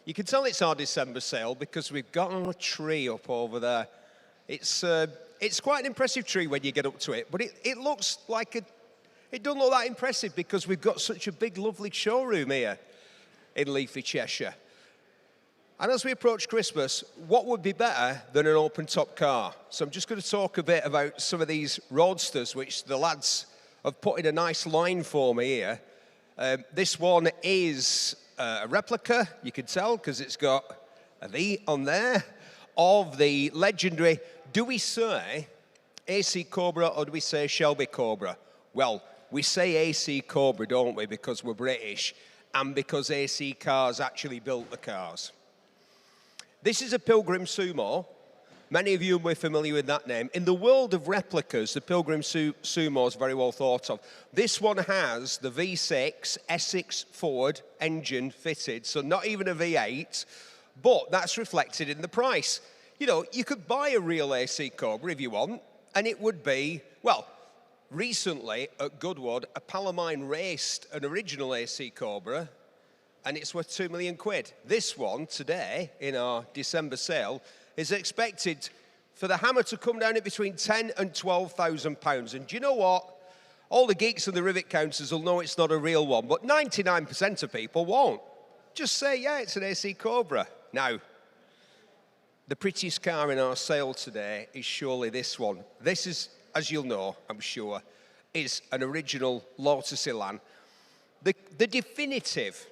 You can tell it's our December sale because we've got our tree up over there. It's quite an impressive tree when you get up to it, but it looks like it doesn't look that impressive because we've got such a big, lovely showroom here in leafy Cheshire. And as we approach Christmas, what would be better than an open-top car? So I'm just going to talk a bit about some of these roadsters, which the lads have put in a nice line for me here. This one is a replica, you can tell, because it's got a V on there, of the legendary, do we say AC Cobra or do we say Shelby Cobra? Well, we say AC Cobra, don't we, because we're British and because AC Cars actually built the cars. This is a Pilgrim Sumo. Many of you will be familiar with that name. In the world of replicas, the Pilgrim Sumo is very well thought of. This one has the V6 S6 forward engine fitted, so not even a V8, but that's reflected in the price. You know, you could buy a real AC Cobra if you want, and it would be, well, recently at Goodwood, a pal of mine raced an original AC Cobra, and it's worth 2 million quid. This one, today, in our December sale, is expected for the hammer to come down at between 10 and 12,000 pounds. And do you know what? All the geeks and the rivet counters will know it's not a real one, but 99% of people won't. Just say, yeah, it's an AC Cobra. Now, the prettiest car in our sale today is surely this one. This is, as you'll know, I'm sure, is an original Lotus Elan. The definitive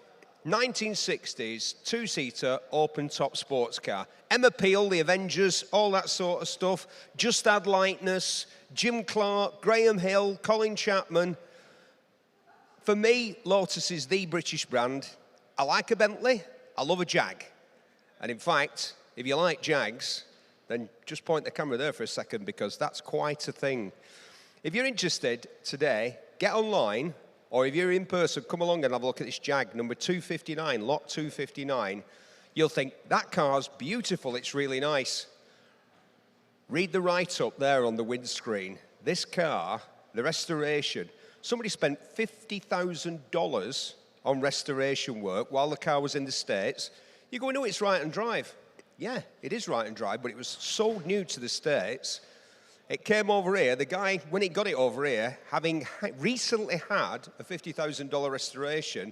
1960s, two-seater, open-top sports car. Emma Peel, the Avengers, all that sort of stuff. Just Add Lightness, Jim Clark, Graham Hill, Colin Chapman. For me, Lotus is the British brand. I like a Bentley, I love a Jag. And in fact, if you like Jags, then just point the camera there for a second because that's quite a thing. If you're interested today, get online, or if you're in person, come along and have a look at this Jag, number 259, lot 259. You'll think, that car's beautiful, it's really nice. Read the write-up there on the windscreen. This car, the restoration, somebody spent $50,000 on restoration work while the car was in the States. You go, no, it's right and drive. Yeah, it is right and drive, but it was sold new to the States. It came over here, the guy, when he got it over here, having recently had a $50,000 restoration,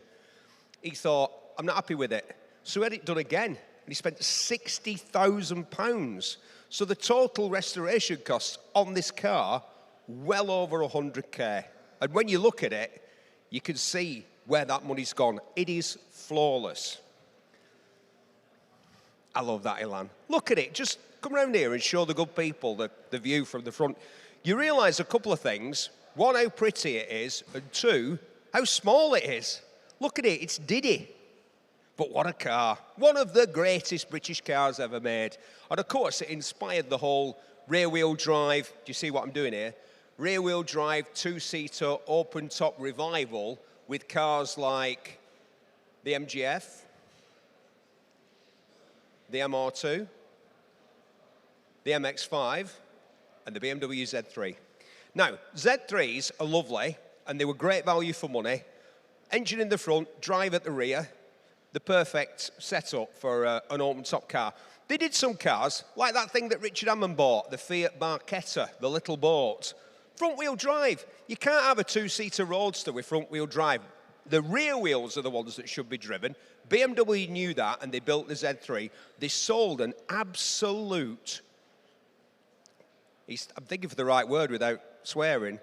he thought, I'm not happy with it. So he had it done again, and he spent £60,000. So the total restoration costs on this car, well over 100K. And when you look at it, you can see where that money's gone. It is flawless. I love that Elan. Look at it, just come around here and show the good people the view from the front. You realise a couple of things. One, how pretty it is, and two, how small it is. Look at it, it's Diddy. But what a car. One of the greatest British cars ever made. And of course, it inspired the whole rear-wheel drive. Do you see what I'm doing here? Rear-wheel drive, two-seater, open-top revival with cars like the MGF, the MR2, the MX-5, and the BMW Z3. Now, Z3s are lovely, and they were great value for money. Engine in the front, drive at the rear, the perfect setup for an open-top car. They did some cars, like that thing that Richard Hammond bought, the Fiat Barchetta, the little boat. Front-wheel drive. You can't have a two-seater roadster with front-wheel drive. The rear wheels are the ones that should be driven. BMW knew that, and they built the Z3. They sold an absolute... I'm thinking for the right word without swearing.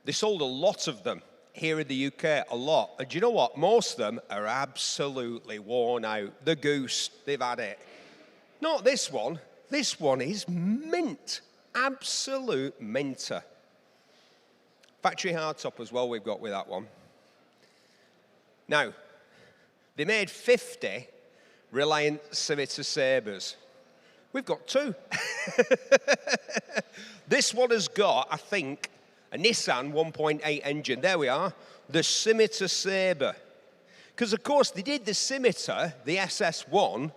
They sold a lot of them here in the UK, a lot. And do you know what? Most of them are absolutely worn out. The Goose, they've had it. Not this one. This one is mint. Absolute minter. Factory hardtop as well we've got with that one. Now, they made 50 Reliant Scimitar Sabres. We've got 2. This one has got, I think, a Nissan 1.8 engine. There we are, the Scimitar Sabre. Because, of course, they did the Scimitar, the SS1.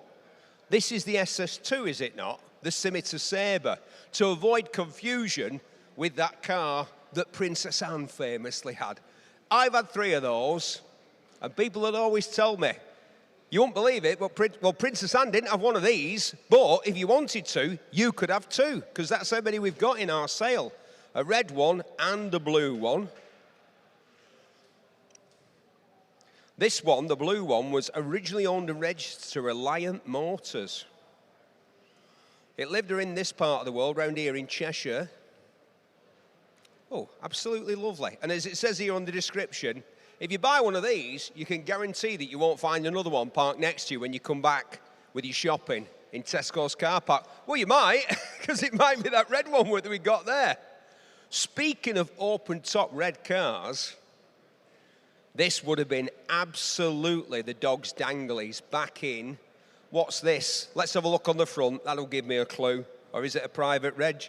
This is the SS2, is it not? The Scimitar Sabre. To avoid confusion with that car that Princess Anne famously had. I've had 3 of those, and people would always tell me, You won't believe it, but Princess Anne didn't have one of these, but if you wanted to, you could have two, because that's how many we've got in our sale. A red one and a blue one. This one, the blue one, was originally owned and registered to Reliant Motors. It lived in this part of the world, round here in Cheshire. Oh, absolutely lovely. And as it says here on the description, if you buy one of these, you can guarantee that you won't find another one parked next to you when you come back with your shopping in Tesco's car park. Well, you might, because it might be that red one that we got there. Speaking of open-top red cars, this would have been absolutely the dog's danglies back in, what's this? Let's have a look on the front, that'll give me a clue. Or is it a private reg?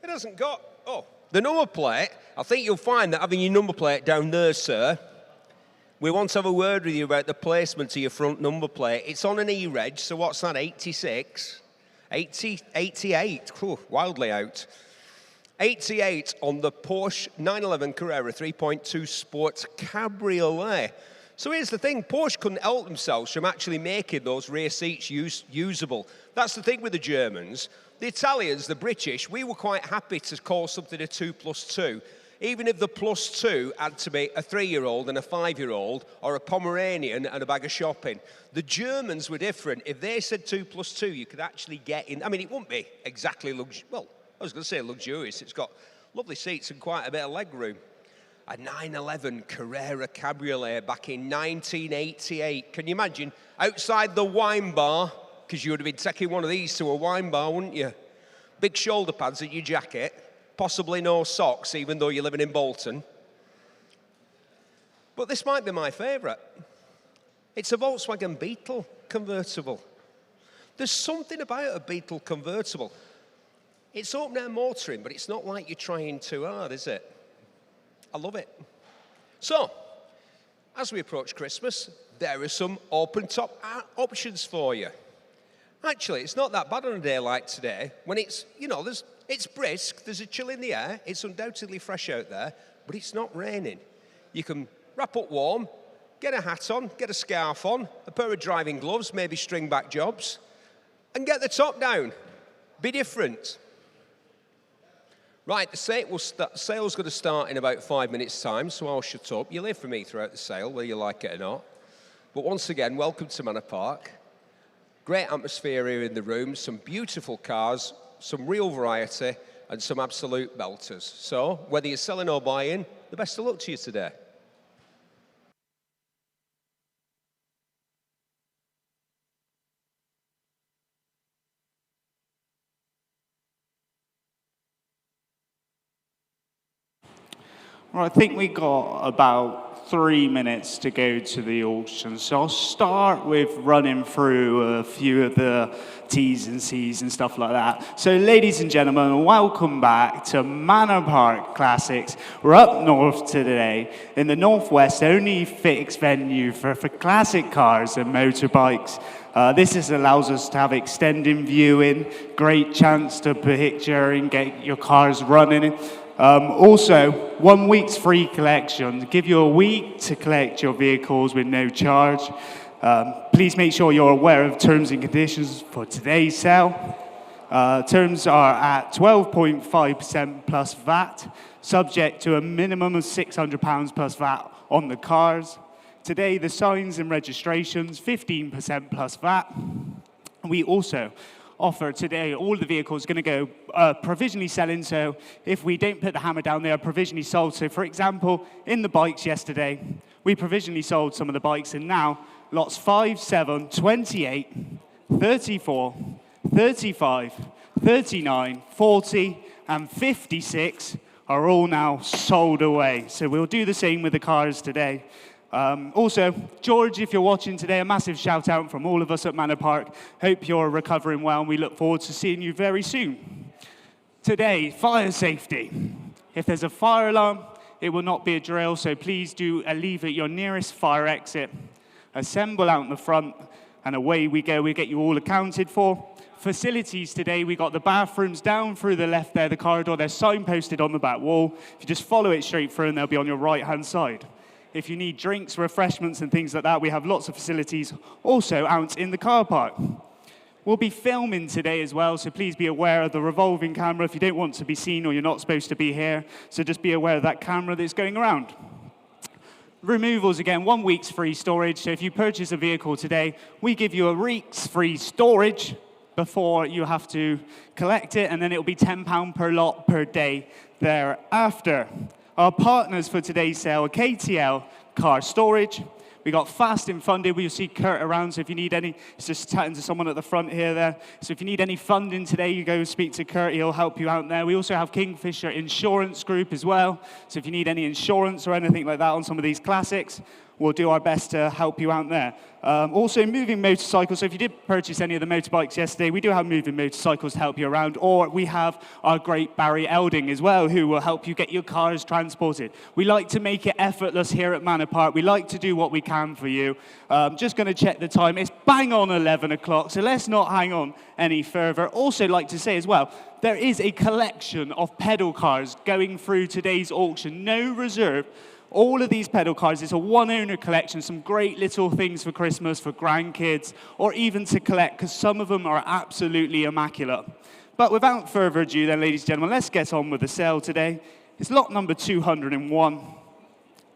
It hasn't got, oh, the number plate. I think you'll find that having your number plate down there, sir, we want to have a word with you about the placement of your front number plate. It's on an E-reg, so what's that, 86? 88, whew, wildly out. 88 on the Porsche 911 Carrera 3.2 Sports Cabriolet. So here's the thing, Porsche couldn't help themselves from actually making those rear seats usable. That's the thing with the Germans. The Italians, the British, we were quite happy to call something a 2+2, even if the +2 had to be a 3-year-old and a 5-year-old, or a Pomeranian and a bag of shopping. The Germans were different. If they said 2+2, you could actually get in. I mean, it wouldn't be exactly well, I was going to say luxurious. It's got lovely seats and quite a bit of leg room. A 911 Carrera Cabriolet back in 1988. Can you imagine? Outside the wine bar, because you would have been taking one of these to a wine bar, wouldn't you? Big shoulder pads at your jacket. Possibly no socks, even though you're living in Bolton. But this might be my favourite. It's a Volkswagen Beetle convertible. There's something about a Beetle convertible. It's open-air motoring, but it's not like you're trying too hard, is it? I love it. So, as we approach Christmas, there are some open-top options for you. Actually, it's not that bad on a day like today, when it's, you know, it's brisk, there's a chill in the air, it's undoubtedly fresh out there, but it's not raining. You can wrap up warm, get a hat on, get a scarf on, a pair of driving gloves, maybe string-back jobs, and get the top down. Be different. Right, the sale's going to start in about 5 minutes' time, so I'll shut up. You'll hear from me throughout the sale, whether you like it or not. But once again, welcome to Manor Park. Great atmosphere here in the room, some beautiful cars, some real variety, and some absolute belters. So, whether you're selling or buying, the best of luck to you today. Well, I think we got about 3 minutes to go to the auction, so I'll start with running through a few of the T's and C's and stuff like that. So, ladies and gentlemen, welcome back to Manor Park Classics. We're up north today in the Northwest, only fixed venue for classic cars and motorbikes. This allows us to have extended viewing, great chance to picture and get your cars running. Also, 1 week's free collection. Give you a week to collect your vehicles with no charge. Please make sure you're aware of terms and conditions for today's sale. Terms are at 12.5% plus VAT, subject to a minimum of £600 plus VAT on the cars. Today, the signs and registrations, 15% plus VAT. We also offer today, all the vehicles are going to go provisionally selling, so if we don't put the hammer down, they are provisionally sold. So for example, in the bikes yesterday, we provisionally sold some of the bikes, and now lots 5, 7, 28, 34, 35, 39, 40, and 56 are all now sold away. So we'll do the same with the cars today. Also, George, if you're watching today, a massive shout out from all of us at Manor Park. Hope you're recovering well, and we look forward to seeing you very soon. Today, fire safety. If there's a fire alarm, it will not be a drill, so please do leave at your nearest fire exit. Assemble out in the front, and away we go. We get you all accounted for. Facilities today, we got the bathrooms down through the left there, the corridor. They're signposted on the back wall. If you just follow it straight through, and they'll be on your right-hand side. If you need drinks, refreshments, and things like that, we have lots of facilities also out in the car park. We'll be filming today as well, so please be aware of the revolving camera if you don't want to be seen or you're not supposed to be here. So just be aware of that camera that's going around. Removals, again, 1 week's free storage. So if you purchase a vehicle today, we give you a week's free storage before you have to collect it, and then it'll be £10 per lot per day thereafter. Our partners for today's sale are KTL Car Storage. We got Fast and Funded. We'll see Kurt around, so if you need any, he's just chatting to someone at the front here there. So if you need any funding today, you go speak to Kurt. He'll help you out there. We also have Kingfisher Insurance Group as well. So if you need any insurance or anything like that on some of these classics, we'll do our best to help you out there. Also, moving motorcycles. So if you did purchase any of the motorbikes yesterday, we do have moving motorcycles to help you around. Or we have our great Barry Elding as well, who will help you get your cars transported. We like to make it effortless here at Manor Park. We like to do what we can for you. Just going to check the time. It's bang on 11 o'clock, so let's not hang on any further. Also like to say as well, there is a collection of pedal cars going through today's auction. No reserve. All of these pedal cars, it's a one-owner collection, some great little things for Christmas, for grandkids, or even to collect, because some of them are absolutely immaculate. But without further ado then, ladies and gentlemen, let's get on with the sale today. It's lot number 201.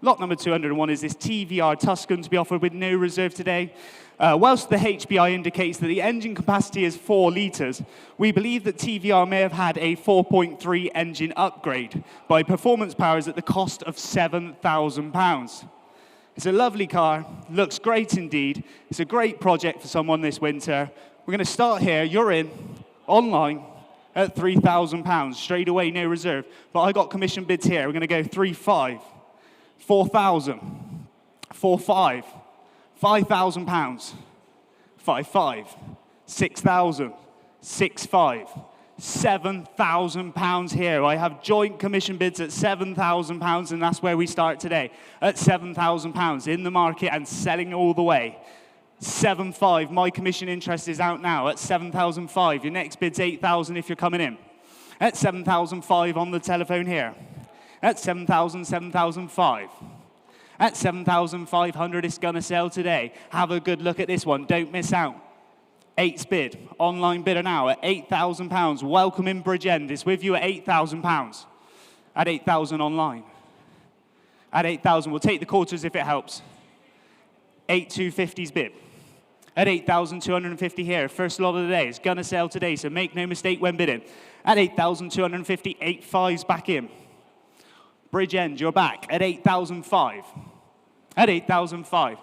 Lot number 201 is this TVR Tuscan to be offered with no reserve today. Whilst the HBI indicates that the engine capacity is 4 litres, we believe that TVR may have had a 4.3 engine upgrade by Performance Powers at the cost of £7,000. It's a lovely car, looks great indeed. It's a great project for someone this winter. We're going to start here. You're in, online, at £3,000. Straight away, no reserve. But I got commission bids here. We're going to go 3,500, 4,000, 4,500. £5,000, 5,500, 6,000, 6,500, £7,000 here. I have joint commission bids at £7,000, and that's where we start today, at £7,000 in the market and selling all the way. 7,500, my commission interest is out now at 7,500. Your next bid's 8,000 if you're coming in. At 7,500 on the telephone here. At 7,000, 7,500. At 7,500, it's going to sell today. Have a good look at this one. Don't miss out. 8th bid. Online bidder now at £8,000. Welcome in Bridgend. It's with you at £8,000. At 8,000 online. At 8,000. We'll take the quarters if it helps. 8,250's bid. At 8,250 here. First lot of the day. It's going to sell today, so make no mistake when bidding. At 8,250, 8,500's back in. Bridgend, you're back at 8,500. At 8,500.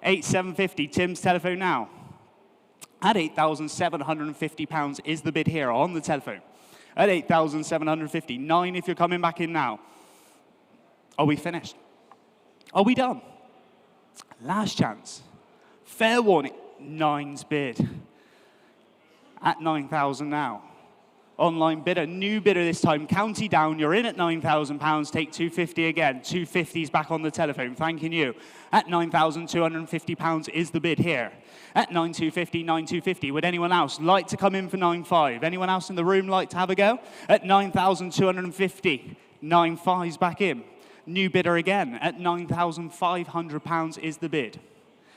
8,750, Tim's telephone now. At £8,750 is the bid here on the telephone. At 8,750, 9 if you're coming back in now. Are we finished? Are we done? Last chance. Fair warning, 9's bid. At 9,000 now. Online bidder, new bidder this time, county down, you're in at £9,000, take 250 again, 250's back on the telephone, thanking you. At £9,250 is the bid here. At 9,250, 9,250, would anyone else like to come in for 9,500? Anyone else in the room like to have a go? At 9,250, 9,500's back in. New bidder again, at £9,500 is the bid.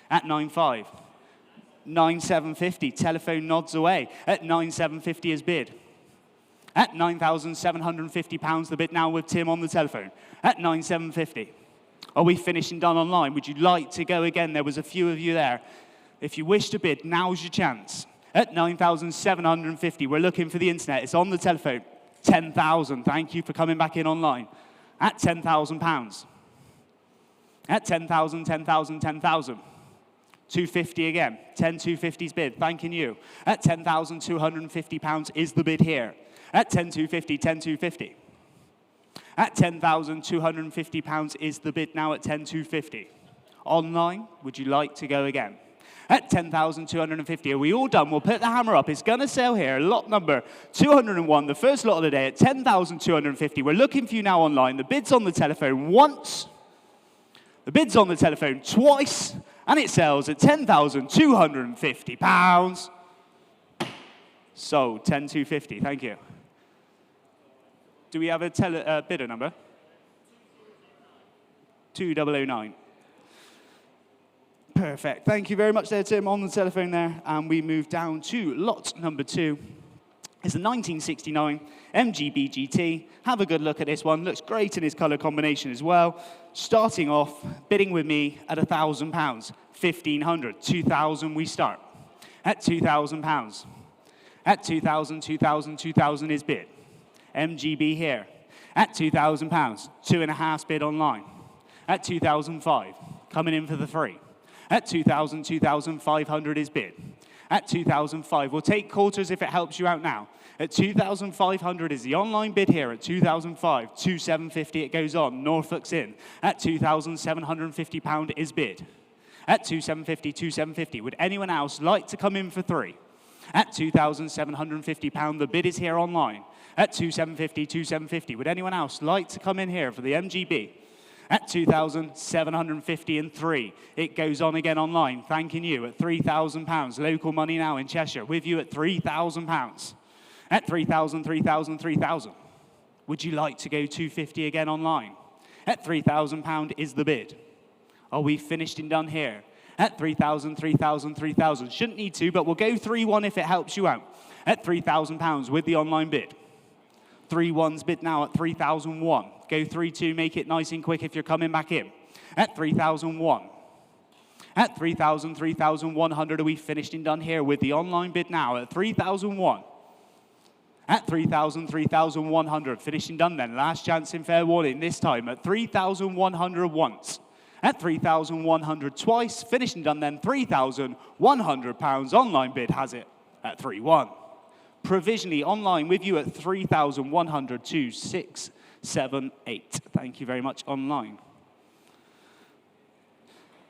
At 9,500. 9,750, telephone nods away. At 9,750 is bid. At £9,750 the bid now with Tim on the telephone. At 9,750. Are we finished and done online? Would you like to go again? There was a few of you there. If you wish to bid, now's your chance. At 9,750, we're looking for the internet. It's on the telephone. 10,000. Thank you for coming back in online. At £10,000. At 10,000, 10,000, 10,000. 250 again. 10,250's bid. Thanking you. At £10,250 is the bid here. At 10,250, 10,250. At £10,250 is the bid now at 10,250. Online, would you like to go again? At 10,250, are we all done? We'll put the hammer up. It's going to sell here. Lot number 201, the first lot of the day at 10,250. We're looking for you now online. The bid's on the telephone once. The bid's on the telephone twice. And it sells at £10,250. Sold, 10,250. Thank you. Do we have a bidder number? 2009. Perfect. Thank you very much there, Tim, on the telephone there. And we move down to lot number 2. It's a 1969 MGB GT. Have a good look at this one. Looks great in its colour combination as well. Starting off, bidding with me at £1,000. 1,500. 2,000 we start. At £2,000. At 2,000, 2,000, 2,000 is bid. MGB here. At £2,000. 2.5 bid online. At 2,005. Coming in for the 3. At 2,000, 2,500 is bid. At 2,005. We'll take quarters if it helps you out now. At 2,500 is the online bid here. At 2,005, 2,750 it goes on. Norfolk's in. At £2,750 is bid. At 2,750, 2,750. Would anyone else like to come in for 3? At £2,750, the bid is here online. At 2,750, 2,750. Would anyone else like to come in here for the MGB? At 2,750 and 3. It goes on again online, thanking you at £3,000. Local money now in Cheshire, with you at £3,000. At 3,000, 3,000, 3,000. Would you like to go 250 again online? At £3,000 is the bid. Are we finished and done here? At 3,000, 3,000, 3,000. Shouldn't need to, but we'll go 3-1 if it helps you out. At £3,000 with the online bid. 3-1's bid now at 3,001. Go 3-2, make it nice and quick if you're coming back in. At 3,001. At 3,000, 3,100, are we finished and done here with the online bid now at 3,001. At 3,000, 3,100, finished and done then. Last chance in fair warning, this time at 3,100 once. At 3,100 twice, finished and done then. £3,100, online bid has it at 3-1. Provisionally online with you at 3,100 to 678. Thank you very much online.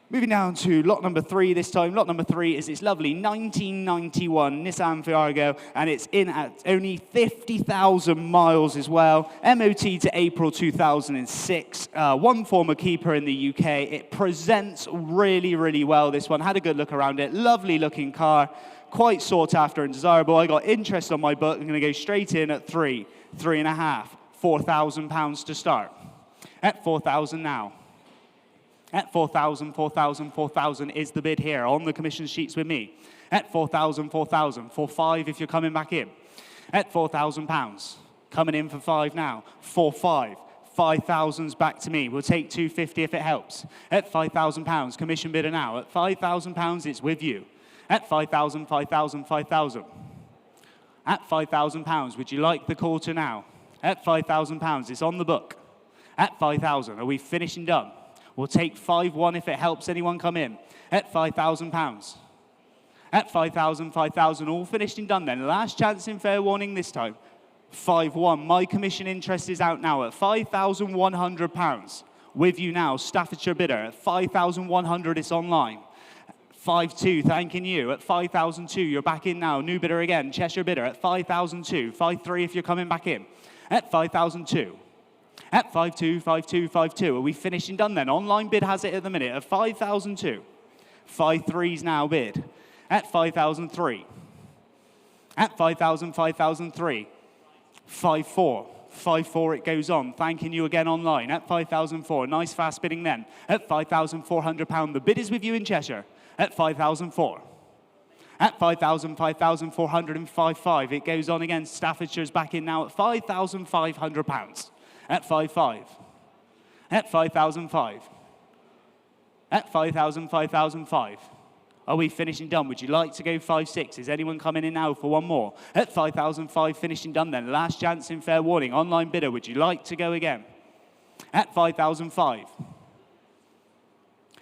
Moving down to lot number 3 this time. Lot number 3 is this lovely 1991 Nissan Figaro, and it's in at only 50,000 miles as well. MOT to April 2006. One former keeper in the UK. It presents really, really well, this one. Had a good look around it. Lovely looking car. Quite sought after and desirable. I got interest on my book. I'm going to go straight in at 3, 3.5, £4,000 to start. At 4,000 now. At 4,000, 4,000, 4,000 is the bid here on the commission sheets with me. At 4,000, 4,000, for 5 if you're coming back in. At £4,000, coming in for 5 now. 4,500, 5,000's back to me. We'll take 250 if it helps. At £5,000, commission bidder now. At £5,000, it's with you. At 5,000, 5,000, 5,000. At £5,000, would you like the quarter now? At £5,000, it's on the book. At 5,000, are we finished and done? We'll take 5-1 if it helps anyone come in. At £5,000. At 5,000, 5,000, all finished and done then. Last chance in fair warning this time. 5-1. My commission interest is out now at £5,100. With you now, Staffordshire bidder. At 5,100, it's online. 5-2, thanking you. At 5,002, you're back in now. New bidder again, Cheshire bidder at 5,002. 5-3 if you're coming back in. At 5,002. At 5-2, 5-2, 5-2. Are we finished and done then? Online bid has it at the minute at 5,002. 5-3's now bid. At 5,003. At 5,000, 5,003. 5-4. 5-4 it goes on. Thanking you again online. At 5,004. Nice fast bidding then. At £5,400. The bid is with you in Cheshire. At 5,004. At 5,000, 5,400 and 5-5. It goes on again. Staffordshire's back in now at £5,500. At 5-5. At 5,005. At 5,000, 5,005. Are we finishing done? Would you like to go 5-6? Is anyone coming in now for one more? At 5,005, finishing done then. Last chance in fair warning. Online bidder, would you like to go again? At 5,005.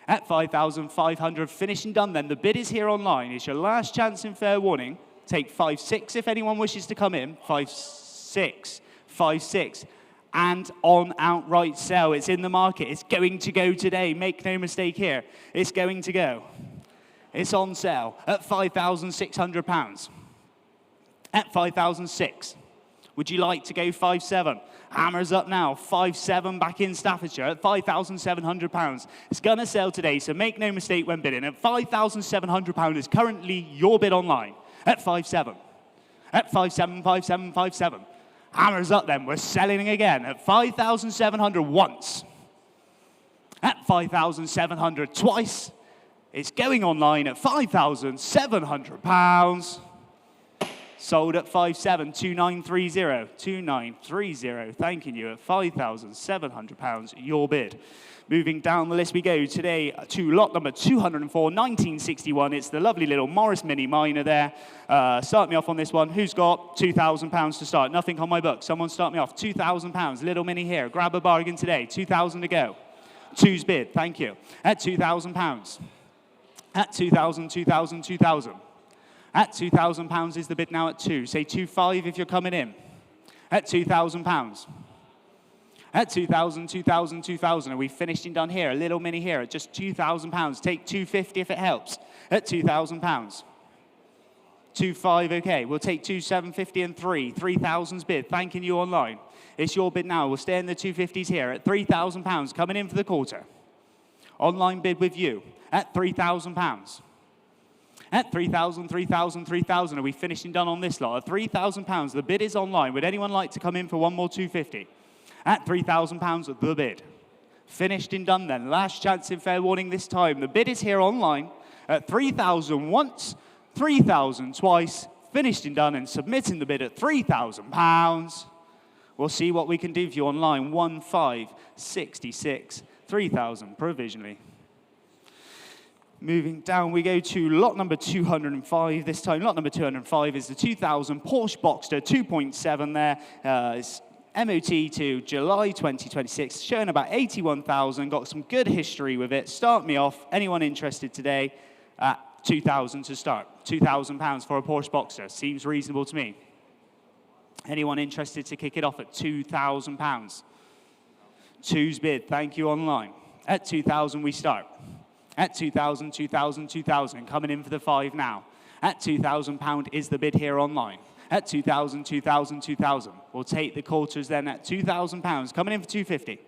At 5,500, finishing done then. The bid is here online. It's your last chance in fair warning. Take 5-6 if anyone wishes to come in. 5-6. 5-6. And on outright sale. It's in the market. It's going to go today. Make no mistake here. It's going to go. It's on sale at £5,600. At 5,006. Would you like to go 5-7? Hammers up now. 5-7 back in Staffordshire at £5,700. It's going to sell today, so make no mistake when bidding. At £5,700 is currently your bid online. At 5-7. At 5-7, 5-7, 5-7. Hammers up then. We're selling again at 5,700 once. At 5,700 twice. It's going online at £5,700. Sold at 572930. 2930. Thanking you at £5,700. Your bid. Moving down the list we go today to lot number 204, 1961. It's the lovely little Morris Mini Minor there. Start me off on this one. Who's got £2,000 to start? Nothing on my book. Someone start me off. £2,000. Little Mini here. Grab a bargain today. 2,000 to go. Two's bid. Thank you. At £2,000. At 2,000, 2,000, 2,000. At £2,000 is the bid now at 2. Say 2,500 if you're coming in. At £2,000. At 2,000, 2,000, 2,000. Are we finished and done here? A little mini here at just £2,000. Take 250 if it helps. At £2,000. 2,500, okay. We'll take 2,750 and 3. 3,000's bid. Thanking you online. It's your bid now. We'll stay in the 250s here at £3,000. Coming in for the quarter. Online bid with you at £3,000. At 3,000, 3,000, 3,000. Are we finished and done on this lot? At £3,000. The bid is online. Would anyone like to come in for one more 250? At £3,000, the bid. Finished and done then. Last chance in fair warning this time. The bid is here online at 3,000 once, 3,000 twice. Finished and done and submitting the bid at £3,000. We'll see what we can do for you online. 1,566, 3,000 provisionally. Moving down, we go to lot number 205 this time. Lot number 205 is the 2000 Porsche Boxster 2.7 there. It's MOT to July 2026, showing about 81,000, got some good history with it. Start me off, anyone interested today, at 2,000 to start. £2,000 for a Porsche Boxster, seems reasonable to me. Anyone interested to kick it off at £2,000? Two's bid, thank you online. At 2,000 we start. At 2,000, 2,000, 2,000, coming in for the 5 now. At £2,000 is the bid here online. At 2,000, 2,000, 2,000. We'll take the quarters then at £2,000, coming in for 250.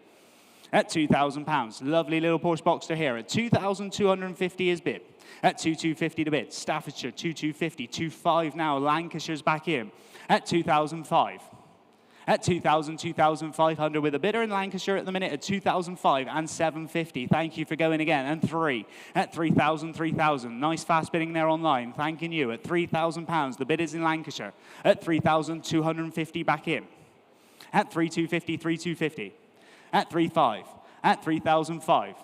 At £2,000, lovely little Porsche Boxster here. At 2,250 is bid. At 2,250 to bid. Staffordshire, 2,250, 2,500 now. Lancashire's back in. At 2,005. At 2,000, 2,500 with a bidder in Lancashire at the minute at 2,005 and 750. Thank you for going again. And 3. At 3,000, 3,000. Nice fast bidding there online. Thanking you. At £3,000, the bid is in Lancashire. At 3,250 back in. At 3,250, 3,250. At 3,500. At 3,005.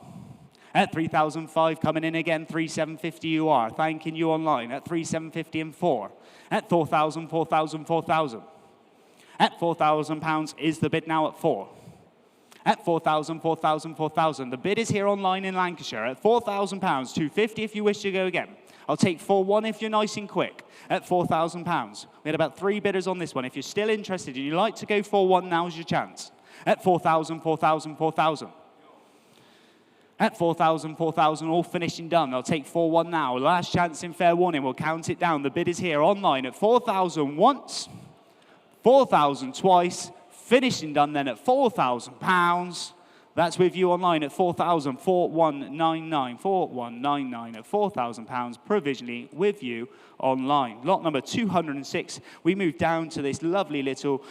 At 3,005 coming in again. 3,750 you are. Thanking you online. At 3,750 and 4. At 4,000, 4,000, 4,000. At £4,000 is the bid now at 4. At 4,000, 4,000, 4,000. The bid is here online in Lancashire at £4,000. 250 if you wish to go again. I'll take 4,1 if you're nice and quick. At £4,000. We had about 3 bidders on this one. If you're still interested and you'd like to go 4,1, now's your chance. At 4,000, 4,000, 4,000. At 4,000, 4,000, all finished and done. I'll take 4,1 now. Last chance in fair warning. We'll count it down. The bid is here online at 4,000 once. 4,000 twice, finished and done then at £4,000. That's with you online at 4,000, 4,199, 4,199 at £4,000 provisionally with you online. Lot number 206, we move down to this lovely little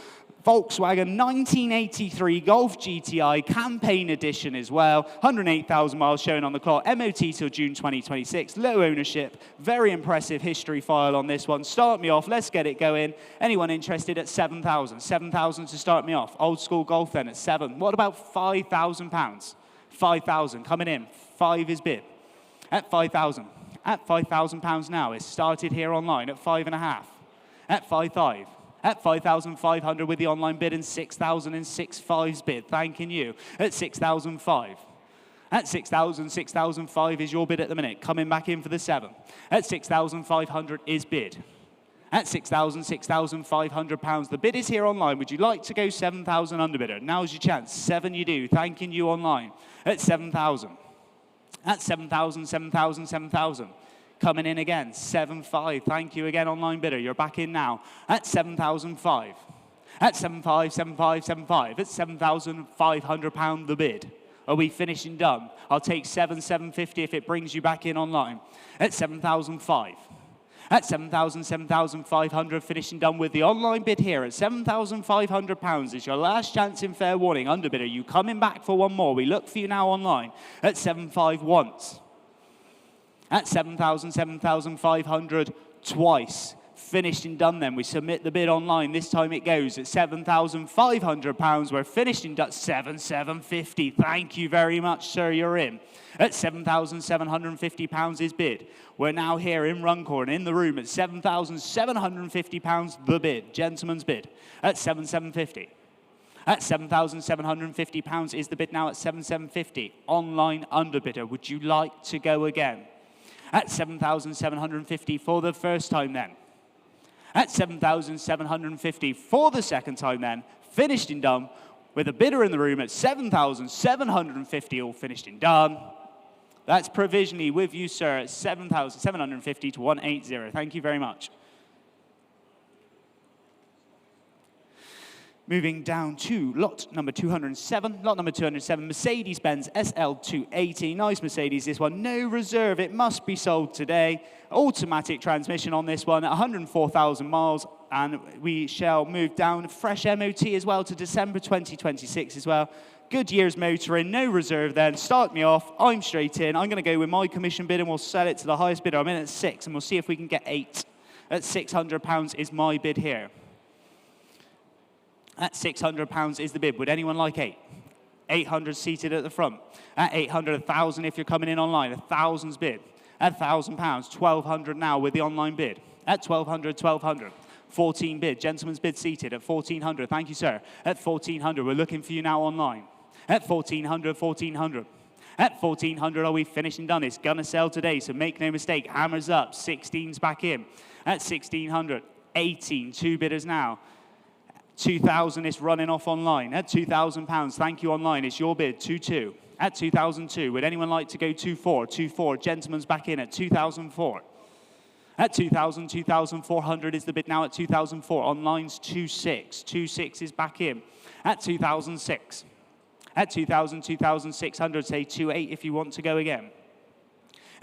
Volkswagen 1983 Golf GTI campaign edition as well. 108,000 miles shown on the clock. MOT till June 2026. Low ownership. Very impressive history file on this one. Start me off. Let's get it going. Anyone interested at 7,000? 7,000 to start me off. Old school Golf then at 7. What about £5,000? 5,000 coming in. 5 is bid. At 5,000. At £5,000 now. It's started here online at 5.5. At 5,500. At 5,500 with the online bid and 6,000 and 6,500's bid. Thanking you. At 6,005. At 6,000, 6,005 is your bid at the minute. Coming back in for the 7. At 6,500 is bid. At 6,000, 6,500 pounds. The bid is here online. Would you like to go 7,000 underbidder? Now's your chance. 7 you do. Thanking you online. At 7,000. At 7,000, 7,000, 7,000. Coming in again, 7,500. Thank you again, online bidder. You're back in now at 7,005. At 7,500, 7,500, 7,500. At 7,500 pound the bid. Are we finished and done? I'll take 7,750 if it brings you back in online. At 7,005. At 7,000, 7,500, finishing done with the online bid here at £7,500. It's your last chance in fair warning. Underbidder, you coming back for one more. We look for you now online at 7,500 once. At 7,000, 7,500 twice. Finished and done then. We submit the bid online. This time it goes at £7,500. We're finished and done. 7,750. Thank you very much, sir. You're in. At £7,750 is bid. We're now here in Runcorn, in the room, at £7,750, the bid. Gentleman's bid. At 7,750. At £7,750 is the bid now at 7,750. Online underbidder. Would you like to go again? At 7,750 for the first time then. At 7,750 for the second time then. Finished and done with a bidder in the room at 7,750, all finished and done. That's provisionally with you, sir, at 7,750 to 180. Thank you very much. Moving down to lot number 207. Lot number 207, Mercedes-Benz SL280. Nice Mercedes, this one. No reserve, it must be sold today. Automatic transmission on this one at 104,000 miles. And we shall move down, fresh MOT as well to December 2026 as well. Good year's motoring, no reserve then. Start me off, I'm straight in. I'm going to go with my commission bid and we'll sell it to the highest bidder. I'm in at 6 and we'll see if we can get 8. At £600 is my bid here. At £600 is the bid. Would anyone like 8? 800 seated at the front. At 800, 1,000 if you're coming in online. 1,000's bid. At £1,000, 1,200 now with the online bid. At 1,200, 1,200. 14 bid. Gentleman's bid seated at 1,400. Thank you, sir. At 1,400, we're looking for you now online. At 1,400, 1,400. At 1,400, are we finished and done? It's gonna sell today, so make no mistake. Hammers up. 16's back in. At 1,600, 18. 2 bidders now. 2,000 is running off online. At £2,000, thank you online. It's your bid, 2,2. At 2,002, would anyone like to go 2,4? 2,4, gentleman's back in at 2,004. At 2,000, 2,400 is the bid now at 2,004. Online's 2,6. 2,6 is back in. At 2,006. At 2,000, 2,600, say 2,8 if you want to go again.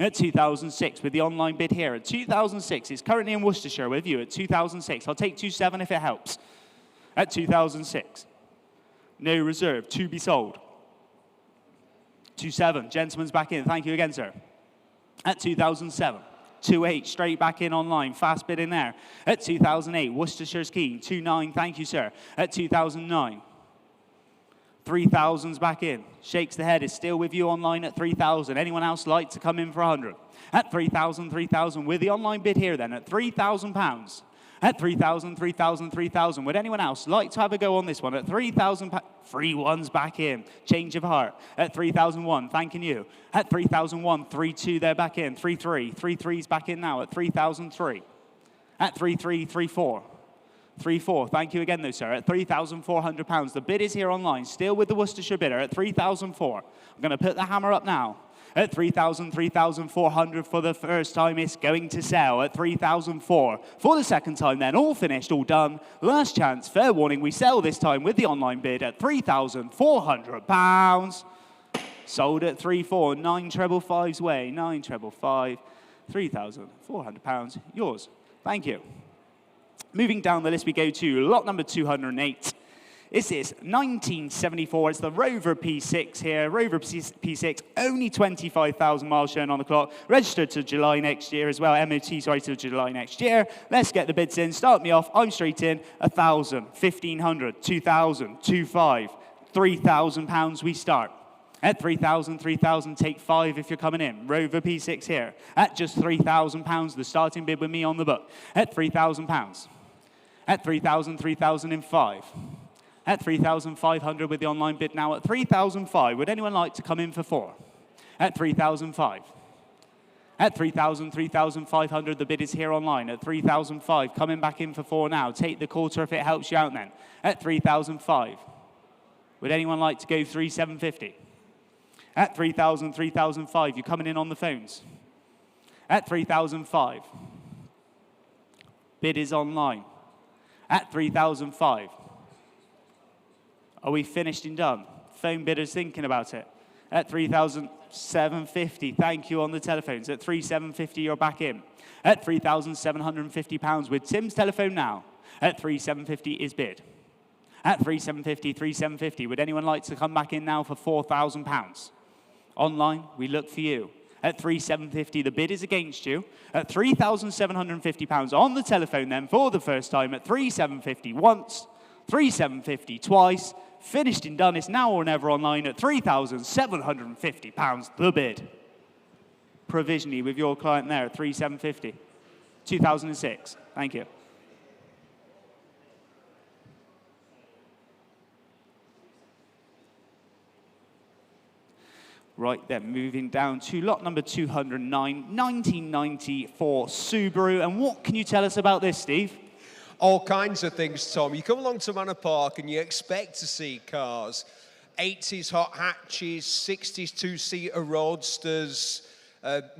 At 2006 with the online bid here. At 2006, it's currently in Worcestershire with you at 2006. I'll take 2,7 if it helps. At 2006. No reserve, to be sold. 2,7, gentleman's back in. Thank you again, sir. At 2007. 2,8, straight back in online. Fast bid in there. At 2008, Worcestershire's keen. 2,9, thank you, sir. At 2009. 3,000's back in. Shakes the head, is still with you online at 3,000. Anyone else like to come in for 100? At 3,000, 3,000 with the online bid here then at £3,000. At 3,000, 3,000, 3,000. Would anyone else like to have a go on this one? At 3,000, 3,1's back in. Change of heart. At 3,001, thanking you. At 3,001, 3,2, they're back in. 3,3, 3,3's back in now at 3,003. At 3,3, 3,4. 3,4, thank you again though, sir. At £3,400. The bid is here online, still with the Worcestershire bidder at 3,004. I'm going to put the hammer up now. At 3,000, 3,400 for the first time, it's going to sell at 3,004. For the second time then, all finished, all done. Last chance, fair warning, we sell this time with the online bid at £3,400. Sold at 3,4, 9,555's way, 9,555, £3,400, yours. Thank you. Moving down the list, we go to lot number 208. This is 1974. It's the Rover P6 here. Rover P6, only 25,000 miles shown on the clock. Registered to July next year as well. MOT, sorry, to July next year. Let's get the bids in. Start me off. I'm straight in. 1,000, 1,500, 2,000, 2,500, £3,000 we start. At 3,000, 3,000, take 5 if you're coming in. Rover P6 here. At just £3,000, the starting bid with me on the book. At £3,000. At 3,000, 3,005. At 3,500 with the online bid now at 3,005. Would anyone like to come in for 4? At 3,005. At 3,000, 3,500, the bid is here online at 3,005. Coming back in for 4 now. Take the quarter if it helps you out then. At 3,005. Would anyone like to go 3,750? At 3,000, 3,005, you're coming in on the phones. At 3,005. Bid is online. At 3,005. Are we finished and done? Phone bidders thinking about it. At 3,750, thank you on the telephones. At 3,750, you're back in. At £3,750 with Tim's telephone now. At 3,750 is bid. At 3,750, 3,750. Would anyone like to come back in now for £4,000? Online, we look for you. At 3,750, the bid is against you. At 3,750 pounds on the telephone then for the first time at 3,750 once, 3,750 twice, finished and done. It's now or never online at 3,750 pounds, the bid. Provisionally with your client there at 3,750. 2006. Thank you. Right then, moving down to lot number 209, 1994 Subaru. And what can you tell us about this, Steve? All kinds of things, Tom. You come along to Manor Park and you expect to see cars. 80s hot hatches, 60s two-seater roadsters,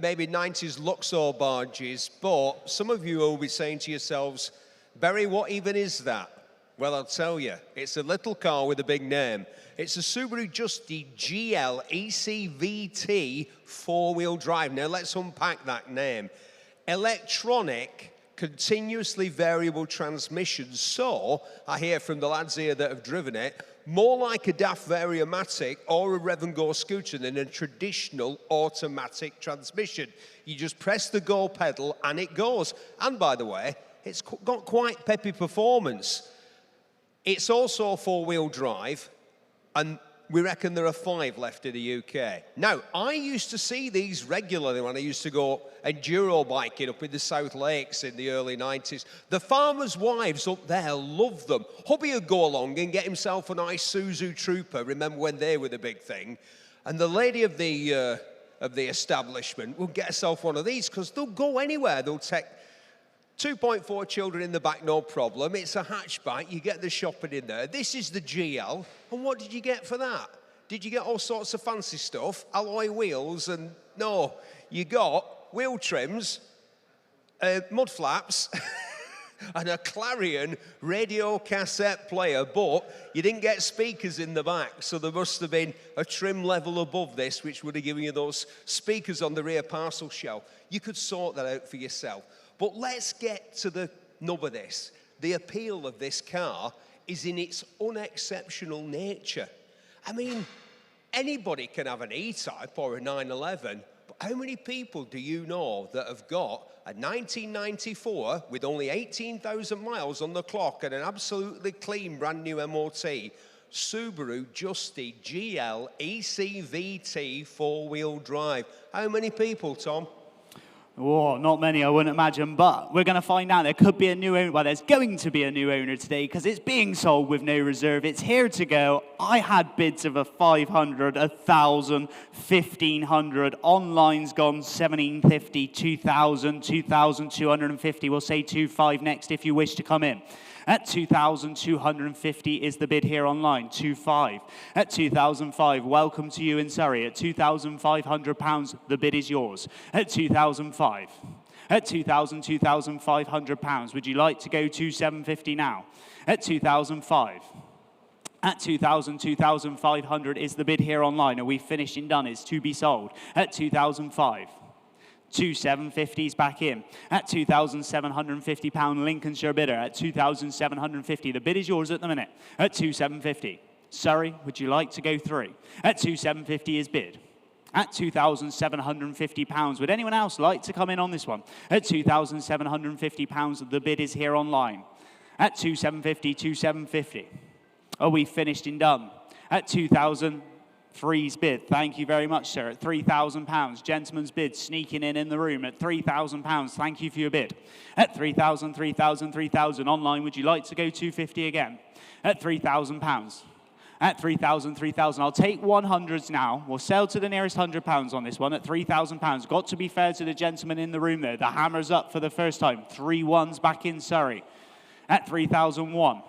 maybe 90s Luxor barges. But some of you will be saying to yourselves, Barry, what even is that? Well, I'll tell you. It's a little car with a big name. It's a Subaru Justy GL ECVT four-wheel drive. Now, let's unpack that name. Electronic, continuously variable transmission. So, I hear from the lads here that have driven it, more like a DAF Variomatic or a Rev-and-Go scooter than a traditional automatic transmission. You just press the go pedal and it goes. And by the way, it's got quite peppy performance. It's also four-wheel drive, and we reckon there are 5 left in the UK. Now, I used to see these regularly when I used to go enduro biking up in the South Lakes in the early 90s. The farmers' wives up there love them. Hubby would go along and get himself a nice Suzu Trooper, remember when they were the big thing, and the lady of the establishment would get herself one of these because they'll go anywhere. They'll take 2.4 children in the back, no problem. It's a hatchback. You get the shopping in there. This is the GL. And what did you get for that? Did you get all sorts of fancy stuff? Alloy wheels and... No, you got wheel trims, mud flaps, and a Clarion radio cassette player, but you didn't get speakers in the back, so there must have been a trim level above this, which would have given you those speakers on the rear parcel shelf. You could sort that out for yourself. But let's get to the nub of this. The appeal of this car is in its unexceptional nature. I mean, anybody can have an E-Type or a 911, but how many people do you know that have got a 1994 with only 18,000 miles on the clock and an absolutely clean brand new MOT Subaru Justy GL ECVT four-wheel drive? How many people, Tom? Oh, not many, I wouldn't imagine, but we're going to find out. There could be a new owner. Well, there's going to be a new owner today because it's being sold with no reserve. It's here to go. I had bids of a 500, 1,000, 1,500. Online's gone 1,750, 2,000, 2,250. We'll say 2,500 next if you wish to come in. At 2,250 is the bid here online, 2,500. At 2,005, welcome to you in Surrey. At £2,500, the bid is yours. At 2,005. At 2,500 pounds, would you like to go to 750 now? At 2,005. At 2,500 is the bid here online. Are we finished and done? It's to be sold. At 2,005. 2,750's back in. At £2,750 Lincolnshire bidder at 2,750. The bid is yours at the minute at 2,750. Surrey, would you like to go through? At 2,750 is bid. At £2,750. Would anyone else like to come in on this one? At £2,750, the bid is here online. At 2,750, 2,750. Are we finished and done? At 2,003's bid. Thank you very much, sir. At £3,000. Gentleman's bid sneaking in the room at £3,000. Thank you for your bid. At 3,000, 3,000, 3,000. Online, would you like to go 250 again? At £3,000. At 3,000, 3,000. I'll take 100s now. We'll sell to the nearest £100 on this one at £3,000. Got to be fair to the gentleman in the room there. The hammer's up for the first time. 3 1s back in Surrey. At 3,001.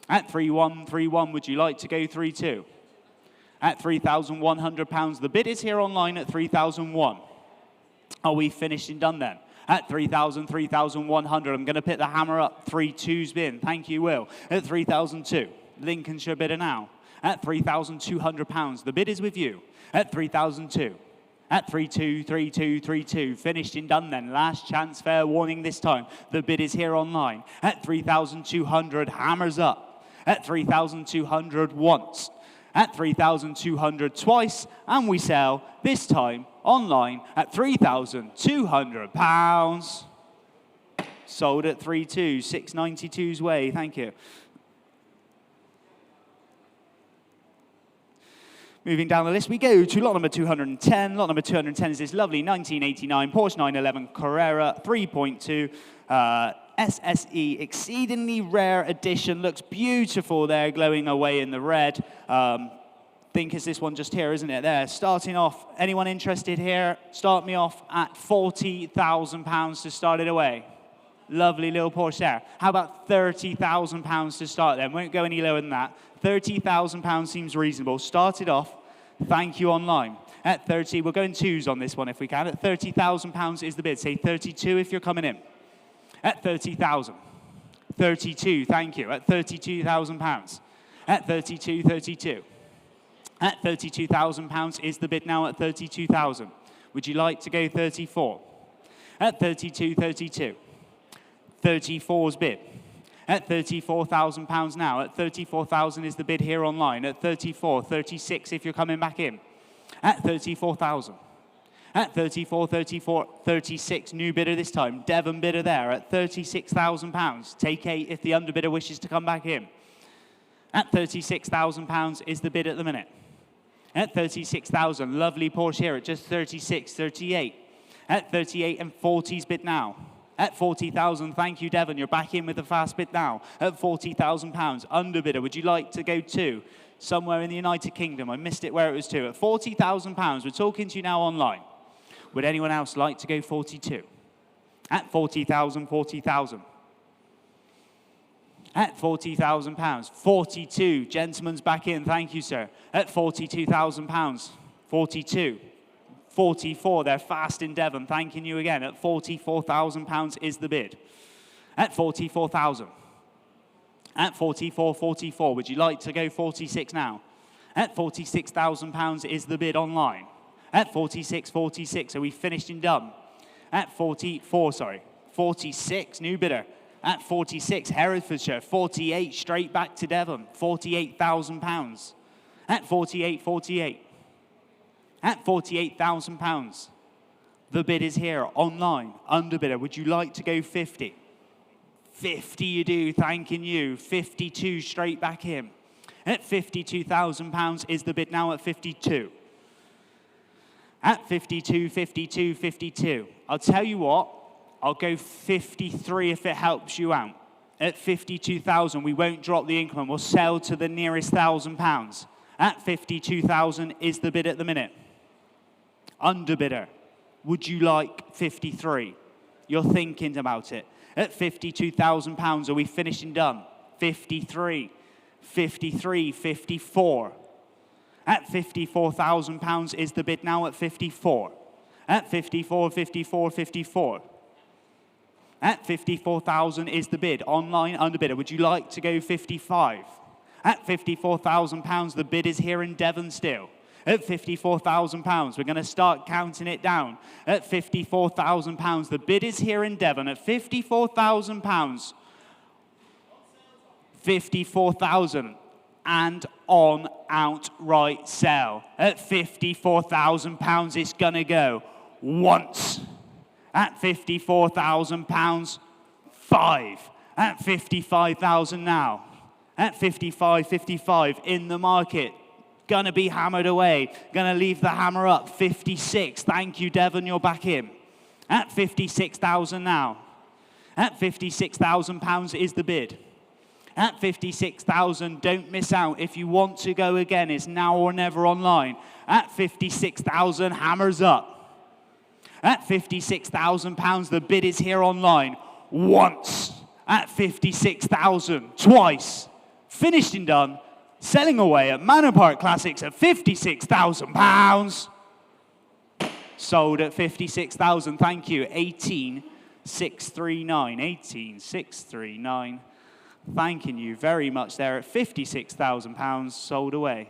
At 3,131, would you like to go 3-2? At £3,100. The bid is here online at 3,001. Are we finished and done then? At 3,000, 3,100. I'm going to put the hammer up. 3 2s bin. Thank you, Will. At 3,002. Lincolnshire bidder now. At £3,200. The bid is with you. At 3,002. At 3-2, 3-2, 3-2. Finished and done then. Last chance, fair warning this time. The bid is here online. At 3,200. Hammers up. At 3,200 once. At 3,200 twice. And we sell, this time, online at £3,200. Sold at 3.2, 692's way, thank you. Moving down the list, we go to lot number 210. Lot number 210 is this lovely 1989 Porsche 911 Carrera 3.2 SSE, exceedingly rare edition. Looks beautiful there, glowing away in the red. Think it's this one just here, isn't it? There, starting off, anyone interested here? Start me off at £40,000 to start it away. Lovely little Porsche there. How about £30,000 to start then? Won't go any lower than that. £30,000 seems reasonable. Start it off. Thank you online. At 30, we'll go in twos on this one if we can. At £30,000 is the bid. Say 32 if you're coming in. At 30,000. 32, thank you. At £32,000. At 32, 32. At £32,000 is the bid now at 32,000. Would you like to go 34? At 32, 32. 34's bid. At £34,000 now. At 34,000 is the bid here online. At 34, 36 if you're coming back in. At 34,000. At 34, 34, 36, new bidder this time. Devon bidder there at £36,000. Take 8 if the underbidder wishes to come back in. At £36,000 is the bid at the minute. At 36,000, lovely Porsche here at just 36, 38. At 38 and 40's bid now. At 40,000, thank you, Devon. You're back in with the fast bid now. At £40,000, underbidder, would you like to go to somewhere in the United Kingdom? I missed it where it was to. At £40,000, we're talking to you now online. Would anyone else like to go 42? At 40,000, 40,000. At £40,000, 42, gentleman's back in, thank you, sir. At £42,000, 42. 44, they're fast in Devon, thanking you again. At £44,000 is the bid. At 44,000. At 44, 44, would you like to go 46 now? At £46,000 is the bid online. At 46, 46, are we finished and done? At 44, sorry, 46, new bidder. At 46, Herefordshire. 48, straight back to Devon, £48,000. At 48, 48. At £48,000, the bid is here, online, underbidder. Would you like to go 50? 50 you do, thanking you. 52, straight back in. At £52,000 is the bid now at 52. At 52, 52, 52. I'll tell you what, I'll go 53 if it helps you out. At 52,000, we won't drop the increment. We'll sell to the nearest £1,000. At 52,000 is the bid at the minute. Underbidder, would you like 53? You're thinking about it. At £52,000, are we finished and done? 53, 53, 54. At £54,000 is the bid now at 54. At 54, 54, 54. At 54,000 is the bid. Online, underbidder, would you like to go 55? At £54,000, the bid is here in Devon still. At £54,000, we're going to start counting it down. At £54,000, the bid is here in Devon. At £54,000, 54,000 and on outright sale. At £54,000, it's going to go once. At £54,000, 5. At 55,000 now. At 55, 55 in the market. Gonna be hammered away. Gonna leave the hammer up. 56. Thank you, Devon. You're back in. At 56,000 now. At £56,000 is the bid. At 56,000, don't miss out. If you want to go again, it's now or never online. At 56,000, hammers up. At £56,000, the bid is here online. Once. At 56,000, twice. Finished and done. Selling away at Manor Park Classics at £56,000. Sold at 56,000. Thank you. 18,639. 18,639. Thanking you very much there at £56,000. Sold away.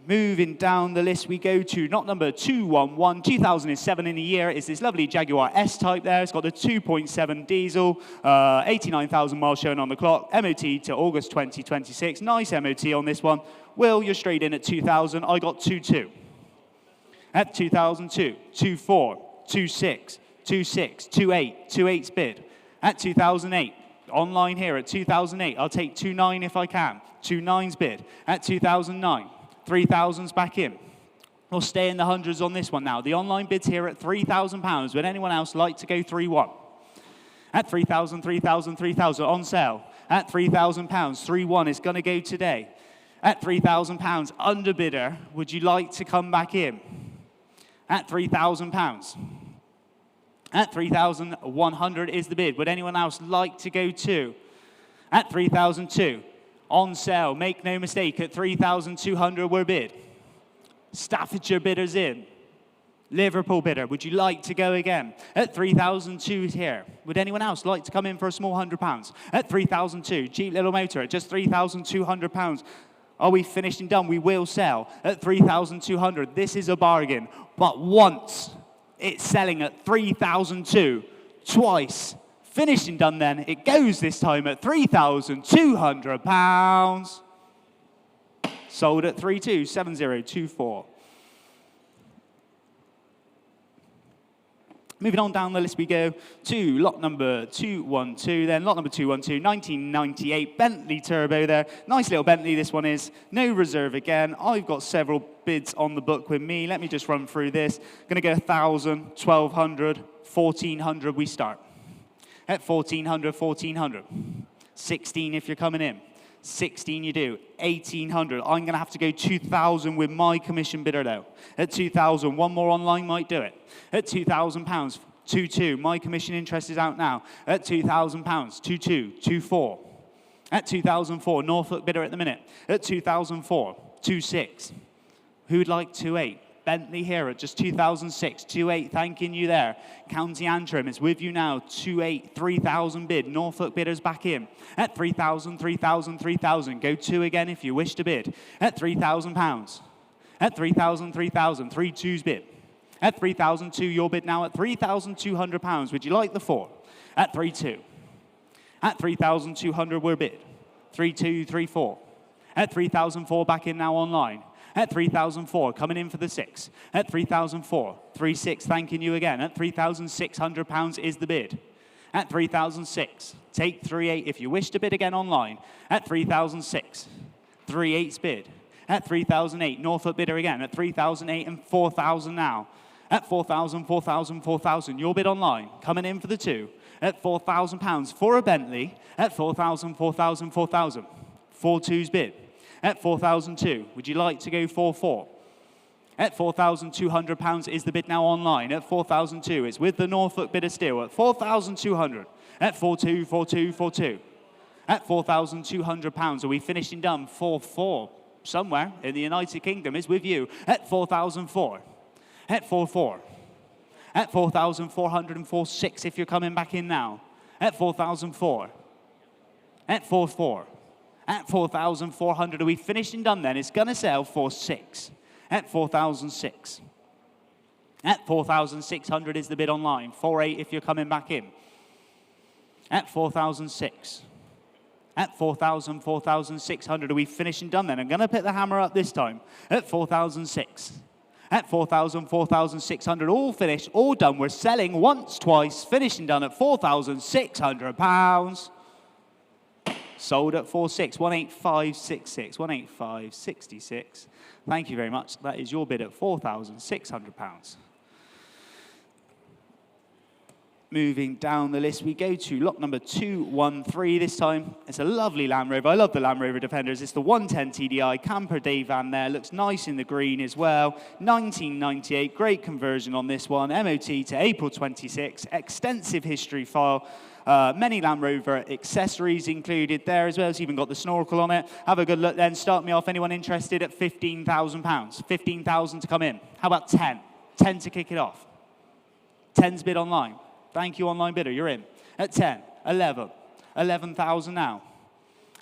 Moving down the list, we go to not number 211, 2007 in a year, is this lovely Jaguar S-Type there. It's got the 2.7 diesel, 89,000 miles shown on the clock, MOT to August 2026. Nice MOT on this one. Will, you're straight in at 2,000. I got 2.2. At 2002, 24, 26, 26, 28, 28's bid. At 2008, online here at 2008, I'll take 29 if I can. 29's bid. At 2009, 3,000's back in. We'll stay in the hundreds on this one now. The online bid's here at £3,000. Would anyone else like to go 3-1? At 3,000, 3,000, 3,000 on sale. At £3,000, 3-1 is going to go today. At £3,000, underbidder, would you like to come back in? At £3,000. At 3,100 is the bid. Would anyone else like to go 2? At 3,002, on sale, make no mistake, at 3,200 we're bid. Staffordshire bidders in. Liverpool bidder, would you like to go again? At 3,002 here. Would anyone else like to come in for a small £100? At 3,002, cheap little motor at just £3,200. Are we finished and done? We will sell at 3,200. This is a bargain. But once it's selling at 3,002, twice, finished and done then, it goes this time at £3,200. Sold at 327024. Moving on down the list we go to lot number 212, then lot number 212, 1998 Bentley Turbo there. Nice little Bentley this one is. No reserve again. I've got several bids on the book with me. Let me just run through this. Gonna go 1,000, 1,200, 1,400 we start. At 1,400, 1,400. 16 if you're coming in. 16 you do. 1,800. I'm gonna have to go 2,000 with my commission bidder though. At 2,000, one more online might do it. At £2,000, 2,2. My commission interest is out now. At £2,000, 2,2, 2,4. At 2,004, Norfolk bidder at the minute. At 2,004, 2,6. Who'd like 2,8? Bentley here at just 2,006, 2,8, thanking you there. County Antrim is with you now, 2,8, 3,000 bid. Norfolk bidders back in. At 3,000, 3,000, 3,000. Go 2 again if you wish to bid. At £3,000. At 3,000, 3,000, 3,2's bid. At 3,002, your bid now at £3,200. Would you like the 4? At 3,2. At 3,200, we're bid. 3,2, 3,4. At 3,004, back in now online. At 3,004, coming in for the 6. At 3,004, 3,6, thanking you again. At £3,600 is the bid. At 3,006, take 3,8 if you wish to bid again online. At 3,006, 3,8's bid. At 3,008, Norfolk bidder again. At 3,008 and 4,000 now. At 4,000, 4,000, 4,000, your bid online. Coming in for the 2. At £4,000 for a Bentley. At 4,000, 4,000, 4,000. 4,2's bid. At 4,002, would you like to go 4,4? At £4,200 is the bid now online. At 4,002, it's with the Norfolk bidder still. At 4,200. At 4,2, 4,2, 4,2. At £4,200, are we finished and done? 4,4. Somewhere in the United Kingdom is with you. At 4,004. At 4,4. At 4,404.6 if you're coming back in now. At 4,004. At 4,4. At 4,400, are we finished and done then? It's going to sell for 6. At 4,006. At 4,600 is the bid online. 4,8 if you're coming back in. At 4,006. At 4,000, 4,600, are we finished and done then? I'm going to put the hammer up this time. At 4,006. At 4,000, 4,600, all finished, all done. We're selling once, twice, finished and done at £4,600. Sold at 4,6, 185.66, 185.66. Thank you very much. That is your bid at £4,600. Moving down the list, we go to lot number 213 this time. It's a lovely Land Rover. I love the Land Rover Defenders. It's the 110 TDI camper day van there. Looks nice in the green as well. 1998, great conversion on this one. MOT to April 26. Extensive history file. Many Land Rover accessories included there as well. It's even got the snorkel on it. Have a good look then. Start me off. Anyone interested at £15,000? 15,000 to come in. How about 10? 10 to kick it off. 10's bid online. Thank you, online bidder. You're in. At 10, 11, 11,000 now.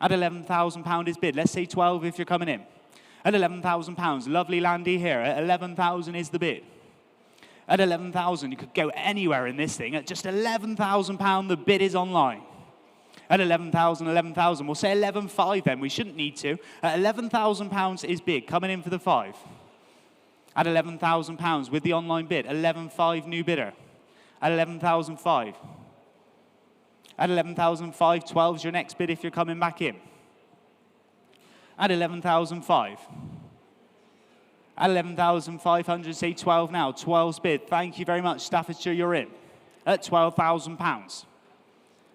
At £11,000 is bid. Let's say 12 if you're coming in. At £11,000, lovely Landy here. At 11,000 is the bid. At 11,000, you could go anywhere in this thing. At just £11,000, the bid is online. At 11,000, 11,000. We'll say 11,500 then. We shouldn't need to. At £11,000 is bid. Coming in for the 5. At £11,000 with the online bid. 11,500 new bidder. At 11,500. At 11,500, 12 is your next bid if you're coming back in. At 11,500. At 11,500, say 12 now. 12's bid. Thank you very much, Staffordshire, you're in. At £12,000.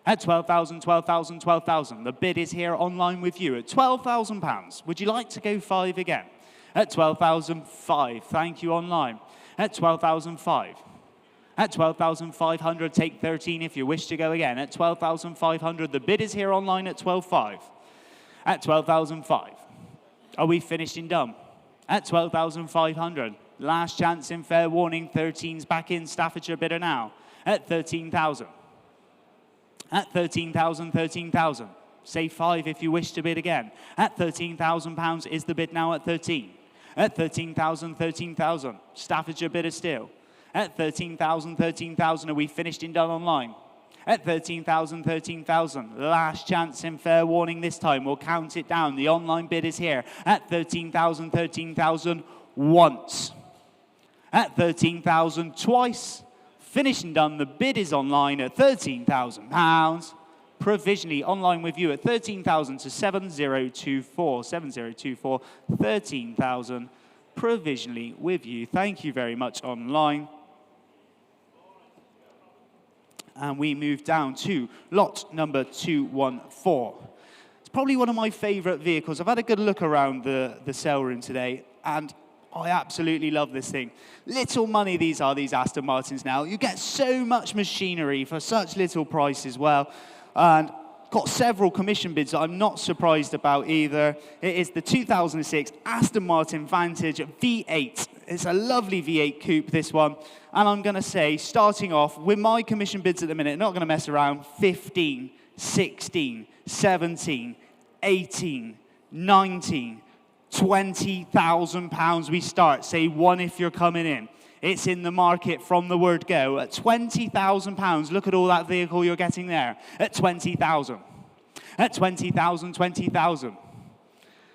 At 12,000, 12,000, 12,000. The bid is here online with you at £12,000. Would you like to go 5 again? At 12,005. Thank you online. At 12,005. At 12,500, take 13 if you wish to go again. At 12,500, the bid is here online at 12,500. At 12,005. Are we finished and done? At 12,500. Last chance in fair warning. 13's back in. Staffordshire bidder now. At 13,000. At 13,000, 13,000. Say 5 if you wish to bid again. At £13,000 is the bid now at 13. At 13,000, 13,000. Staffordshire bidder still. At 13,000, 13,000. Are we finished and done online? At 13,000, 13,000. Last chance in fair warning this time. We'll count it down. The online bid is here. At 13,000, 13,000 once. At 13,000 twice. Finished and done. The bid is online at £13,000. Provisionally online with you at 13,000 to 7024. 7024, 13,000. Provisionally with you. Thank you very much online. And we move down to lot number 214. It's probably one of my favorite vehicles. I've had a good look around the sale room today, and I absolutely love this thing. Little money these are, these Aston Martins now. You get so much machinery for such little price as well. And got several commission bids that I'm not surprised about either. It is the 2006 Aston Martin Vantage V8. It's a lovely V8 coupe, this one. And I'm going to say, starting off with my commission bids at the minute, not going to mess around, 15, 16, 17, 18, 19, £20,000 we start. Say 1 if you're coming in. It's in the market from the word go at £20,000. Look at all that vehicle you're getting there at 20,000. At 20,000, 20,000.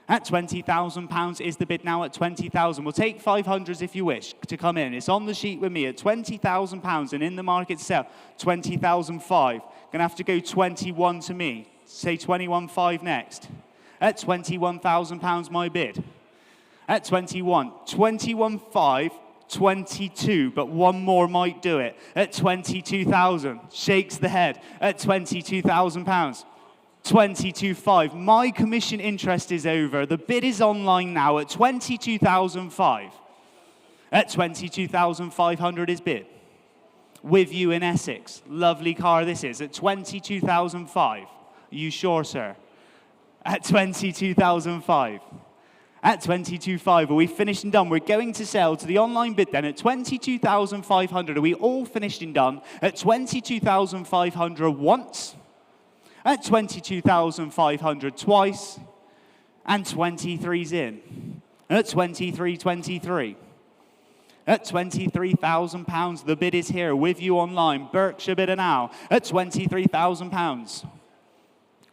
At £20,000 is the bid now at 20,000. We'll take 500s if you wish to come in. It's on the sheet with me at £20,000 and in the market sale 20,005. Gonna have to go 21 to me. Say 21.5 next. At £21,000 my bid. At 21, 21.5. 22, but one more might do it. At 22,000, shakes the head. At £22,000, 22.5. My commission interest is over. The bid is online now at 22,005. At 22,500 is bid. With you in Essex. Lovely car this is. At 22,005. Are you sure, sir? At 22,005. At 22.5, are we finished and done? We're going to sell to the online bid then at 22,500. Are we all finished and done? At 22,500 once. At 22,500 twice. And 23's in. At 23.23. At £23,000, the bid is here with you online. Berkshire bidder now at £23,000.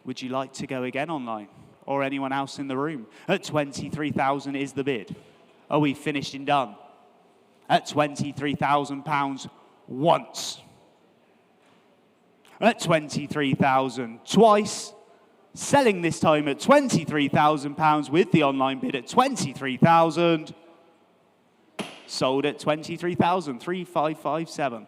Would you like to go again online? Or anyone else in the room? At 23,000 is the bid. Are we finished and done? At £23,000 once. At 23,000 twice. Selling this time at £23,000 with the online bid at 23,000. Sold at 23,000, 3557.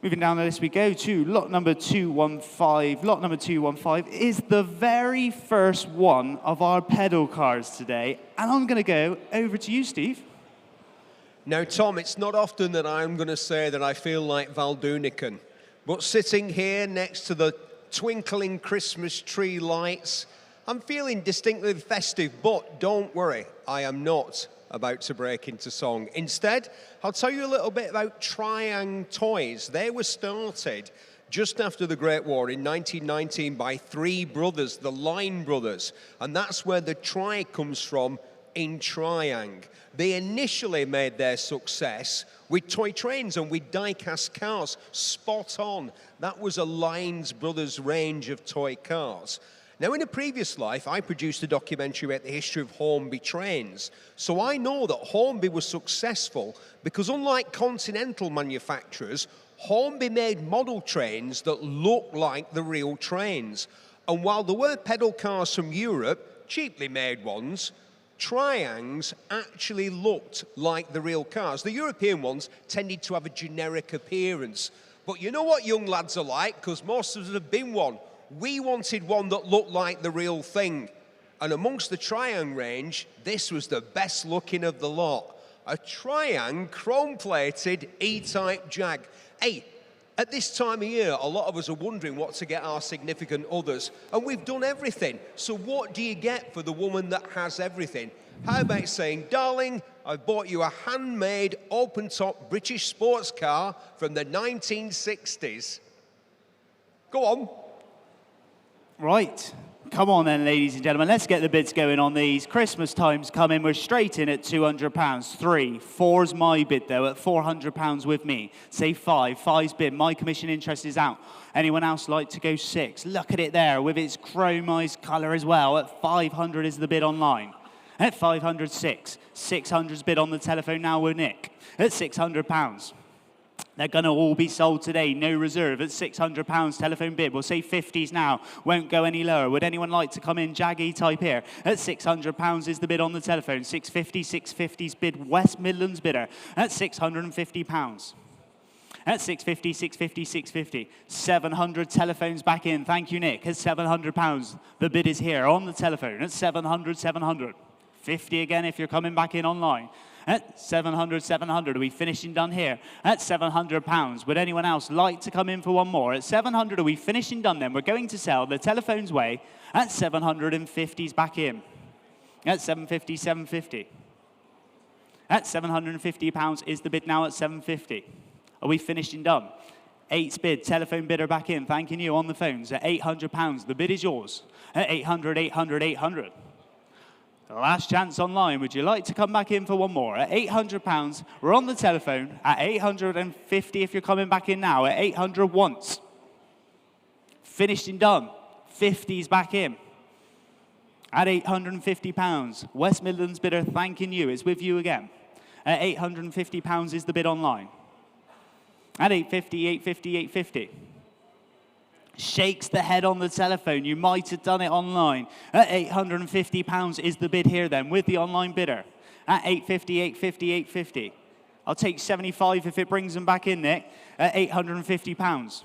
Moving down the list we go to lot number 215. Lot number 215 is the very first one of our pedal cars today. And I'm going to go over to you, Steve. Now, Tom, it's not often that I'm going to say that I feel like Valdunican. But sitting here next to the twinkling Christmas tree lights, I'm feeling distinctly festive. But don't worry, I am not about to break into song. Instead, I'll tell you a little bit about Triang Toys. They were started just after the Great War in 1919 by three brothers, the Line brothers, and that's where the tri comes from in Triang. They initially made their success with toy trains and with die-cast cars, spot on. That was a Lines brothers range of toy cars. Now, in a previous life, I produced a documentary about the history of Hornby trains. So I know that Hornby was successful because unlike continental manufacturers, Hornby made model trains that looked like the real trains. And while there were pedal cars from Europe, cheaply made ones, Triangs actually looked like the real cars. The European ones tended to have a generic appearance. But you know what young lads are like, because most of us have been one. We wanted one that looked like the real thing. And amongst the Triang range, this was the best looking of the lot. A Triang chrome-plated E-Type Jag. Hey, at this time of year, a lot of us are wondering what to get our significant others. And we've done everything. So what do you get for the woman that has everything? How about saying, darling, I've bought you a handmade, open-top British sports car from the 1960s. Go on. Right. Come on then, ladies and gentlemen. Let's get the bids going on these. Christmas time's coming. We're straight in at £200. 3. 4's my bid, though, at £400 with me. Say 5. 5's bid. My commission interest is out. Anyone else like to go 6? Look at it there with its chromized colour as well. At 500 is the bid online. At 500, 6. 600's bid on the telephone now with Nick. At £600. They're going to all be sold today, no reserve, at £600 telephone bid. We'll say 50s now, won't go any lower. Would anyone like to come in? Jag E-Type here. At £600 is the bid on the telephone. 650, 650's bid, West Midlands bidder, at £650. At 650, 650, 650. 700 telephones back in. Thank you, Nick. At £700, the bid is here on the telephone. At 700, 700. 50 again if you're coming back in online. At 700, 700, are we finishing done here? At £700, would anyone else like to come in for one more? At 700, are we finishing done then? We're going to sell the telephone's way at 750's back in. At 750, 750. At £750 is the bid now at 750. Are we finishing done? 8's bid, telephone bidder back in, thanking you on the phones. At £800, the bid is yours. At 800, 800, 800. Last chance online. Would you like to come back in for one more? At £800, we're on the telephone. At 850, if you're coming back in now. At 800 once. Finished and done. 50's back in. At £850, West Midlands bidder thanking you. It's with you again. At £850 is the bid online. At 850, 850, 850. Shakes the head on the telephone. You might have done it online. At £850 is the bid here then with the online bidder. At 850, 850, 850. I'll take 75 if it brings them back in, Nick. At £850.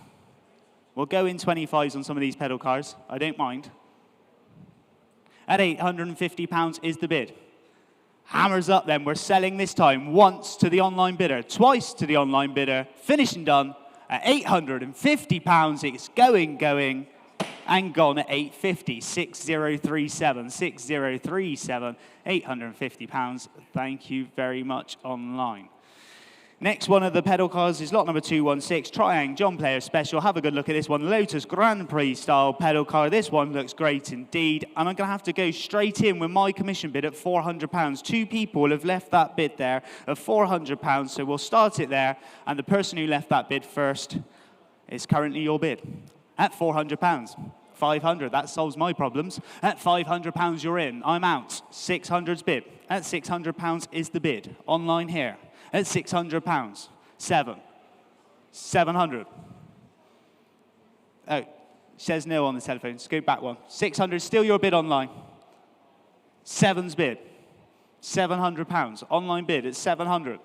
We'll go in 25s on some of these pedal cars. I don't mind. At £850 is the bid. Hammers up then. We're selling this time once to the online bidder, twice to the online bidder. Finished and done. At £850, it's going, and gone at 850, 6037, 6037, £850. Thank you very much online. Next one of the pedal cars is lot number 216, Triang, John Player Special. Have a good look at this one. Lotus Grand Prix style pedal car. This one looks great indeed. And I'm going to have to go straight in with my commission bid at £400. 2 people have left that bid there of £400. So we'll start it there. And the person who left that bid first is currently your bid at £400. 500, that solves my problems. At £500, you're in. I'm out. 600's bid. At £600 is the bid. Online here. At £600. 700. Oh, says no on the telephone. Scoot back one. 600, still your bid online. 7's bid. £700. Online bid at 700.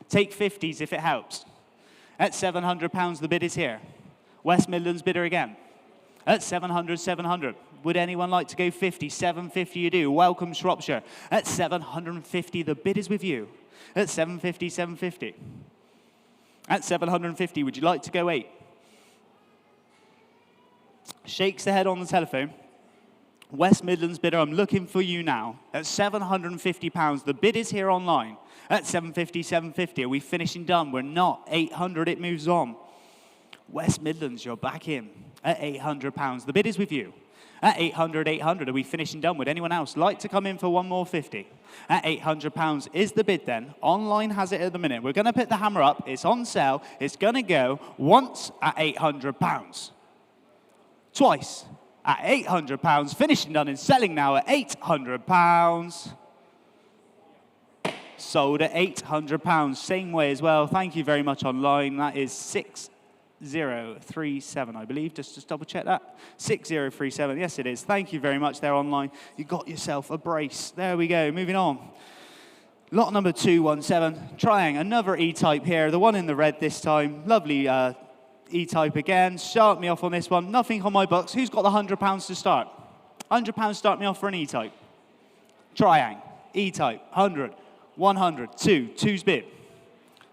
Take 50s if it helps. At £700, the bid is here. West Midlands bidder again. At 700, 700. Would anyone like to go 50? 750 you do. Welcome, Shropshire. At 750, the bid is with you. At 750, 750. At 750, would you like to go 8? Shakes the head on the telephone. West Midlands bidder, I'm looking for you now. At £750, the bid is here online. At 750, 750, are we finishing done? We're not. 800, it moves on. West Midlands, you're back in. At £800, the bid is with you. At 800, 800, are we finishing done? Would anyone else like to come in for one more 50? At £800 is the bid then. Online has it at the minute. We're going to put the hammer up. It's on sale. It's going to go once at £800. Twice at £800. Finishing done and selling now at £800. Sold at £800. Same way as well. Thank you very much online. That is 6037, I believe. Just double check that. 6037. Yes, it is. Thank you very much there online. You got yourself a brace. There we go. Moving on. Lot number 217. Trying another E-Type here. The one in the red this time. Lovely E-Type again. Start me off on this one. Nothing on my books. Who's got the £100 to start? £100 start me off for an E-Type. Triang. E-Type. 100. 100. 2. 2's bid.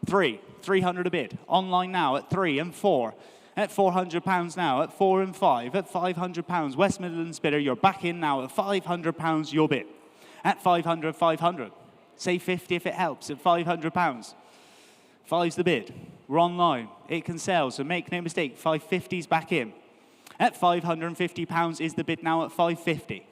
3. 300 a bid. Online now at 3 and 4. At £400 now. At 4 and 5. At £500. West Midlands bidder, you're back in now at £500 your bid. At 500, 500. Say 50 if it helps at £500. 5's the bid. We're online. It can sell, so make no mistake. 550's back in. At £550 is the bid now at 550.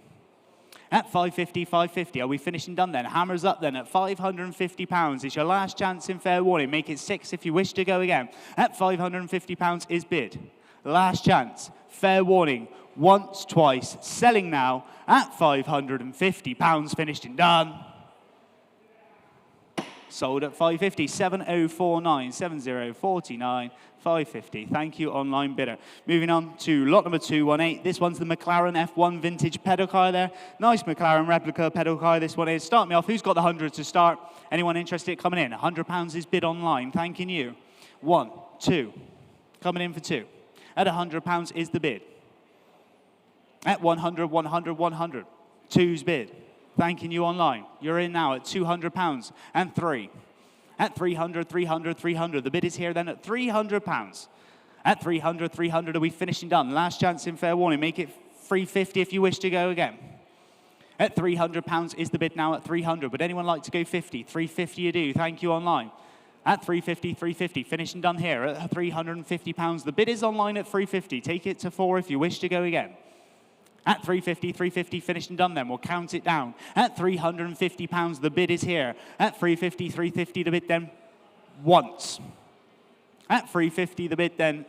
At 550, 550. Are we finishing done then? Hammers up then at £550. It's your last chance in fair warning. Make it 6 if you wish to go again. At £550 is bid. Last chance. Fair warning. Once, twice. Selling now at £550. Finished and done. Sold at 550, 7049, 7049, 550. Thank you, online bidder. Moving on to lot number 218. This one's the McLaren F1 Vintage pedal car there. Nice McLaren replica pedal car this one is. Start me off. Who's got the 100 to start? Anyone interested coming in? £100 is bid online. Thanking you. 1, 2. Coming in for 2. At £100 is the bid. At 100, 100, 100. 2's bid. Thanking you online. You're in now at £200 and 3. At 300, 300, 300. The bid is here then at £300. At 300, 300. Are we finishing done? Last chance in fair warning. Make it 350 if you wish to go again. At £300 is the bid now at 300. Would anyone like to go 50? 350 you do. Thank you online. At 350, 350. Finishing done here at £350. The bid is online at 350. Take it to 4 if you wish to go again. At 350, 350, finished and done then. We'll count it down. At £350, the bid is here. At 350, 350, the bid then once. At 350, the bid then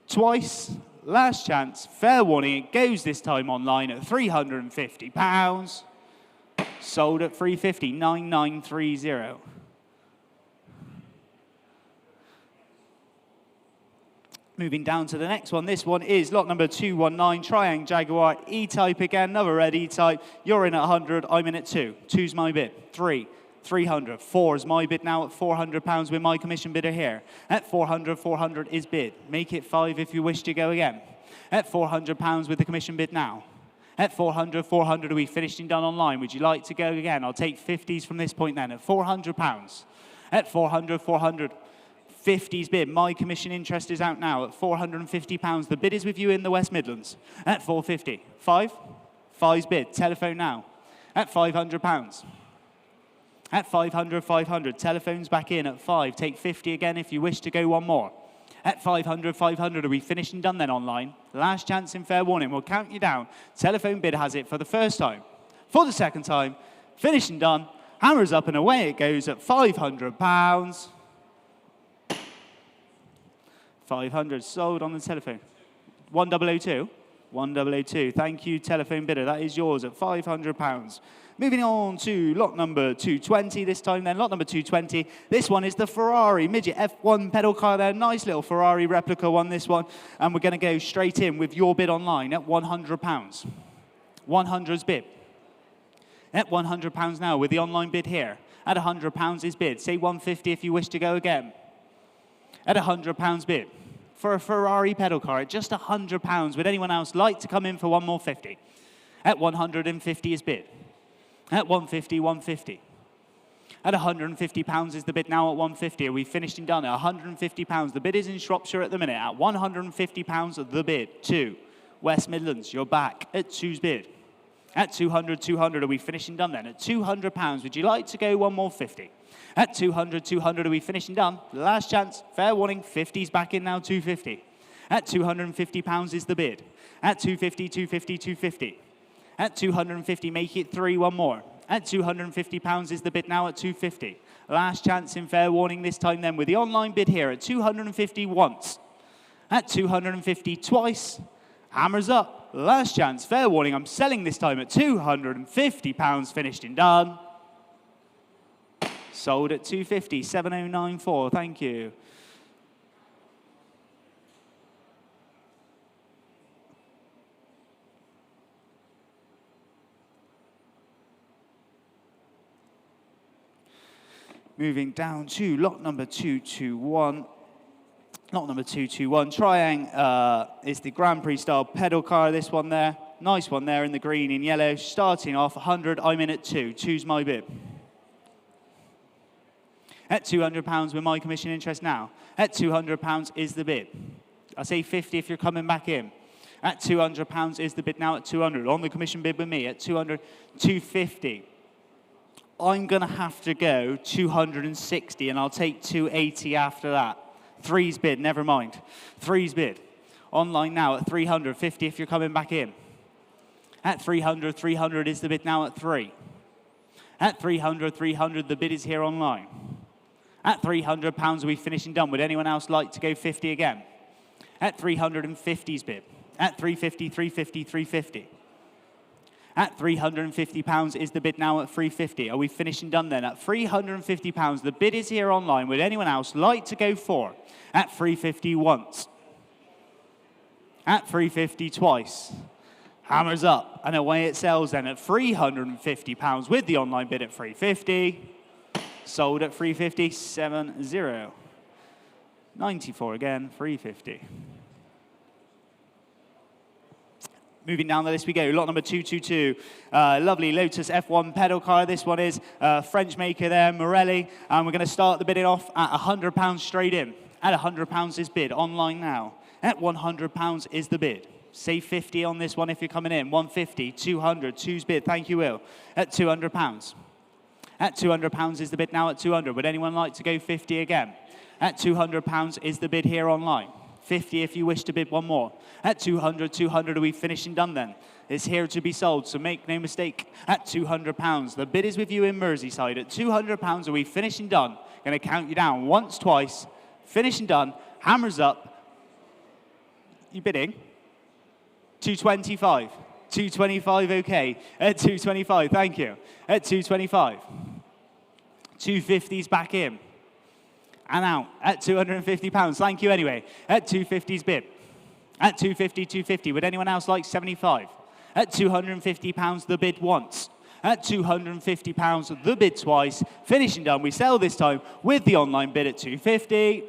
twice. Last chance, fair warning, it goes this time online at £350. Sold at 350, 9930. Moving down to the next one. This one is lot number 219, Triang Jaguar E-Type again, another red E-Type. You're in at 100, I'm in at 2. 2's my bid. 3, 300. 4 is my bid now at £400 with my commission bidder here. At 400, 400 is bid. Make it 5 if you wish to go again. At £400 with the commission bid now. At 400, 400, are we finished and done online? Would you like to go again? I'll take 50s from this point then at £400. At 400, 400. 50's bid. My commission interest is out now at £450. The bid is with you in the West Midlands at 450. 5? 5's bid. Telephone now at £500. At 500, 500. Telephone's back in at 5. Take 50 again if you wish to go one more. At 500, 500. Are we finished and done then online? Last chance in fair warning. We'll count you down. Telephone bid has it for the first time. For the second time. Finished and done. Hammers up and away it goes at £500. 500 sold on the telephone. 1002. 1002. Thank you, telephone bidder. That is yours at £500. Moving on to lot number 220 this time then. Lot number 220. This one is the Ferrari Midget F1 pedal car there. Nice little Ferrari replica one, this one. And we're going to go straight in with your bid online at £100. 100's bid. At £100 now with the online bid here. At £100 is bid. Say 150 if you wish to go again. At £100 bid for a Ferrari pedal car at just £100. Would anyone else like to come in for one more 50? At 150 is bid. At 150, 150. At £150 is the bid now at 150. Are we finished and done at £150? The bid is in Shropshire at the minute at £150 the bid. 2. West Midlands, you're back at 2's bid. At 200, 200. Are we finished and done then? At £200, would you like to go one more 50? At 200, 200, are we finished and done? Last chance, fair warning, 50's back in now, 250. At £250 is the bid. At 250, 250, 250. At 250, make it 3, one more. At £250 is the bid now at 250. Last chance in fair warning this time then with the online bid here at 250 once. At 250 twice. Hammers up. Last chance, fair warning. I'm selling this time at £250, finished and done. Sold at 250, 7094, thank you. Moving down to lot number 221. Lot number 221. Triang is the Grand Prix style pedal car, this one there. Nice one there in the green and yellow. Starting off 100, I'm in at 2. Choose my bid. At £200 with my commission interest now. At £200 is the bid. I say 50 if you're coming back in. At £200 is the bid now at 200. On the commission bid with me at 200, 250. I'm going to have to go 260, and I'll take 280 after that. Three's bid, never mind. Three's bid. Online now at 300, 50 if you're coming back in. At 300, 300 is the bid now at 3. At 300, 300, the bid is here online. At £300, are we finishing done? Would anyone else like to go 50 again? At 350's bid. At 350, 350, 350. At £350 is the bid now at 350. Are we finishing done then? At £350, the bid is here online. Would anyone else like to go 4? At 350 once. At 350 twice. Hammers up, and away it sells then at £350 with the online bid at 350. Sold at 350, 70. 94 again, 350. Moving down the list we go, lot number 222. Lovely Lotus F1 pedal car. This one is French maker there, Morellet. And we're going to start the bidding off at £100 straight in. At £100 is bid, online now. At £100 is the bid. Say 50 on this one if you're coming in. 150, 200, two's bid, thank you, Will. At £200. At £200 is the bid now at 200. Would anyone like to go 50 again? At £200 is the bid here online. 50 if you wish to bid one more. At 200, 200, are we finishing done then? It's here to be sold, so make no mistake. At £200, the bid is with you in Merseyside. At £200, are we finishing done? Going to count you down once, twice. Finishing done. Hammers up. You bidding? 225. 225, okay. At 225, thank you. At 225. 250's back in. And out at £250. Thank you anyway. At 250's bid. At 250, 250. Would anyone else like 75? At £250, the bid once. At £250, the bid twice. Finishing done. We sell this time with the online bid at 250.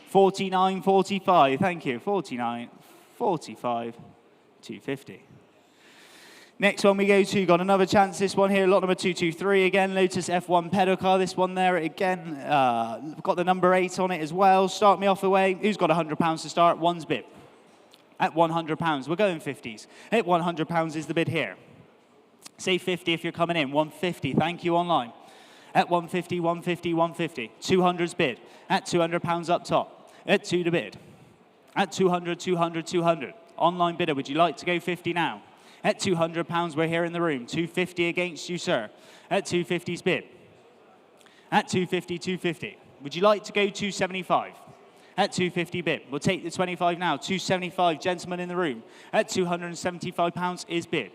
49, 45. Thank you. 49, 45, 250. Next one we go to, got another chance, this one here, lot number 223, again, Lotus F1 pedal car, this one there, again, got the number 8 on it as well. Start me off away, who's got £100 to start? One's bid. At £100, we're going 50s. At £100 is the bid here. Say 50 if you're coming in, 150, thank you online. At 150, 150, 150, 200's bid. At £200 up top. At 2 to bid. At 200, 200, 200. Online bidder, would you like to go 50 now? At £200, we're here in the room. 250 against you, sir. At 250's bid. At 250, 250. Would you like to go 275? At 250 bid. We'll take the 25 now. 275, gentlemen in the room. At £275 is bid.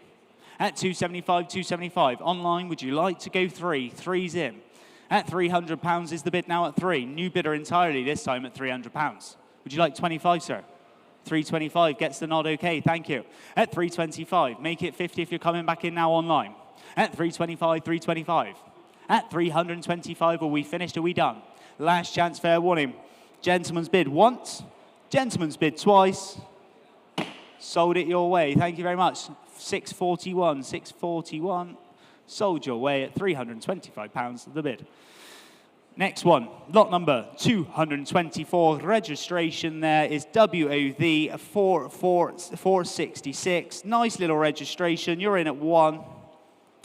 At 275, 275. Online, would you like to go 3? Three's in. At £300 is the bid now at 3. New bidder entirely, this time at £300. Would you like 25, sir? 325 gets the nod, okay, thank you. At 325, make it 50 if you're coming back in now online. At 325, 325. At 325, are we finished, are we done? Last chance, fair warning. Gentleman's bid once, gentleman's bid twice. Sold it your way, thank you very much. 641, 641. Sold your way at £325 the bid. Next one, lot number 224, registration there is WOV 466. Nice little registration, you're in at 1,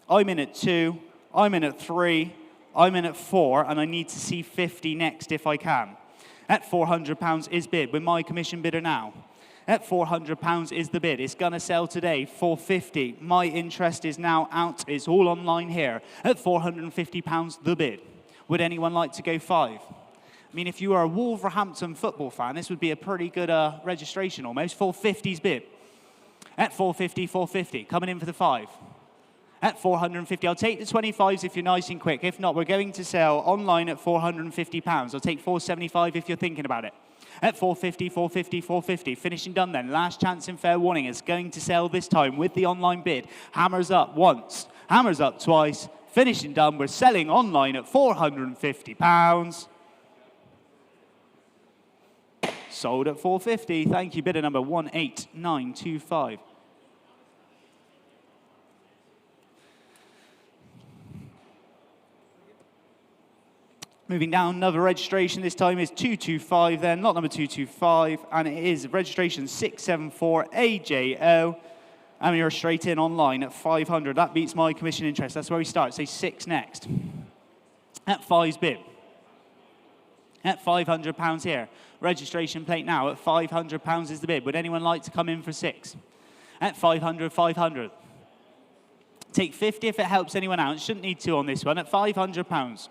I'm in at 2, I'm in at 3, I'm in at 4, and I need to see 50 next if I can. At £400 is bid, with my commission bidder now. At £400 is the bid, it's gonna sell today, 450. My interest is now out, it's all online here. At £450 the bid. Would anyone like to go 5? I mean, if you are a Wolverhampton football fan, this would be a pretty good registration almost. 450's bid. At 450, 450. Coming in for the 5. At 450. I'll take the 25s if you're nice and quick. If not, we're going to sell online at £450. I'll take 475 if you're thinking about it. At 450, 450, 450. Finishing done then. Last chance and fair warning. It's going to sell this time with the online bid. Hammers up once. Hammers up twice. Finishing done. We're selling online at £450. Sold at 450. Thank you. Bidder number 18925. Moving down, another registration. This time is 225 then, lot number 225. And it is registration 674AJO. And you're straight in online at 500. That beats my commission interest. That's where we start. Say 6 next. At 5's bid. At £500 here. Registration plate now at £500 is the bid. Would anyone like to come in for 6? At 500, 500. Take 50 if it helps anyone out. Shouldn't need to on this one. At £500.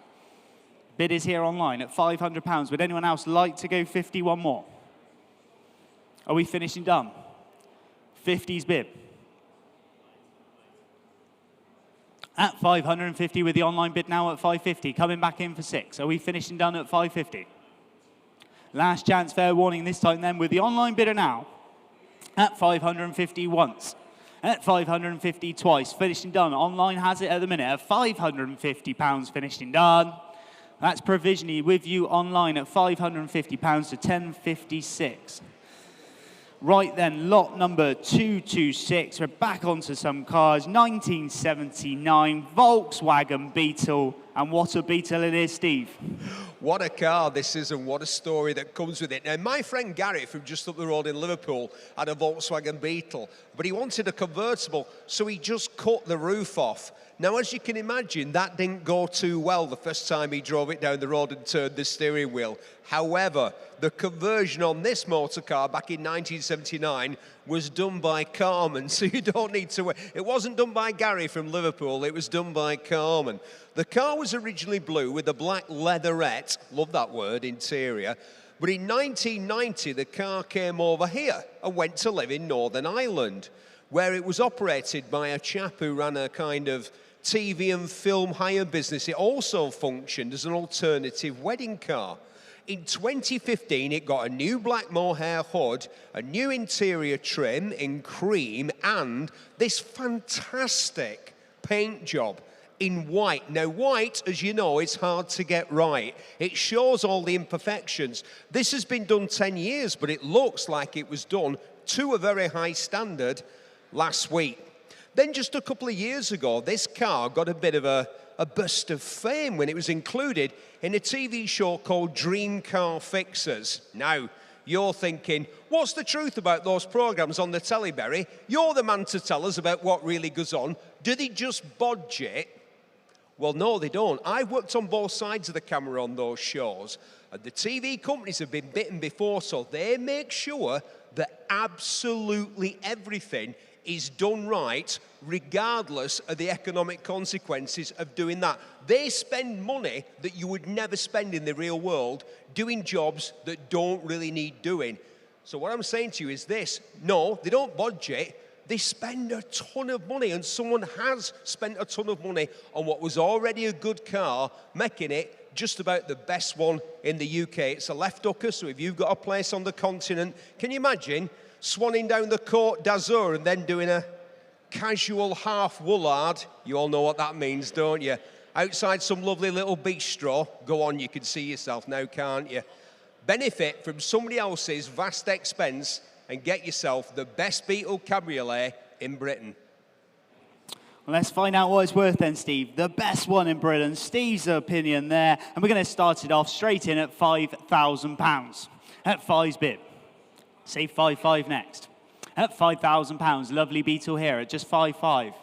Bid is here online at £500. Would anyone else like to go 51 more? Are we finishing done? 50's bid. At 550 with the online bid now at 550. Coming back in for 6. Are we finishing done at 550? Last chance, fair warning this time then with the online bidder now at 550 once. At 550 twice. Finishing done. Online has it at the minute at £550 finishing done. That's provisionally with you online at £550 to 1056. Right then, lot number 226. We're back onto some cars. 1979 Volkswagen Beetle. And what a Beetle it is, Steve. What a car this is, and what a story that comes with it. Now, my friend Gary from just up the road in Liverpool had a Volkswagen Beetle, but he wanted a convertible, so he just cut the roof off. Now, as you can imagine, that didn't go too well the first time he drove it down the road and turned the steering wheel. However, the conversion on this motor car back in 1979 was done by Carmen, so you don't need to... It wasn't done by Gary from Liverpool, it was done by Carmen. The car was originally blue with a black leatherette, love that word, interior. But in 1990, the car came over here and went to live in Northern Ireland, where it was operated by a chap who ran a kind of TV and film hire business. It also functioned as an alternative wedding car. In 2015, it got a new black mohair hood, a new interior trim in cream, and this fantastic paint job in white. Now, white, as you know, is hard to get right. It shows all the imperfections. This has been done 10 years, but it looks like it was done to a very high standard last week. Then just a couple of years ago, this car got a bit of a burst of fame when it was included in a TV show called Dream Car Fixers. Now, you're thinking, what's the truth about those programs on the telly, Berry? You're the man to tell us about what really goes on. Do they just bodge it? Well, no, they don't. I've worked on both sides of the camera on those shows, and the TV companies have been bitten before, so they make sure that absolutely everything is done right, regardless of the economic consequences of doing that. They spend money that you would never spend in the real world doing jobs that don't really need doing. So what I'm saying to you is this: no, they don't budget. They spend a ton of money, and someone has spent a ton of money on what was already a good car, making it just about the best one in the UK. It's a left hooker, so if you've got a place on the continent, can you imagine swanning down the Côte d'Azur and then doing a casual half Woolard? You all know what that means, don't you? Outside some lovely little bistro. Go on, you can see yourself now, can't you? Benefit from somebody else's vast expense and get yourself the best Beetle cabriolet in Britain. Well, let's find out what it's worth then, Steve. The best one in Britain. Steve's opinion there. And we're going to start it off straight in at £5,000. At 5's bid. Say 5.5 next. At £5,000, lovely Beetle here at just 5.5.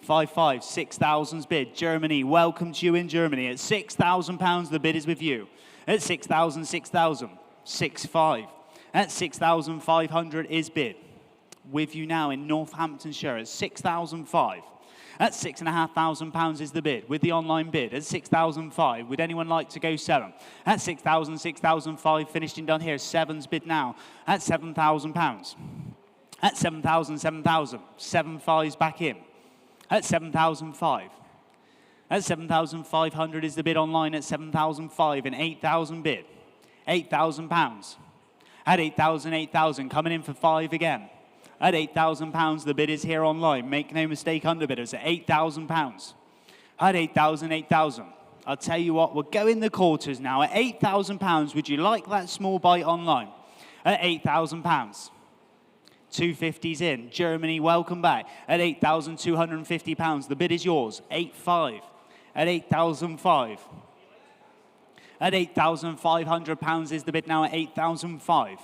5.5, 6,000's bid. Germany, welcome to you in Germany. At £6,000, the bid is with you. At 6,000, 6,000, 6.5. At 6,500 is bid. With you now in Northamptonshire at 6,005. At £6,500 is the bid, with the online bid. At 6,005, would anyone like to go 7? At 6,000, 6,005, finished and done here. 7's bid now. At £7,000. At 7,000, 7,000. 7.5's back in. At 7,005. At 7,500 is the bid online. At 7,005, and 8,000 bid. £8,000. At 8,000, 8,000, coming in for 5 again. At £8,000, the bid is here online. Make no mistake, underbidders, at £8,000. At 8,000, 8,000. I'll tell you what, we'll go in the quarters now. At £8,000, would you like that small bite online? At £8,000. 250's in. Germany, welcome back. At £8,250, the bid is yours. 8.5. At 8,005. At £8,500 is the bid now at 8,005.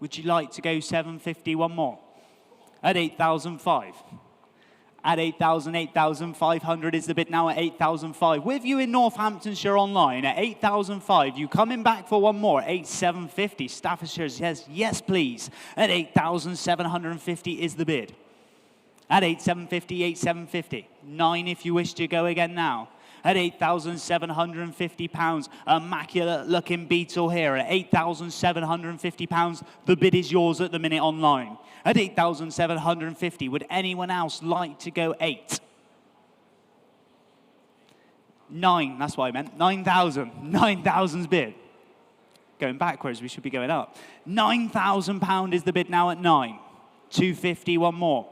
Would you like to go 750, one more? At 8,005. At 8,000, 8,500 is the bid now at 8,005. With you in Northamptonshire online at 8,005. You coming back for one more? 8,750. Staffordshire says yes, please. At 8,750 is the bid. At 8,750, 8,750. 9 if you wish to go again now. At £8,750, immaculate looking Beetle here. At £8,750, the bid is yours at the minute online. At £8,750, would anyone else like to go 8? 9, that's what I meant. 9,000. 9,000's bid. Going backwards, we should be going up. £9,000 is the bid now at 9. 250, one more.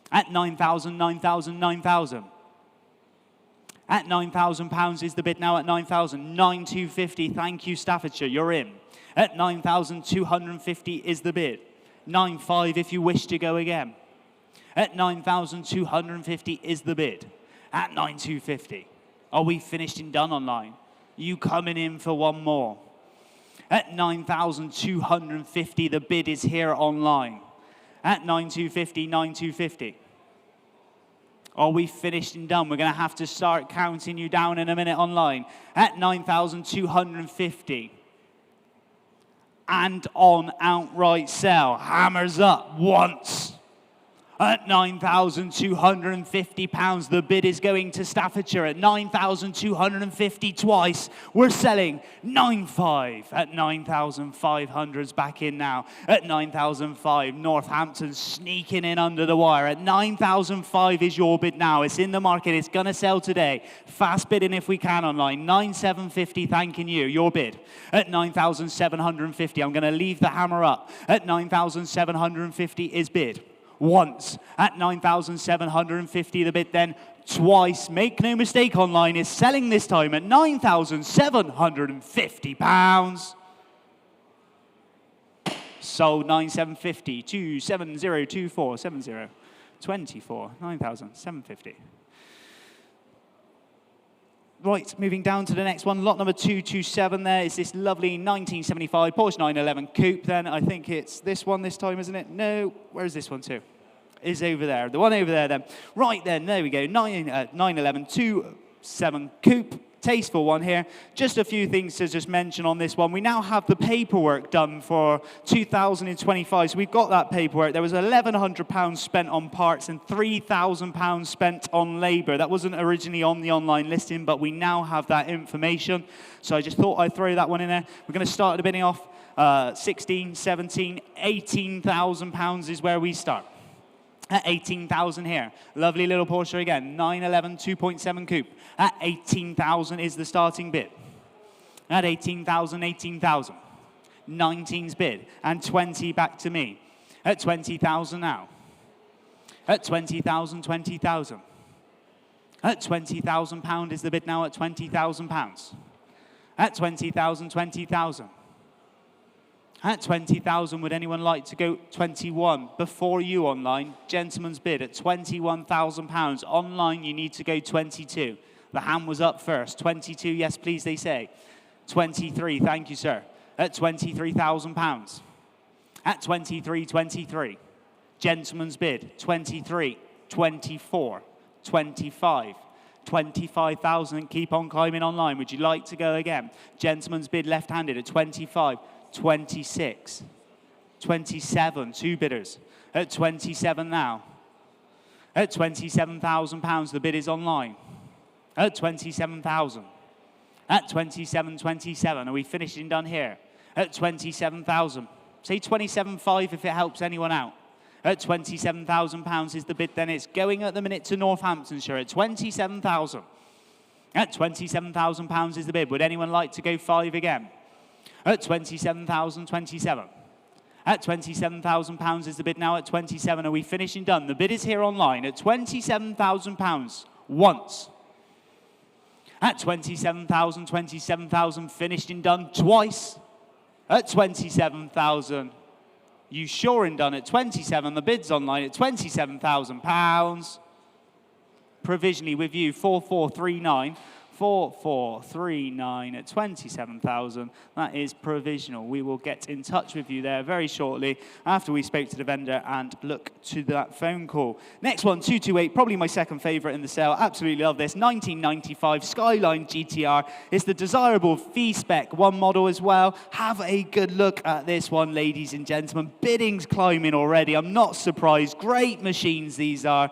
At 9,000, 9,000, 9,000. At £9,000 is the bid now at 9,000. 9,250, thank you, Staffordshire, you're in. At 9,250 is the bid. 9.5 if you wish to go again. At 9,250 is the bid. At 9,250. Are we finished and done online? You coming in for one more. At 9,250, the bid is here online. At 9,250, 9,250. Are we finished and done? We're going to have to start counting you down in a minute online. At 9,250. And on outright sell. Hammers up once. At £9,250, the bid is going to Staffordshire. At 9,250 twice, we're selling 9.5. At 9,500's back in now. At 9,005, Northampton sneaking in under the wire. At 9,005 is your bid now. It's in the market. It's going to sell today. Fast bidding if we can online. 9,750, thanking you. Your bid. At 9,750, I'm going to leave the hammer up. At 9,750 is bid. Once. At 9,750, the bid then twice. Make no mistake, online is selling this time at £9,750. Sold 9,750. 2702470. 24. 9,750. Right, moving down to the next one. Lot number 227 there is this lovely 1975 Porsche 911 Coupe then. I think it's this one this time, isn't it? No, where's this one too? Is over there. The one over there then. Right then, there we go. 911 27 Coupe. Tasteful one here. Just a few things to just mention on this one. We now have the paperwork done for 2025. So we've got that paperwork. There was £1,100 spent on parts and £3,000 spent on labour. That wasn't originally on the online listing, but we now have that information. So I just thought I'd throw that one in there. We're going to start the bidding off. 16, 17, £18,000 is where we start. At 18,000 here. Lovely little Porsche again. 911 2.7 Coupe. At 18,000 is the starting bid. At 18,000, 18,000. 19's bid. And 20 back to me. At 20,000 now. At 20,000, 20,000. At £20,000 is the bid now at £20,000. At 20,000, 20,000. At 20,000, would anyone like to go 21? Before you online, gentleman's bid at £21,000. Online, you need to go 22. The hand was up first. 22, yes, please, they say. 23, thank you, sir. At £23,000. At 23, 23. Gentleman's bid, 23, 24, 25. 25,000, keep on climbing online. Would you like to go again? Gentleman's bid left-handed at 25. 26, 27, two bidders. At 27 now. At £27,000, the bid is online. At 27,000. At 27.27, are we finishing done here? At 27,000. Say 27.5 if it helps anyone out. At £27,000 is the bid, then it's going at the minute to Northamptonshire at 27,000. At £27,000 is the bid. Would anyone like to go 5 again? At 27,027. At £27,000 is the bid now at 27. Are we finishing done? The bid is here online at £27,000 once. At 27,000, 27,000 finished and done twice. At 27,000. You sure and done at 27. The bid's online at £27,000. Provisionally with you, 4439. 4439 at 27,000. That is provisional. We will get in touch with you there very shortly after we spoke to the vendor and look to that phone call. Next one, 228, probably my second favorite in the sale. Absolutely love this. 1995 Skyline GTR. It's the desirable V-Spec 1 model as well. Have a good look at this one, ladies and gentlemen. Bidding's climbing already. I'm not surprised. Great machines these are.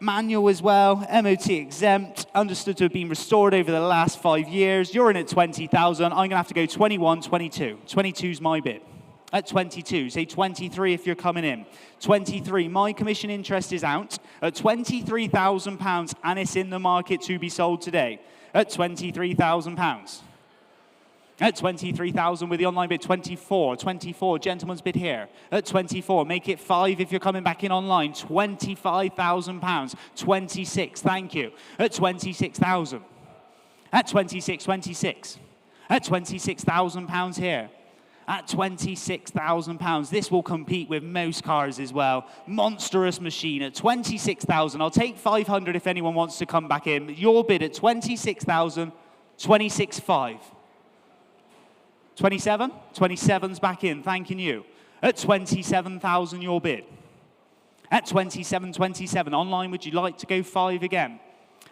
Manual as well, MOT exempt, understood to have been restored over the last 5 years. You're in at 20,000. I'm going to have to go 21, 22. 22's my bid. At 22, say 23 if you're coming in. 23, my commission interest is out at £23,000 and it's in the market to be sold today at £23,000. At 23,000 with the online bid, 24. 24, gentleman's bid here. At 24, make it 5 if you're coming back in online. £25,000. 26, thank you. At 26,000. At 26, 26. At £26,000 here. At £26,000. This will compete with most cars as well. Monstrous machine at 26,000. I'll take 500 if anyone wants to come back in. Your bid at 26,000, 26.5. 27? 27's back in, thanking you. At 27,000, your bid. At 27.27, online, would you like to go 5 again?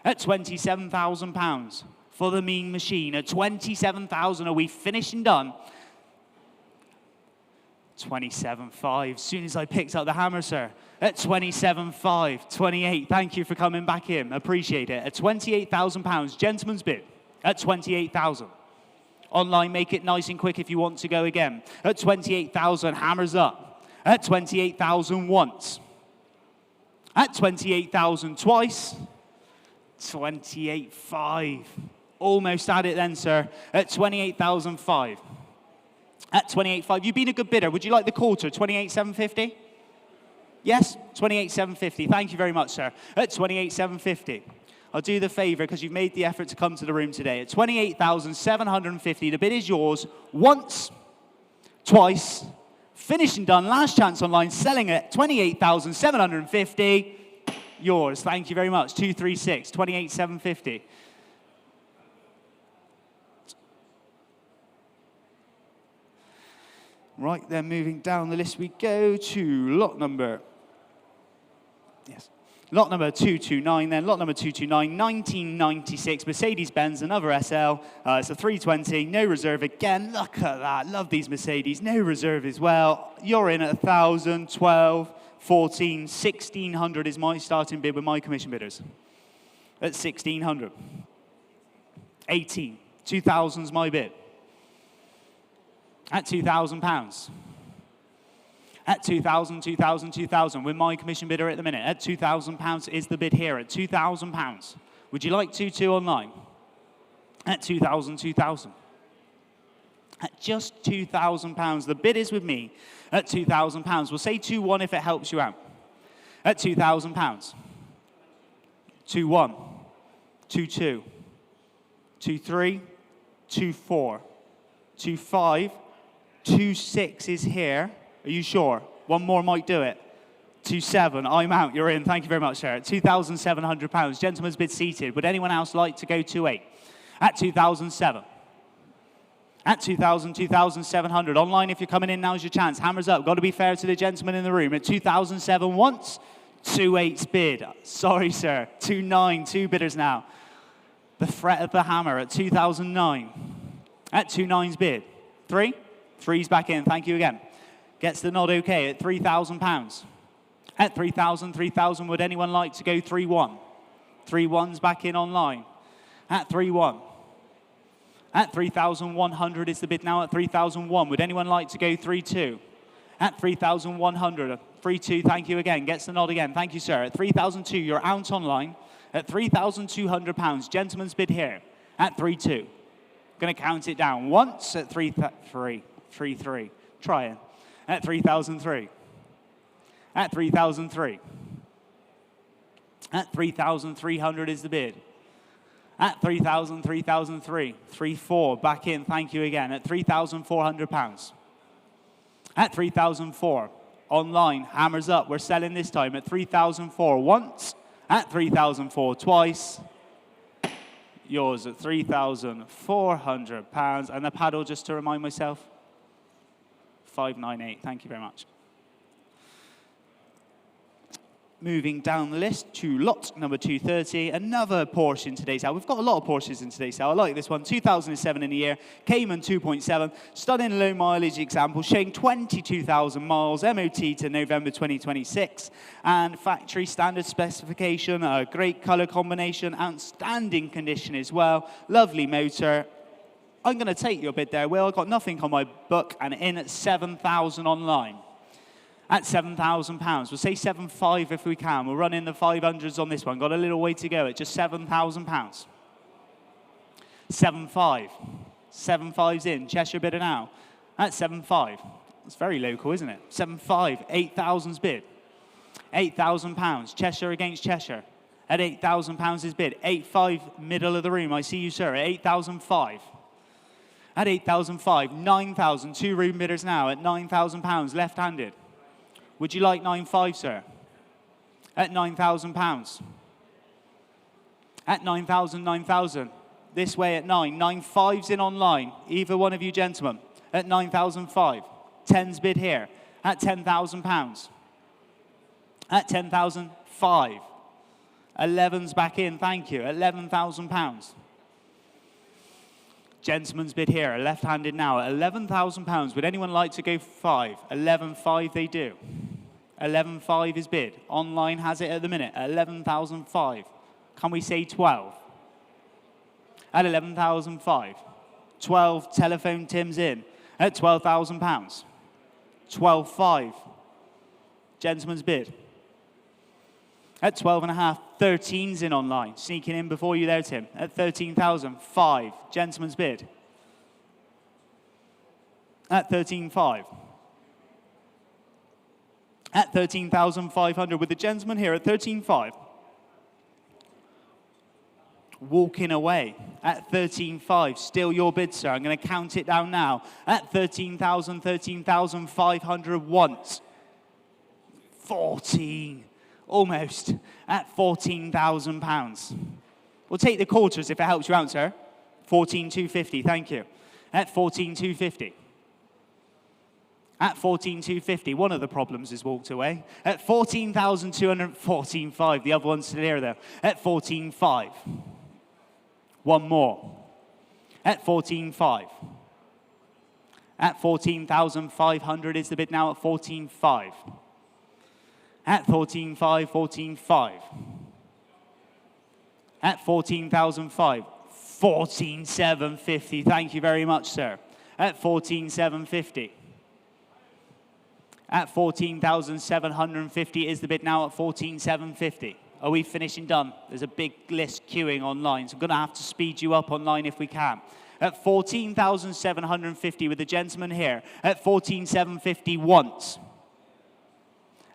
At £27,000 for the mean machine. At 27,000, are we finished and done? 27.5, as soon as I picked up the hammer, sir. At 27.5, 28, thank you for coming back in, appreciate it. At £28,000, gentleman's bid. At 28,000. Online, make it nice and quick if you want to go again. At 28,000, hammers up. At 28,000 once. At 28,000 twice. 28.5. Almost at it then, sir. At 28,005. At 28.5. You've been a good bidder. Would you like the quarter? 28,750? Yes? 28,750. Thank you very much, sir. At 28,750. I'll do the favor because you've made the effort to come to the room today. At 28,750, the bid is yours once, twice, finished and done. Last chance online, selling at 28,750. Yours. Thank you very much. 236, 28,750. Right, then moving down the list we go to lot number. Yes. Lot number 229 then, lot number 229, 1996, Mercedes-Benz, another SL. It's a 320, no reserve again. Look at that, love these Mercedes, no reserve as well. You're in at 1,000, 12, 14, 1,600 is my starting bid with my commission bidders. At 1,600. 18, 2,000's my bid. At £2,000. At 2,000, 2,000, 2,000, with my commission bidder at the minute. At £2,000 is the bid here, at £2,000. Would you like 2-2 online? At 2,000, 2,000. At just £2,000, the bid is with me at £2,000. We'll say 2-1 if it helps you out. At £2,000. 2-1, 2-2, 2-3, 2-4, 2-5, 2-6 is here. Are you sure? One more might do it. 2-7, I'm out, you're in. Thank you very much, sir. £2,700. Gentleman's bid seated. Would anyone else like to go 2-8? At 2,007. At 2,000, 2,700. Online, if you're coming in, now's your chance. Hammers up. Got to be fair to the gentleman in the room. At 2,007 once, 2-8's bid. Sorry, sir. 2-9, 2 bidders now. The threat of the hammer at 2,009. At 2-9's bid. 3? 3's back in. Thank you again. Gets the nod okay at £3,000. At 3,000, 3,000, would anyone like to go 3-1? 3-1's back in online. At 3-1. At 3,100 is the bid now at 3,001. Would anyone like to go 3-2? At 3,100. 3-2, thank you again. Gets the nod again. Thank you, sir. At 3,002, you're out online. At £3,200, gentleman's bid here. At 3-2. Going to count it down once at 3-3. Try it. At 3,003. At 3,003. At 3,300 is the bid. At 3,000, 3,003. 3-4, back in, thank you again. At £3,400. At 3,004. Online, hammers up. We're selling this time at 3,004 once. At 3,004 twice. Yours at £3,400. And the paddle, just to remind myself, 598. Thank you very much. Moving down the list to lot number 230, another Porsche in today's sale. We've got a lot of Porsches in today's sale. I like this one, 2007 in the year, Cayman 2.7, stunning low mileage example, showing 22,000 miles, MOT to November 2026, and factory standard specification, a great color combination, outstanding condition as well, lovely motor. I'm going to take your bid there, Will. I've got nothing on my book, and in at 7,000 online. At £7,000. We'll say 7.5 if we can. We'll run in the 500s on this one. Got a little way to go at just £7,000. 7.5. 7.5's in. Cheshire bidder now. At 7.5. It's very local, isn't it? 7.5. 8,000's bid. £8,000. Cheshire against Cheshire. At £8,000 is bid. 8.5, middle of the room. I see you, sir. At 8,005. At 8,005. 9,000. Two room bidders now. At £9,000. Left-handed. Would you like 9.5, sir? At £9,000. At 9,000, 9,000. This way at 9. 9.5's in online. Either one of you gentlemen. At 9,005. 10's bid here. At £10,000. At 10,005. 11's back in, thank you. At £11,000. Gentleman's bid here, left-handed now at £11,000. Would anyone like to go 5? 11.5 they do. 11.5 is bid. Online has it at the minute at 11,005. Can we say 12? At 11,005. 12, telephone Tim's in at £12,000. 12.5. Gentleman's bid. At 12.5, 13's in online. Sneaking in before you there, Tim. At 13,005. Gentleman's bid. At 13.5. At 13,500 with the gentleman here at 13.5. Walking away at 13.5. Still your bid, sir. I'm going to count it down now. At 13,000, 13,500 once. 14. Almost at £14,000. We'll take the quarters if it helps you out, sir. 14,250, thank you. At 14,250. At 14,250, one of the problems is walked away. At 14,214.5, the other one's still here though. At 14.5. One more. At 14.5. At 14,500 is the bid now at 14.5. At 14.5, 14.5. At 14,005, 14,750. Thank you very much, sir. At 14,750. At 14,750 is the bid now at 14,750. Are we finishing done? There's a big list queuing online, so I'm going to have to speed you up online if we can. At 14,750 with the gentleman here. At 14,750 once.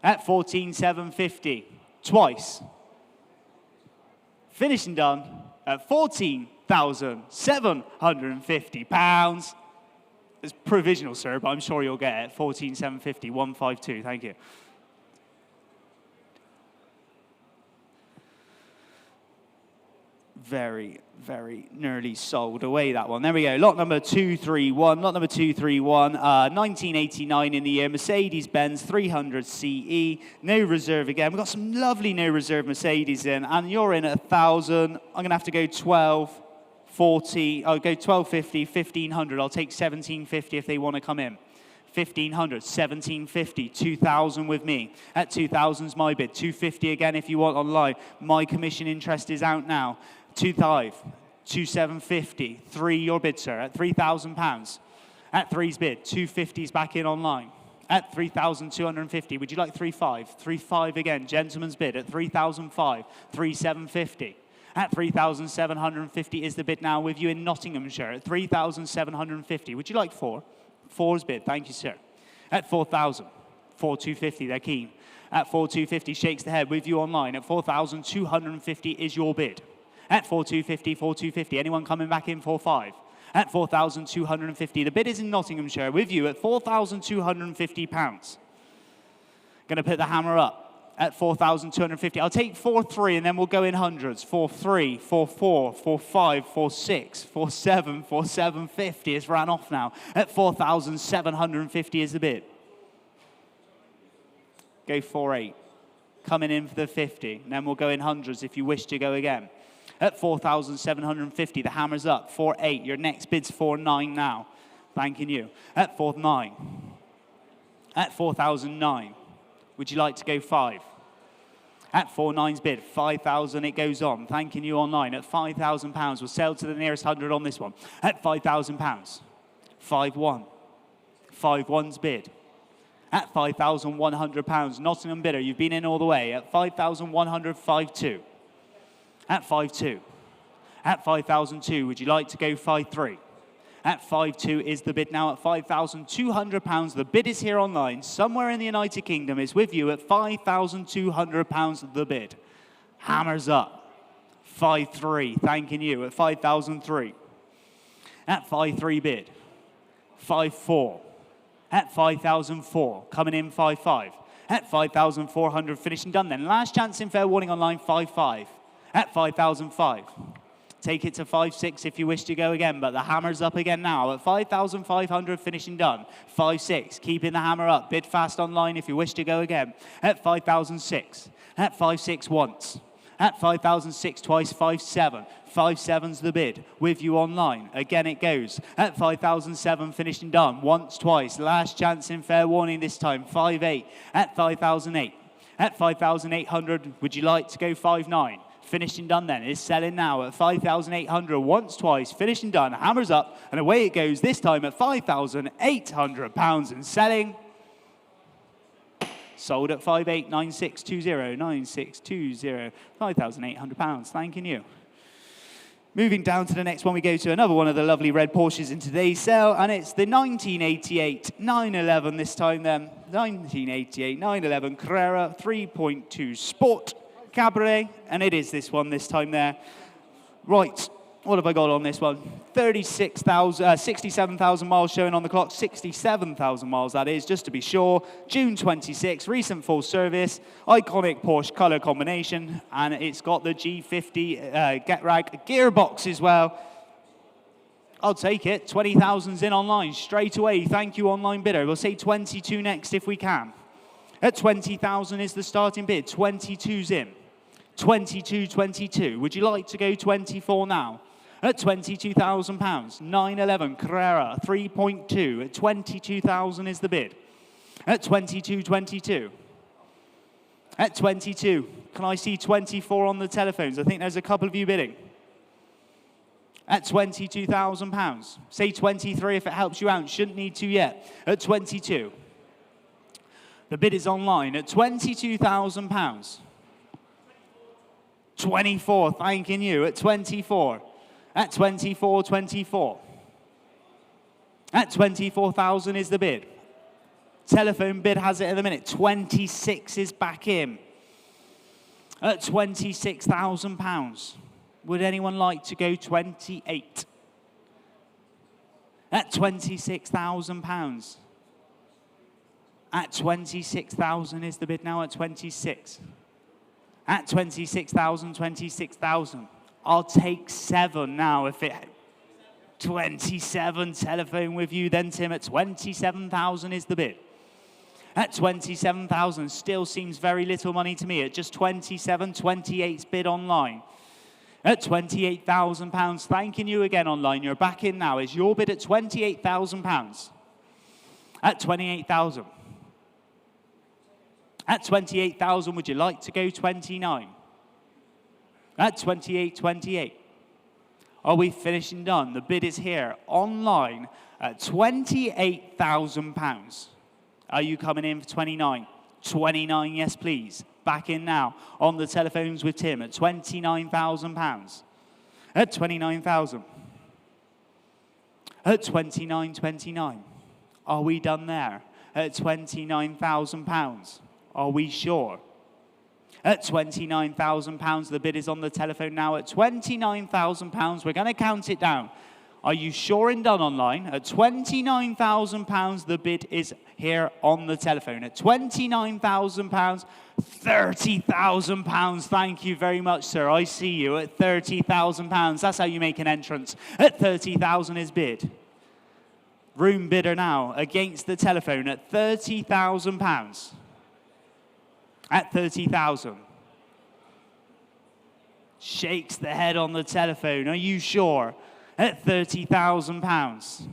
At 14,750 twice. Finishing done at £14,750. It's provisional, sir, but I'm sure you'll get it. 14,750, 152. Thank you. Very, very nearly sold away, that one. There we go. Lot number 231. Lot number 231. 1989 in the year. Mercedes-Benz 300 CE. No reserve again. We've got some lovely no reserve Mercedes in. And you're in at 1,000. I'm going to have to go 12, 40. I'll go 1250, 1,500. I'll take 1,750 if they want to come in. 1,500, 1,750, 2,000 with me. At 2,000's my bid. 250 again if you want online. My commission interest is out now. 2,500, 2,750, 3 your bid, sir. At £3,000. At 3's bid. 250's back in online. At 3,250, would you like 3,500? 3,500 again, gentleman's bid at 3,500, 3,750. At 3,750 is the bid now with you in Nottinghamshire at 3,750. Would you like 4? 4's bid, thank you, sir. At 4,000, 4,250, they're keen. At 4,250, shakes the head with you online. At 4,250 is your bid. At 4,250, 4,250, anyone coming back in 4,500? At 4,250. The bid is in Nottinghamshire with you at £4,250. Going to put the hammer up at 4,250. I'll take 4,300 and then we'll go in hundreds. 4,300, 4,400, 4,500, 4,600, 4,700, 4,750. It's ran off now. At 4,750 is the bid. Go 4,800. Coming in for the 50. And then we'll go in hundreds if you wish to go again. At 4,750, the hammer's up. 4,800. Your next bid's 4,900 now. Thanking you. At 4,900. At 4,009. Would you like to go 5? At 4,900's bid. 5,000 it goes on. Thanking you online. At £5,000. We'll sell to the nearest 100 on this one. At £5,000. 5,100. 5,100's bid. At £5,100. Nottingham bidder, you've been in all the way. At 5,100, 5,200. At 5,200. At 5,002, would you like to go 5,300? At 5,200 is the bid now at £5,200. The bid is here online. Somewhere in the United Kingdom is with you at £5,200 the bid. Hammers up. 5,300, thanking you at 5,003. At 5,300 bid. 5,400. At 5,004, coming in 5,500. At 5,400, finishing done then. Last chance in fair warning online, 5,500. At 5,005. Take it to 5,600 if you wish to go again, but the hammer's up again now at 5,500, finishing done. 5,600, keeping the hammer up. Bid fast online if you wish to go again. At 5,006. At 5,600 once. At 5,006 twice, 5,700. 5,700's the bid. With you online. Again it goes. At 5,007, finishing done. Once, twice. Last chance in fair warning this time. 5,800. At 5,008. At 5,800, would you like to go 5,900? Finishing done then. It's selling now at 5,800. Once, twice. Finishing done. Hammers up. And away it goes. This time at £5,800 and selling. Sold at 5,89620. 9620. £5,800. Thanking you. Moving down to the next one, we go to another one of the lovely red Porsches in today's sale, and it's the 1988 911 this time then. 1988 911 Carrera 3.2 Sport Cabaret, and it is this one this time there. Right, what have I got on this one? 67,000 miles showing on the clock. 67,000 miles, that is, just to be sure. June 26, recent full service, iconic Porsche colour combination, and it's got the G50 Get-Rag gearbox as well. I'll take it. 20,000's in online straight away. Thank you, online bidder. We'll say 22 next if we can. At 20,000 is the starting bid. 22's in. 22. Would you like to go 24 now? At £22,000, 911 Carrera 3.2 at 22,000 is the bid. At 22. At 22, can I see 24 on the telephones? I think there's a couple of you bidding. At £22,000, say 23 if it helps you out. Shouldn't need to yet. At 22, the bid is online at £22,000. 24, thanking you at 24. At 24. At 24,000 is the bid. Telephone bid has it at the minute. 26 is back in. At £26,000. Would anyone like to go 28? At £26,000. At 26,000 is the bid now at 26. At 26,000. I'll take 7 now if it... 27, telephone with you then, Tim. At 27,000 is the bid. At 27,000, still seems very little money to me. At just 27, 28's bid online. At £28,000, thanking you again online. You're back in now. Is your bid at £28,000? At 28,000. At 28,000, would you like to go 29? At 28,28. Are we finished and done? The bid is here online at £28,000. Are you coming in for 29? 29, yes please. Back in now on the telephones with Tim at £29,000. At 29,000. At 29.29. Are we done there? At £29,000. Are we sure? At £29,000, the bid is on the telephone now at £29,000. We're going to count it down. Are you sure and done online? At £29,000, the bid is here on the telephone. At £29,000, £30,000. Thank you very much, sir. I see you at £30,000. That's how you make an entrance. At £30,000 is bid. Room bidder now against the telephone at £30,000. At 30,000. Shakes the head on the telephone. Are you sure? At £30,000.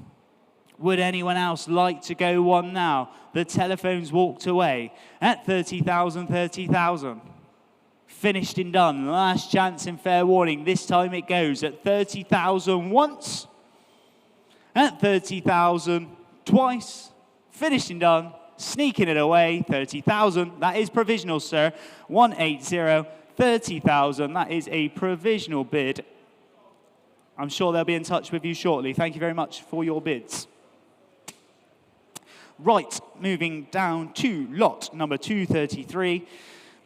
Would anyone else like to go one now? The telephone's walked away. At 30,000, 30,000. Finished and done. Last chance and fair warning. This time it goes at 30,000 once. At 30,000 twice. Finished and done. Sneaking it away, 30,000. That is provisional, sir. 180, 30,000. That is a provisional bid. I'm sure they'll be in touch with you shortly. Thank you very much for your bids. Right, moving down to lot number 233.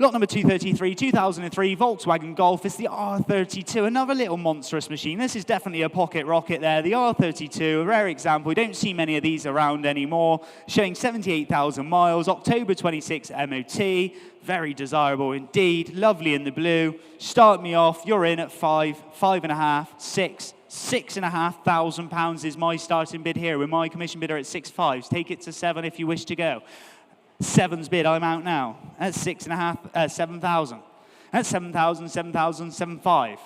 Lot number 233, 2003 Volkswagen Golf. It's the R32, another little monstrous machine. This is definitely a pocket rocket there. The R32, a rare example. We don't see many of these around anymore. Showing 78,000 miles, October 26 MOT. Very desirable indeed. Lovely in the blue. Start me off. You're in at 5, 5.5, 6, £6,500 is my starting bid here with my commission bidder at 6.5. Take it to 7 if you wish to go. 7's bid, I'm out now. At 6.5, 7,000. At 7,000, 7,000, 7.5.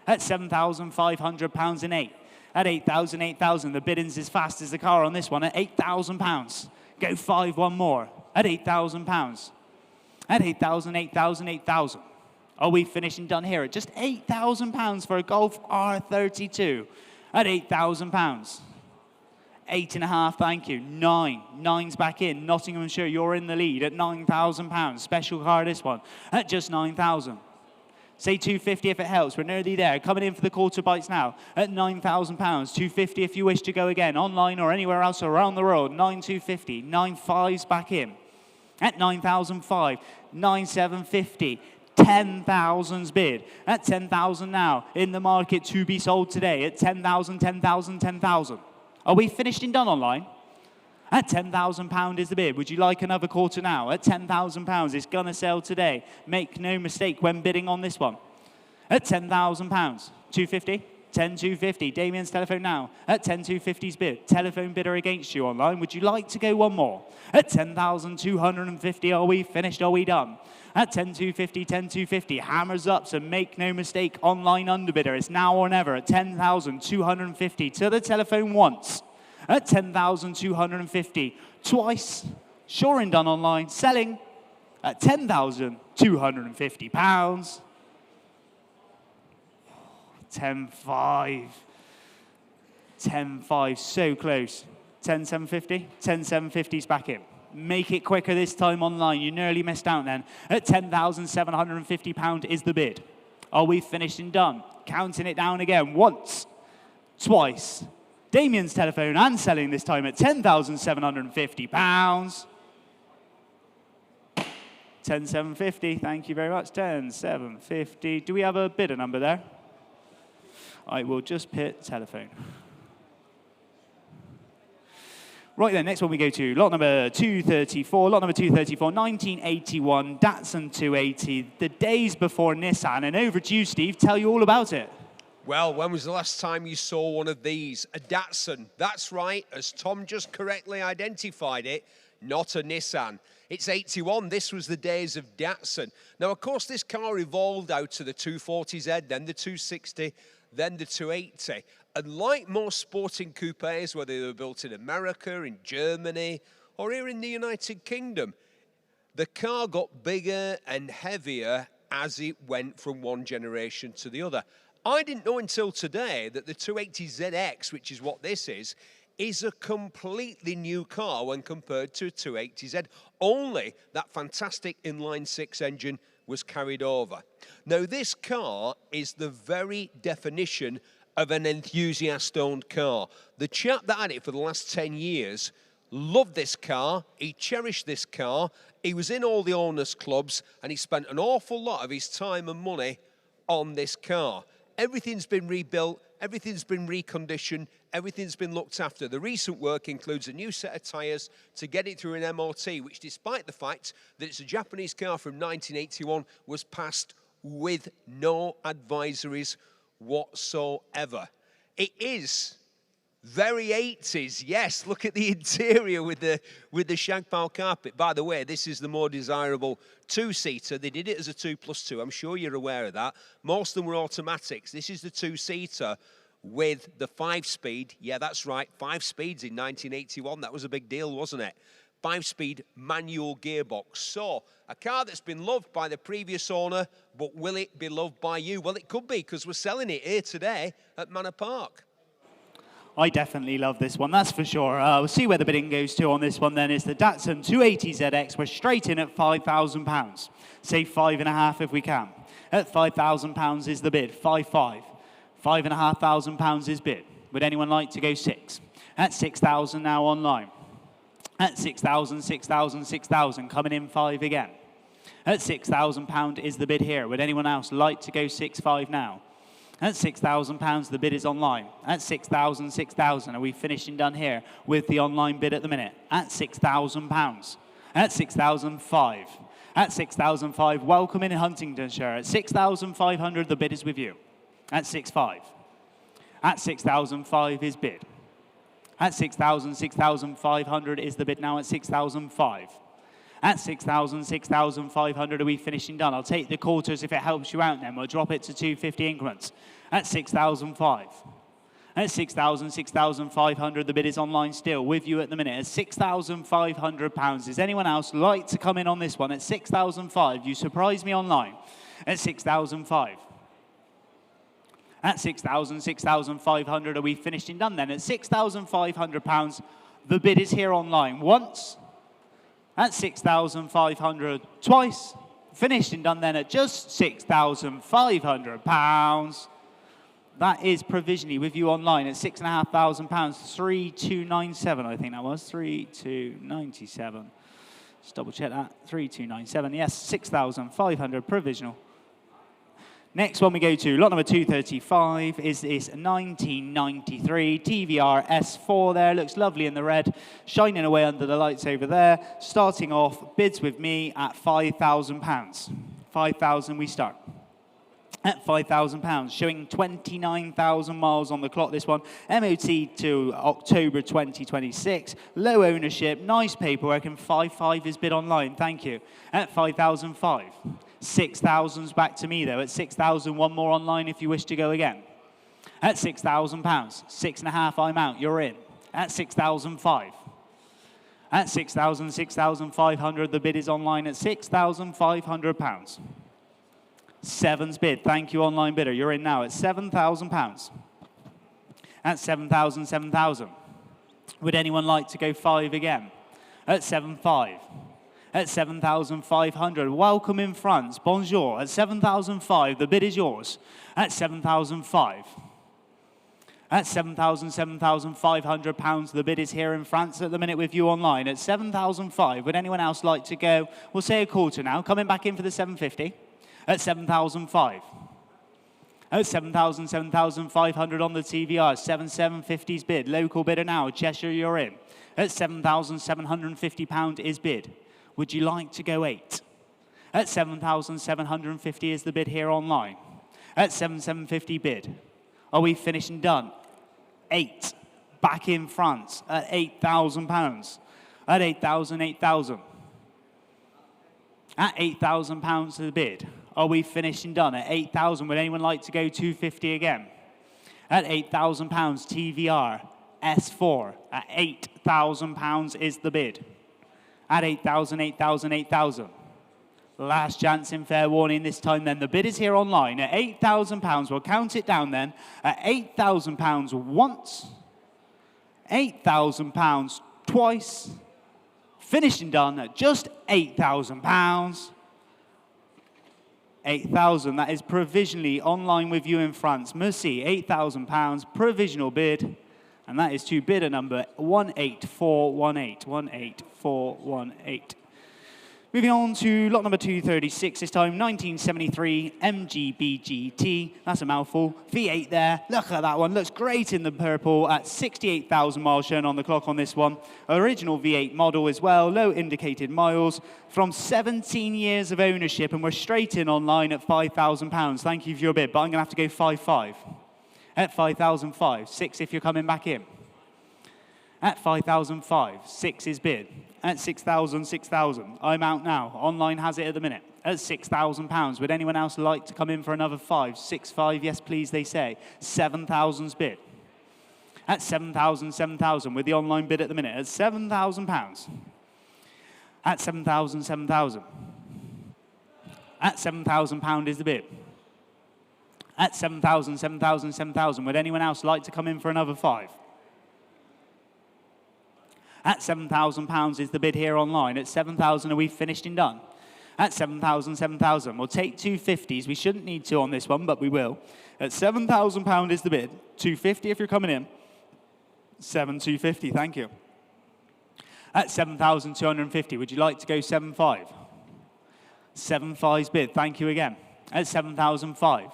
At £7,500 and 8. At 8,000, 8,000. The bidding's as fast as the car on this one. At £8,000. Go 5, one more. At £8,000. At 8,000, 8,000, 8,000. Are we finished and done here at just £8,000 for a Golf R32? At £8,000. 8.5, thank you. 9. 9's back in. Nottinghamshire, you're in the lead at £9,000. Special car, this one, at just 9,000. Say 250 if it helps. We're nearly there. Coming in for the quarter bites now at £9,000. 250 if you wish to go again, online or anywhere else around the world. 9,250. 9.5's back in at 9,005. 9,750. 10,000's bid at 10,000 now in the market to be sold today at 10,000, 10,000, 10,000. Are we finished and done online? At £10,000 is the bid. Would you like another quarter now? At £10,000, it's going to sell today. Make no mistake when bidding on this one. At £10,000, 250, 10,250. Damien's telephone now. At 10,250's bid. Telephone bidder against you online. Would you like to go one more? At 10,250, are we finished? Are we done? At 10,250, 10,250. Hammers up, so make no mistake. Online underbidder. It's now or never at 10,250. To the telephone once. At 10,250. Twice. Sure and done online. Selling at £10,250. 10.5. 10.5. So close. 10,750. 10,750's back in. Make it quicker this time online. You nearly missed out then. At £10,750 is the bid. Are we finished and done? Counting it down again. Once. Twice. Damien's telephone and selling this time at £10,750. 10,750. Thank you very much. 10,750. Do we have a bidder number there? I will just pit telephone. Right then, next one we go to lot number 234. Lot number 234, 1981 Datsun 280. The days before Nissan, and overdue, Steve. Tell you all about it. Well, when was the last time you saw one of these? A Datsun. That's right, as Tom just correctly identified it, not a Nissan. It's 81. This was the days of Datsun. Now, of course, this car evolved out to the 240Z, then the 260, than the 280. And like most sporting coupes, whether they were built in America, in Germany, or here in the United Kingdom, the car got bigger and heavier as it went from one generation to the other. I didn't know until today that the 280ZX, which is what this is a completely new car when compared to a 280Z. Only that fantastic inline-six engine was carried over. Now, this car is the very definition of an enthusiast-owned car. The chap that had it for the last 10 years loved this car, he cherished this car, he was in all the owners' clubs, and he spent an awful lot of his time and money on this car. Everything's been rebuilt, everything's been reconditioned, everything's been looked after. The recent work includes a new set of tyres to get it through an MOT, which, despite the fact that it's a Japanese car from 1981, was passed with no advisories whatsoever. It is very 80s, yes. Look at the interior with the shag pile carpet. By the way, this is the more desirable two-seater. They did it as a 2+2. I'm sure you're aware of that. Most of them were automatics. This is the two-seater with the 5-speed. Yeah, that's right, 5 speeds in 1981. That was a big deal, wasn't it? 5-speed manual gearbox. So, a car that's been loved by the previous owner, but will it be loved by you? Well, it could be, because we're selling it here today at Manor Park. I definitely love this one, that's for sure. We'll see where the bidding goes to on this one then. It's the Datsun 280ZX. We're straight in at £5,000. Say £5,500 if we can. At £5,000 is the bid, 5,500. £5,500 is bid. Would anyone like to go 6? At 6,000 now online. At 6,000, 6,000, 6,000, coming in 5 again. At £6,000 is the bid here. Would anyone else like to go 6,500 now? At £6,000, the bid is online. At 6,000, 6,000, are we finishing done here with the online bid at the minute? At £6,000. At 6,005. At 6,005, welcome in Huntingdonshire. At 6,500, the bid is with you. At 6,500. At 6,005 is bid. At 6,000, 6,500 is the bid now at 6,005. At 6,000, 6,500, are we finishing done? I'll take the quarters if it helps you out then. We'll drop it to 250 increments. At 6,005. At 6,000, 6,500, the bid is online still with you at the minute at £6,500. Does anyone else like to come in on this one? At 6,005, you surprised me online. At 6,005. At 6,000, 6,500, are we finished and done then? At £6,500, the bid is here online once. At 6,500 twice. Finished and done then at just £6,500. That is provisionally with you online at £6,500. 3,297, I think that was. 3,297. Just double check that. 3,297. Yes, 6,500 provisional. Next one we go to, lot number 235, is this 1993 TVR S4 there. Looks lovely in the red, shining away under the lights over there. Starting off, bids with me at £5,000. 5,000 we start. At £5,000, showing 29,000 miles on the clock, this one. MOT to October 2026. Low ownership, nice paperwork, and 5,500 is bid online. Thank you. At 5,005. 6,000's back to me, though. At 6,000, one more online if you wish to go again. At £6,000. 6,500, I'm out. You're in. At 6,005. At 6,000, 6,500, the bid is online at £6,500. 7's bid. Thank you, online bidder. You're in now at £7,000. At 7,000, 7,000. Would anyone like to go 5 again? At 7,500. At 7,500. Welcome in France. Bonjour. At 7,005, the bid is yours. At 7,005. At 7,000, 7,500 pounds, the bid is here in France at the minute with you online. At 7,005, would anyone else like to go? We'll say a quarter now. Coming back in for the 750. At 7,005. At 7,000, 7,500 on the TVR. 7,750's bid. Local bidder now. Cheshire, you're in. At £7,750 is bid. Would you like to go 8? At 7,750 is the bid here online. At 7,750 bid. Are we finished and done? 8. Back in France at £8,000. At 8,000, 8,000. At £8,000 to the bid. Are we finished and done? At 8,000, would anyone like to go 250 again? At £8,000, TVR S4 at £8,000 is the bid. At 8,000, 8,000, 8,000. Last chance in fair warning this time then. The bid is here online at £8,000. We'll count it down then. At £8,000 once, £8,000 twice, finished and done at just £8,000. 8,000, that is provisionally online with you in France. Merci, £8,000, provisional bid. And that is to bidder number 18418, 18418. Moving on to lot number 236, this time 1973 MGB GT. That's a mouthful. V8 there. Look at that one. Looks great in the purple at 68,000 miles shown on the clock on this one. Original V8 model as well. Low indicated miles from 17 years of ownership. And we're straight in online at £5,000. Thank you for your bid, but I'm going to have to go 5,500. At 5,005, 6 if you're coming back in. At 5,005, 6 is bid. At 6,000, 6,000. I'm out now. Online has it at the minute. At £6,000. Would anyone else like to come in for another 5? 6,500, yes please, they say. 7,000's bid. At 7,000, 7,000 with the online bid at the minute. At £7,000. At 7,000, 7,000. At £7,000 is the bid. At 7,000, 7,000, 7,000. Would anyone else like to come in for another 5? At £7,000 is the bid here online. At 7,000 are we finished and done? At 7,000, 7,000. We'll take 250s. We shouldn't need to on this one, but we will. At £7,000 is the bid. 250 if you're coming in. 7,250, thank you. At 7,250, would you like to go 7,500? 7,500's bid, thank you again. At 7,005.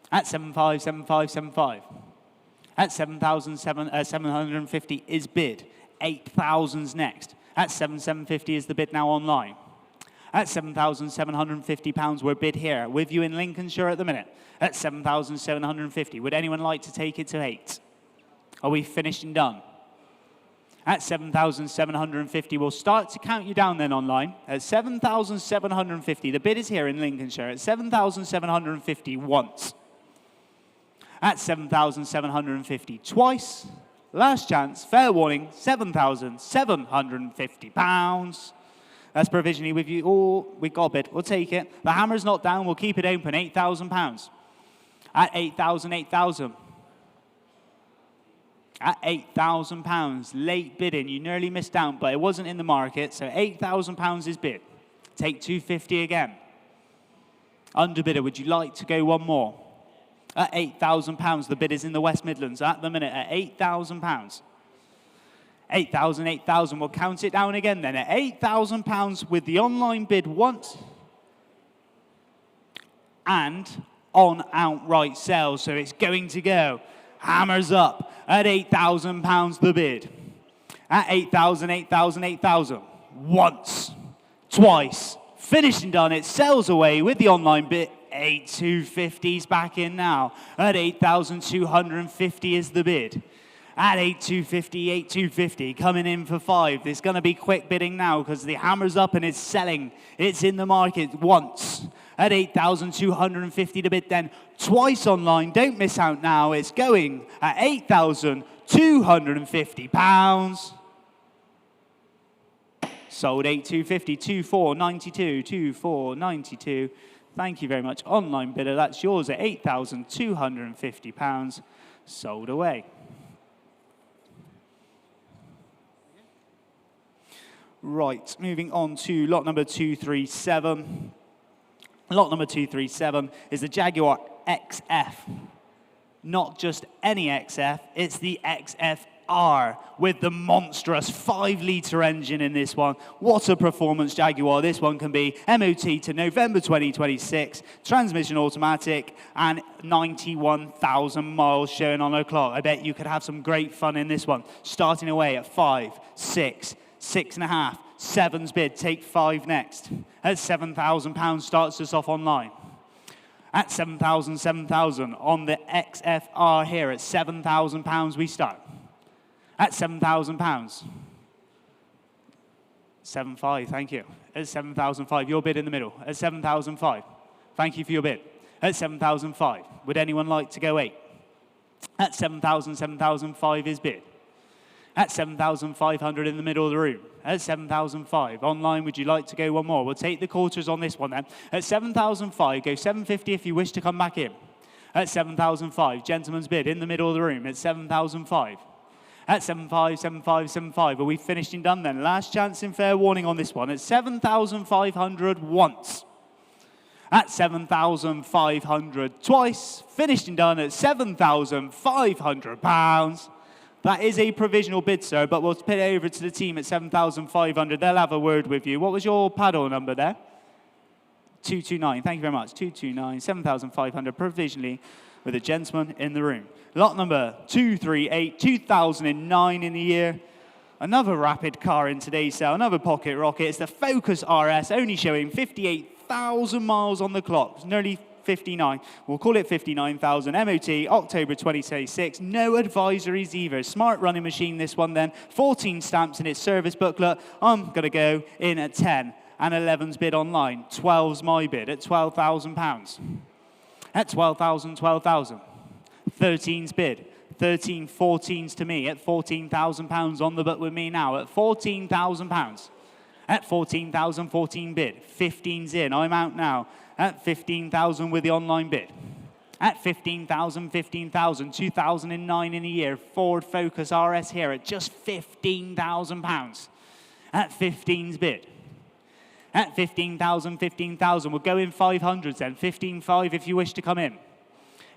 At 7,500, 7,500, 7,500. At 7,750 is bid. 8,000's next. At 7,750 is the bid now online. At £7,750 we're bid here with you in Lincolnshire at the minute. At 7,750. Would anyone like to take it to 8? Are we finished and done? At 7,750, we'll start to count you down then online. At 7,750, the bid is here in Lincolnshire. At 7,750 once. At 7,750 twice. Last chance, fair warning, £7,750. That's provisionally with you. Oh, we got a bid. We'll take it. The hammer's not down. We'll keep it open. £8,000. At 8,000, 8,000. At £8,000. Late bidding. You nearly missed out, but it wasn't in the market. So £8,000 is bid. Take 250 again. Underbidder, would you like to go one more? At £8,000, the bid is in the West Midlands at the minute at £8,000. 8,000, 8,000. We'll count it down again then at £8,000 with the online bid once and on outright sale. So it's going to go. Hammers up at £8,000 the bid. At 8,000, 8,000, 8,000. Once, twice, finished and done. It sells away with the online bid. 8,250's back in now. At 8,250 is the bid. At 8,250, 8,250, coming in for 5. There's going to be quick bidding now because the hammer's up and it's selling. It's in the market once. At 8,250 to bid then. Twice online. Don't miss out now. It's going at £8,250. Sold 8,250, 2,492, 2,492. Thank you very much. Online bidder, that's yours at £8,250. Sold away. Right, moving on to lot number 237. Lot number 237 is the Jaguar XF. Not just any XF, it's the XFR with the monstrous 5-litre engine in this one. What a performance Jaguar this one can be. MOT to November 2026, transmission automatic, and 91,000 miles shown on the clock. I bet you could have some great fun in this one. Starting away at 5, 6, 6.5, 7's bid, take 5 next. At £7,000 starts us off online. At 7,000, 7,000 on the XFR here at £7,000 we start. At £7,000. 7,500, thank you. At 7,500, your bid in the middle. At 7,500, thank you for your bid. At 7,500, would anyone like to go 8? At 7,000, 7,005 is bid. At 7,500 in the middle of the room. At 7,005. Online, would you like to go one more? We'll take the quarters on this one then. At 7,005, go 750 if you wish to come back in. At 7,005, gentleman's bid in the middle of the room. At 7,005. At 7,500, 7,500, 7,500. Are we finished and done then? Last chance in fair warning on this one. At 7,500 once. At 7,500 twice. Finished and done at £7,500. That is a provisional bid, sir, but we'll put it over to the team at 7,500. They'll have a word with you. What was your paddle number there? 229. Thank you very much. 229, 7,500 provisionally with a gentleman in the room. Lot number 238, 2009 in the year. Another rapid car in today's sale, another pocket rocket. It's the Focus RS, only showing 58,000 miles on the clock. It's nearly 59. We'll call it 59,000. MOT, October 2026. No advisories either. Smart running machine, this one then. 14 stamps in its service booklet. I'm going to go in at 10. And 11's bid online. 12's my bid at £12,000. At 12,000, 12,000. 13's bid. 13, 14's to me at £14,000 on the book with me now at £14,000. At 14,000, 14 bid. 15's in. I'm out now. At 15,000 with the online bid. At 15,000, 15,000, 2009 in a year. Ford Focus RS here at just £15,000. At 15's bid. At 15,000, 15,000. We'll go in 500s then. 15,500 if you wish to come in.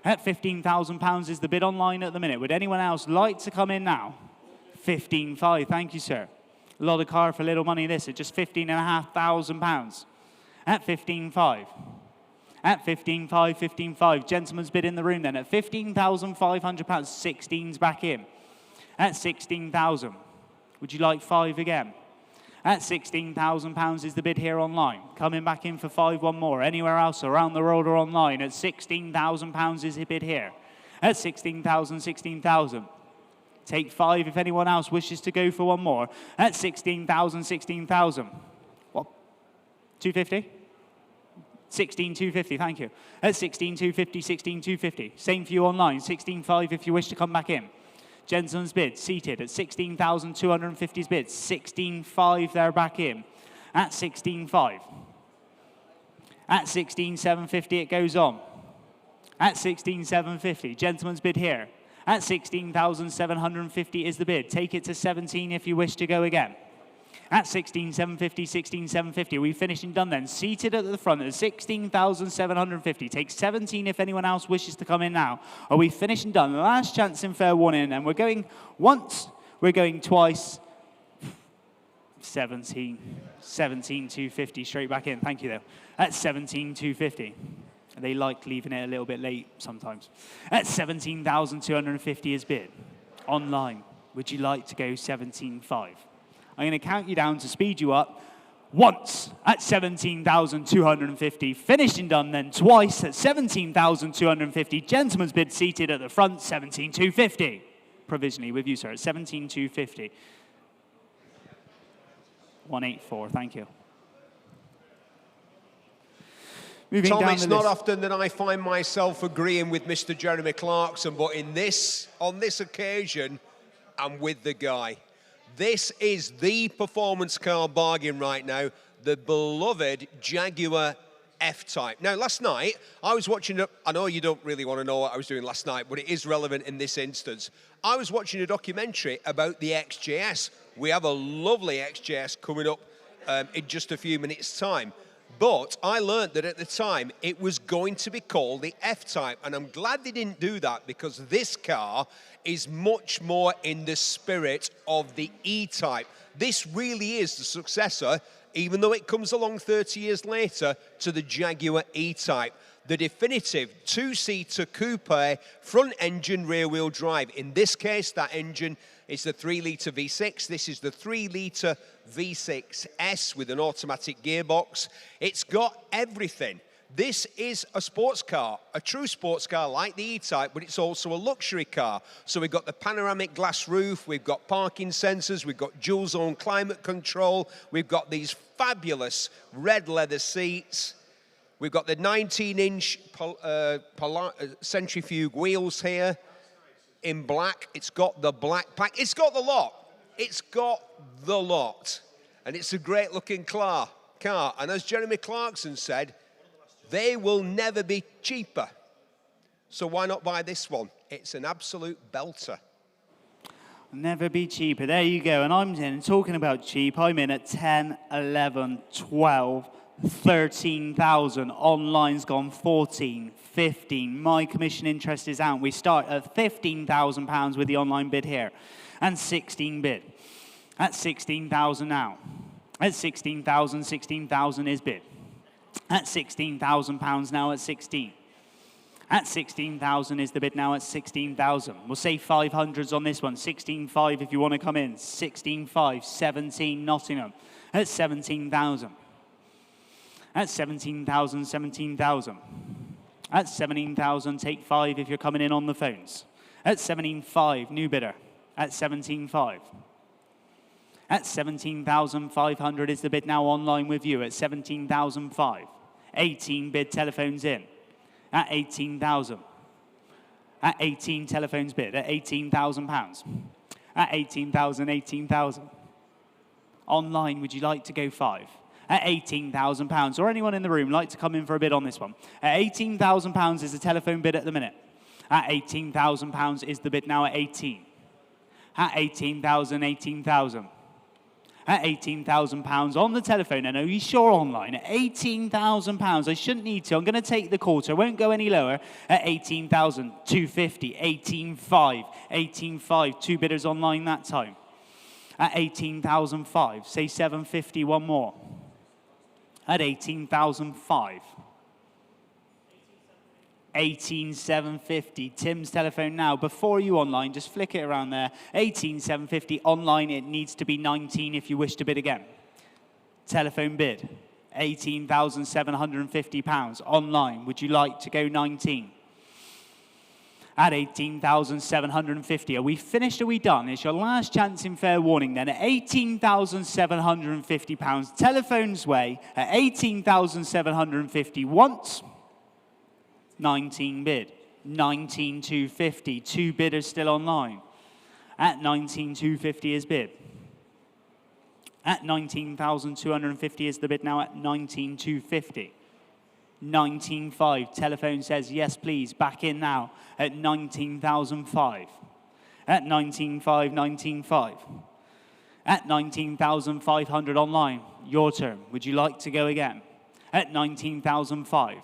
At £15,000 is the bid online at the minute. Would anyone else like to come in now? 15,500. Thank you, sir. A lot of car for little money this at just £15,500. At 15,500. At 15,500, 15,500. Gentleman's bid in the room then at £15,500. 16's back in. At 16,000. Would you like 5 again? At £16,000 is the bid here online. Coming back in for 5, one more. Anywhere else around the world or online at £16,000 is the bid here. At 16,000, 16,000. Take 5 if anyone else wishes to go for one more. At 16,000, 16,000. What? 250? 16,250, thank you. At 16,250, 16,250. Same for you online. 16,500 if you wish to come back in. Gentleman's bid, seated at 16,250's bid. 16,500, they're back in. At 16,500. At 16,750, it goes on. At 16,750, gentleman's bid here. At 16,750 is the bid. Take it to 17 if you wish to go again. At 16,750, 16,750. We finished and done then. Seated at the front at 16,750. Take 17 if anyone else wishes to come in now. Are we finished and done? Last chance in fair warning. And we're going once, we're going twice. 17,250 straight back in. Thank you, though. At 17,250. They like leaving it a little bit late sometimes. At 17,250 is bid. Online, would you like to go 17,500? I'm going to count you down to speed you up. Once at 17,250. Finished and done then twice at 17,250. Gentleman's bid seated at the front, 17,250. Provisionally with you, sir, at 17,250. 184, thank you. Moving Tom, down it's not often that I find myself agreeing with Mr. Jeremy Clarkson, but on this occasion, I'm with the guy. This is the performance car bargain right now, the beloved Jaguar F-Type. Now, last night, I was watching, I know you don't really want to know what I was doing last night, but it is relevant in this instance. I was watching a documentary about the XJS. We have a lovely XJS coming up in just a few minutes' time. But I learned that at the time, it was going to be called the F-Type. And I'm glad they didn't do that because this car is much more in the spirit of the E-Type. This really is the successor, even though it comes along 30 years later, to the Jaguar E-Type. The definitive two-seater coupe, front-engine, rear-wheel drive. In this case, that engine is the 3-litre V6. This is the 3-litre V6S with an automatic gearbox. It's got everything. This is a sports car, a true sports car like the E-Type, but it's also a luxury car. So we've got the panoramic glass roof, we've got parking sensors, we've got dual zone climate control, we've got these fabulous red leather seats, we've got the 19-inch centrifuge wheels here. in black. It's got the black pack. It's got the lot. It's got the lot. And it's a great looking car. And as Jeremy Clarkson said, they will never be cheaper. So why not buy this one? It's an absolute belter. Never be cheaper. There you go. And I'm in, talking about cheap, I'm in at 10, 11, 12, 13,000. Online's gone 14, 15. My commission interest is out. We start at £15,000 with the online bid here. And 16 bid. At 16,000 now. At 16,000, 16,000 is bid. At £16,000 now at 16. At 16,000 is the bid now at 16,000. We'll say 500s on this one. 16.5 if you want to come in. 16.5, 17 Nottingham. At 17,000. At 17,000, 17,000. At 17,000, take 5 if you're coming in on the phones. At 17.5, new bidder. At 17.5. At 17,500 is the bid now online with you at 17,005. 18 bid telephones in at 18,000. At 18 telephones bid at £18,000. At 18,000, 18,000. Online, would you like to go 5? At £18,000. Or anyone in the room like to come in for a bid on this one? At £18,000 is the telephone bid at the minute. At £18,000 is the bid now at 18. At 18,000, 18,000. At £18,000 on the telephone. And are you sure online? At £18,000. I shouldn't need to. I'm going to take the quarter. I won't go any lower. At 18,250. 18,500. 18,500. 2 bidders online that time. At 18,500. Say 750. One more. At 18,500. 18,750. Tim's telephone now. Before you online, just flick it around there. 18,750. Online, it needs to be 19 if you wish to bid again. Telephone bid. £18,750. Online, would you like to go 19? At 18,750. Are we finished? Are we done? It's your last chance in fair warning then. At £18,750. Telephone's way. At 18,750 once. 19 bid. 19,250. 2 bidders still online. At 19,250 is bid. At 19,250 is the bid now at 19,250. 19,500. Telephone says yes please. Back in now at 19,500. At 19,500, 19,500. At 19,500 online. Your turn. Would you like to go again? At 19,500.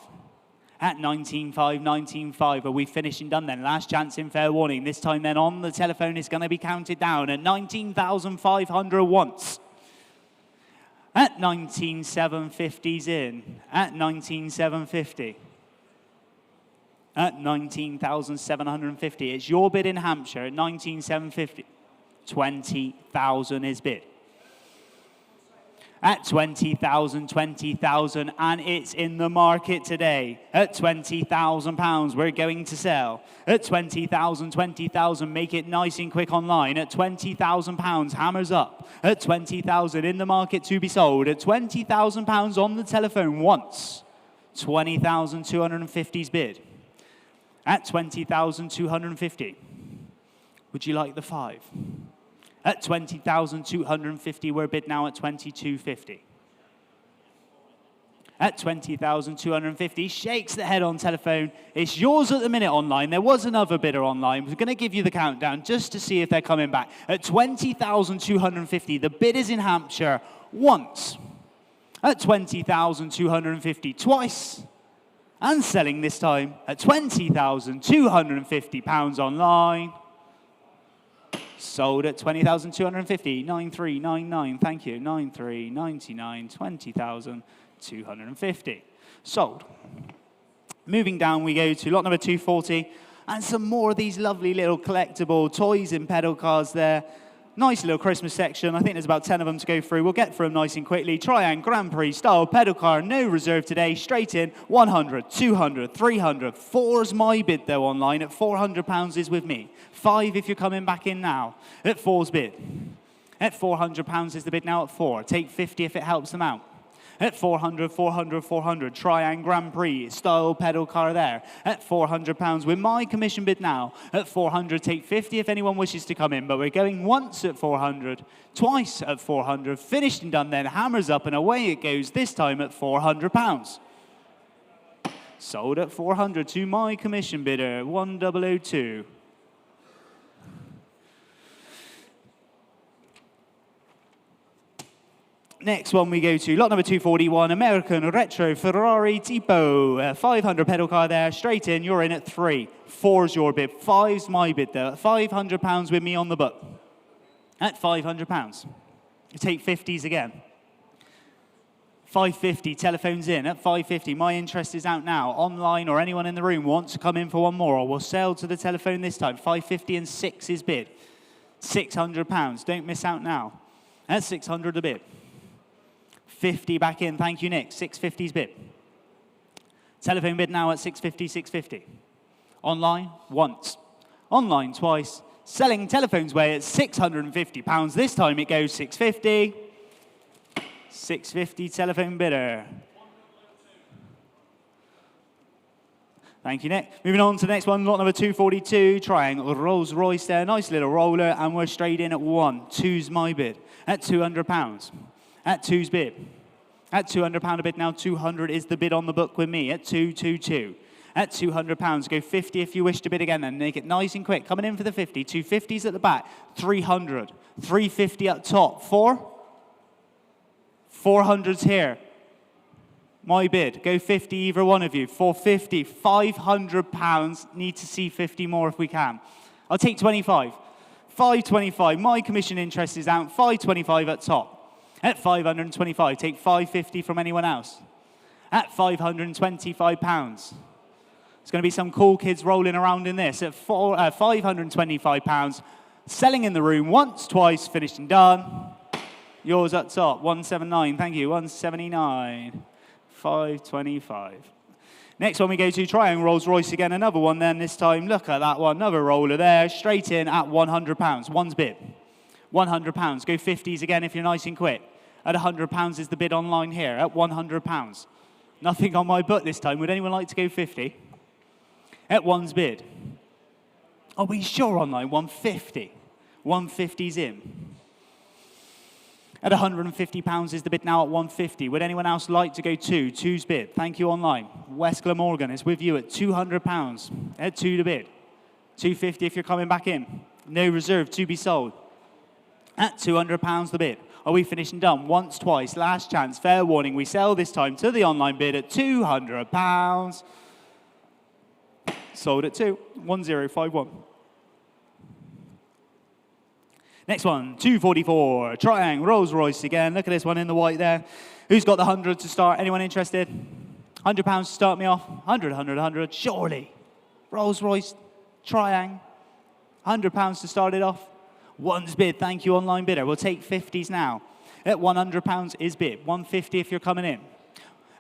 At 19,500, 19,500. Are we finished and done then? Last chance in fair warning. This time then on the telephone is going to be counted down at 19,500 once. At 19,750's in. At 19,750. At 19,750. It's your bid in Hampshire at 19,750. 20,000 is bid. At 20,000, 20,000, and it's in the market today. At £20,000, we're going to sell. At 20,000, 20,000, make it nice and quick online. At £20,000, hammers up. At 20,000, in the market to be sold. At £20,000 on the telephone once. 20,250's bid. At 20,250. Would you like the 5? At 20,250, we're bid now at 22.50. At 20,250, shakes the head on telephone. It's yours at the minute online. There was another bidder online. We're going to give you the countdown just to see if they're coming back. At 20,250, the bid is in Hampshire once. At 20,250, twice. And selling this time at £20,250 online. Sold at 20,250, 9,399, thank you, 9,399, 20,250. Sold. Moving down, we go to lot number 240, and some more of these lovely little collectible toys and pedal cars there. Nice little Christmas section. I think there's about 10 of them to go through. We'll get through them nice and quickly. Triangle Grand Prix style pedal car, no reserve today. Straight in, 100, 200, 300. 4's my bid though online. At £400 is with me. 5 if you're coming back in now. At 4's bid. At £400 is the bid now at 4. Take 50 if it helps them out. At 400, 400, 400. Triang Grand Prix style pedal car there. At £400 with my commission bid now. At 400, take 50 if anyone wishes to come in. But we're going once at 400, twice at 400, finished and done then. Hammers up and away it goes, this time at £400. Sold at 400 to my commission bidder, 1002. Next one we go to, lot number 241, American Retro Ferrari Tipo. 500 pedal car there, straight in, you're in at 3. 4's your bid, 5's my bid though. At £500 with me on the book. At £500. You take 50s again. 550, telephones in at 550. My interest is out now. Online or anyone in the room wants to come in for one more, or we'll sell to the telephone this time. 550 and 6 is bid. £600. Don't miss out now. At 600 a bid. 50 back in. Thank you, Nick. 650's bid. Telephone bid now at 650, 650. Online, once. Online, twice. Selling telephones way at £650. This time it goes 650. 650 telephone bidder. Thank you, Nick. Moving on to the next one, lot number 242, Triangle Rolls Royce there. Nice little roller, and we're straight in at 1. 2's my bid. At £200. At 2's bid. At £200 a bid now. 200 is the bid on the book with me at 222. At £200, go 50 if you wish to bid again, then make it nice and quick. Coming in for the 50, 250s at the back, 300, 350 up top, 400's here. My bid, go 50 either one of you, 450, £500, need to see 50 more if we can. I'll take 25, 525, my commission interest is out, 525 at top. At 525, take 550 from anyone else. At £525. There's going to be some cool kids rolling around in this at £525. Selling in the room once, twice, finished and done. Yours at top, 179. Thank you, 179. 525. Next one we go to, Triangle Rolls Royce again. Another one then this time. Look at that one. Another roller there. Straight in at £100. One's bid. £100. Go 50s again if you're nice and quick. At £100 is the bid online here. At £100. Nothing on my book this time. Would anyone like to go 50? At one's bid. Are we sure online? 150. 150's in. At £150 is the bid now at 150. Would anyone else like to go 2? 2's bid. Thank you online. West Glamorgan is with you at £200. At 2 to bid. 250 if you're coming back in. No reserve to be sold. At £200 the bid. Are we finished and done? Once, twice, last chance, fair warning. We sell this time to the online bid at £200. Sold at 2, 1051. Next one, 244, Triangle Rolls Royce again. Look at this one in the white there. Who's got the 100 to start? Anyone interested? £100 to start me off. 100, 100, 100. Surely. Rolls Royce, Triangle. £100 to start it off. One's bid. Thank you, online bidder. We'll take 50s now. At £100 is bid. 150 if you're coming in.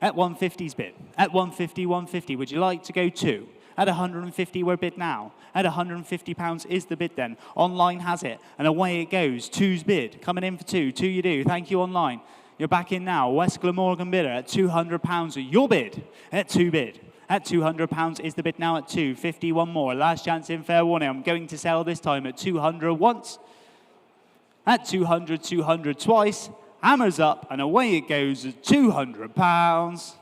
At 150's bid. At 150, 150. Would you like to go 2? At 150, we're bid now. At £150 is the bid then. Online has it, and away it goes. 2's bid. Coming in for 2. 2 you do. Thank you, online. You're back in now. West Glamorgan bidder at £200. Your bid. At 2 bid. At £200 is the bid now at 2. 50, one more. Last chance in, fair warning. I'm going to sell this time at 200 once. At 200, 200 twice. Hammers up, and away it goes at £200.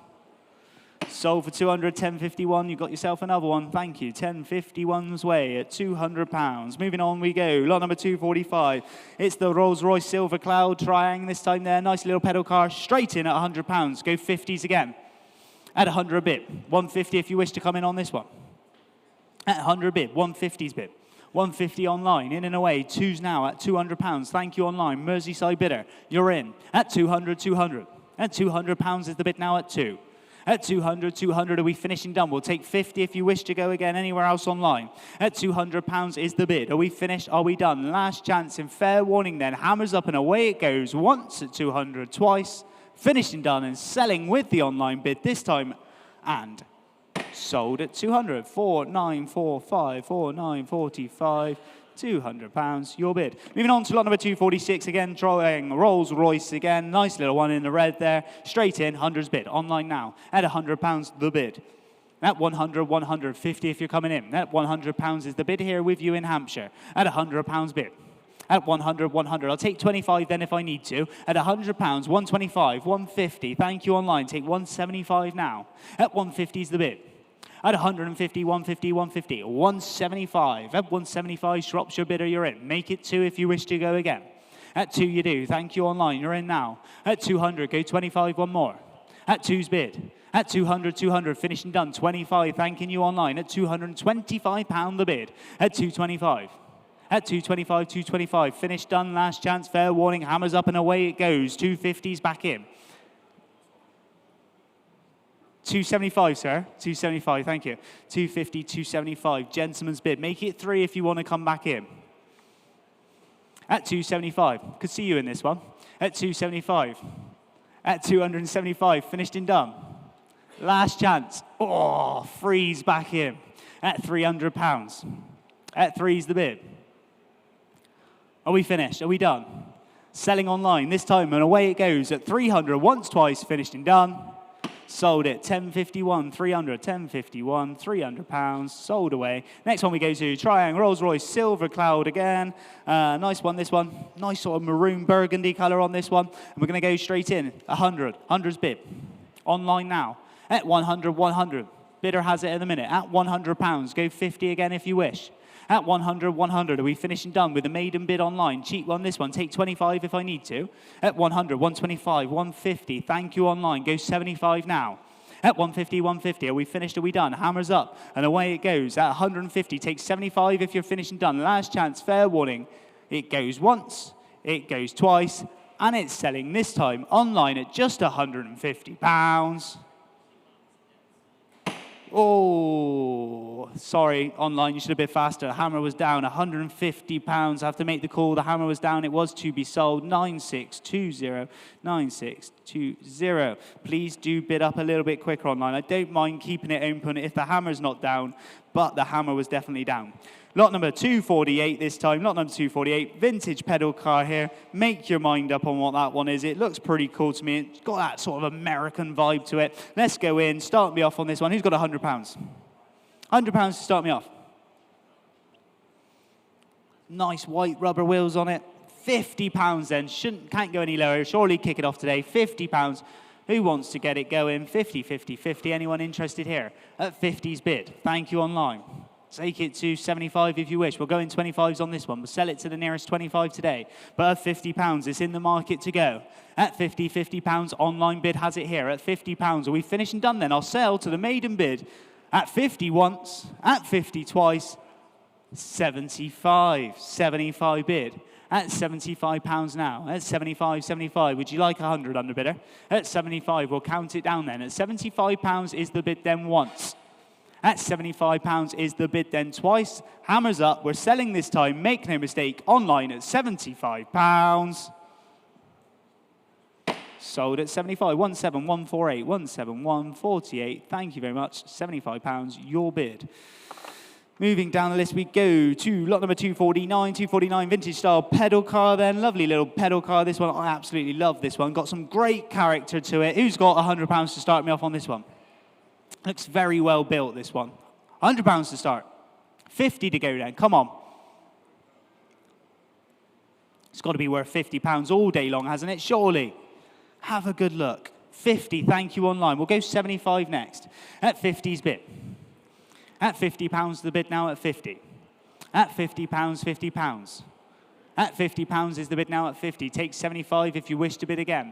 Sold for 200, 1051. You've got yourself another one. Thank you. 1051's way at £200. Moving on we go. Lot number 245. It's the Rolls-Royce Silver Cloud Triangle this time there. Nice little pedal car. Straight in at £100. Go 50s again. At 100 a bit. 150 if you wish to come in on this one. At 100 a bit. 150's bit. 150 online. In and away. 2's now at £200. Thank you, online. Merseyside bidder. You're in. At 200, 200. At £200 is the bid now at 2. At 200, 200, are we finishing done? We'll take 50 if you wish to go again anywhere else online. At £200 is the bid. Are we finished? Are we done? Last chance and fair warning then. Hammers up and away it goes. Once at 200, twice. Finished and done and selling with the online bid this time. And sold at 200. 4945, 4945, £200, your bid. Moving on to lot number 246, again, trying Rolls-Royce again. Nice little one in the red there. Straight in, hundreds bid. Online now. At £100, the bid. At 100, 150 if you're coming in. At £100 is the bid here with you in Hampshire. At £100 bid. At 100, 100. I'll take 25 then if I need to. At £100, 125, 150. Thank you online. Take 175 now. At 150 is the bid. At 150, 150, 150, 175. At 175, drops your bid or you're in. Make it 2 if you wish to go again. At 2 you do. Thank you online. You're in now. At 200, go 25, one more. At 2's bid. At 200, 200, finished and done. 25, thanking you online. At £225 the bid. At 225. At 225, 225, finished, done, last chance, fair warning, hammers up and away it goes. 250's back in. 275, sir. 275, thank you. 250, 275. Gentleman's bid. Make it 3 if you want to come back in. At 275. Could see you in this one. At 275. At 275. Finished and done. Last chance. Oh, freeze back in. At £300. At 3's the bid. Are we finished? Are we done? Selling online. This time and away it goes. At 300. Once, twice. Finished and done. Sold it, 1051, 300, 1051, £300, sold away. Next one we go to, Triangle, Rolls-Royce, Silver Cloud again. Nice one, this one. Nice sort of maroon burgundy colour on this one. And we're going to go straight in, 100, 100's bid. Online now, at 100, 100. Bidder has it in a minute, at £100. Go 50 again if you wish. At 100, 100, are we finished and done with the maiden bid online? Cheap one, this one. Take 25 if I need to. At 100, 125, 150. Thank you online. Go 75 now. At 150, 150. Are we finished? Are we done? Hammers up. And away it goes. At 150, take 75 if you're finished and done. Last chance, fair warning. It goes once. It goes twice. And it's selling this time online at just £150. Oh, sorry, online, you should have been faster. Hammer was down, £150. I have to make the call. The hammer was down. It was to be sold. 9620, 9620. Please do bid up a little bit quicker online. I don't mind keeping it open if the hammer's not down, but the hammer was definitely down. Lot number 248 this time. Lot number 248, vintage pedal car here. Make your mind up on what that one is. It looks pretty cool to me. It's got that sort of American vibe to it. Let's go in. Start me off on this one. Who's got £100? £100 to start me off. Nice white rubber wheels on it. £50 then. Can't go any lower. Surely kick it off today. £50. Who wants to get it going? 50, 50, 50. Anyone interested here? At 50's bid. Thank you online. Take it to 75 if you wish. We'll go in 25s on this one. We'll sell it to the nearest 25 today. But at £50, it's in the market to go. At £50, online bid has it here. At £50, are we finished and done then? I'll sell to the maiden bid. At 50 once, at 50 twice, 75 bid. At £75 now. At 75. Would you like 100 under bidder? At 75, we'll count it down then. At £75 is the bid then once. At £75 is the bid then twice. Hammers up. We're selling this time. Make no mistake. Online at £75. Sold at 75. 17148. 17148. Thank you very much. £75. Your bid. Moving down the list we go to lot number 249. 249 vintage style pedal car then. Lovely little pedal car. This one, I absolutely love this one. Got some great character to it. Who's got £100 to start me off on this one? Looks very well built, this one. £100 to start. 50 to go then. Come on. It's got to be worth £50 all day long, hasn't it? Surely. Have a good look. 50, thank you online. We'll go 75 next. At 50's bid. At £50 the bid now at 50. At £50, £50. At £50 is the bid now at 50. Take 75 if you wish to bid again.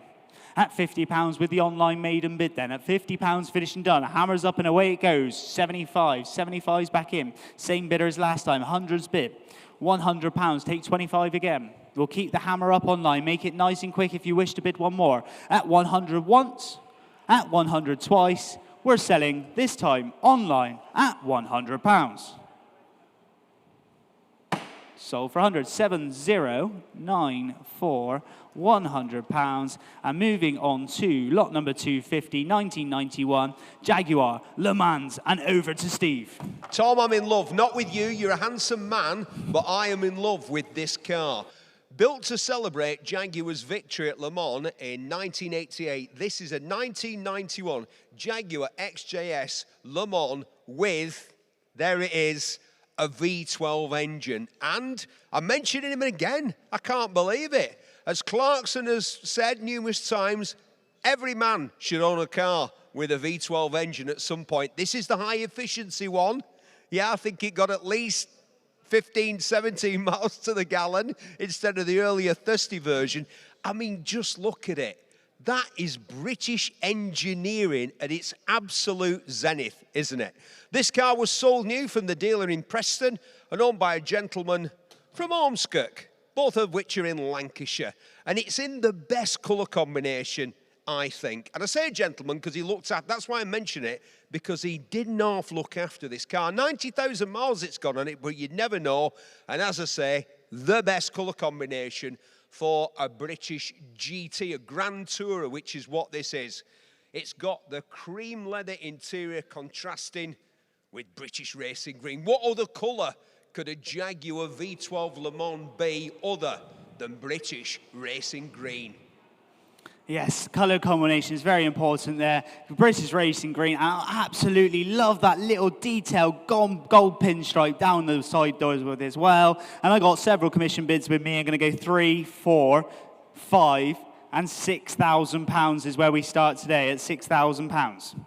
At £50 with the online maiden bid then. At £50, finished and done. Hammers up and away it goes. 75. 75's back in. Same bidder as last time. 100's bid. £100. Take 25 again. We'll keep the hammer up online. Make it nice and quick if you wish to bid one more. At 100 once. At 100 twice. We're selling, this time, online at £100. Sold for 100. 7094, £100. And moving on to lot number 250, 1991, Jaguar, Le Mans, and over to Steve. Tom, I'm in love. Not with you, you're a handsome man, but I am in love with this car. Built to celebrate Jaguar's victory at Le Mans in 1988, this is a 1991 Jaguar XJS Le Mans with, there it is, a V12 engine. And I'm mentioning him again. I can't believe it. As Clarkson has said numerous times, every man should own a car with a V12 engine at some point. This is the high efficiency one. Yeah, I think it got at least 15, 17 miles to the gallon instead of the earlier thirsty version. I mean, just look at it. That is British engineering at its absolute zenith, isn't it? This car was sold new from the dealer in Preston and owned by a gentleman from Ormskirk, both of which are in Lancashire. And it's in the best colour combination, I think. And I say gentleman because he looked at, that's why I mention it, because he didn't half look after this car. 90,000 miles it's got on it, but you'd never know. And as I say, the best colour combination for a British GT, a Grand Tourer, which is what this is. It's got the cream leather interior contrasting with British racing green. What other colour could a Jaguar V12 Le Mans be other than British racing green? Yes, colour combination is very important there. British racing green, and I absolutely love that little detailed gold pinstripe down the side doors with it as well. And I got several commission bids with me. I'm going to go 3, 4, 5, and £6,000 is where we start today at £6,000.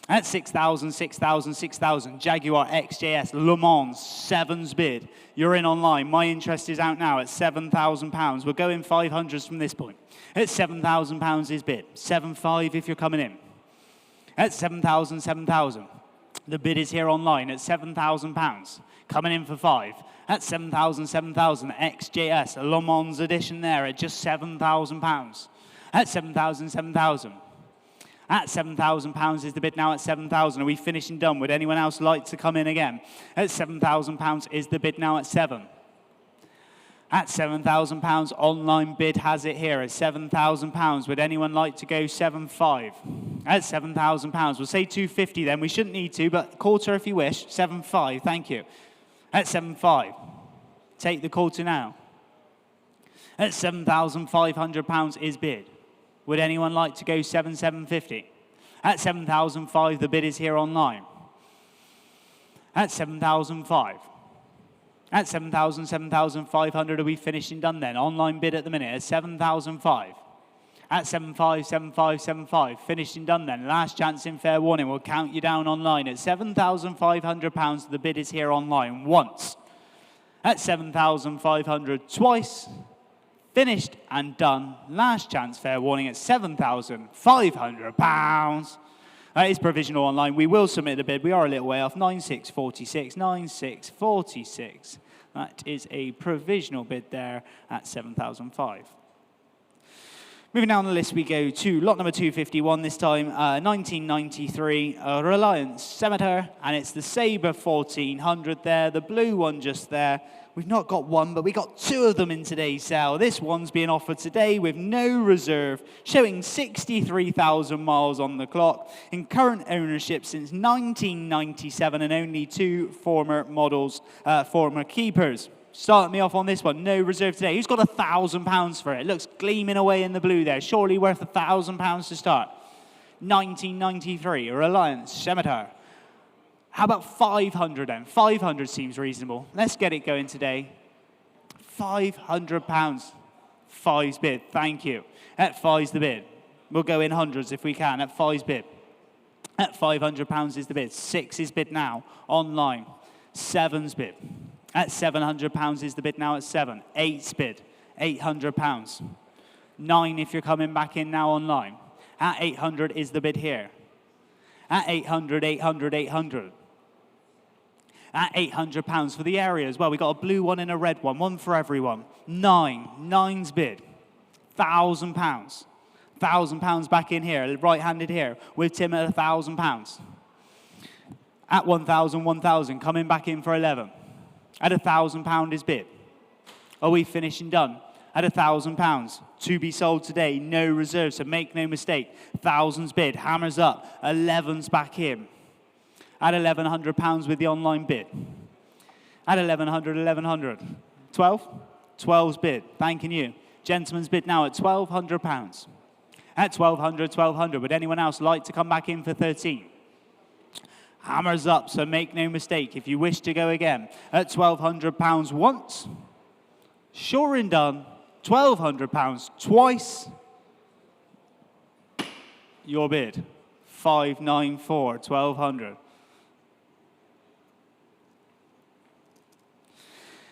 At 6,000, 6,000, 6,000, Jaguar XJS Le Mans 7's bid. You're in online. My interest is out now at £7,000. We're going 500s from this point. At £7,000 is bid. 7.5 if you're coming in. At 7,000, 7,000. The bid is here online at £7,000. Coming in for 5. At 7,000, 7,000. XJS Le Mans edition there at just £7,000. At 7,000, 7,000. At £7,000 is the bid now at 7,000. Are we finished and done? Would anyone else like to come in again? At £7,000 is the bid now at 7. At £7,000, online bid has it here at £7,000. Would anyone like to go 7.5? At £7,000, we'll say 250 then. We shouldn't need to, but quarter if you wish. 7.5, thank you. At 7.5, take the quarter now. At £7,500 is bid. Would anyone like to go 7,750? At 7,005, the bid is here online. At 7,005. At 7,000, 7,500, are we finished and done then? Online bid at the minute at 7,005. At 7.5, 7.5, 7.5, finished and done then. Last chance in fair warning. We'll count you down online. At £7,500, the bid is here online once. At 7,500 twice. Finished and done. Last chance fair warning at £7,500. That is provisional online. We will submit the bid. We are a little way off. 9646, 9646. That is a provisional bid there at 7,005. Moving down the list, we go to lot number 251, this time 1993, Reliant Scimitar, and it's the Sabre 1400 there, the blue one just there. We've not got one, but we got 2 of them in today's sale. This one's being offered today with no reserve, showing 63,000 miles on the clock, in current ownership since 1997, and only 2 former models, former keepers. Starting me off on this one, no reserve today. Who's got £1,000 for it? Looks gleaming away in the blue there. Surely worth £1,000 to start. 1993, Reliant Scimitar. How about 500 then? 500 seems reasonable. Let's get it going today. £500. 5's bid, thank you. At 5's the bid. We'll go in hundreds if we can. At 5's bid. At £500 is the bid. 6 is bid now, online. 7's bid. At £700 is the bid now at 7. 8's bid, £800. 9 if you're coming back in now online. At 800 is the bid here. At 800, 800, 800. At £800 for the area as well. We got a blue one and a red one for everyone. 9's bid, £1,000. £1,000 back in here, right-handed here, with Tim at £1,000. At 1,000, 1,000, coming back in for 11. At £1,000 is bid. Are we finished and done? At £1,000. To be sold today, no reserve, so make no mistake. Thousands bid, hammers up, 11's back in. At £1,100 with the online bid. At 1,100. 12? 12's bid, thanking you. Gentleman's bid now at £1,200. At 1,200. Would anyone else like to come back in for 13? Hammers up, so make no mistake. If you wish to go again, at £1,200 once. Sure and done. £1,200 twice. Your bid. 594, 1,200.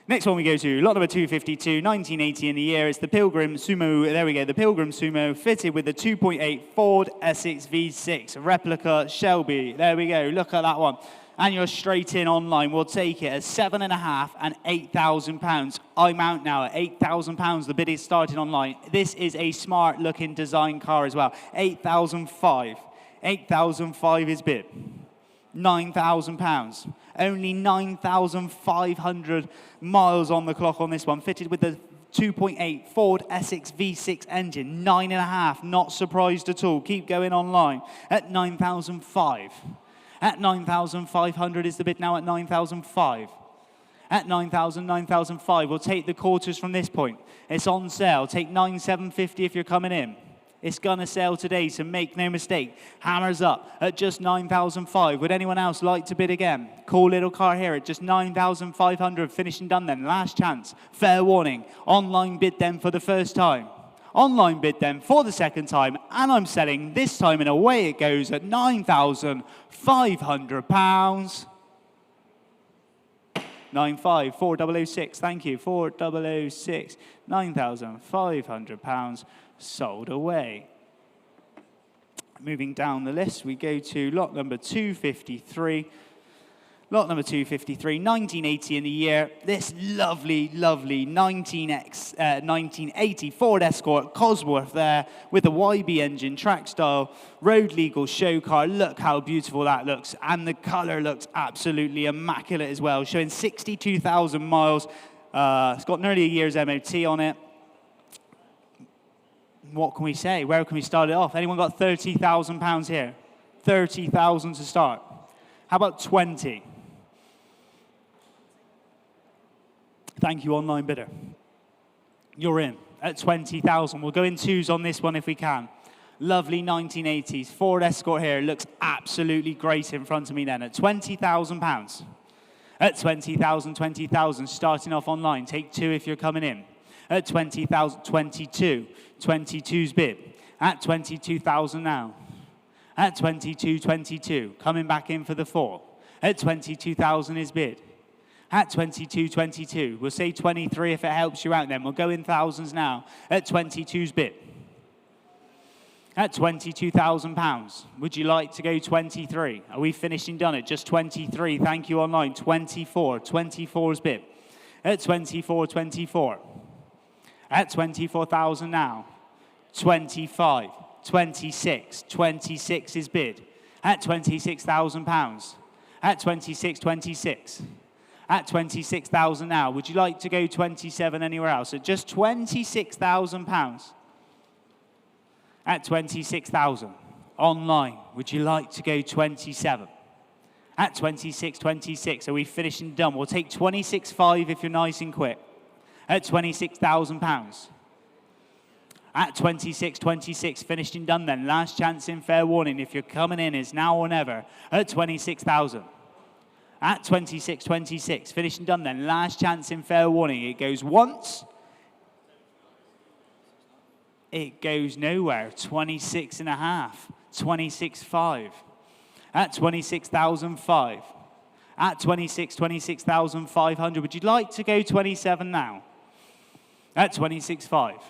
Next one we go to, lot number 252, 1980 in the year. It's the Pilgrim Sumo, there we go, the Pilgrim Sumo, fitted with the 2.8 Ford Essex V6, replica Shelby. There we go, look at that one. And you're straight in online. We'll take it at £7,500 and £8,000. I'm out now at £8,000. The bid is starting online. This is a smart looking design car as well. £8,500. £8,500 is bid. £9,000. Only 9,500 miles on the clock on this one. Fitted with the 2.8 Ford Essex V6 engine. 9.5. Not surprised at all. Keep going online at 9,500. At 9,500 is the bid now at 9,500. At 9,000, 9,500. We'll take the quarters from this point. It's on sale. Take 9,750 if you're coming in. It's gonna sell today, so make no mistake. Hammers up at just 9,500. Would anyone else like to bid again? Cool little car here at just 9,500. Finished and done then. Last chance. Fair warning. Online bid then for the first time. Online bid then for the second time. And I'm selling this time, and away it goes at £9,500. 95, 4006, thank you, 4006, £9,500 sold away. Moving down the list, we go to lot number 253. Lot number 253, 1980 in the year. This lovely, lovely 1980 Ford Escort Cosworth there with a YB engine, track style, road legal show car. Look how beautiful that looks. And the color looks absolutely immaculate as well, showing 62,000 miles. It's got nearly a year's MOT on it. What can we say? Where can we start it off? Anyone got £30,000 here? 30,000 to start. How about 20? Thank you, online bidder. You're in at 20,000. We'll go in twos on this one if we can. Lovely 1980s Ford Escort here. Looks absolutely great in front of me then at £20,000. At 20,000, 20,000. Starting off online. Take two if you're coming in. At 20,000, 22. 22's bid. At 22,000 now. At 22, 22. Coming back in for the four. At 22,000 is bid. At 22, 22. We'll say 23 if it helps you out then. We'll go in thousands now. At 22's bid. At £22,000. Would you like to go 23? Are we finishing done at just 23? Thank you, online. 24. 24's bid. At 24, 24. At 24,000 now. 25. 26. 26 is bid. At £26,000. At 26, 26. At 26,000 now. Would you like to go 27 anywhere else? At just £26,000. At 26,000. Online. Would you like to go 27? At 26, 26. Are we finished and done? We'll take 26,500 if you're nice and quick. At £26,000. At 26, 26. Finished and done then. Last chance in, fair warning. If you're coming in, it's now or never. At 26,000. At 26, 26. Finished and done then. Last chance in, fair warning. It goes once. It goes nowhere. 26.5. 26,500. At 26,500. At 26, 26,500. Would you like to go 27 now? At 26,500.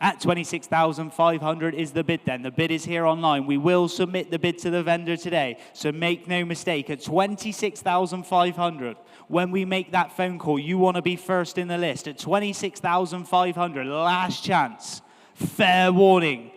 At 26,500 is the bid then. The bid is here online. We will submit the bid to the vendor today. So make no mistake, at 26,500, when we make that phone call, you want to be first in the list. At 26,500, last chance. Fair warning.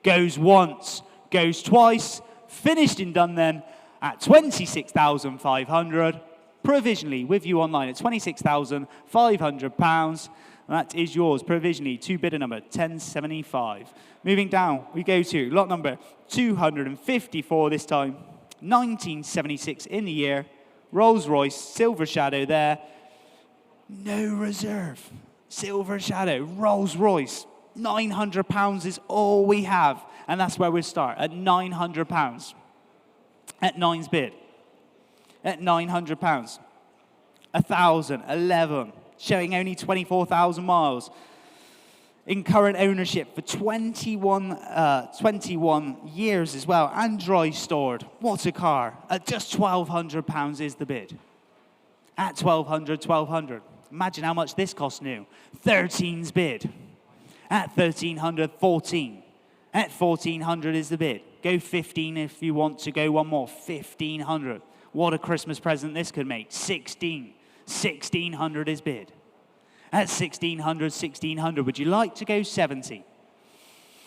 Goes once, goes twice. Finished and done then at 26,500. Provisionally with you online at £26,500. That is yours, provisionally, to bidder number 1075. Moving down, we go to lot number 254 this time. 1976 in the year. Rolls-Royce, Silver Shadow there. No reserve. Silver Shadow, Rolls-Royce. £900 is all we have. And that's where we start, at £900. At 9's bid. At £900. 1,011. Showing only 24,000 miles. In current ownership for 21 years as well, and dry stored. What a car. At just £1,200 is the bid. At £1,200. Imagine how much this costs new. 13's bid. At 1,300, 14. At 1,400 is the bid. Go 15 if you want to go one more. 1,500. What a Christmas present this could make. 16. 1,600 is bid. At 1,600, 1,600. Would you like to go 70?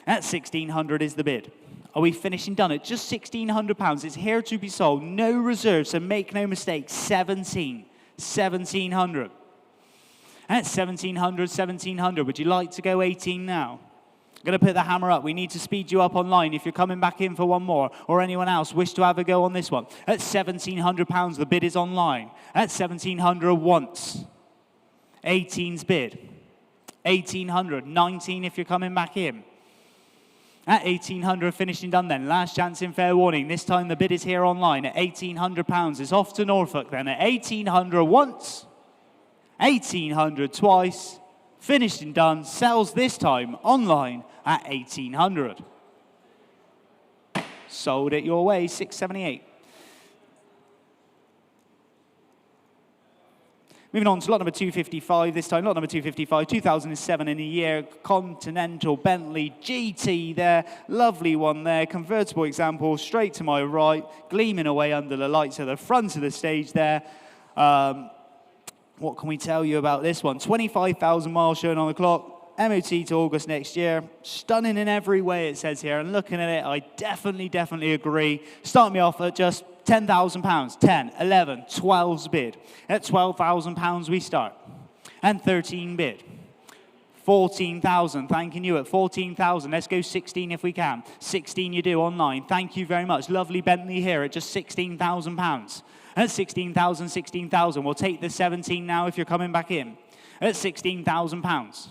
At 1,600 is the bid. Are we finishing done at just £1,600? It's here to be sold. No reserve, so make no mistake. 17. 1,700. At 1,700, 1,700. Would you like to go 18 now? I'm going to put the hammer up. We need to speed you up online if you're coming back in for one more, or anyone else wish to have a go on this one. At £1,700, the bid is online. At 1,700 once. 18's bid. 1,800. 19 if you're coming back in. At 1,800, finishing done then. Last chance in fair warning. This time the bid is here online at £1,800. It's off to Norfolk then at 1,800 once. 1,800 twice. Finished and done. Sells this time online at 1,800. Sold it your way, 678. Moving on to lot number 255 this time. Lot number 255, 2007 in a year. Continental Bentley GT there. Lovely one there. Convertible example straight to my right. Gleaming away under the lights at the front of the stage there. What can we tell you about this one? 25,000 miles shown on the clock. MOT to August next year. Stunning in every way, it says here. And looking at it, I definitely agree. Start me off at just £10,000. 10, 11, 12's bid. At £12,000 we start. And 13 bid. 14,000, thanking you at 14,000. Let's go 16 if we can. 16 you do online. Thank you very much. Lovely Bentley here at just £16,000. At 16,000, 16,000. We'll take the 17 now if you're coming back in. At £16,000.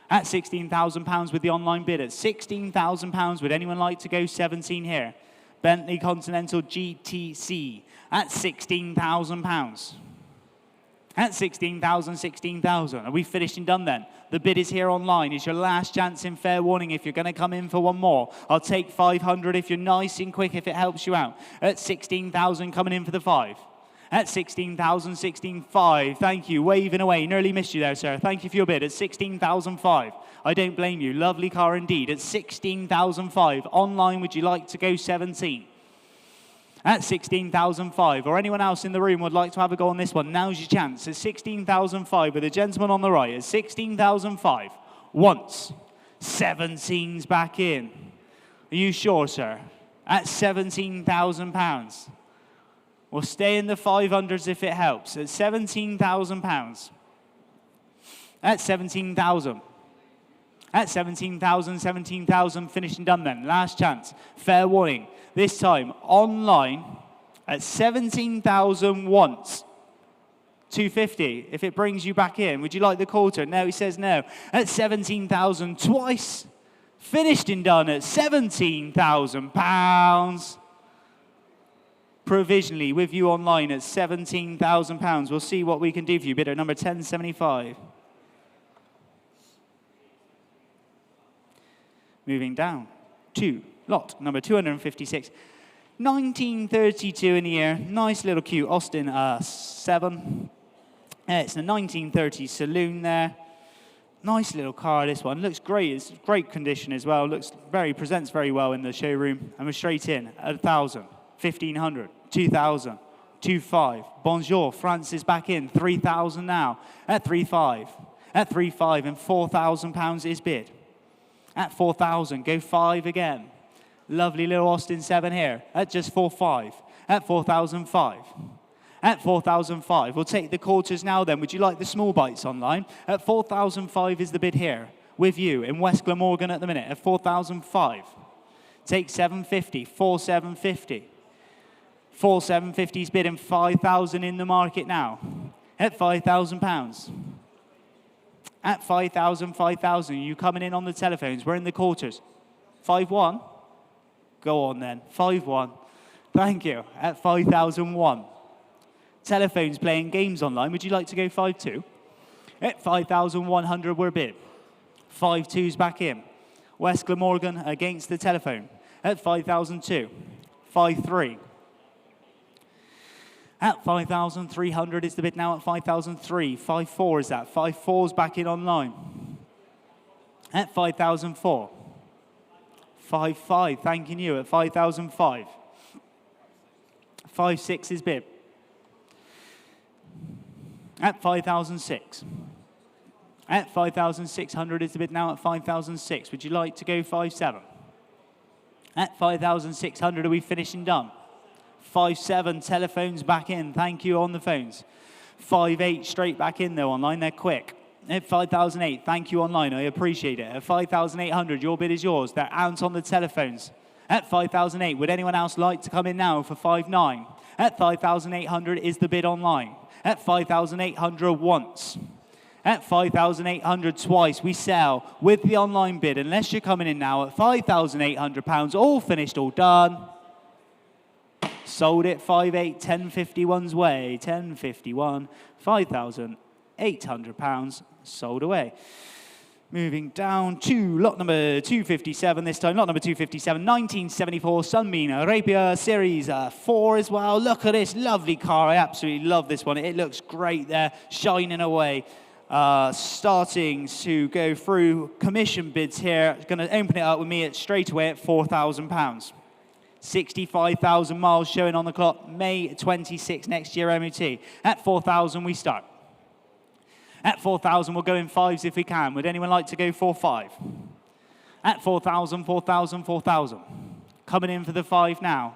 At £16,000 with the online bid. At £16,000, would anyone like to go 17 here? Bentley Continental GTC at £16,000. At 16,000, 16,000. Are we finished and done then? The bid is here online. It's your last chance in fair warning if you're going to come in for one more. I'll take 500 if you're nice and quick if it helps you out. At 16,000 coming in for the 5. At 16,000, 16,500. Thank you. Waving away. Nearly missed you there, sir. Thank you for your bid. At 16,500. I don't blame you. Lovely car indeed. At 16,500. Online, would you like to go 17? At 16,500, or anyone else in the room would like to have a go on this one, now's your chance. At 16,500 with a gentleman on the right. At 16,500, once. 17's back in. Are you sure, sir? At £17,000. We'll stay in the 500s if it helps. At £17,000. At 17,000. At 17,000, 17,000, finished and done then. Last chance. Fair warning. This time, online, at 17,000 once. 250, if it brings you back in. Would you like the quarter? No, he says no. At 17,000 twice. Finished and done at £17,000. Provisionally, with you online at £17,000. We'll see what we can do for you. Bidder number 1075. Moving down to lot number 256. 1932 in the year. Nice little cute Austin 7. It's a 1930 saloon there. Nice little car, this one. Looks great. It's great condition as well. Presents very well in the showroom. And we're straight in at 1,000, 1,500, 2,000, 2,500. Bonjour, France is back in. 3,000 now. At 3,500. At 3,500 and £4,000 is bid. At 4,000, go 5 again. Lovely little Austin 7 here at just 4,500. At 4,005. At 4,005. We'll take the quarters now then. Would you like the small bites online? At 4,005 is the bid here. With you in West Glamorgan at the minute at 4,005. Take 750, 4,750. 4,750 is bidding 5,000 in the market now. At £5,000. At 5,000, 5,000. You coming in on the telephones? We're in the quarters. 5-1. Go on then. 5-1. Thank you. At 5,001. Telephones playing games online. Would you like to go 5-2? At 5,100 we're bid. 5-2's back in. West Glamorgan against the telephone. At 5,002. 5-3. At 5,300 is the bid now at 5,003. 5-4 is that. 5-4's back in online. At 5,004. 5-5, thanking you at 5,005. 5-6 is bid. At 5,006. At 5,600 is the bid now at 5,006. Would you like to go 5-7? At 5,600 are we finishing done? 5-7, telephones back in. Thank you on the phones. 5-8 straight back in though online. They're quick. At 5,008, thank you online. I appreciate it. At 5,800, your bid is yours. They're out on the telephones. At 5,008, would anyone else like to come in now for 5-9? At 5,800 is the bid online. At 5,800 once. At 5,800 twice, we sell with the online bid. Unless you're coming in now at £5,800, all finished, all done. Sold it 5-8, 1051's way. 1051, £5,800 sold away. Moving down to lot number 257 this time. Lot number 257, 1974 Sunbeam Arabia Series 4 as well. Look at this lovely car. I absolutely love this one. It looks great there, shining away. Starting to go through commission bids here. Going to open it up with me straight away at £4,000. 65,000 miles showing on the clock. May 26 next year MOT. At 4,000 we start. At 4,000 we'll go in fives if we can. Would anyone like to go 4-5? At 4,000, 4,000, 4,000. Coming in for the 5 now.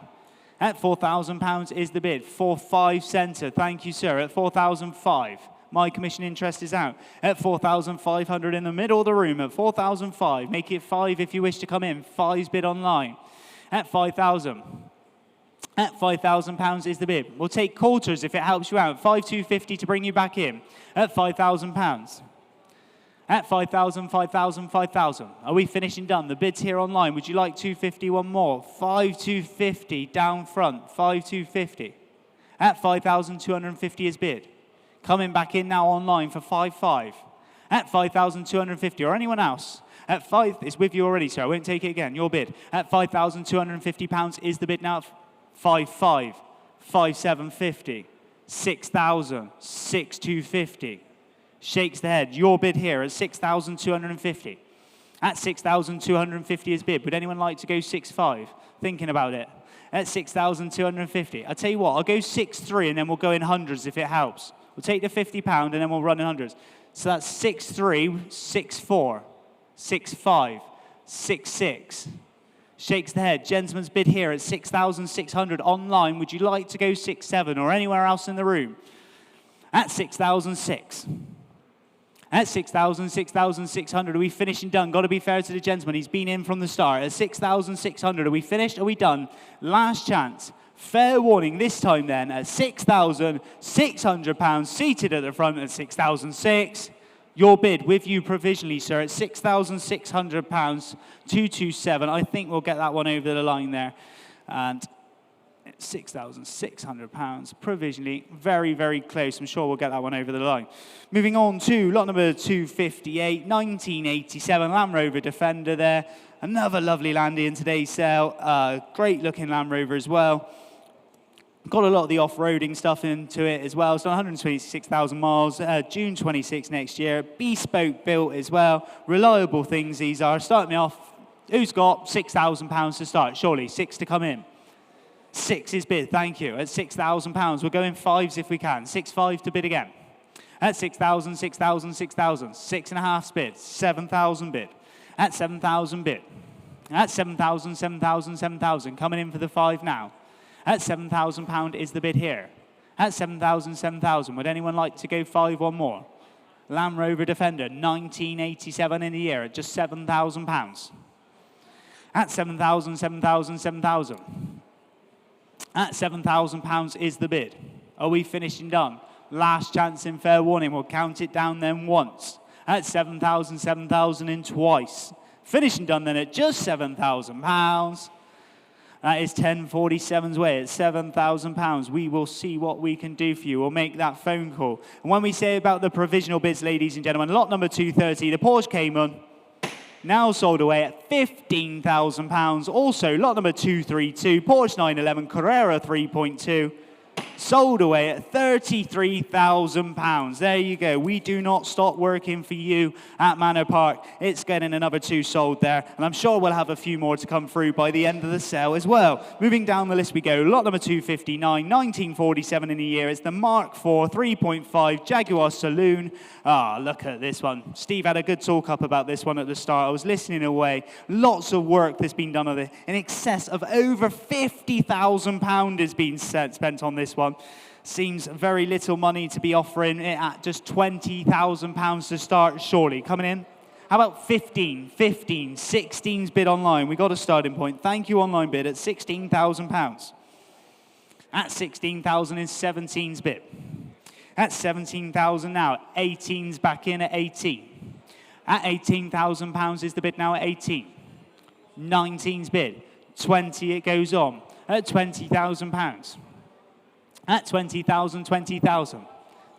At £4,000 is the bid. 4-5 centre. Thank you, sir. At 4,005. My commission interest is out. At 4,500 in the middle of the room. At 4,005. Make it 5 if you wish to come in. 5's bid online. At 5,000. At £5,000 is the bid. We'll take quarters if it helps you out. 5,250 to bring you back in. At £5,000. At 5,000, 5,000, 5,000. Are we finishing done? The bid's here online. Would you like 250 one more? 5,250 down front. 5,250. At 5,250 is bid. Coming back in now online for 5-5. At 5,250 or anyone else. At 5, it's with you already, sir. I won't take it again. Your bid. At £5,250 is the bid now. 5-5, 5,750, 6,000, 6,250. Shakes the head. Your bid here at 6,250. At 6,250 is bid. Would anyone like to go 6-5? Thinking about it. At 6,250. I'll tell you what, I'll go 6-3 and then we'll go in hundreds if it helps. We'll take the £50 and then we'll run in hundreds. So that's 6-3, 6-4, 6-5, 6-6. Shakes the head. Gentleman's bid here at 6,600 online. Would you like to go 6-7 or anywhere else in the room? At 6,006. At 6,000, 6,600. Are we finishing done? Got to be fair to the gentleman. He's been in from the start. At 6,600. Are we finished? Are we done? Last chance. Fair warning this time then at £6,600. Seated at the front at 6,006. Your bid with you provisionally, sir, at £6,600, 227. I think we'll get that one over the line there. And £6,600 provisionally. Very, very close. I'm sure we'll get that one over the line. Moving on to lot number 258, 1987 Land Rover Defender there. Another lovely Landy in today's sale. Great looking Land Rover as well. Got a lot of the off-roading stuff into it as well. It's done 126,000 miles, June 26 next year. Bespoke built as well. Reliable things these are. Start me off. Who's got £6,000 to start? Surely, 6 to come in. 6 is bid, thank you. At £6,000, we're going 5s if we can. 6-5 to bid again. At 6,000, 6,000, 6,000. 6.5 bid. 7,000 bid. At 7,000 bid. At 7,000, 7,000, 7,000. Coming in for the 5 now. At £7,000 is the bid here. At 7,000, 7,000. Would anyone like to go 5 one more? Land Rover Defender, 1987 in the year at just £7,000. At 7,000, 7,000, 7,000. At £7,000 is the bid. Are we finishing done? Last chance in fair warning. We'll count it down then once. At 7,000, 7,000 in twice. Finishing done then at just £7,000. That is 1047's way at £7,000. We will see what we can do for you. We'll make that phone call. And when we say about the provisional bids, ladies and gentlemen, lot number 230, the Porsche Cayman, now sold away at £15,000. Also, lot number 232, Porsche 911 Carrera 3.2, sold away at £33,000. There you go. We do not stop working for you at Manor Park. It's getting another 2 sold there, and I'm sure we'll have a few more to come through by the end of the sale as well. Moving down the list we go. Lot number 259, 1947 in the year. It's the Mark IV 3.5 Jaguar Saloon. Ah, look at this one. Steve had a good talk up about this one at the start. I was listening away. Lots of work that's been done on it. In excess of over £50,000 has been spent on this one. Seems very little money to be offering it at just £20,000 to start, surely. Coming in? How about 15, 15, 16's bid online? We got a starting point. Thank you, online bid at £16,000. At 16,000 is 17's bid. At 17,000 now, 18's back in at 18. At £18,000 is the bid now at 18. 19's bid. 20 it goes on at £20,000. At 20,000, 20,000.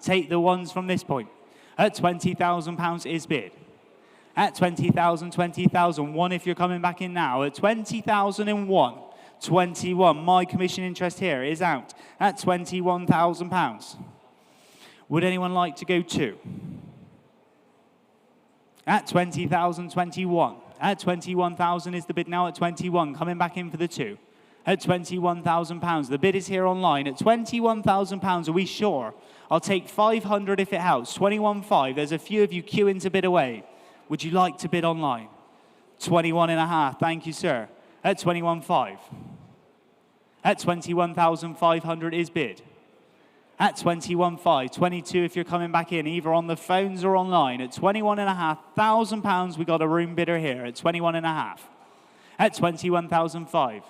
Take the ones from this point. At £20,000 is bid. At 20,000, 20,000. One if you're coming back in now. At 20,001, 21. My commission interest here is out at £21,000. Would anyone like to go 2? At 20,000, 21. At 21,000 is the bid now at 21. Coming back in for the 2. At £21,000. The bid is here online at £21,000. Are we sure? I'll take 500 if it helps. 21.5. There's a few of you queuing to bid away. Would you like to bid online? 21.5. Thank you, sir. At 21.5. At 21,500 is bid. At 21.5. 22 if you're coming back in, either on the phones or online. At £21,500, we got a room bidder here at 21.5. At 21,005.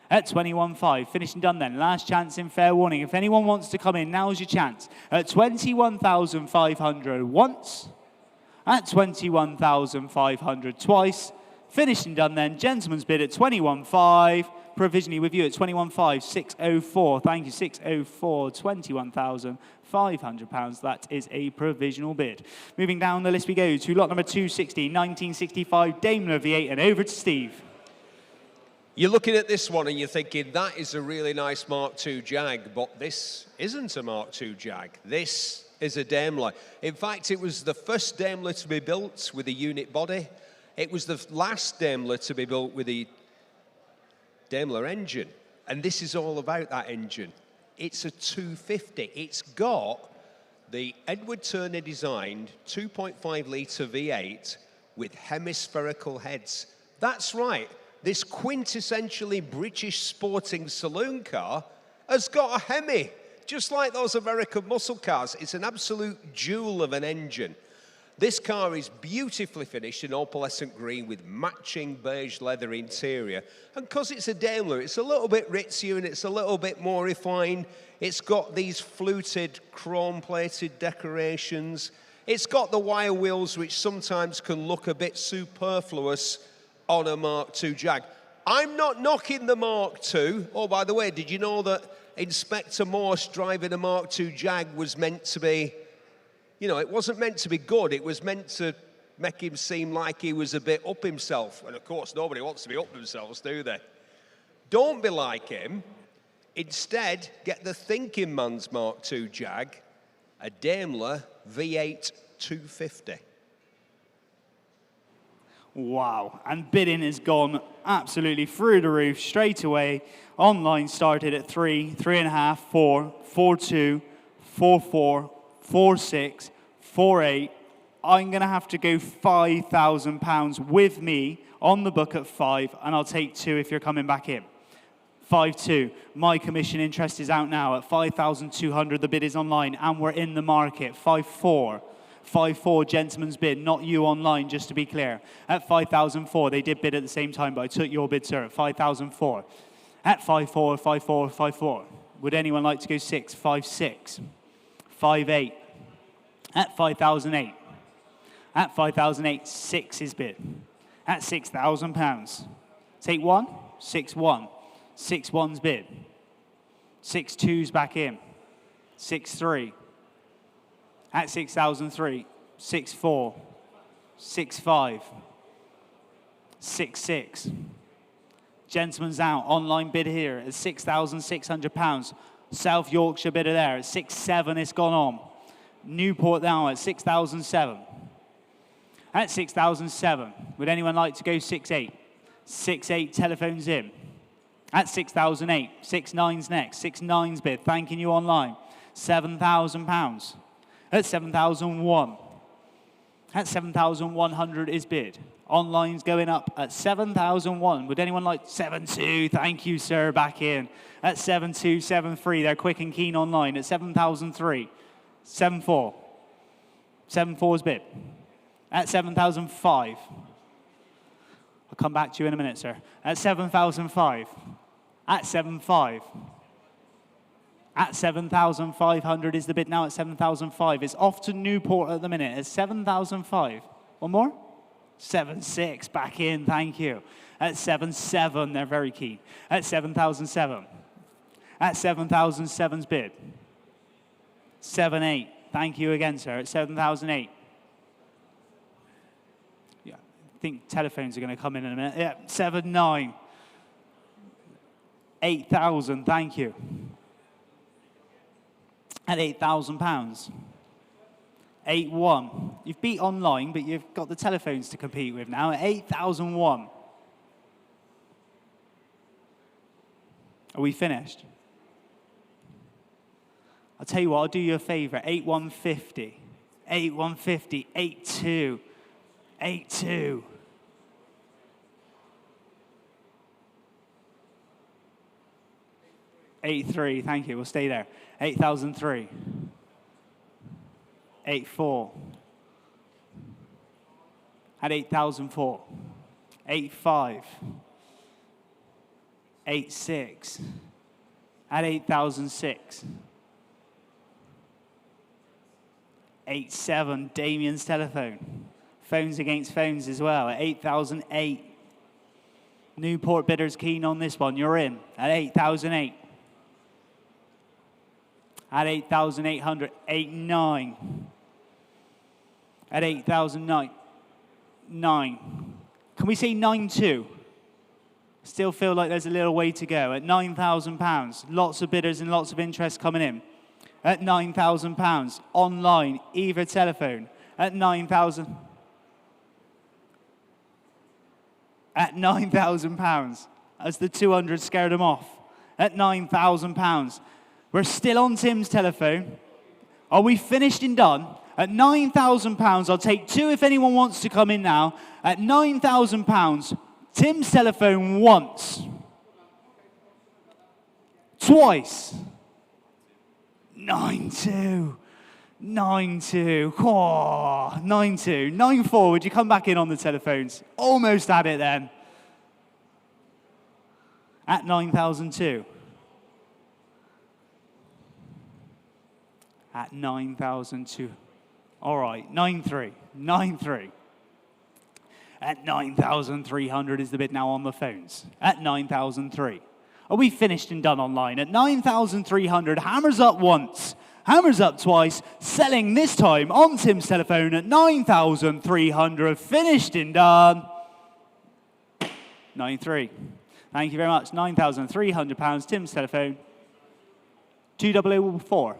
At 21.5, finishing done then. Last chance in fair warning. If anyone wants to come in, now's your chance. At 21,500 once. At 21,500 twice. Finishing done then. Gentleman's bid at 21.5. Provisionally with you at 21.5, 604. Thank you, 604, £21,500. That is a provisional bid. Moving down the list we go to lot number 260, 1965 Daimler V8, and over to Steve. You're looking at this one and you're thinking, that is a really nice Mark II Jag, but this isn't a Mark II Jag. This is a Daimler. In fact, it was the first Daimler to be built with a unit body. It was the last Daimler to be built with a Daimler engine. And this is all about that engine. It's a 250. It's got the Edward Turner designed 2.5 litre V8 with hemispherical heads. That's right. This quintessentially British sporting saloon car has got a Hemi, just like those American muscle cars. It's an absolute jewel of an engine. This car is beautifully finished in opalescent green with matching beige leather interior. And because it's a Daimler, it's a little bit ritzier and it's a little bit more refined. It's got these fluted, chrome-plated decorations. It's got the wire wheels, which sometimes can look a bit superfluous on a Mark II Jag. I'm not knocking the Mark II. Oh, by the way, did you know that Inspector Morse driving a Mark II Jag was meant to be, you know, it wasn't meant to be good. It was meant to make him seem like he was a bit up himself. And of course, nobody wants to be up themselves, do they? Don't be like him. Instead, get the thinking man's Mark II Jag, a Daimler V8 250. Wow, and bidding has gone absolutely through the roof straight away. Online started at 3, 3.5, 4, 4.2, 4.4, 4.6, 4.8. I'm going to have to go £5,000 with me on the book at 5, and I'll take 2 if you're coming back in. 5.2. My commission interest is out now at 5,200. The bid is online, and we're in the market. 5.4. 5.4, gentleman's bid, not you online, just to be clear. At 5,004, they did bid at the same time, but I took your bid, sir, at 5,004. At 5.4, 5.4, 5.4. Would anyone like to go 6? 5.6. 5.8. At 5,008. At 5,008, 6 is bid. At £6,000. Take 1, 6.1. 6.1's bid. 6.2's back in. 6.3. At 6,003, 6.4, 6.5, 6.6. Gentleman's out. Online bid here at £6,600. South Yorkshire bidder there at 6.7. It's gone on. Newport now at 6,007. At 6,007. Would anyone like to go 6.8? 6.8 telephones in. At 6,008. 6.9's next. 6.9's bid. Thanking you online. £7,000. At 7,001. At 7,100 is bid. Online's going up at 7,001. Would anyone like 7.2? Thank you, sir. Back in. At 7.2, 7.3. They're quick and keen online. At 7,003. 7.4. 7.4's bid. At 7,005. I'll come back to you in a minute, sir. At 7,005. At 7.5. At 7,500 is the bid now at 7,005. It's off to Newport at the minute at 7,005. One more? 7.6, back in, thank you. At 7.7, they're very keen. At 7,007. At 7,007's bid. 7.8, thank you again, sir, at 7,008. Yeah, I think telephones are going to come in a minute. Yeah, 7.9. 8,000, thank you. At £8,000. 8.1. You've beat online, but you've got the telephones to compete with now at 8,001. Are we finished? I'll tell you what, I'll do you a favor. 8,150. 8,150. 8.2. 8.2. 8.3, thank you, we'll stay there. 8,003. 8.4. At 8,004. 8.5. 8.6. At 8,006. 8.7, Damien's telephone. Phones against phones as well at 8,008. Newport bidders keen on this one, you're in at 8,008. At 8,800, 8.9. At 8,009, 9. Can we say 9.2? Still feel like there's a little way to go. At £9,000, lots of bidders and lots of interest coming in. At £9,000, online, either telephone. At 9,000. At £9,000, as the 200 scared them off. At £9,000. We're still on Tim's telephone. Are we finished and done? At £9,000, I'll take 2 if anyone wants to come in now. At £9,000, Tim's telephone once. Twice. 9.2. 9.2. Oh, 9.2. 9.4. Would you come back in on the telephones? Almost had it then. At 9,002. At 9,002. All right, 9.3. 9.3. At 9,300 is the bid now on the phones. At 9,003. Are we finished and done online? At 9,300, hammers up once, hammers up twice, selling this time on Tim's telephone at 9,300, finished and done. 9.3. Thank you very much. £9,300, Tim's telephone. 2004.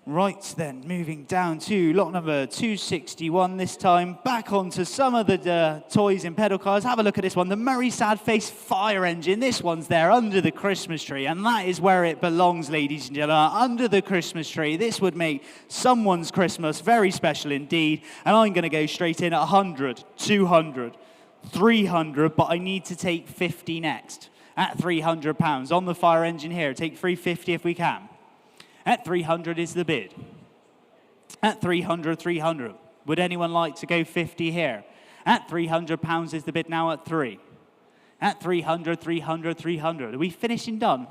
Right then, moving down to lot number 261 this time. Back onto some of the toys in pedal cars. Have a look at this one, the Murray Sad Face fire engine. This one's there under the Christmas tree, and that is where it belongs, ladies and gentlemen, under the Christmas tree. This would make someone's Christmas very special indeed, and I'm going to go straight in at 100, 200, 300, but I need to take 50 next. At £300 on the fire engine here. Take 350 if we can. At 300 is the bid. At 300, 300. Would anyone like to go 50 here? At £300 is the bid now at 3. At 300, 300, 300. Are we finishing done?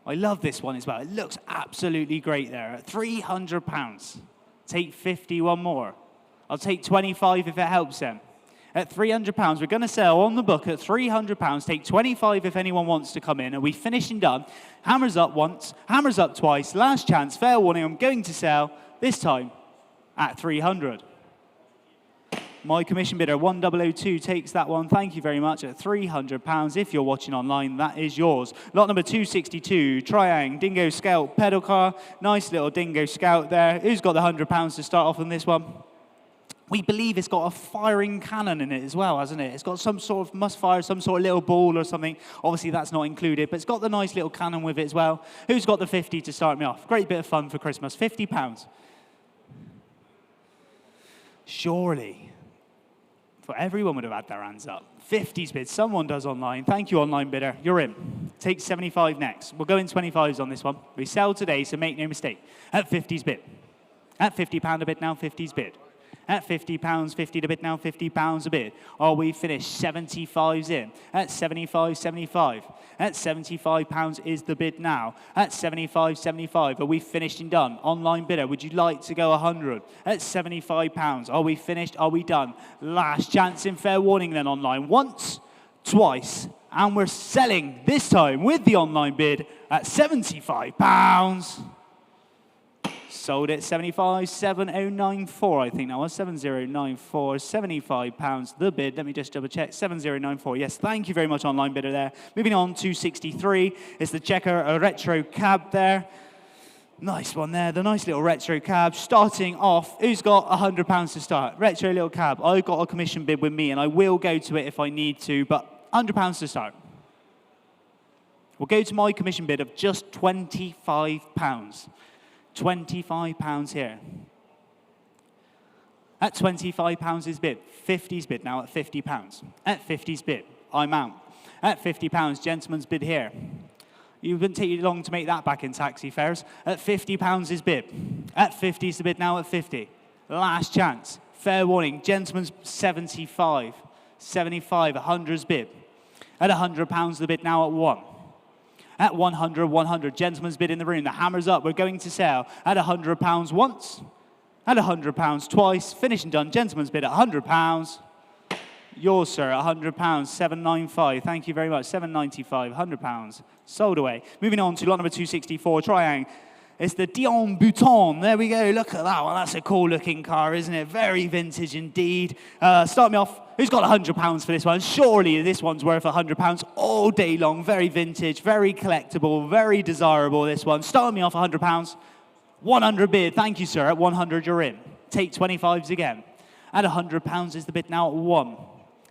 I love this one as well. It looks absolutely great there. At £300. Take 50, one more. I'll take 25 if it helps them. At £300, we're going to sell on the book at £300. Take 25 if anyone wants to come in. Are we finishing done? Hammers up once, hammers up twice. Last chance, fair warning, I'm going to sell, this time, at 300. My commission bidder, 1002, takes that one. Thank you very much. At £300, if you're watching online, that is yours. Lot number 262, Triang, Dingo Scout, pedal car. Nice little Dingo Scout there. Who's got the £100 to start off on this one? We believe it's got a firing cannon in it as well, hasn't it? It's got some sort of, must fire some sort of little ball or something. Obviously, that's not included, but it's got the nice little cannon with it as well. Who's got the 50 to start me off? Great bit of fun for Christmas. £50. Surely. For everyone would have had their hands up. 50's bid. Someone does online. Thank you, online bidder. You're in. Take 75 next. We'll go in 25s on this one. We sell today, so make no mistake. At 50's bid. At £50 a bid now, 50's bid. At £50, 50 to bid now, £50 a bid. Are we finished? 75's in. At 75, 75. At £75 is the bid now. At 75, 75. Are we finished and done? Online bidder, would you like to go 100? At £75. Are we finished? Are we done? Last chance in fair warning then online. Once, twice, and we're selling this time with the online bid at £75. Sold at 75, 7094, I think that was, 7094, £75, the bid. Let me just double check, 7094. Yes, thank you very much, online bidder there. Moving on to 63, it's the Checker, a retro cab there. Nice one there, the nice little retro cab. Starting off, who's got £100 to start? Retro little cab. I've got a commission bid with me, and I will go to it if I need to, but £100 to start. We'll go to my commission bid of just £25. £25 here. At £25 is bid. 50's bid now at £50. At 50's bid, I'm out. At £50, gentleman's bid here. You wouldn't take you long to make that back in taxi fares. At £50 is bid. At 50's the bid now at 50. Last chance. Fair warning, gentleman's 75. 75, 100's bid. At £100 the bid now at 1. At 100, 100, gentleman's bid in the room. The hammer's up. We're going to sell at £100 once, at £100 twice. Finished and done. Gentleman's bid at £100. Yours, sir, at £100. 795. Thank you very much. 795. £100. Sold away. Moving on to lot number 264. Triang. It's the Dion Bouton. There we go. Look at that one. That's a cool-looking car, isn't it? Very vintage indeed. Start me off. Who's got £100 for this one? Surely this one's worth £100 all day long. Very vintage, very collectible, very desirable, this one. Start me off £100. 100 bid. Thank you, sir. At 100, you're in. Take 25s again. At £100 is the bid now at 1.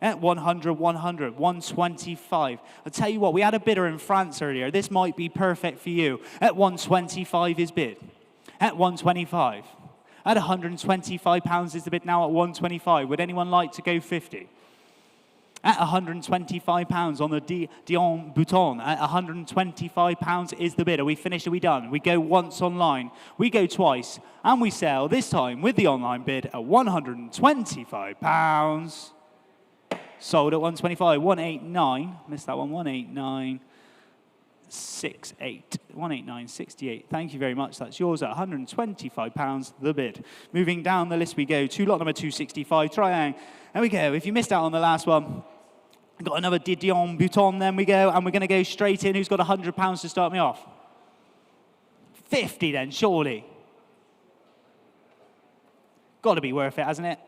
At 100, 100, 125. I'll tell you what, we had a bidder in France earlier. This might be perfect for you. At 125 is bid. At 125. At £125 is the bid now at 125. Would anyone like to go 50? At £125 on the Dion Bouton. At £125 is the bid. Are we finished? Are we done? We go once online. We go twice. And we sell this time with the online bid at £125. Sold at 125. 189. Missed that one. 189. 68. 189.68. Thank you very much. That's yours at £125, the bid. Moving down the list we go to lot number 265, Triang. There we go. If you missed out on the last one, we've got another Dion Bouton, then we go, and we're going to go straight in. Who's got £100 to start me off? 50 then, surely. Got to be worth it, hasn't it?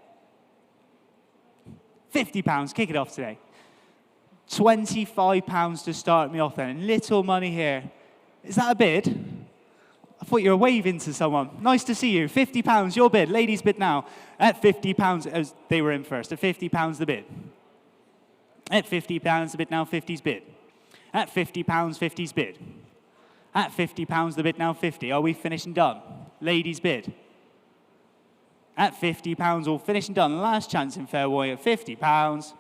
£50, kick it off today. £25 to start me off then. Little money here. Is that a bid? I thought you were waving to someone. Nice to see you. £50, your bid. Ladies bid now. At £50, as they were in first. At £50 the bid. At £50 the bid now, 50's bid. At £50, 50's bid. At £50 the bid now, 50. Are we finished and done? Ladies bid. At £50, all finished and done. Last chance in fair warning at £50.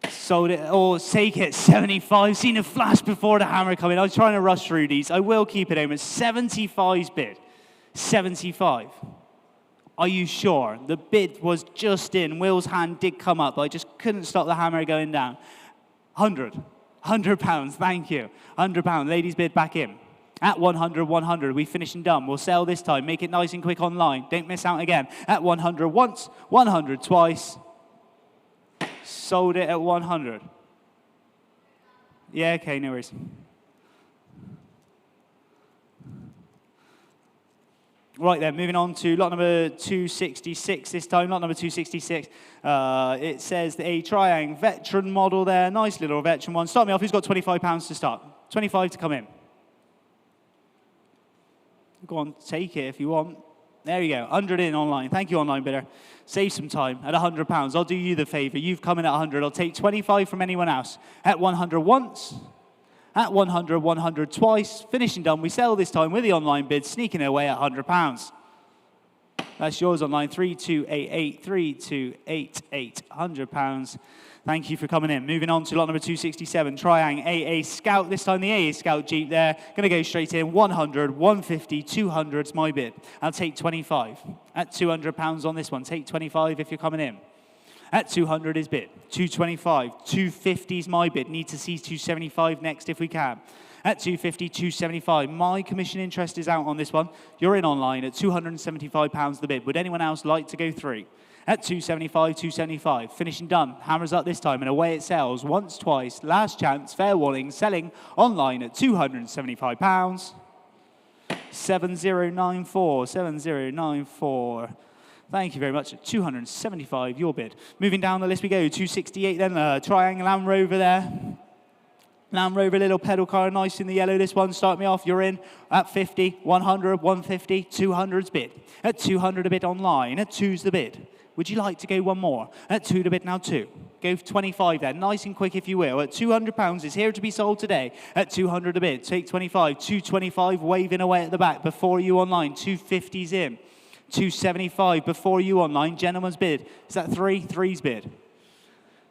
Sold it, or take it, 75. Seen a flash before the hammer coming. I was trying to rush through these. I will keep it home. It's 75's bid. 75. Are you sure? The bid was just in. Will's hand did come up, but I just couldn't stop the hammer going down. 100. £100, thank you. £100. Ladies bid back in. At 100, 100. We finished and done. We'll sell this time. Make it nice and quick online. Don't miss out again. At 100 once, 100 twice. Sold it at 100. Yeah, okay, no worries. Right then, moving on to lot number 266 this time. Lot number 266. It says a Triang veteran model there. Nice little veteran one. Start me off. Who's got £25 to start? 25 to come in. Go on, take it if you want. There you go, 100 in online. Thank you, online bidder. Save some time at £100. I'll do you the favor. You've come in at 100. I'll take 25 from anyone else. At 100 once. At 100, 100 twice. Finished and done. We sell this time with the online bid, sneaking away at £100. That's yours online. 3288, 3288, £100. Thank you for coming in. Moving on to lot number 267, Triang AA Scout. This time the AA Scout Jeep there. Going to go straight in. 100, 150, 200 is my bid. I'll take 25. At £200 on this one. Take 25 if you're coming in. At 200 is bid. 225, 250 is my bid. Need to see 275 next if we can. At 250, 275. My commission interest is out on this one. You're in online at £275 the bid. Would anyone else like to go through? At 275, 275. Finished and done. Hammers up this time and away it sells. Once, twice. Last chance. Fair warning. Selling online at £275. 7094. 7094. Thank you very much. 275, your bid. Moving down the list we go. 268 then. Triangle Land Rover there. Land Rover, little pedal car, nice in the yellow. This one, start me off. You're in at 50, 100, 150, 200's bid. At 200 a bid online. At 2's the bid. Would you like to go one more? At 2 to bid now 2. Go for 25 there. Nice and quick if you will. At £200, it's here to be sold today. At 200 a bid. Take 25. 225 waving away at the back. Before you online. 250's in. 275 before you online. Gentleman's bid. Is that 3? 3's bid.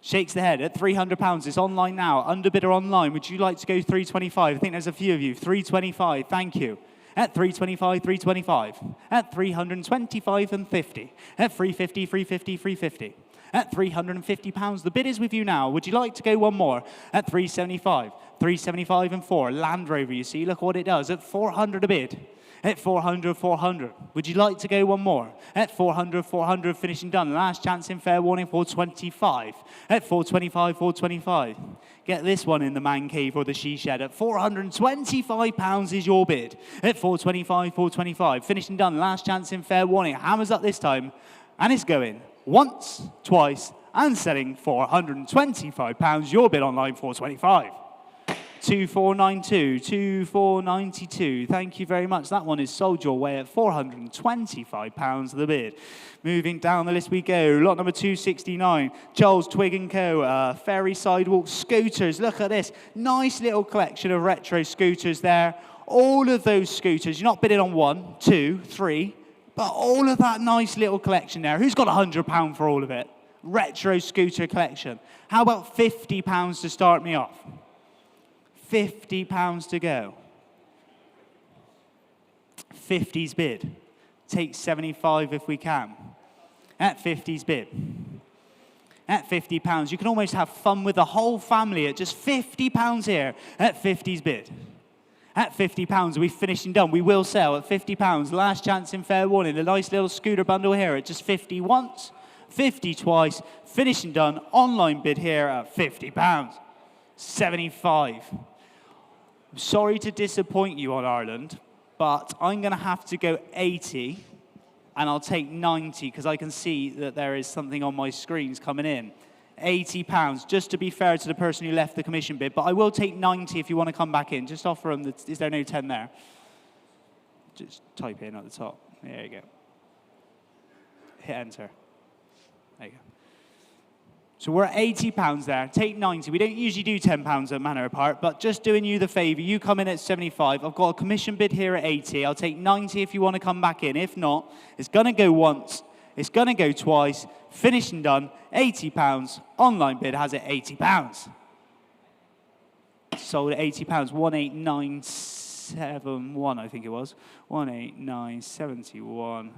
Shakes the head at £300. It's online now. Underbidder online. Would you like to go 325? I think there's a few of you. 325. Thank you. At 325, 325. At 325 and 50. At 350, 350, 350. At £350. The bid is with you now. Would you like to go one more? At 375. 375 and 4. Land Rover, you see. Look what it does. At 400 a bid. At 400, 400. Would you like to go one more? At 400, 400, finishing done. Last chance in fair warning, 425. At 425, 425. Get this one in the man cave or the she shed. At £425 is your bid. At 425, 425. Finishing done. Last chance in fair warning. Hammers up this time. And it's going once, twice, and selling for £125. Your bid online, 425. 2492, 2492. Thank you very much. That one is sold your way at £425 the bid. Moving down the list we go. Lot number 269. Charles Twig & Co. Ferry Sidewalk Scooters. Look at this. Nice little collection of retro scooters there. All of those scooters. You're not bidding on 1, 2, 3, but all of that nice little collection there. Who's got £100 for all of it? Retro scooter collection. How about £50 to start me off? £50 to go. 50's bid. Take 75 if we can. At 50's bid. At £50. You can almost have fun with the whole family at just £50 here. At 50's bid. At £50, we finished and done. We will sell at £50. Last chance in fair warning. A nice little scooter bundle here at just 50 once, 50 twice. Finished and done. Online bid here at £50. 75. I'm sorry to disappoint you on Ireland, but I'm going to have to go 80, and I'll take 90 because I can see that there is something on my screens coming in. £80, just to be fair to the person who left the commission bid, but I will take 90 if you want to come back in. Just offer them, is there no 10 there? Just type in at the top. There you go. Hit enter. There you go. So we're at £80 there. Take 90. We don't usually do £10 at Manor apart, but just doing you the favour. You come in at 75. I've got a commission bid here at 80. I'll take 90 if you want to come back in. If not, it's going to go once. It's going to go twice. Finished and done. £80. Online bid has it £80. Sold at £80. 18971, I think it was. 18971.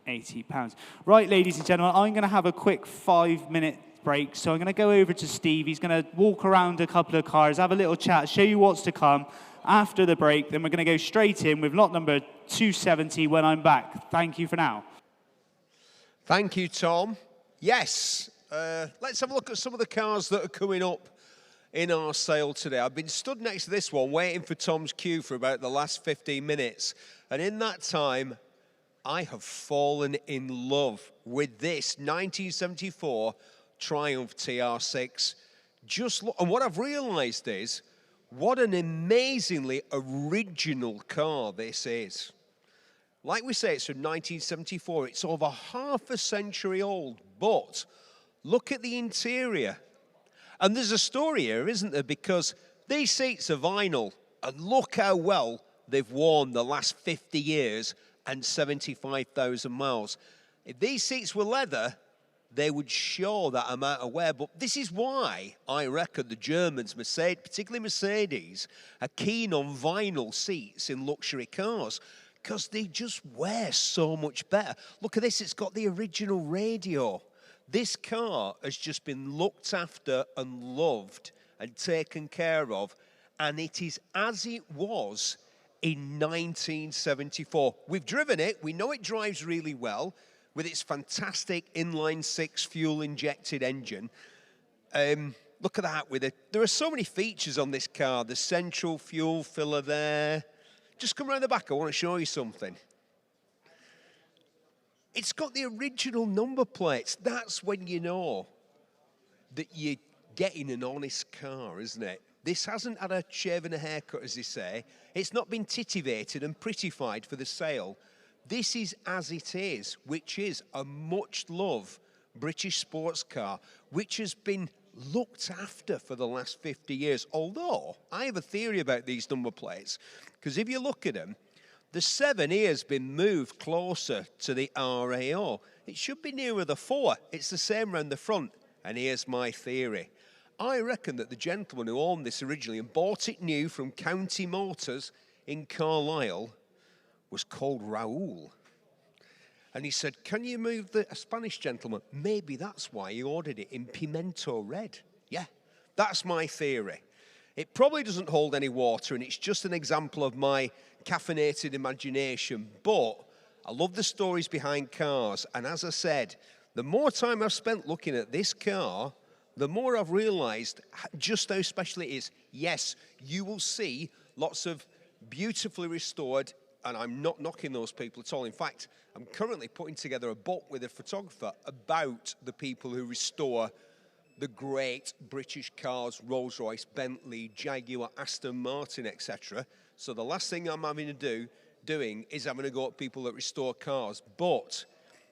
£80. Right, ladies and gentlemen, I'm going to have a quick 5-minute break. So I'm going to go over to Steve. He's going to walk around a couple of cars, have a little chat, show you what's to come. After the break, then we're going to go straight in with lot number 270 when I'm back. Thank you for now. Thank you, Tom. Yes, let's have a look at some of the cars that are coming up in our sale today. I've been stood next to this one waiting for Tom's cue for about the last 15 minutes. And in that time, I have fallen in love with this 1974 Triumph TR6. Just look, and what I've realized is what an amazingly original car this is. Like we say, it's from 1974. It's over half a century old, but look at the interior. And there's a story here, isn't there? Because these seats are vinyl, and look how well they've worn the last 50 years and 75,000 miles. If these seats were leather, they would show that amount of wear. But this is why I reckon the Germans, particularly Mercedes, are keen on vinyl seats in luxury cars because they just wear so much better. Look at this, it's got the original radio. This car has just been looked after and loved and taken care of, and it is as it was in 1974. We've driven it. We know it drives really well with its fantastic inline-six fuel-injected engine. Look at that. There are so many features on this car. The central fuel filler there. Just come around the back. I want to show you something. It's got the original number plates. That's when you know that you're getting an honest car, isn't it? This hasn't had a shave and a haircut, as they say. It's not been titivated and prettified for the sale. This is as it is, which is a much-loved British sports car, which has been looked after for the last 50 years. Although, I have a theory about these number plates, because if you look at them, the 7 here has been moved closer to the RAO. It should be nearer the 4. It's the same around the front. And here's my theory. I reckon that the gentleman who owned this originally and bought it new from County Motors in Carlisle was called Raoul. And he said, can you move a Spanish gentleman? Maybe that's why he ordered it in pimento red. Yeah, that's my theory. It probably doesn't hold any water, and it's just an example of my caffeinated imagination. But I love the stories behind cars. And as I said, the more time I've spent looking at this car, the more I've realized just how special it is. Yes, you will see lots of beautifully restored, and I'm not knocking those people at all. In fact, I'm currently putting together a book with a photographer about the people who restore the great British cars, Rolls-Royce, Bentley, Jaguar, Aston Martin, etc. So the last thing I'm having to doing is having to go at people that restore cars. But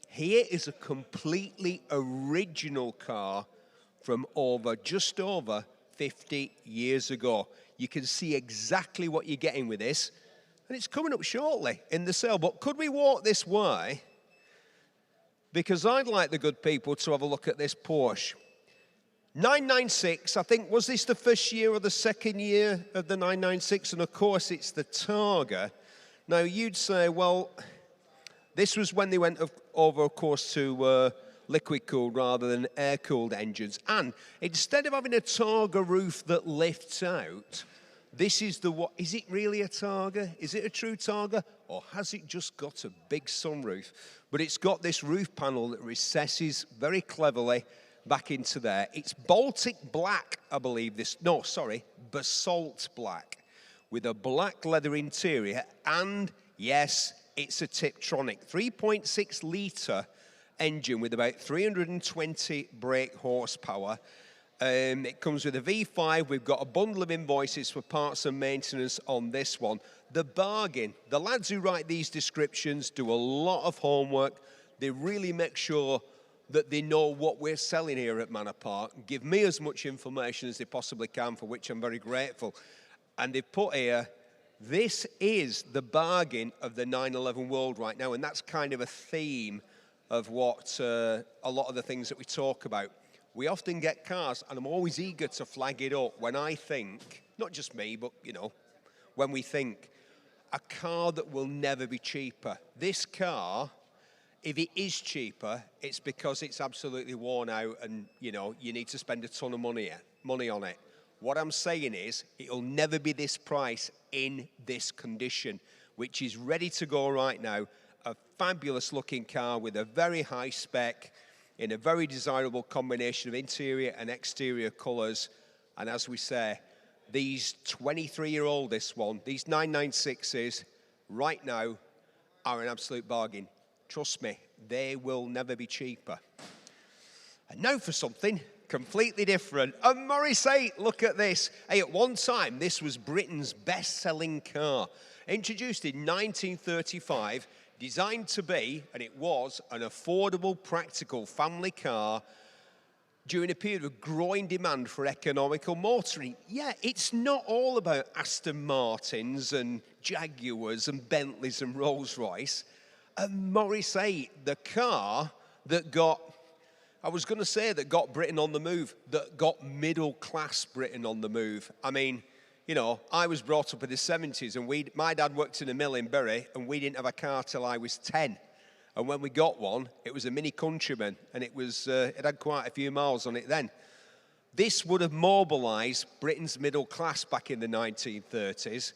here is a completely original car from just over 50 years ago. You can see exactly what you're getting with this. And it's coming up shortly in the sale. But could we walk this way? Because I'd like the good people to have a look at this Porsche. 996, I think, was this the first year or the second year of the 996? And of course, it's the Targa. Now, you'd say, well, this was when they went over, of course, to liquid-cooled rather than air-cooled engines. And instead of having a Targa roof that lifts out, this is is it really a Targa? Is it a true Targa? Or has it just got a big sunroof? But it's got this roof panel that recesses very cleverly back into there. It's Baltic black, I believe basalt black, with a black leather interior. And yes, it's a Tiptronic 3.6 litre engine with about 320 brake horsepower. It comes with a V5. We've got a bundle of invoices for parts and maintenance on this one. the bargain. The lads who write these descriptions do a lot of homework. They really make sure that they know what we're selling here at Manor Park, and give me as much information as they possibly can, for which I'm very grateful. And they've put here, this is the bargain of the 911 world right now, and that's kind of a theme of what a lot of the things that we talk about. We often get cars, and I'm always eager to flag it up when I think, not just me, but, you know, when we think, a car that will never be cheaper. This car, if it is cheaper, it's because it's absolutely worn out and, you know, you need to spend a ton of money on it. What I'm saying is, it'll never be this price in this condition, which is ready to go right now. A fabulous looking car with a very high spec, in a very desirable combination of interior and exterior colours. And as we say, these 23-year-old, this one, these 996s, right now, are an absolute bargain. Trust me, they will never be cheaper. And now for something completely different. A Morellet, look at this. Hey, at one time, this was Britain's best-selling car. Introduced in 1935, designed to be, and it was, an affordable, practical family car during a period of growing demand for economical motoring. Yeah, it's not all about Aston Martins and Jaguars and Bentleys and Rolls-Royce. A Morellet, the car that got, I was going to say that got Britain on the move, that got middle-class Britain on the move. I mean, you know, I was brought up in the 70s, and my dad worked in a mill in Bury, and we didn't have a car till I was 10. And when we got one, it was a Mini Countryman, and it had quite a few miles on it then. This would have mobilised Britain's middle class back in the 1930s.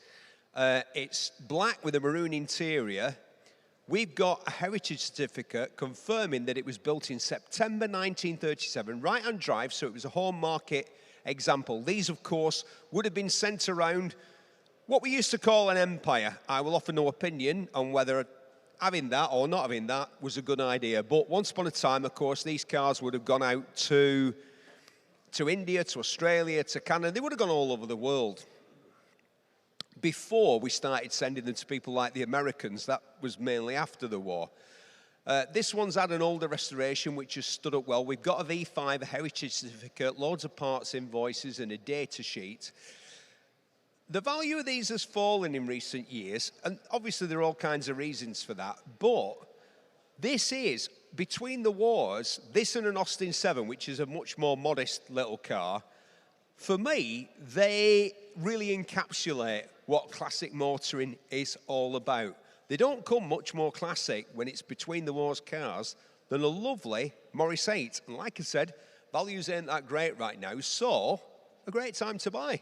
It's black with a maroon interior. We've got a heritage certificate confirming that it was built in September 1937, right-hand drive, so it was a home market example. These, of course, would have been sent around what we used to call an empire. I will offer no opinion on whether having that or not having that was a good idea. But once upon a time, of course, these cars would have gone out to India, to Australia, to Canada. They would have gone all over the world. Before we started sending them to people like the Americans, that was mainly after the war. This one's had an older restoration, which has stood up well. We've got a V5, a heritage certificate, loads of parts invoices, and a data sheet. The value of these has fallen in recent years, and obviously there are all kinds of reasons for that, but this is, between the wars, this and an Austin 7, which is a much more modest little car, for me, they really encapsulate what classic motoring is all about. They don't come much more classic when it's between the wars cars than a lovely Morellet. And like I said, values ain't that great right now, so a great time to buy.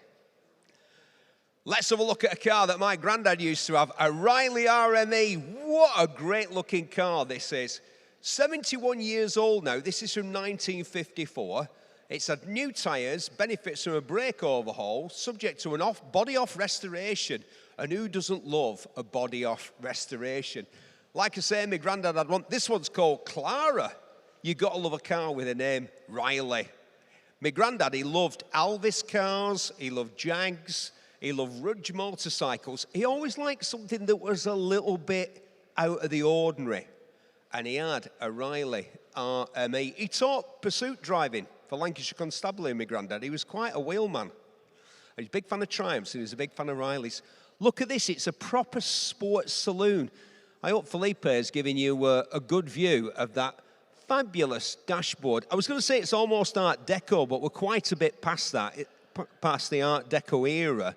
Let's have a look at a car that my granddad used to have, a Riley RME. What a great looking car this is. 71 years old now. This is from 1954. It's had new tyres, benefits from a brake overhaul, subject to an body-off restoration. And who doesn't love a body-off restoration? Like I say, my granddad had one. This one's called Clara. You've got to love a car with a name, Riley. My granddad, he loved Elvis cars, he loved Jags, he loved Rudge motorcycles. He always liked something that was a little bit out of the ordinary. And he had a Riley RME. He taught pursuit driving for Lancashire Constabulary, my granddad. He was quite a wheelman. He's a big fan of Triumphs, and he was a big fan of Rileys. Look at this, it's a proper sports saloon. I hope Felipe is giving you a good view of that fabulous dashboard. I was going to say it's almost Art Deco, but we're quite a bit past that, past the Art Deco era.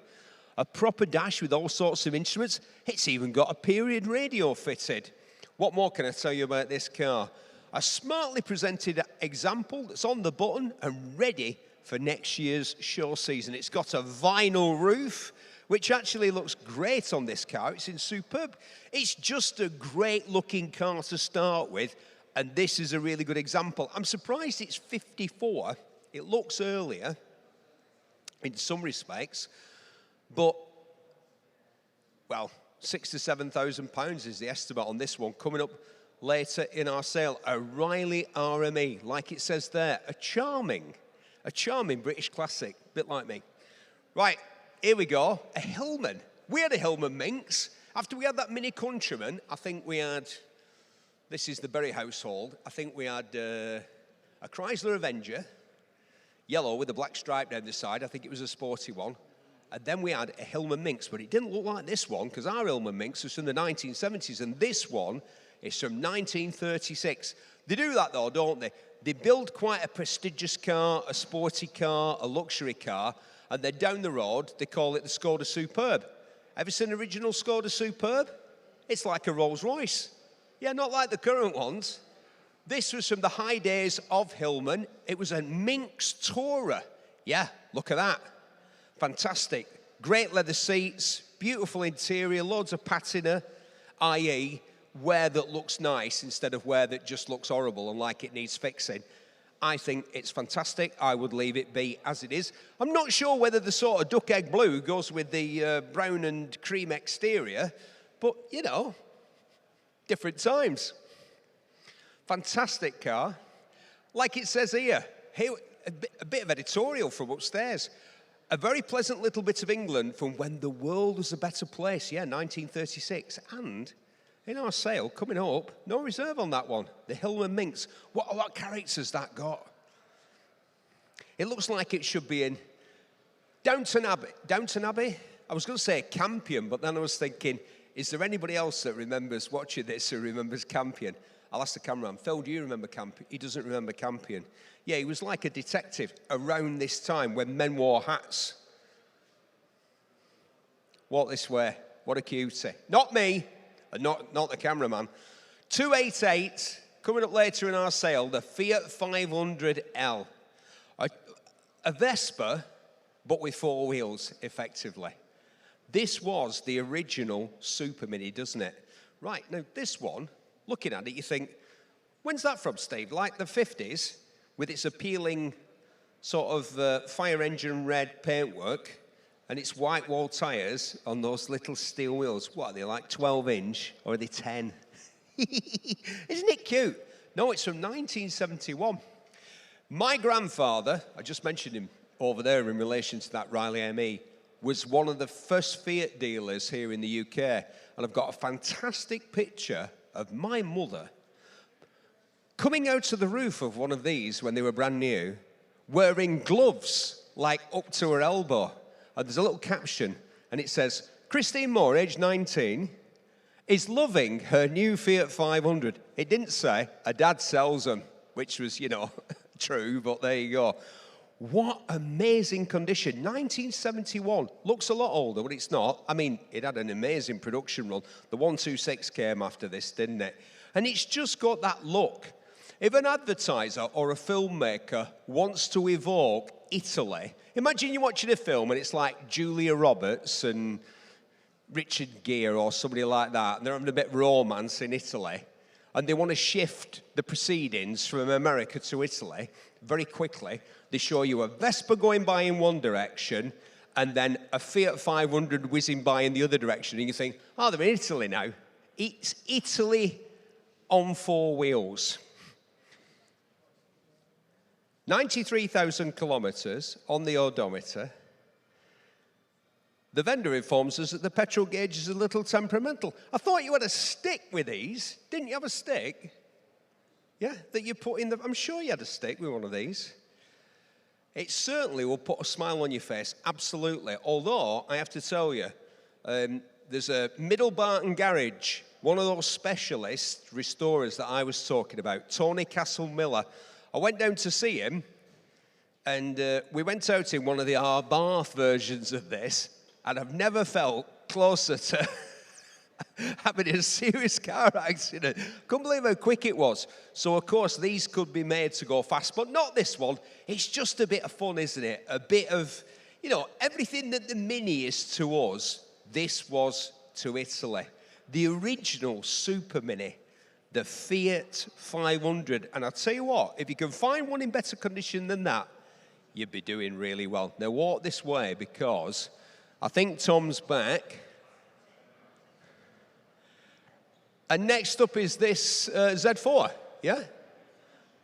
A proper dash with all sorts of instruments. It's even got a period radio fitted. What more can I tell you about this car? A smartly presented example that's on the button and ready for next year's show season. It's got a vinyl roof, which actually looks great on this car. It's in superb. It's just a great looking car to start with, and this is a really good example. I'm surprised it's 54. It looks earlier in some respects, but, well, £6,000 to £7,000 is the estimate on this one, coming up later in our sale. A Riley RME, like it says there, a charming British classic, a bit like me. Right, here we go, a Hillman. We had a Hillman Minx. After we had that Mini Countryman, I think we had, this is the Berry household, I think we had a Chrysler Avenger, yellow with a black stripe down the side. I think it was a sporty one. And then we had a Hillman Minx, but it didn't look like this one because our Hillman Minx was from the 1970s, and this one is from 1936. They do that though, don't they? They build quite a prestigious car, a sporty car, a luxury car, and then down the road, they call it the Skoda Superb. Ever seen original Skoda Superb? It's like a Rolls Royce. Yeah, not like the current ones. This was from the high days of Hillman. It was a Minx Tourer. Yeah, look at that. Fantastic. Great leather seats, beautiful interior, loads of patina, i.e. wear that looks nice instead of wear that just looks horrible and like it needs fixing. I think it's fantastic. I would leave it be as it is. I'm not sure whether the sort of duck egg blue goes with the brown and cream exterior, but, you know, different times. Fantastic car. Like it says here a bit of editorial from upstairs. A very pleasant little bit of England from when the world was a better place. Yeah, 1936. And in our sale, coming up, no reserve on that one. The Hillman Minx. What character's that got? It looks like it should be in Downton Abbey. Downton Abbey? I was going to say Campion, but then I was thinking, is there anybody else that remembers watching this who remembers Campion? I'll ask the cameraman. Phil, do you remember Campion? He doesn't remember Campion. Yeah, he was like a detective around this time when men wore hats. Walk this way. What a cutie. Not me, and not the cameraman. 288, coming up later in our sale, the Fiat 500L. A Vespa, but with four wheels, effectively. This was the original Super Mini, doesn't it? Right, now this one, looking at it, you think, when's that from, Steve? Like the 50s, with its appealing sort of fire engine red paintwork and its white wall tyres on those little steel wheels. What are they, like 12-inch, or are they 10? Isn't it cute? No, it's from 1971. My grandfather, I just mentioned him over there in relation to that Riley ME, was one of the first Fiat dealers here in the UK. And I've got a fantastic picture of my mother coming out of the roof of one of these when they were brand new, wearing gloves like up to her elbow. And there's a little caption, and it says, Christine Moore, age 19, is loving her new Fiat 500. It didn't say, her dad sells them, which was, you know, true, but there you go. What amazing condition. 1971. Looks a lot older, but it's not. I mean, it had an amazing production run. The 126 came after this, didn't it? And it's just got that look. If an advertiser or a filmmaker wants to evoke Italy, imagine you're watching a film and it's like Julia Roberts and Richard Gere or somebody like that, and they're having a bit of romance in Italy, and they want to shift the proceedings from America to Italy very quickly. They show you a Vespa going by in one direction and then a Fiat 500 whizzing by in the other direction, and you think, oh, they're in Italy now. It's Italy on four wheels. 93,000 kilometres on the odometer. The vendor informs us that the petrol gauge is a little temperamental. I thought you had a stick with these. Didn't you have a stick? Yeah, that you put in the... I'm sure you had a stick with one of these. It certainly will put a smile on your face, absolutely. Although, I have to tell you, there's a Middle Barton Garage, one of those specialist restorers that I was talking about, Tony Castle-Miller. I went down to see him, and we went out in one of the Abarth versions of this, and I've never felt closer to having a serious car accident. Couldn't believe how quick it was. So, of course, these could be made to go fast, but not this one. It's just a bit of fun, isn't it? A bit of, you know, everything that the Mini is to us, this was to Italy. The original Super Mini. The Fiat 500. And I'll tell you what, if you can find one in better condition than that, you'd be doing really well. Now walk this way because I think Tom's back. And next up is this Z4, yeah?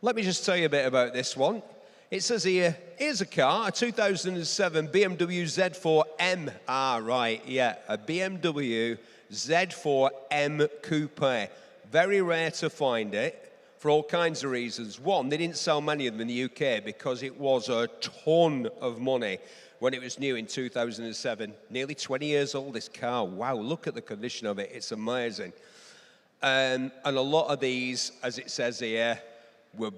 Let me just tell you a bit about this one. It says here, here's a car, a 2007 BMW Z4M. Ah, right, yeah, a BMW Z4M Coupe. Very rare to find it for all kinds of reasons. One, they didn't sell many of them in the UK because it was a ton of money when it was new in 2007. Nearly 20 years old, this car. Wow, look at the condition of it. It's amazing. And a lot of these, as it says here, were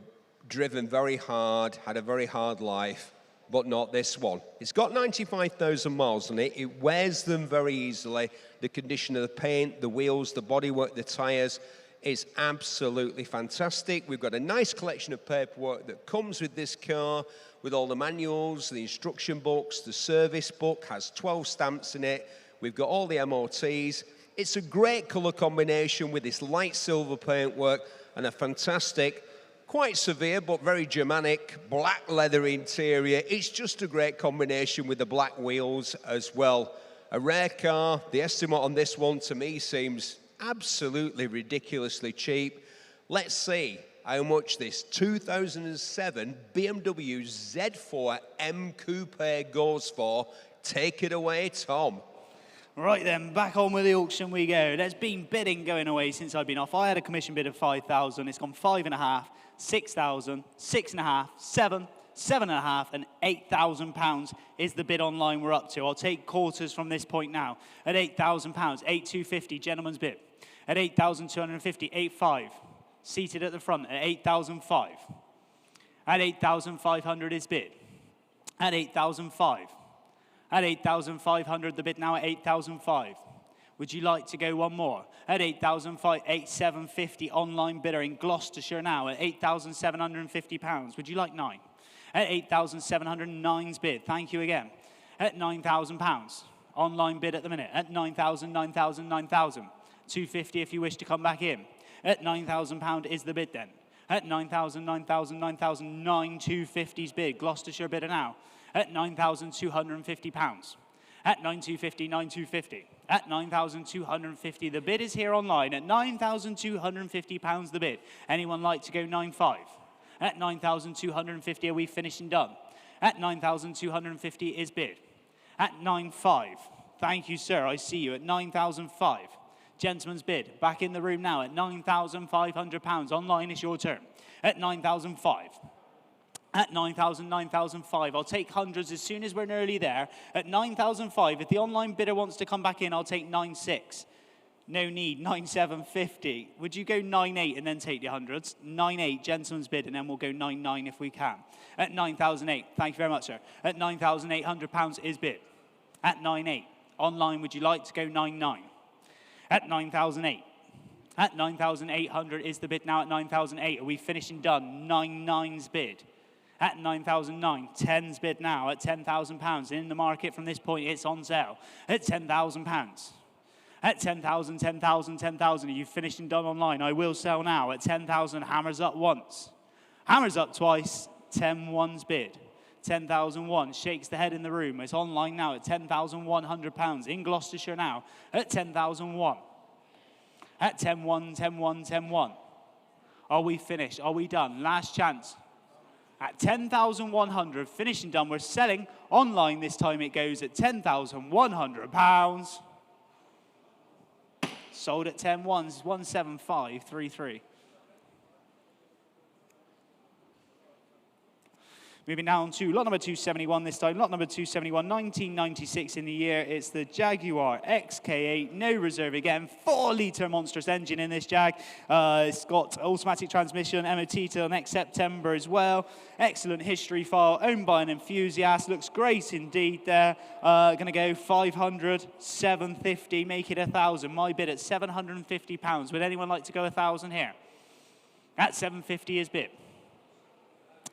driven very hard, had a very hard life, but not this one. It's got 95,000 miles on it. It wears them very easily. The condition of the paint, the wheels, the bodywork, the tyres is absolutely fantastic. We've got a nice collection of paperwork that comes with this car, with all the manuals, the instruction books, the service book, has 12 stamps in it. We've got all the MOTs. It's a great colour combination with this light silver paintwork and a fantastic, quite severe but very Germanic black leather interior. It's just a great combination with the black wheels as well. A rare car. The estimate on this one to me seems absolutely ridiculously cheap. Let's see how much this 2007 BMW Z4M Coupe goes for. Take it away, Tom. Right then, back on with the auction we go. There's been bidding going away since I've been off. I had a commission bid of 5,000. It's gone 5.5, 6,000, 6.5, 7, 7.5, and 8,000 pounds is the bid online we're up to. I'll take quarters from this point now. At 8,000 pounds, 8,250, gentleman's bid. At 8,250, 8,5. Seated at the front at 8,005. At 8,500 is bid. At 8,005. At 8,500, the bid now at 8,005. Would you like to go one more? At 8,005, 8,750 online bidder in Gloucestershire now at 8,750 pounds. Would you like 9? At 8,709's bid. Thank you again. At 9,000 pounds. Online bid at the minute. At 9,000, 9,000, 9,000. 250 if you wish to come back in. At 9,000 pound is the bid then. At 9,000, 9,000, 9,000, 9,250's bid. Gloucestershire bidder now. At 9,250 pounds. At 9,250, 9,250. At 9,250, the bid is here online. At 9,250 pounds, the bid. Anyone like to go 9,500? At 9,250, are we finished and done? At 9,250 is bid. At 9,500. Thank you, sir. I see you at 9,005. Gentleman's bid. Back in the room now at 9,500 pounds. Online is your turn. At 9,005. At 9,000, 9,005. I'll take hundreds as soon as we're nearly there. At 9,005, if the online bidder wants to come back in, I'll take 9,600. No need, 9,750. Would you go 9,800 and then take the hundreds? 9,800, gentleman's bid, and then we'll go 9,900 if we can. At 9,008, thank you very much, sir. At 9,800 pounds is bid. At 9,800. Online, would you like to go 9,900? At 9,008. At 9,800 is the bid now at 9,008. Are we finished and done? 9,900's bid. At 9,009, 10's bid now at 10,000 pounds. In the market from this point, it's on sale at 10,000 pounds. At 10,000, 10,000, 10,000. Are you finished and done online? I will sell now at 10,000. Hammers up once. Hammers up twice. 10,1's bid. 10,001 shakes the head in the room. It's online now at 10,100 pounds. In Gloucestershire now at 10,001. At 10,1, 10,1, 10,1. Are we finished? Are we done? Last chance. At 10,100, finished and done. We're selling online this time. It goes at 10,100 pounds. Sold at 10,1s, 17533. Moving down to lot number 271 this time. Lot number 271, 1996 in the year. It's the Jaguar XK8, no reserve again. 4-litre monstrous engine in this Jag. It's got automatic transmission, MOT till next September as well. Excellent history file, owned by an enthusiast. Looks great indeed there. Going to go 500, 750, make it 1,000. My bid at £750. Would anyone like to go 1,000 here? At 750 is bid.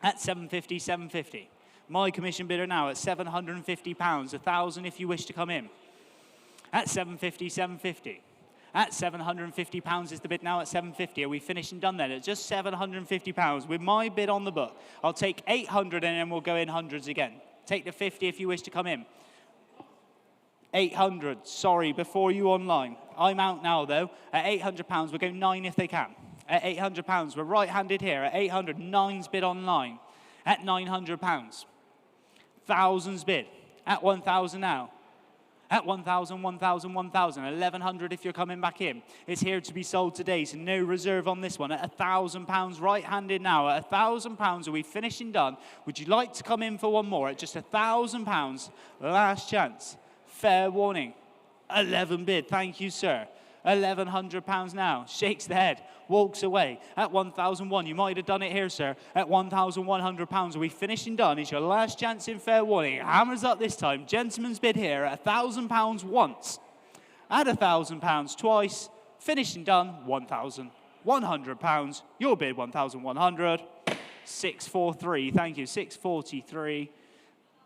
At 750, 750. My commission bidder now at £750, 1,000 if you wish to come in. At 750, 750. At £750 is the bid now at 750. Are we finished and done then? At just £750 with my bid on the book. I'll take 800 and then we'll go in hundreds again. Take the 50 if you wish to come in. 800, sorry, before you online. I'm out now though. At £800, we'll go 9 if they can. At £800, we're right-handed here. At 800, 9's bid online. at £900. Thousands bid at 1,000 now. At 1,000, 1,000, 1,000, 1,100 if you're coming back in. It's here to be sold today, so no reserve on this one. At £1,000 right-handed now. At £1,000, are we finishing done? Would you like to come in for one more at just £1,000? Last chance. Fair warning. 11 bid, thank you, sir. £1,100 now. Shakes the head, walks away. At 1,001, you might have done it here, sir. At £1,100, are we finishing done? It's your last chance in fair warning. Hammers up this time. Gentleman's bid here at £1,000 once. At £1,000 twice. Finishing done, £1,100. Your bid, 1,100. 643, thank you, 643.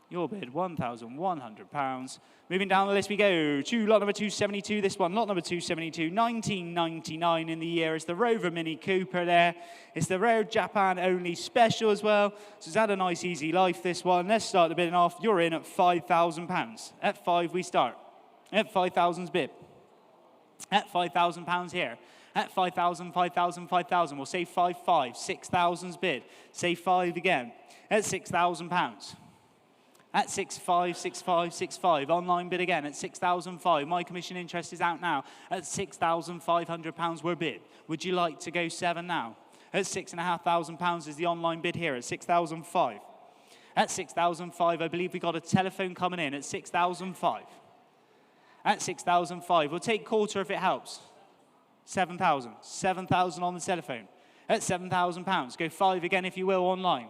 Your bid, £1,100. Moving down the list we go to lot number 272. This one, lot number 272, 1999 in the year. It's the Rover Mini Cooper there. It's the rare Japan only special as well. So it's had a nice easy life, this one. Let's start the bidding off. You're in at £5,000. At 5 we start. At 5,000's bid. At £5,000 here. At 5,000, 5,000, 5,000. We'll say 5,500. 6,000's bid. Say 5 again. At £6,000. At 6,500, 6,500, 6,500. Online bid again at 6,500. My commission interest is out now. At £6,500 we're bid. Would you like to go 7 now? At £6,500 is the online bid here at 6,500. At 6,500, I believe we got a telephone coming in at 6,500. At 6,500, we'll take quarter if it helps. 7,000. 7,000 on the telephone. At £7,000, go 5 again if you will online.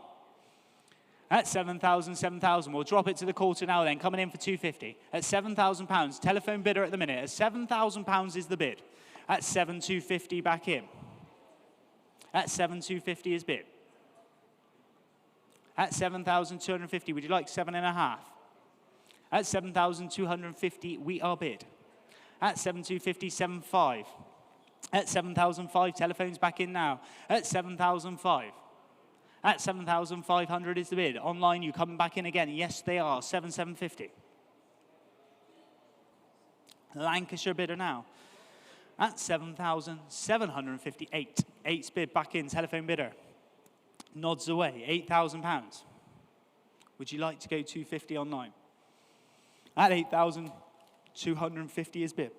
At 7,000, 7,000. We'll drop it to the quarter now then, coming in for 250. At £7,000, telephone bidder at the minute. At £7,000 is the bid. At 7,250 back in. At 7,250 is bid. At 7,250, would you like 7.5? At 7,250, we are bid. At 7,250, 7,500. At 7,500, telephone's back in now. At 7,500. At 7,500 is the bid. Online, you coming back in again? Yes, they are. 7,750. Lancashire bidder now. At 7,758. 8's bid back in. Telephone bidder. Nods away. £8,000. Would you like to go 250 online? At 8,250 is bid.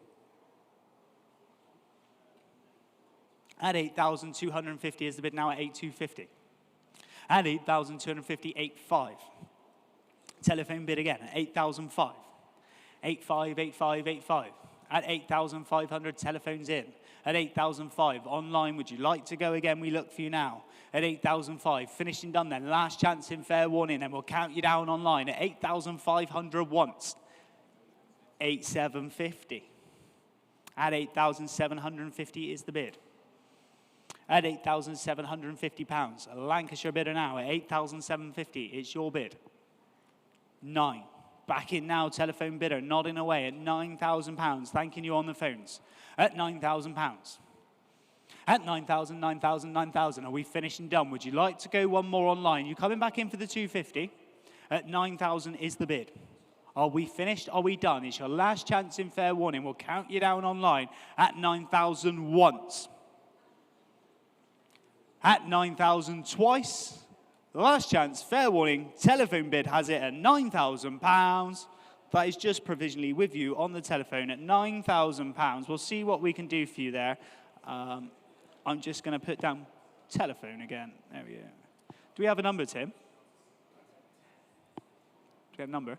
At 8,250 is the bid now at 8,250. At 8,250, 8,500. Telephone bid again at 8,500. 8,500, 8,500, 8,500. At 8,500, telephone's in. At 8,500, online, would you like to go again? We look for you now. At 8,500, finishing done then. Last chance in fair warning, and we'll count you down online. At 8,500 once. 8,750. At 8,750 is the bid. At £8,750. A Lancashire bidder now at 8,750. It's your bid. 9. Back in now, telephone bidder, nodding away at £9,000. Thanking you on the phones. At £9,000. At 9,000, 9,000, 9,000. Are we finishing done? Would you like to go one more online? You coming back in for the 250? At 9,000 is the bid. Are we finished? Are we done? It's your last chance in fair warning. We'll count you down online at 9,000 once. At 9,000 twice. Last chance, fair warning, telephone bid has it at £9,000. That is just provisionally with you on the telephone at £9,000. We'll see what we can do for you there. I'm just going to put down telephone again. There we go. Do we have a number, Tim? Do we have a number?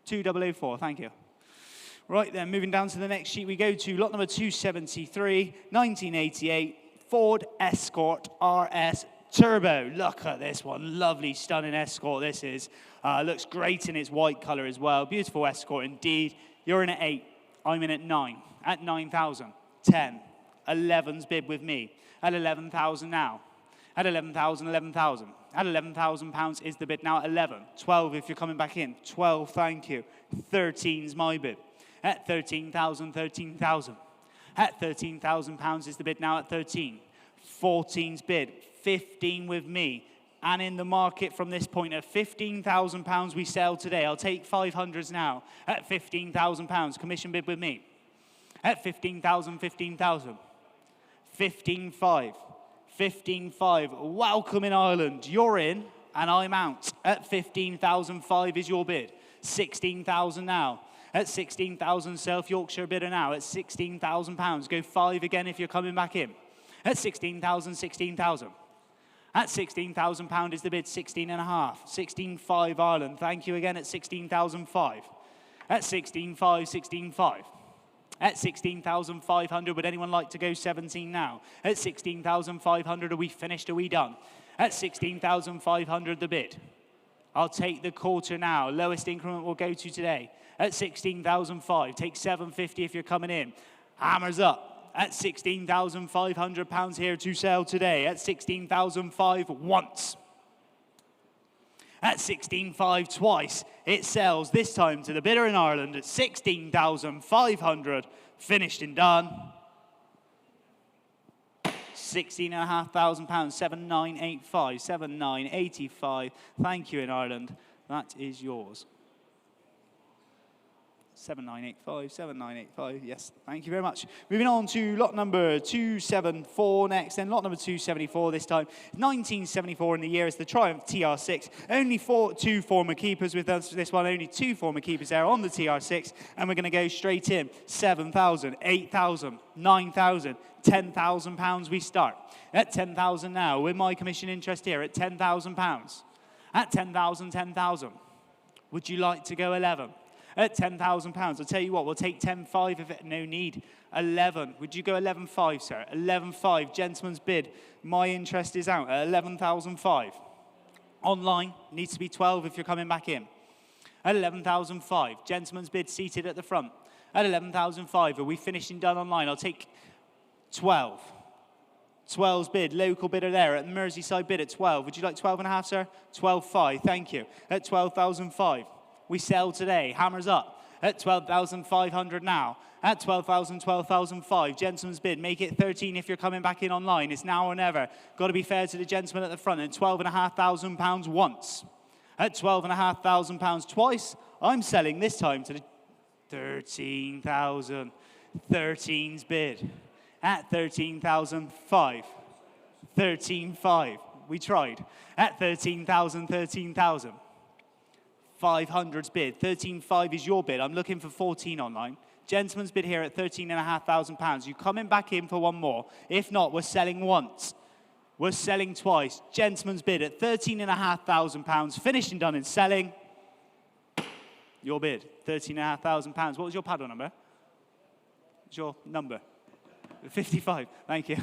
2004, thank you. Right then, moving down to the next sheet we go to. Lot number 273, 1988, Ford Escort RS Turbo. Look at this one. Lovely, stunning Escort this is. Looks great in its white color as well. Beautiful Escort indeed. You're in at 8. I'm in at 9. At 9,000. 10. 11's bid with me. At 11,000 now. At 11,000, 11,000. At £11,000 is the bid now at 11. 12 if you're coming back in. 12, thank you. 13's my bid. At 13,000, 13,000. At £13,000 is the bid now at 13. 14's bid. 15 with me. And in the market from this point at £15,000 we sell today. I'll take 500s now. At £15,000. Commission bid with me. At 15,000, 15,000. 15,500. 15.5. Welcome in Ireland. You're in and I'm out. At 15,005 is your bid. 16,000 now. At 16,000, South Yorkshire bidder now at £16,000. Go 5 again if you're coming back in. At 16,000, 16,000. At £16,000 is the bid, 16.5. 16.5 Ireland. Thank you again at 16,005. At 16.5, 16.5. At 16,500, would anyone like to go 17 now? At 16,500, are we finished? Are we done? At 16,500, the bid. I'll take the quarter now. Lowest increment we'll go to today. At 16,005. Take 750 if you're coming in. Hammers up. At £16,500 here to sell today. At 16,005 once. At 16.5 twice. It sells this time to the bidder in Ireland at 16,500. Finished and done. £16,500. 7,985. 7,985. Thank you in Ireland. That is yours. 7,985, 7,985, yes, thank you very much. Moving on to lot number 274 next, then lot number 274 this time. 1974 in the year is the Triumph TR6. Only two former keepers with us this one, only 2 former keepers there on the TR6, and we're going to go straight in. 7,000, 8,000, 9,000, £10,000 we start. At 10,000 now, with my commission interest here at £10,000. At 10,000, 10,000. Would you like to go 11? At £10,000, I'll tell you what, we'll take 10.5 if it, no need. 11, would you go 11.5, sir? 11.5, gentleman's bid. My interest is out at 11,005. Online, needs to be 12 if you're coming back in. At 11,005, gentleman's bid seated at the front. At 11,005, are we finished and done online? I'll take 12. 12's bid, local bidder there at the Merseyside bid at 12. Would you like 12.5, sir? 12.5, thank you. At 12,005. We sell today. Hammers up at 12,500 now. At 12,000, 12,005. Gentleman's bid. Make it 13 if you're coming back in online. It's now or never. Got to be fair to the gentleman at the front. And £12,500 once. At £12,500 twice. I'm selling this time to the 13,000. 13's bid. At 13,005. 13.5. We tried. At 13,000, 13,000. 500's bid. 13.5 is your bid. I'm looking for 14 online. Gentleman's bid here at £13,500. You coming back in for one more. If not, we're selling once. We're selling twice. Gentleman's bid at £13,500. Finished and done in selling. Your bid, £13,500. What was your paddle number? What's your number? 55. Thank you.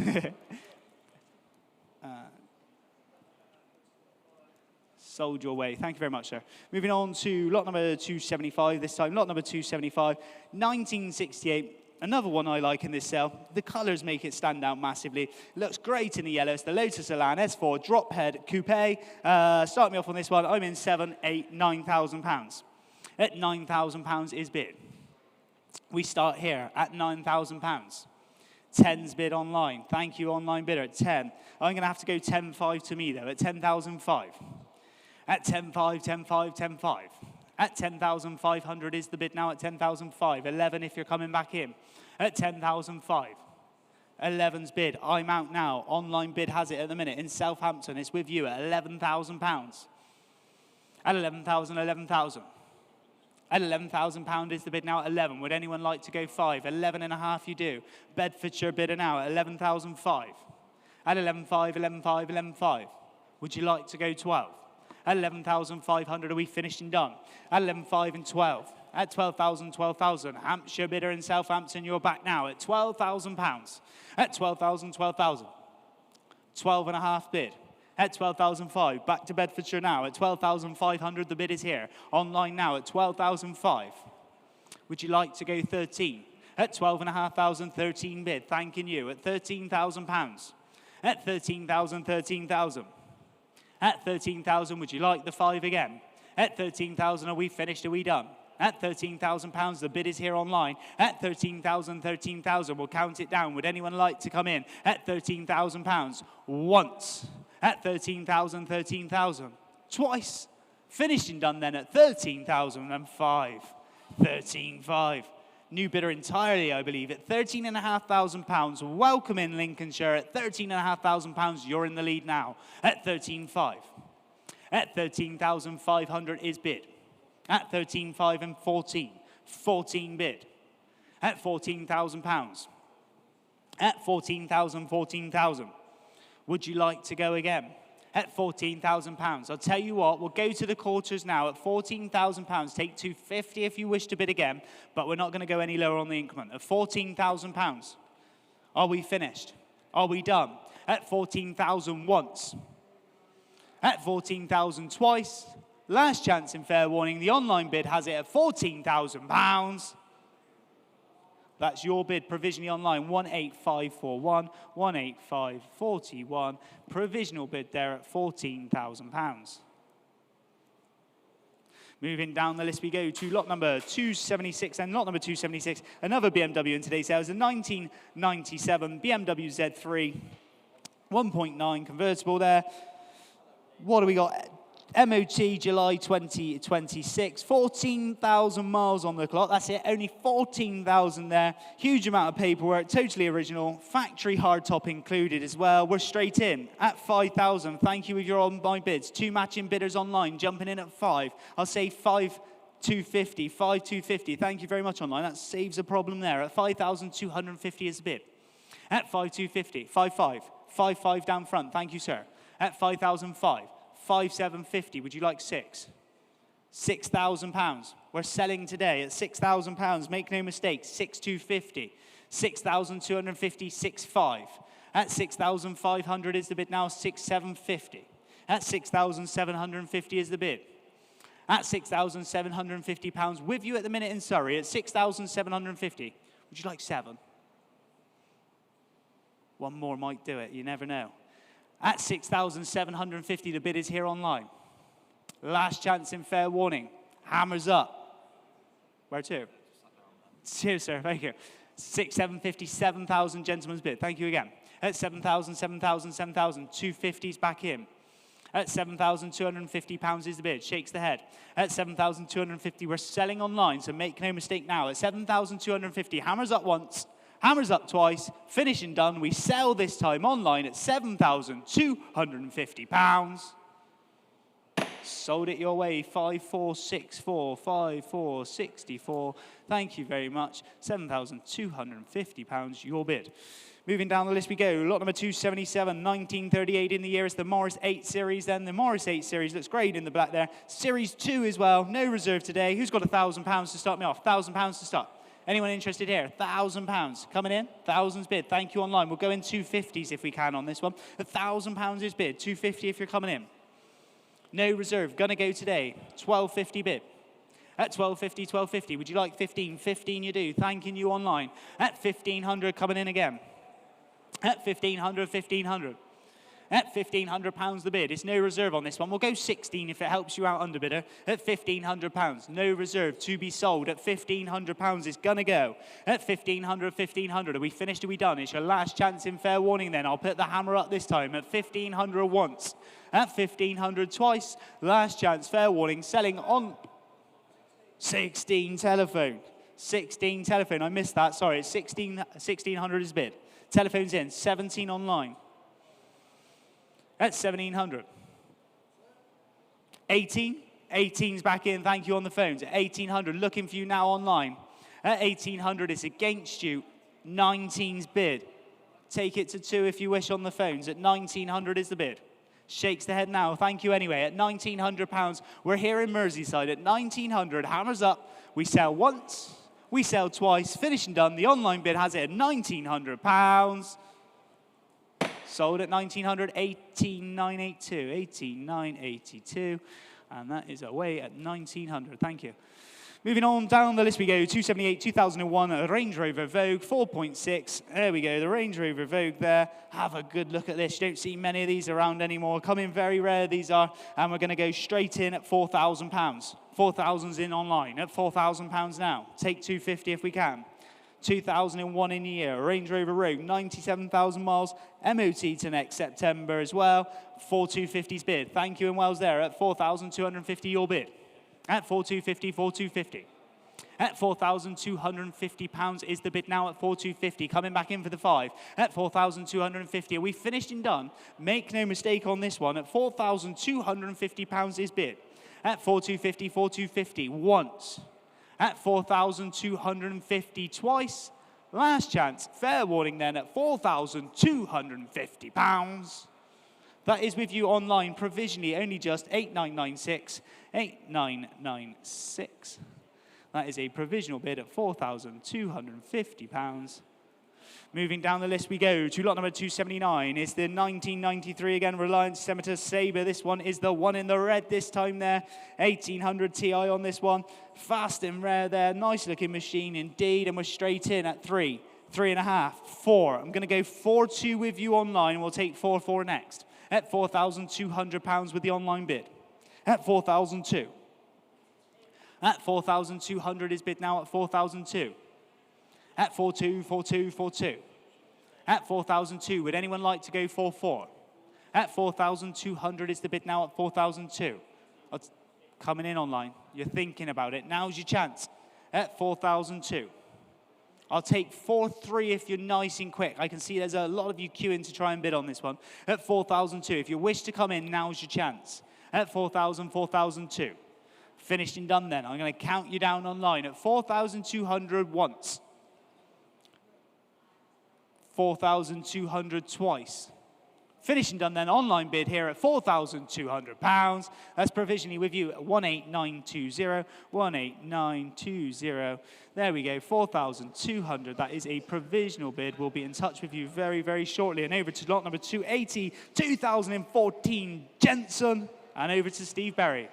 Sold your way. Thank you very much, sir. Moving on to lot number 275 this time. Lot number 275, 1968. Another one I like in this sale. The colours make it stand out massively. Looks great in the yellow. It's the Lotus Elan S4 drop head coupe. Start me off on this one. I'm in £7,000, £8,000, £9,000. At £9,000 is bid. We start here at £9,000. 10's bid online. Thank you, online bidder, at 10. I'm going to have to go 10.5 to me, though, at 10,005. At 10.5, 10.5, 10.5. At 10,500 is the bid now at 10,005. 11 if you're coming back in. At 10,005. 11's bid. I'm out now. Online bid has it at the minute. In Southampton, it's with you at £11,000. At 11,000, 11,000. At £11,000 is the bid now at 11. Would anyone like to go 5? 11.5 you do. Bedfordshire bidder now at 11,005. At 11.5, 11.5, 11.5. Would you like to go 12? At 11,500, are we finished and done? At 11.5 and 12. At 12,000, 12,000. Hampshire bidder in Southampton, you're back now at £12,000. At 12,000, 12,000. 12.5 bid. At 12,005. Back to Bedfordshire now. At 12,500, the bid is here. Online now at 12,005. Would you like to go 13? At 12,500, 13 bid. Thanking you. At £13,000. At 13,000, 13,000. At 13,000, would you like the 5 again? At 13,000, are we finished? Are we done? At £13,000, the bid is here online. At 13,000, 13,000, we'll count it down. Would anyone like to come in? At £13,000, once. At 13,000, 13,000, twice. Finished and done then at 13,005. 13.5. New bidder entirely, I believe, at £13,500. Welcome in Lincolnshire at £13,500. You're in the lead now at 13,500. At 13,500 is bid. At 13,500 and 14. 14 bid. At £14,000. At 14,000, 14,000. Would you like to go again? At £14,000. I'll tell you what, we'll go to the quarters now at £14,000. Take 250 if you wish to bid again, but we're not going to go any lower on the increment. At £14,000. Are we finished? Are we done? At 14,000 once. At 14,000 twice. Last chance in fair warning. The online bid has it at £14,000. That's your bid provisionally online, 18541, 18541. Provisional bid there at £14,000. Moving down the list we go to lot number 276, and lot number 276, another BMW in today's sales, a 1997 BMW Z3, 1.9 convertible there. What do we got? MOT July 2026, 14,000 miles on the clock. That's it, only 14,000 there. Huge amount of paperwork, totally original. Factory hardtop included as well. We're straight in at 5,000. Thank you if you're on my bids. 2 matching bidders online, jumping in at 5. I'll say 5,250, 5,250. Thank you very much online. That saves a problem there. At 5,250 is the bid. At 5,250, 5,500, 5,500 down front. Thank you, sir. At 5,005. 5,750. Would you like 6? £6,000. We're selling today at £6,000. Make no mistake, 6,250. 6,250, 6,500. At 6,500 is the bid now, 6,750. At 6,750 is the bid. At £6,750 with you at the minute in Surrey at 6,750. Would you like 7? One more might do it, you never know. At 6,750, the bid is here online. Last chance in fair warning. Hammers up. Where to? Here, sir. Thank you. 6,750, 7,000, gentlemen's bid. Thank you again. At 7,000, 7,000, 7,000. 250's back in. At £7,250 is the bid. Shakes the head. At 7,250, we're selling online, so make no mistake now. At 7,250, hammers up once. Hammers up twice, finishing done. We sell this time online at £7,250. Sold it your way, 5,464, 5,464. Thank you very much. £7,250, your bid. Moving down the list we go. Lot number 277, 1938 in the year. It's the Morris 8 Series then. The Morris 8 Series looks great in the black there. Series 2 as well. No reserve today. Who's got £1,000 to start me off? £1,000 to start. Anyone interested here? £1,000 coming in. Thousands bid. Thank you online. We'll go in 250s if we can on this one. £1,000 is bid. 250 if you're coming in. No reserve. Gonna go today. 1,250 bid. At 1,250, 1,250. Would you like 15? 15 you do. Thanking you online. At 1,500 coming in again. At 1,500, 1,500. At £1,500 the bid. It's no reserve on this one. We'll go 16 if it helps you out, underbidder. At £1,500. No reserve to be sold. At £1,500 it's gonna go. At 1,500, 1,500. Are we finished? Are we done? It's your last chance in fair warning then. I'll put the hammer up this time. At 1,500 once. At 1,500 twice. Last chance, fair warning. Selling on 16 telephone. 16 telephone. I missed that. Sorry. It's 1,600 is bid. Telephone's in. 17 online. At 1,700. 18. 18's back in. Thank you on the phones. At 1,800. Looking for you now online. At 1,800, it's against you. 19's bid. Take it to 2 if you wish on the phones. At 1,900 is the bid. Shakes the head now. Thank you anyway. At £1,900, we're here in Merseyside. At 1,900, hammers up. We sell once. We sell twice. Finished and done. The online bid has it at £1,900. Sold at 1,900, 18,982, 18,982, and that is away at 1,900. Thank you. Moving on down the list we go. 278, 2001 Range Rover Vogue 4.6. There we go. The Range Rover Vogue there. Have a good look at this. You don't see many of these around anymore. Come in very rare. These are, and we're going to go straight in at £4,000. 4,000's in online at £4,000 now. Take 250 if we can. 2001 in the year, Range Rover Rogue, 97,000 miles, MOT to next September as well, 4,250's bid. Thank you and Wells there at 4,250 your bid. At 4,250, 4,250. At £4,250 is the bid now at 4,250. Coming back in for the 5. At 4,250. Are we finished and done? Make no mistake on this one. At £4,250 is bid. At 4,250, 4,250 once. At 4,250 twice. Last chance. Fair warning then at £4,250. That is with you online provisionally, only just 8996, 8996. That is a provisional bid at £4,250. Moving down the list we go to lot number 279. It's the 1993 again, Reliant Scimitar Sabre. This one is the one in the red this time there. 1800 Ti on this one. Fast and rare there. Nice looking machine indeed. And we're straight in at 3, 3.5, 4. I'm going to go 4-2 with you online. We'll take 4-4 next. At £4,200 with the online bid. At 4,002. At 4,200 is bid now at 4,002. At 4-2, 4-2, 4-2. At 4,002, would anyone like to go 4-4? At 4,200 is the bid now at 4,002. Coming in online, you're thinking about it. Now's your chance. At 4,002. I'll take 4-3 if you're nice and quick. I can see there's a lot of you queuing to try and bid on this one. At 4,002, if you wish to come in, now's your chance. At 4,000, 4,002. Finished and done then. I'm going to count you down online at 4,200 once. 4,200 twice. Finished and done then. Online bid here at £4,200. That's provisionally with you at 18920. 18920. There we go. 4,200. That is a provisional bid. We'll be in touch with you very, very shortly. And over to lot number 280, 2014 Jensen. And over to Steve Berry.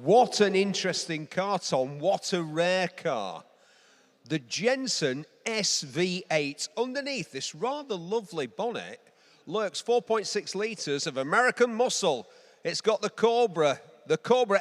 What an interesting car, Tom. What a rare car. The Jensen SV8. Underneath this rather lovely bonnet lurks 4.6 litres of American muscle. It's got the Cobra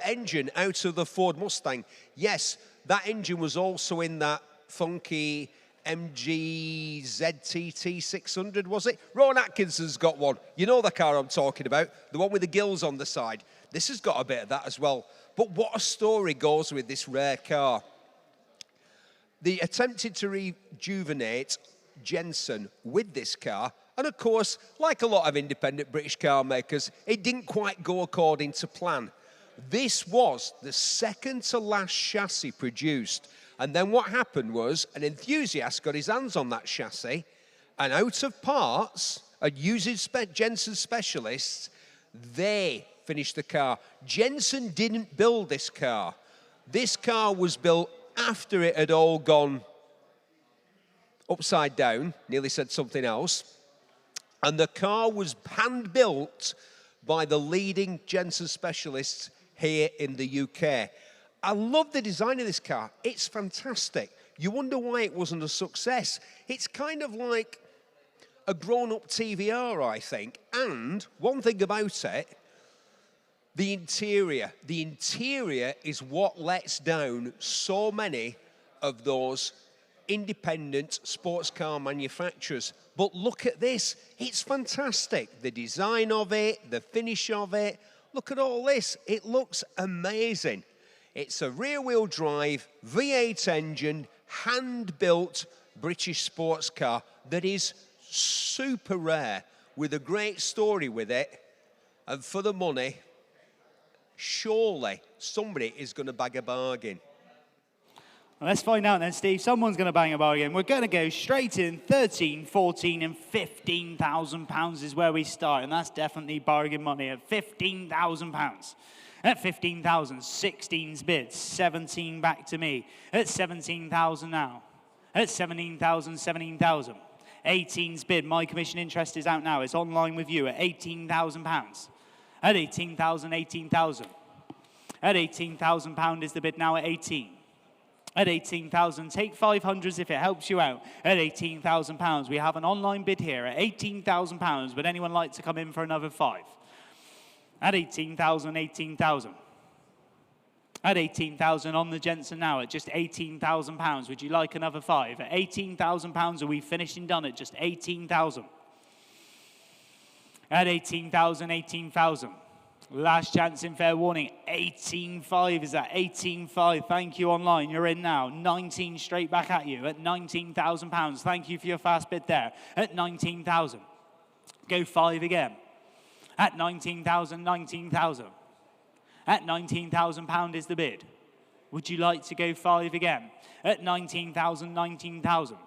engine out of the Ford Mustang. Yes, that engine was also in that funky MG ZT 600, was it? Ron Atkinson's got one. You know the car I'm talking about, the one with the gills on the side. This has got a bit of that as well. But what a story goes with this rare car. They attempted to rejuvenate Jensen with this car. And of course, like a lot of independent British car makers, it didn't quite go according to plan. This was the second to last chassis produced. And then what happened was an enthusiast got his hands on that chassis and out of parts, and using Jensen specialists, they finished the car. Jensen didn't build this car. This car was built after it had all gone upside down, nearly said something else. And the car was hand-built by the leading Jensen specialists here in the UK. I love the design of this car. It's fantastic. You wonder why it wasn't a success. It's kind of like a grown-up TVR, I think. And one thing about it, the interior. The interior is what lets down so many of those independent sports car manufacturers. But look at this. It's fantastic. The design of it, the finish of it. Look at all this. It looks amazing. It's a rear-wheel drive, V8 engine, hand-built British sports car that is super rare, with a great story with it. And for the money, surely somebody is going to bag a bargain. Well, let's find out then, Steve. Someone's going to bang a bargain. We're going to go straight in 13, 14 and £15,000 is where we start. And that's definitely bargain money at £15,000. At 15,000, 16's bids, 17 back to me. At 17,000 now. At 17,000, 17,000. 18's bid, my commission interest is out now. It's online with you at £18,000. At 18,000, 18,000. At £18,000 is the bid now at 18. At 18,000, take 500s if it helps you out. At £18,000, we have an online bid here at £18,000. Would anyone like to come in for another 5? At 18,000, 18,000. At 18,000 on the Jensen now at just £18,000. Would you like another 5? At £18,000, are we finished and done at just 18,000? At 18,000, 18,000. Last chance in fair warning. 18.5 is that? 18.5. Thank you online. You're in now. 19 straight back at you at £19,000. Thank you for your fast bid there at 19,000. Go 5 again. At 19,000, 19,000. At £19,000 is the bid. Would you like to go 5 again? At 19,000, 19,000.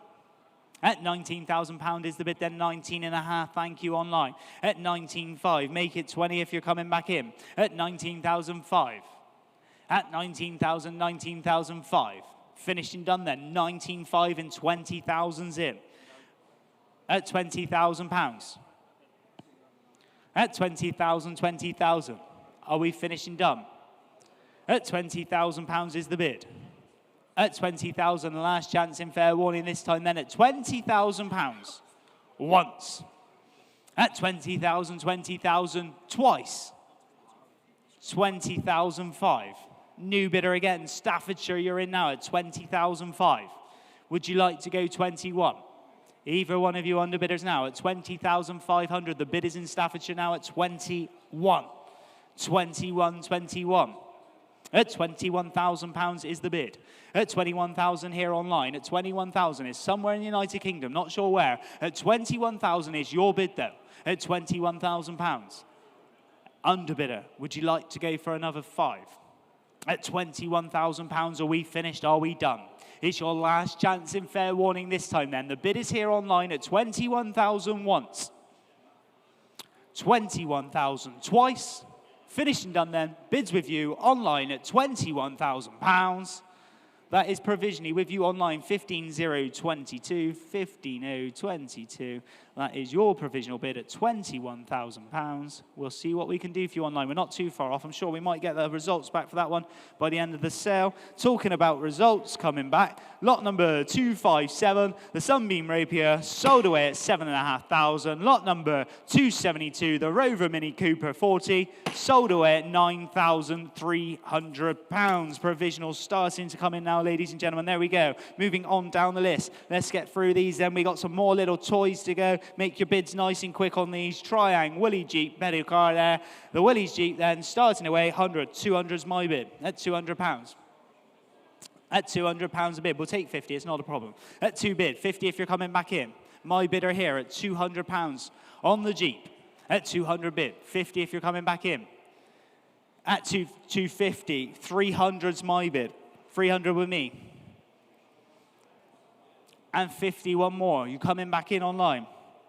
At £19,000 is the bid, then 19.5. Thank you online. At 19.5, make it 20 if you're coming back in. At 19,005. At 19,000, 19,005. Finished and done then. 19.5 and 20,000's in. At £20,000. At 20,000, 20,000. Are we finished and done? At £20,000 is the bid. At 20,000, last chance in fair warning this time then at £20,000 once. At 20,000, 20,000 twice. 20,005. New bidder again, Staffordshire, you're in now at 20,005. Would you like to go 21? Either one of you underbidders now at 20,500. The bid is in Staffordshire now at 21. 21, 21. At £21,000 is the bid. At 21,000 here online. At 21,000 is somewhere in the United Kingdom, not sure where. At 21,000 is your bid though. At £21,000. Underbidder, would you like to go for another 5? At £21,000, are we finished? Are we done? It's your last chance in fair warning this time then. The bid is here online at 21,000 once. 21,000 twice. Finished and done then. Bids with you online at £21,000. That is provisionally with you online 15,022, 15,022. That is your provisional bid at £21,000. We'll see what we can do for you online. We're not too far off. I'm sure we might get the results back for that one by the end of the sale. Talking about results coming back, lot number 257, the Sunbeam Rapier, sold away at 7,500. Lot number 272, the Rover Mini Cooper 40, sold away at £9,300. Provisional starting to come in now, ladies and gentlemen. There we go. Moving on down the list. Let's get through these then. We got some more little toys to go. Make your bids nice and quick on these. Triang, Willie Jeep, better car there. The Willie's Jeep then starting away 100. 200's my bid at £200. At £200 a bid. We'll take 50. It's not a problem. At 2 bid. 50 if you're coming back in. My bidder here at £200 on the Jeep. At 200 bid. 50 if you're coming back in. At 250. 300's my bid. 300 with me. And 50, one more. You coming back in online.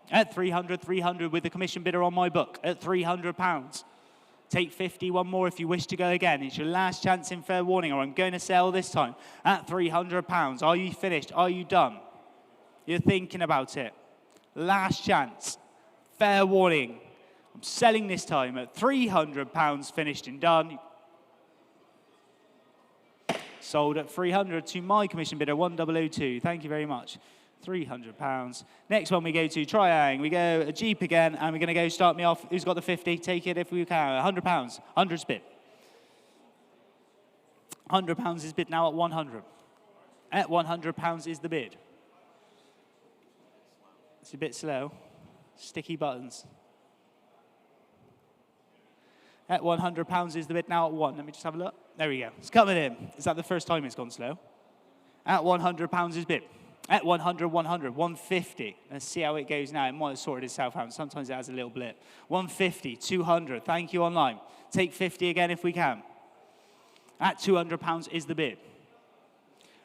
At 300, 300 with the commission bidder on my book. At £300. Take 50, one more if you wish to go again. It's your last chance in fair warning, or I'm going to sell this time. At £300. Are you finished? Are you done? You're thinking about it. Last chance. Fair warning. I'm selling this time at £300, finished and done. Sold at 300 to my commission bidder, 1002. Thank you very much. £300. Next one we go to Triang. We go a Jeep again, and we're going to go start me off. Who's got the 50? Take it if we can. £100. 100's bid. £100 is bid now at 100. At £100 is the bid. It's a bit slow. Sticky buttons. At £100 is the bid now at 1. Let me just have a look. There we go. It's coming in. Is that the first time it's gone slow? At £100 is bid. At 100, 100, 150. Let's see how it goes now. It might have sorted itself out. Sometimes it has a little blip. 150, 200. Thank you online. Take 50 again if we can. At £200 is the bid.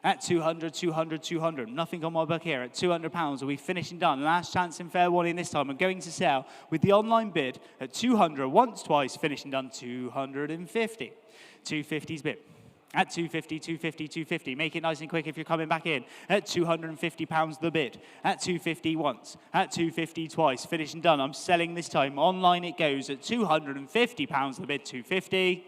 At 200, 200, 200. Nothing on my book here. At £200, are we finished and done? Last chance in fair warning this time. I'm going to sell with the online bid at 200, once, twice, finished and done, 250. 250's bid. At 250, 250, 250. Make it nice and quick if you're coming back in. At £250 the bid. At 250 once. At 250 twice. Finished and done. I'm selling this time. Online it goes at £250 the bid. 250.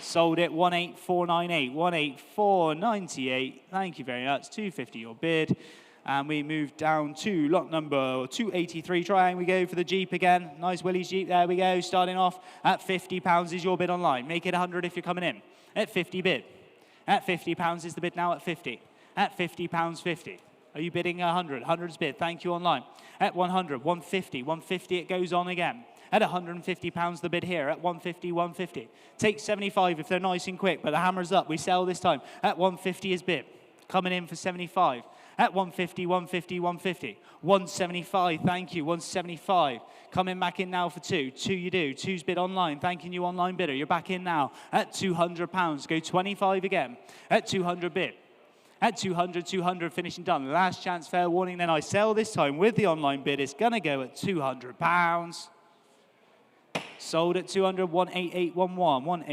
Sold it 18498. 18498. Thank you very much. 250 your bid. And we move down to lot number 283. Triang, we go for the Jeep again. Nice Willie's Jeep. There we go. Starting off at £50 is your bid online. Make it 100 if you're coming in. At 50 bid. At £50 is the bid now at 50. At £50, 50. Are you bidding 100? 100's bid. Thank you online. At 100, 150. 150 it goes on again. At £150, the bid here. At 150, 150. Take 75 if they're nice and quick, but the hammer's up. We sell this time. At 150 is bid. Coming in for 75. At 150, 150, 150. 175, thank you, 175. Coming back in now for two. Two you do. Two's bid online. Thanking you, online bidder. You're back in now. At £200. Go 25 again. At 200 bid. At 200, 200, finishing done. Last chance, fair warning. Then I sell this time with the online bid. It's going to go at £200. Sold at 200, 18811,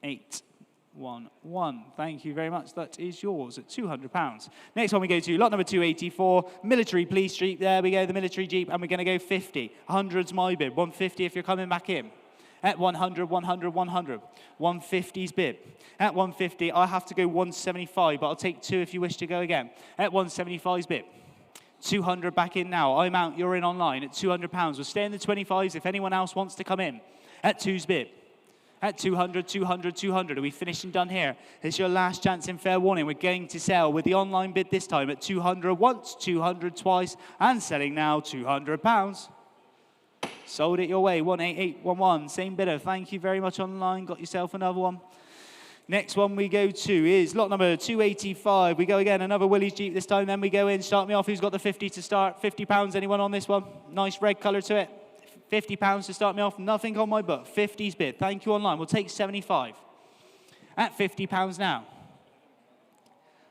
18811. Thank you very much. That is yours at £200. Next one we go to lot number 284, Military Police Jeep. There we go, the military Jeep, and we're going to go 50. 100's my bid. 150 if you're coming back in. At 100, 100, 100. 150's bid. At 150, I have to go 175, but I'll take two if you wish to go again. At 175's bid. 200 back in now. I'm out, you're in online at £200. We'll stay in the 25s if anyone else wants to come in. At two's bid. At 200, 200, 200. Are we finished and done here? It's your last chance in fair warning. We're going to sell with the online bid this time at 200 once, 200 twice, and selling now £200. Sold it your way, 18811. Same bidder. Thank you very much online. Got yourself another one. Next one we go to is lot number 285. We go again, another Willys Jeep this time. Then we go in. Start me off. Who's got the 50 to start? £50. Anyone on this one? Nice red colour to it. £50 to start me off. Nothing on my book. 50's bid. Thank you online. We'll take 75. At £50 now.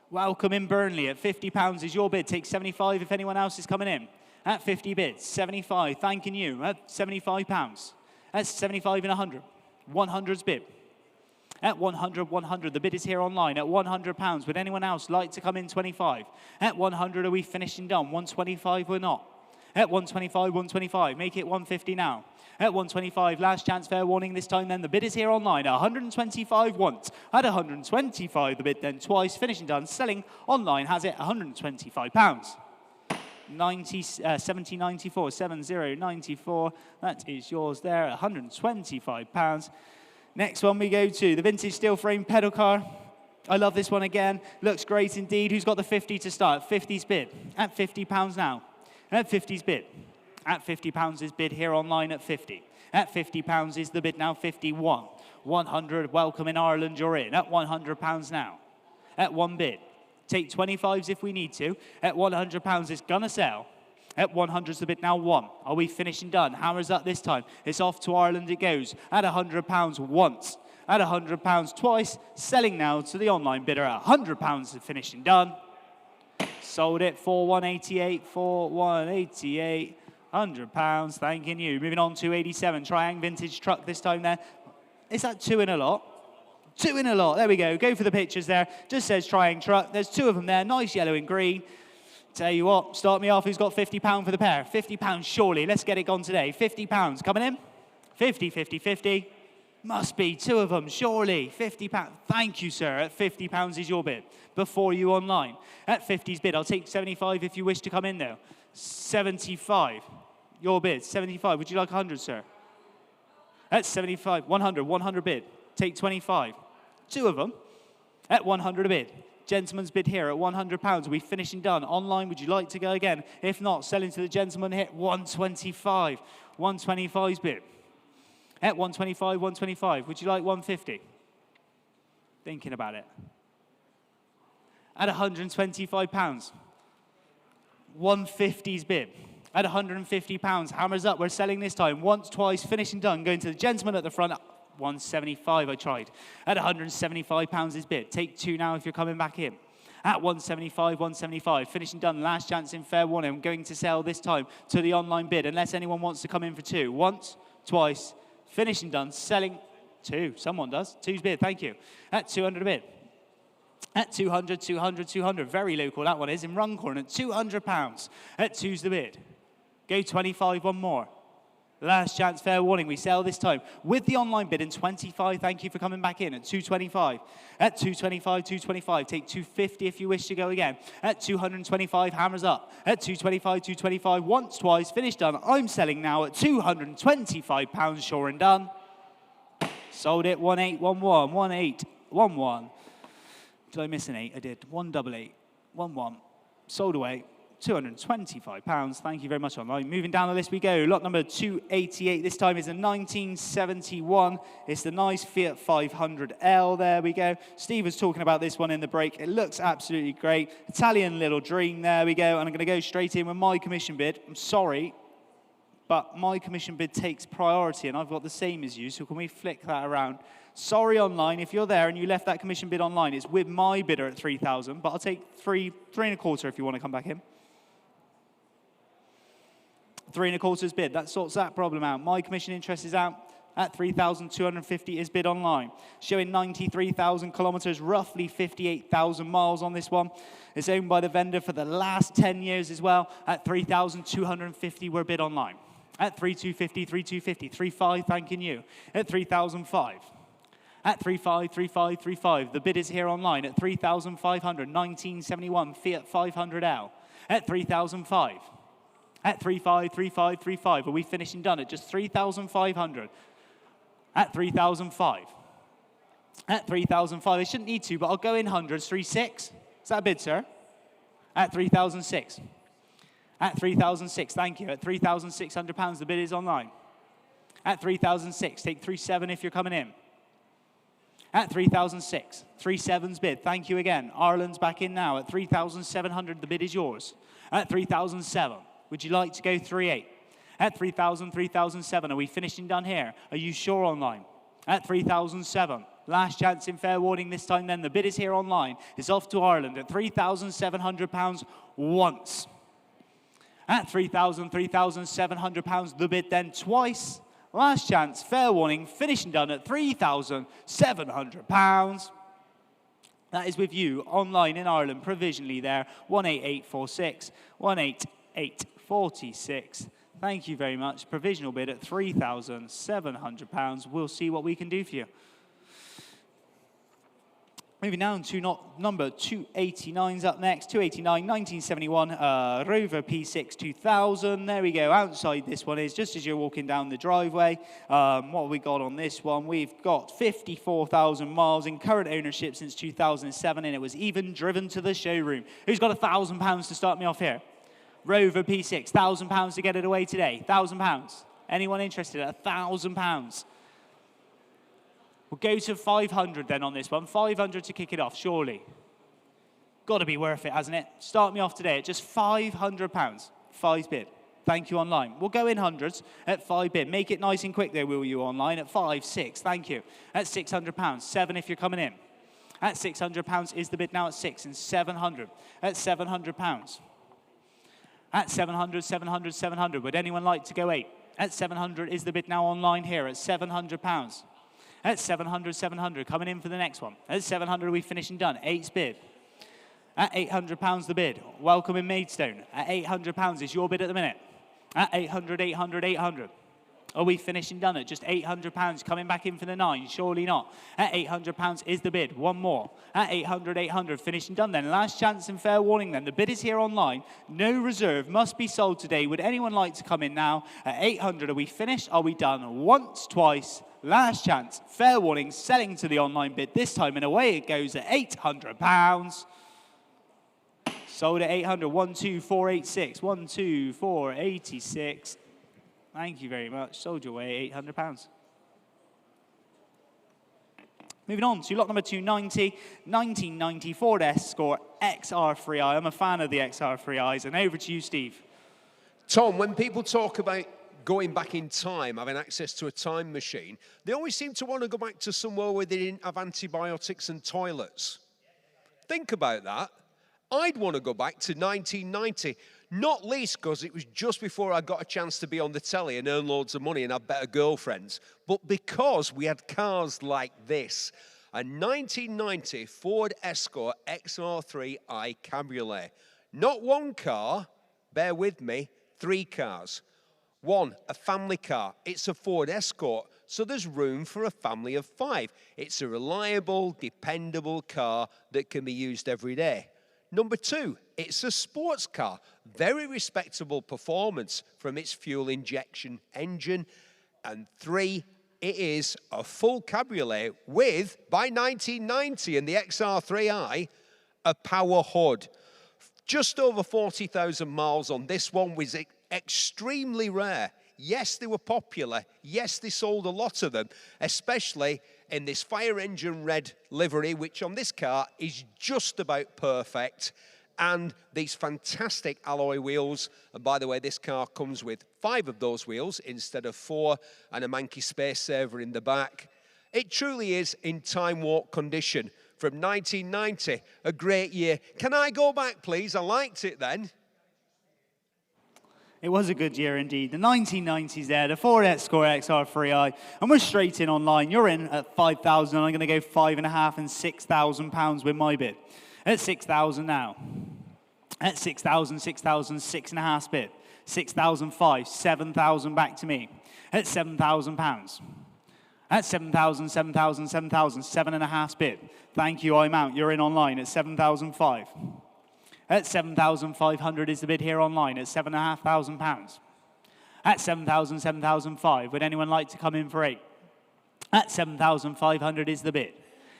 Welcome in Burnley. At £50 is your bid. Take 75 if anyone else is coming in. At 50 bids, 75, thanking you. At £75. That's 75 and 100. 100's bid. At 100, 100. The bid is here online at £100. Would anyone else like to come in 25? At 100, are we finished and done? 125, we're not. At 125, 125. Make it 150 now. At 125, last chance, fair warning this time then. The bid is here online at 125 once. At 125, the bid then twice. Finishing done. Selling online has it £125. 7094, 7094. That is yours there at £125. Next one we go to the vintage steel frame pedal car. I love this one again. Looks great indeed. Who's got the 50 to start? 50's bid. At £50 now. At 50's bid. At £50 is bid here online at 50. At £50 is the bid now 51. 100, welcome in Ireland, you're in. At £100 now. At one bid. Take 25s if we need to. At £100, it's gonna sell. At 100's the bid now one. Are we finished and done? Hammer's up this time. It's off to Ireland it goes. At £100 once. At £100 twice. Selling now to the online bidder at £100 finished and done. Sold it for 188, for 188. £100, thanking you. Moving on to 87, Triang vintage truck this time there. Is that two in a lot? Two in a lot, there we go. Go for the pictures there. Just says Triang truck. There's two of them there, nice yellow and green. Tell you what, start me off. Who's got £50 for the pair? £50 surely, let's get it gone today. £50 coming in. 50, 50, 50. Must be two of them, surely. £50, thank you sir. At £50 is your bid. Before you online. At 50's bid, I'll take 75 if you wish to come in though. 75. Your bid, 75. Would you like 100, sir? At 75, 100, 100 bid. Take 25. Two of them. At 100 a bid. Gentleman's bid here at £100. Are we finished and done? Online, would you like to go again? If not, selling to the gentleman here, 125. 125's bid. At 125, 125. Would you like 150? Thinking about it. At £125. 150's bid. At £150. Hammers up. We're selling this time. Once, twice, finished and done. Going to the gentleman at the front. 175 I tried. At £175 is bid. Take two now if you're coming back in. At 175, 175. Finished and done. Last chance in fair warning. I'm going to sell this time to the online bid unless anyone wants to come in for two. Once, twice, finished and done. Selling two. Someone does. Two's bid. Thank you. At 200 a bid. At 200, 200, 200. Very local that one is. In Runcorn at £200. At two's the bid. Go 25, one more. Last chance, fair warning. We sell this time with the online bid in 25. Thank you for coming back in at 225. At 225, 225. Take 250 if you wish to go again. At 225, hammers up. At 225, 225. Once, twice, finished, done. I'm selling now at £225, sure and done. Sold it 1811, 1811. Did I miss an 8? I did. 188, 11. Sold away. £225. Thank you very much online. Moving down the list we go. Lot number 288. This time is a 1971. It's the nice Fiat 500L. There we go. Steve was talking about this one in the break. It looks absolutely great. Italian little dream. There we go. And I'm going to go straight in with my commission bid. I'm sorry, but my commission bid takes priority, and I've got the same as you, so can we flick that around? Sorry, online, if you're there and you left that commission bid online, it's with my bidder at 3,000, but I'll take three and a quarter if you want to come back in. 3 and a quarter's bid, that sorts that problem out. My commission interest is out at 3,250 is bid online. Showing 93,000 kilometers, roughly 58,000 miles on this one. It's owned by the vendor for the last 10 years as well. At 3,250 we're bid online. At 3,250, 3,250, 3,500, thanking you. At 3,005. At 3,500, 3,500, 3,500. The bid is here online at 3,500, 1971 Fiat 500L. At 3,005. At 3,500, 3,500, 3,500. Are we finishing done at just 3,500? At 3,005. At 3,005. I shouldn't need to, but I'll go in hundreds. 3,600. Is that a bid, sir? At 3,006. At 3,006, thank you. At £3,600, the bid is online. At 3,006, take 3,700 if you're coming in. At 3,006, 3,700's bid. Thank you again. Ireland's back in now. At 3,700, the bid is yours. At 3,007, would you like to go 3,800? At 3,000, 3,007, are we finishing done here? Are you sure online? At 3,007. Last chance in fair warning this time then. The bid is here online. It's off to Ireland at £3,700 once. At 3,000, 3,700 pounds, the bid then twice. Last chance, fair warning, finishing done at 3,700 pounds. That is with you online in Ireland, provisionally there, 18846, 18846. Thank you very much. Provisional bid at 3,700 pounds. We'll see what we can do for you. Moving down to number 289's up next. 289, 1971, Rover P6 2000. There we go. Outside this one is just as you're walking down the driveway. What have we got on this one? We've got 54,000 miles in current ownership since 2007, and it was even driven to the showroom. Who's got £1,000 to start me off here? Rover P6, £1,000 to get it away today. £1,000. Anyone interested at £1,000? We'll go to 500 then on this one. 500 to kick it off, surely. Got to be worth it, hasn't it? Start me off today at just £500. 5 bid. Thank you online. We'll go in hundreds at 5 bid. Make it nice and quick there, will you, online? At 5, 6, thank you. At £600. 7 if you're coming in. At £600 is the bid now at 6 and 700. At £700. At 700, 700, 700. Would anyone like to go 8? At 700 is the bid now online here at £700. At 700, 700, coming in for the next one. At 700, we finishing done. 8's bid. At £800 the bid. Welcome in Maidstone. At £800 is your bid at the minute. At 800, 800, 800. Are we finishing done at just £800 coming back in for the 9? Surely not. At £800 is the bid. One more. At 800, 800, finishing done then. Last chance and fair warning then. The bid is here online. No reserve. Must be sold today. Would anyone like to come in now? At 800, are we finished? Are we done? Once, twice. Last chance. Fair warning. Selling to the online bid. This time and away it goes at £800. Sold at 800. 12486. 12486. Thank you very much. Sold your way £800. Moving on to lot number 290, 1990 Ford Escort XR3i. I'm a fan of the XR3is, and over to you, Steve. Tom, when people talk about going back in time, having access to a time machine, they always seem to want to go back to somewhere where they didn't have antibiotics and toilets. Think about that. I'd want to go back to 1990. Not least because it was just before I got a chance to be on the telly and earn loads of money and have better girlfriends, but because we had cars like this. A 1990 Ford Escort XR3i Cabriolet. Not one car, bear with me, 3 cars. 1, a family car. It's a Ford Escort, so there's room for a family of 5. It's a reliable, dependable car that can be used every day. Number 2, it's a sports car. Very respectable performance from its fuel injection engine. And 3, it is a full cabriolet with, by 1990 and the XR3i, a power hood. Just over 40,000 miles on this one, was extremely rare. Yes, they were popular. Yes, they sold a lot of them, especially in this fire engine red livery, which on this car is just about perfect. And these fantastic alloy wheels. And by the way, this car comes with 5 of those wheels instead of 4, and a manky space saver in the back. It truly is in time warp condition from 1990, a great year. Can I go back, please? I liked it then. It was a good year indeed. The 1990s there, the Ford Escort XR3i, and we're straight in online. You're in at 5,000, and I'm going to go 5,500 and 6,000 pounds with my bid. At 6,000 now. At 6,000, 6,000, 6.5 bid. 6,005, 7,000 back to me. At 7,000 pounds. At 7,000, 7,000, 7,000, 7.5 bid. Thank you, I'm out. You're in online at 7,005. At 7,500 is the bid here online at 7,500 pounds. At 7,000, 7,005, would anyone like to come in for 8? At 7,500 is the bid.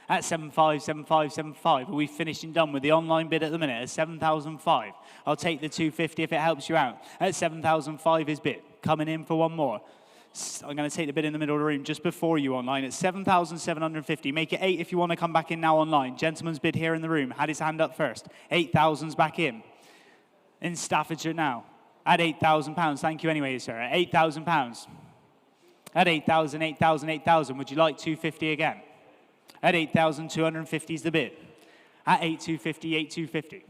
At 7,500, 7,500, 7,500, are we finished and done with the online bid at the minute? At 7,005, I'll take the 250 if it helps you out. At 7,005 is bid. Coming in for one more. I'm going to take the bid in the middle of the room just before you online at 7,750. Make it 8 if you want to come back in now online. Gentleman's bid here in the room. Had his hand up first. 8,000's back in. In Staffordshire now. At £8,000. Thank you anyway, sir. At £8,000. At 8,000, 8,000, 8,000. Would you like 250 again? At 8,250 is the bid. At 8,250, 8,250.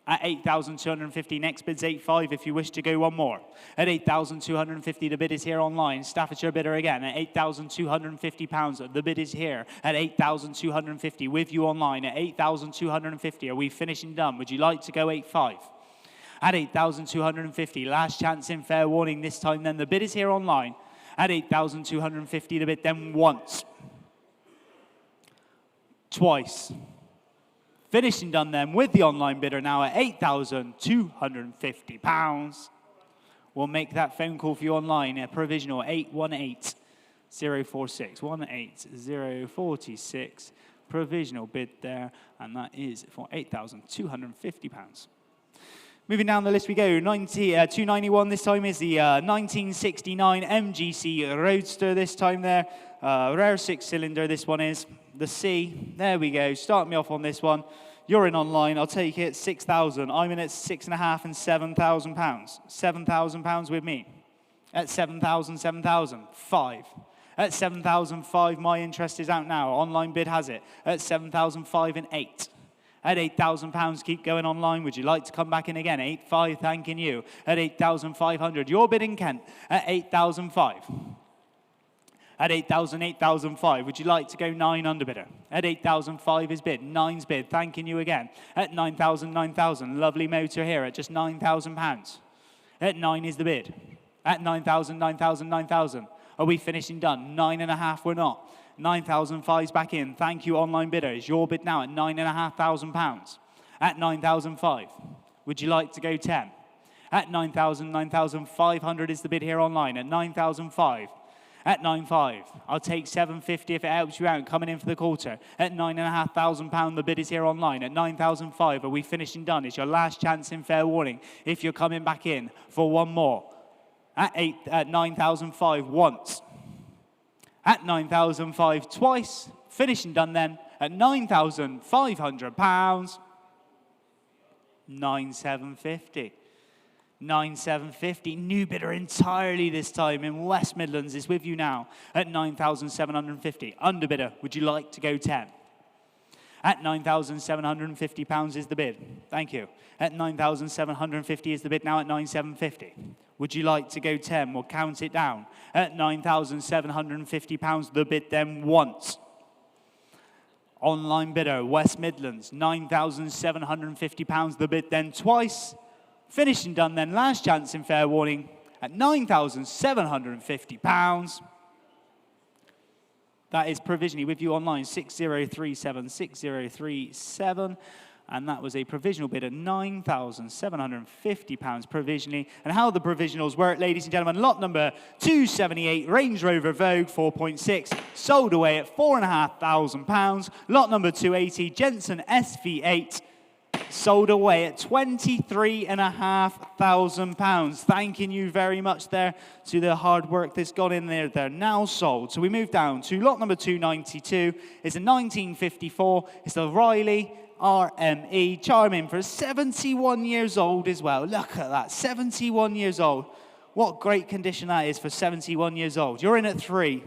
At 8,250, next bid's 8,500 if you wish to go one more. At 8,250, the bid is here online. Staffordshire bidder again at £8,250. The bid is here at 8,250 with you online at 8,250. Are we finishing done? Would you like to go 8,500? At 8,250, last chance in fair warning this time then. The bid is here online at 8,250. The bid then once. Twice. Finishing done then with the online bidder now at £8,250. We'll make that phone call for you online at provisional 818046. 18046. Provisional bid there, and that is for £8,250. Moving down the list we go. 291 this time is the 1969 MGC Roadster this time there. Rare 6-cylinder this one is. The C, there we go. Start me off on this one. You're in online. I'll take it 6,000. I'm in at 6.5 and 7,000 pounds. 7,000 pounds with me. At 7,000, 7,000. 5. At 7,005, my interest is out now. Online bid has it. At 7,005 and 8. At 8,000 pounds, keep going online. Would you like to come back in again? 8,500, thanking you. At 8,500, your bid in Kent. At 8,005. At 8,000, 8,005, would you like to go 9 under bidder? At 8,005 is bid, 9's bid, thanking you again. At 9,000, 9,000, lovely motor here at just £9,000. At 9 is the bid. At 9,000, 9,000, 9,000, are we finishing done? 9.5, we're not. 9,005's back in, thank you online bidder. Is your bid now at £9,500? At 9,005, would you like to go 10? At 9,000, 9,500 is the bid here online. At 9,005. At 9,500, I'll take 750 if it helps you out, coming in for the quarter. At £9,500, the bid is here online. At 9,005, are we finishing done? It's your last chance in fair warning if you're coming back in for one more. At 9,005 once. At 9,005 twice. Finishing done then at £9,500. 9,750. 9,750, new bidder entirely this time in West Midlands is with you now at 9,750. Under bidder, would you like to go 10? At £9,750 is the bid. Thank you. At 9,750 is the bid now at 9,750. Would you like to go 10? We'll count it down. At £9,750, the bid then once. Online bidder, West Midlands, £9,750, the bid then twice. Finishing done then, last chance in fair warning at £9,750. That is provisionally with you online, 6037, 6037. And that was a provisional bid at £9,750 provisionally. And how the provisionals work, ladies and gentlemen, lot number 278, Range Rover Vogue 4.6, sold away at £4,500. Lot number 280, Jensen SV8, Sold away at £23,500. Thanking you very much there to the hard work that's gone in there. They're now sold. So we move down to lot number 292. It's a 1954. It's the Riley RME. Charming for 71 years old as well. Look at that, 71 years old. What great condition that is for 71 years old. You're in at 3.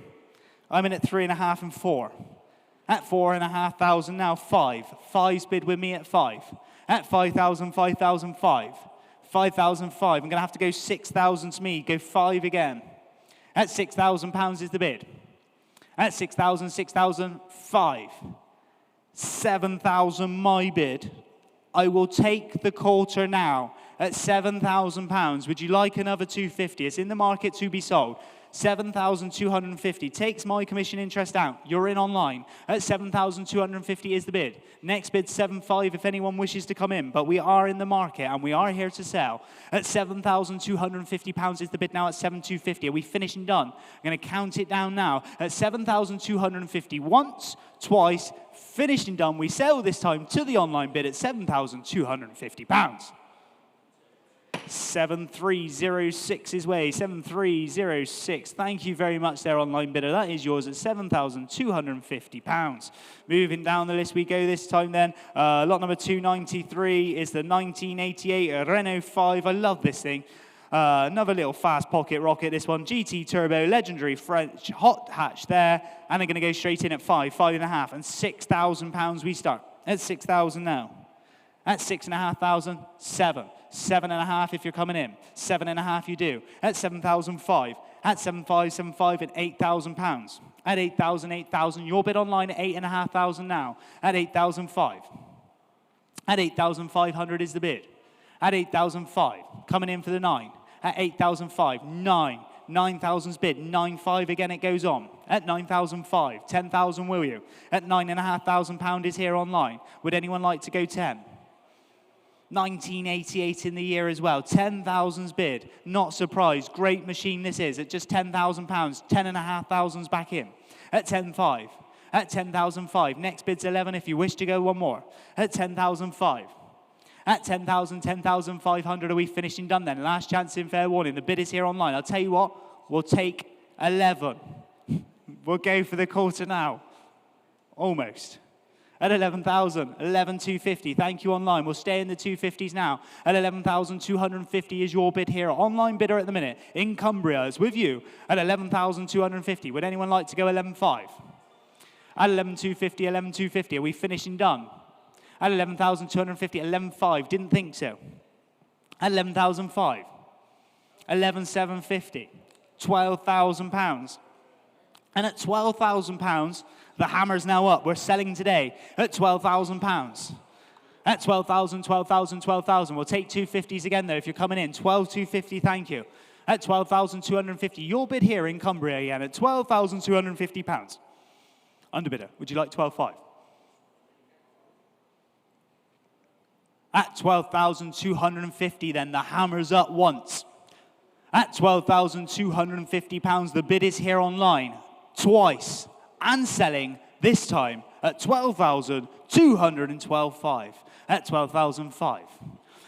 I'm in at 3.5 and 4. At 4,500 now, 5. 5's bid with me at 5. At 5,000, 5,005. 5,005. I'm going to have to go 6,000 to me. Go 5 again. At £6,000 is the bid. At 6,000, 6,005. 7,000 my bid. I will take the quarter now at £7,000. Would you like another 250? It's in the market to be sold. 7,250 takes my commission interest out. You're in online. At 7,250 is the bid. Next bid 7.5 if anyone wishes to come in, but we are in the market and we are here to sell. At £7,250 is the bid now. At 7,250. Are we finished and done? I'm going to count it down now. At 7,250 once, twice, finished and done. We sell this time to the online bid at £7,250. 7306 is way. 7306. Thank you very much there, online bidder. That is yours at £7,250. Moving down the list we go this time then. Lot number 293 is the 1988 Renault 5. I love this thing. Another little fast pocket rocket, this one. GT Turbo, legendary French hot hatch there. And they're going to go straight in at 5, 5.5, and £6,000 we start. At 6,000 now. At 6,500, 7. 7.5 if you're coming in. 7.5 you do. At 7,005. At 7,575 and £8,000. At 8,000, 8,000. Your bid online at 8,500 now. At 8,005. At 8,500 is the bid. At 8,005. Coming in for the 9. At 8,005. 9. 9,000's bid. 9.5 again it goes on. At 9,005. 10,000 will you? At £9,500 is here online. Would anyone like to go 10? 1988 in the year as well. 10,000's bid. Not surprised. Great machine this is. At just £10,000. 10,500's back in. At 10.5. At 10,005. Next bid's 11 if you wish to go one more. At 10,005. At 10,000, 10,500. Are we finishing done then? Last chance in fair warning. The bid is here online. I'll tell you what. We'll take 11. We'll go for the quarter now. Almost. At 11,000, 11,250. Thank you online. We'll stay in the 250s now. At 11,250 is your bid here. Online bidder at the minute. In Cumbria is with you at 11,250. Would anyone like to go 11,500? At 11,250, 11,250. Are we finishing done? At 11,250, 11,500. Didn't think so. At 11,500. 11,750. £12,000. And at £12,000, the hammer's now up. We're selling today at £12,000. At 12,000, 12,000, 12,000. We'll take 250s again, though, if you're coming in. 12,250, thank you. At 12,250. Your bid here in Cumbria again at £12,250. Underbidder, would you like 12,500? At 12,250, then, the hammer's up once. At £12,250, the bid is here online. Twice. And selling this time at 12,212.5. At 12,005.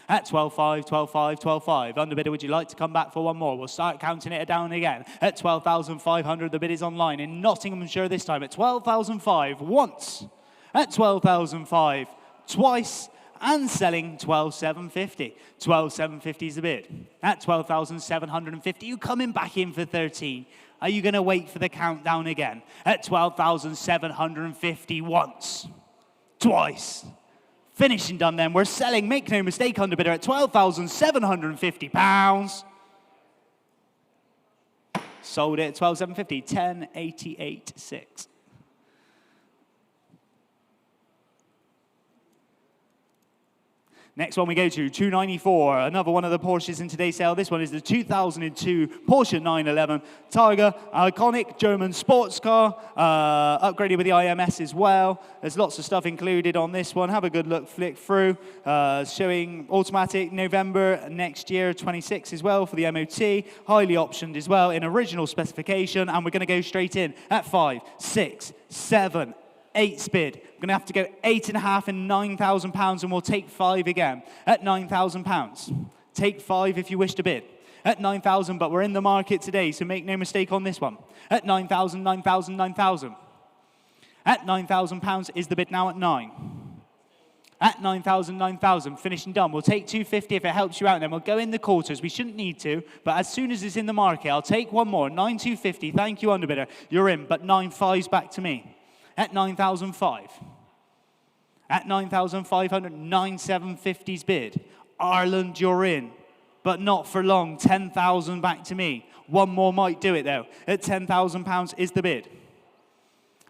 At 12,500, 12,500, 12,500. Underbidder, would you like to come back for one more? We'll start counting it down again. At 12,500, the bid is online in Nottinghamshire this time. At 12,500 once. At 12,500 twice. And selling 12,750. 12,750 is the bid. At 12,750, you coming back in for 13. Are you going to wait for the countdown again? At 12,750 once. Twice. Finishing done then. We're selling, make no mistake, underbidder at £12,750. Sold it at 12,750. 10,886. Next one we go to, 294, another one of the Porsches in today's sale. This one is the 2002 Porsche 911 Targa, iconic German sports car, upgraded with the IMS as well. There's lots of stuff included on this one. Have a good look, flick through. Showing automatic November next year, 26 as well for the MOT. Highly optioned as well in original specification. And we're going to go straight in at 5, 6, 7, 8's bid. We're going to have to go 8.5 and £9,000, and we'll take 5 again at £9,000. Take 5 if you wish to bid. At 9,000, but we're in the market today, so make no mistake on this one. At 9,000, 9,000, 9,000. At £9,000 is the bid now at 9. At 9,000, 9,000, finished and done. We'll take 250 if it helps you out, and then we'll go in the quarters. We shouldn't need to, but as soon as it's in the market, I'll take one more. 9,250, thank you, underbidder. You're in, but 9,500's back to me. At 9,005. At 9,500, 9,750's bid. Ireland, you're in, but not for long. 10,000 back to me. One more might do it, though. At £10,000 is the bid.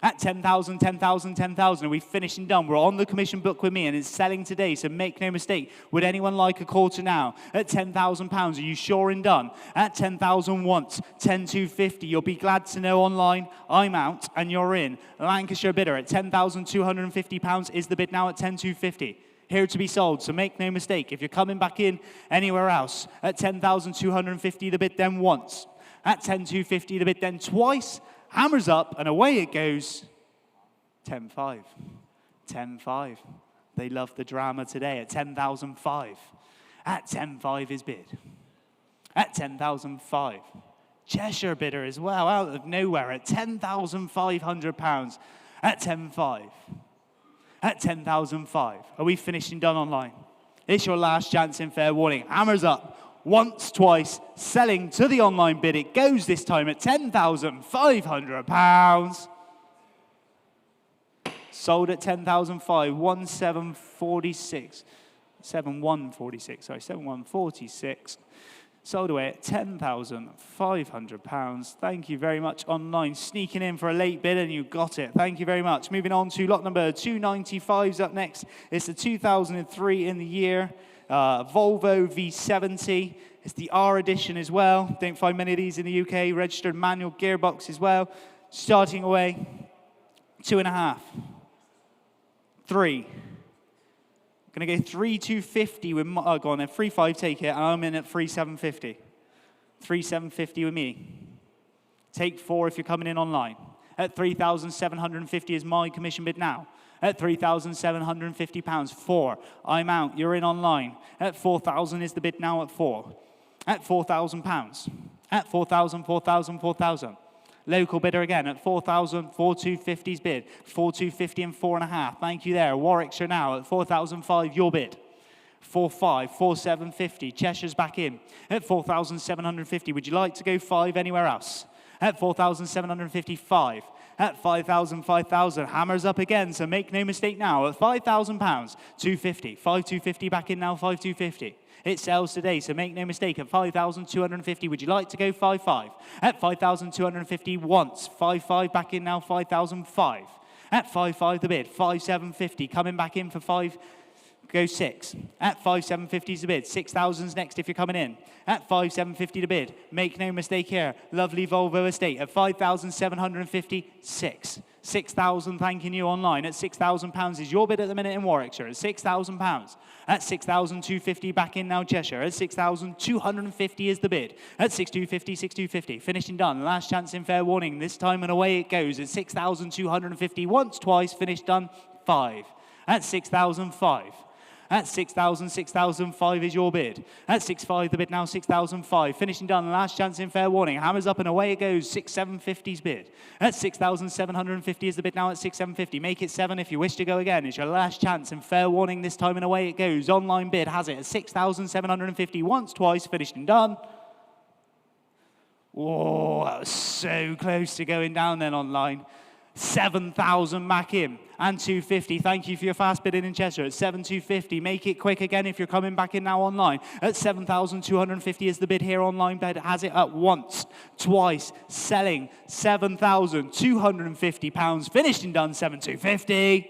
At 10,000, 10,000, 10,000, we finished and done. We're on the commission book with me, and it's selling today, so make no mistake. Would anyone like a quarter now? At £10,000, are you sure and done? At 10,000 once, 10,250. You'll be glad to know online, I'm out and you're in. Lancashire bidder at £10,250 is the bid now at 10,250. Here to be sold, so make no mistake. If you're coming back in anywhere else, at 10,250 the bid then once. At 10,250 the bid then twice. Hammers up, and away it goes. 10.5. 10.5. They love the drama today at 10,005. At 10.5 is bid. At 10,005. Cheshire bidder as well, out of nowhere, at £10,500. At 10.5. At 10,005. Are we finished and done online? It's your last chance in fair warning. Hammers up. Once, twice, selling to the online bid. It goes this time at £10,500. Sold at 10,005, 1746, 7146, sorry, 7146. Sold away at £10,500. Thank you very much online. Sneaking in for a late bid and you got it. Thank you very much. Moving on to lot number 295's up next. It's the 2003 in the year. Volvo V70. It's the R edition as well. Don't find many of these in the UK. Registered manual gearbox as well. Starting away, 2.5. 3. Going to go 3,250 with, go on then, 3,500 take it, and I'm in at 3,750. 3,750 with me. Take 4 if you're coming in online. At 3,750 is my commission bid now. At £3,750, 4. I'm out. You're in online. At 4,000 is the bid now at 4. At £4,000. At 4,000, 4,000, 4,000. Local bidder again at 4,000, 4,250's bid. 4,250 and 4.5. Thank you there. Warwickshire now at 4,005, your bid. 4,500, 4,750. Cheshire's back in. At 4,750. Would you like to go 5 anywhere else? At 4,755. At 5,000, 5,000. Hammers up again, so make no mistake now. At £5,000, 250. 5,250 back in now, 5,250. It sells today, so make no mistake. At 5,250, would you like to go 5,500? At 5,250 once. 5,500 back in now, 5,005. At 5,500 the bid. 5,750 coming back in for 5. Go 6. At 5,750 is the bid. 6,000's next if you're coming in. At 5,750 the bid. Make no mistake here. Lovely Volvo estate. At 5,750, 6. 6,000 thanking you online. At £6,000 is your bid at the minute in Warwickshire. At £6,000. At 6,250 back in now Cheshire. At 6,250 is the bid. At 6,250, 6,250. Finished and done. Last chance in fair warning. This time and away it goes. At 6,250 once, twice. Finished, done. 5. At 6,005. At 6,000, 6,005 is your bid. At 6,500 the bid now, 6,005. Finished and done. Last chance in fair warning. Hammers up and away it goes. 6,750's bid. At 6,750 is the bid now at 6,750. Make it 7 if you wish to go again. It's your last chance in fair warning. This time and away it goes. Online bid has it at 6,750 once, twice. Finished and done. Whoa, that was so close to going down then online. 7,000 back in and 250. Thank you for your fast bidding in Cheshire at 7,250. Make it quick again if you're coming back in now online. At 7,250 is the bid here online. Bid has it at once, twice, selling £7,250. Finished and done 7,250.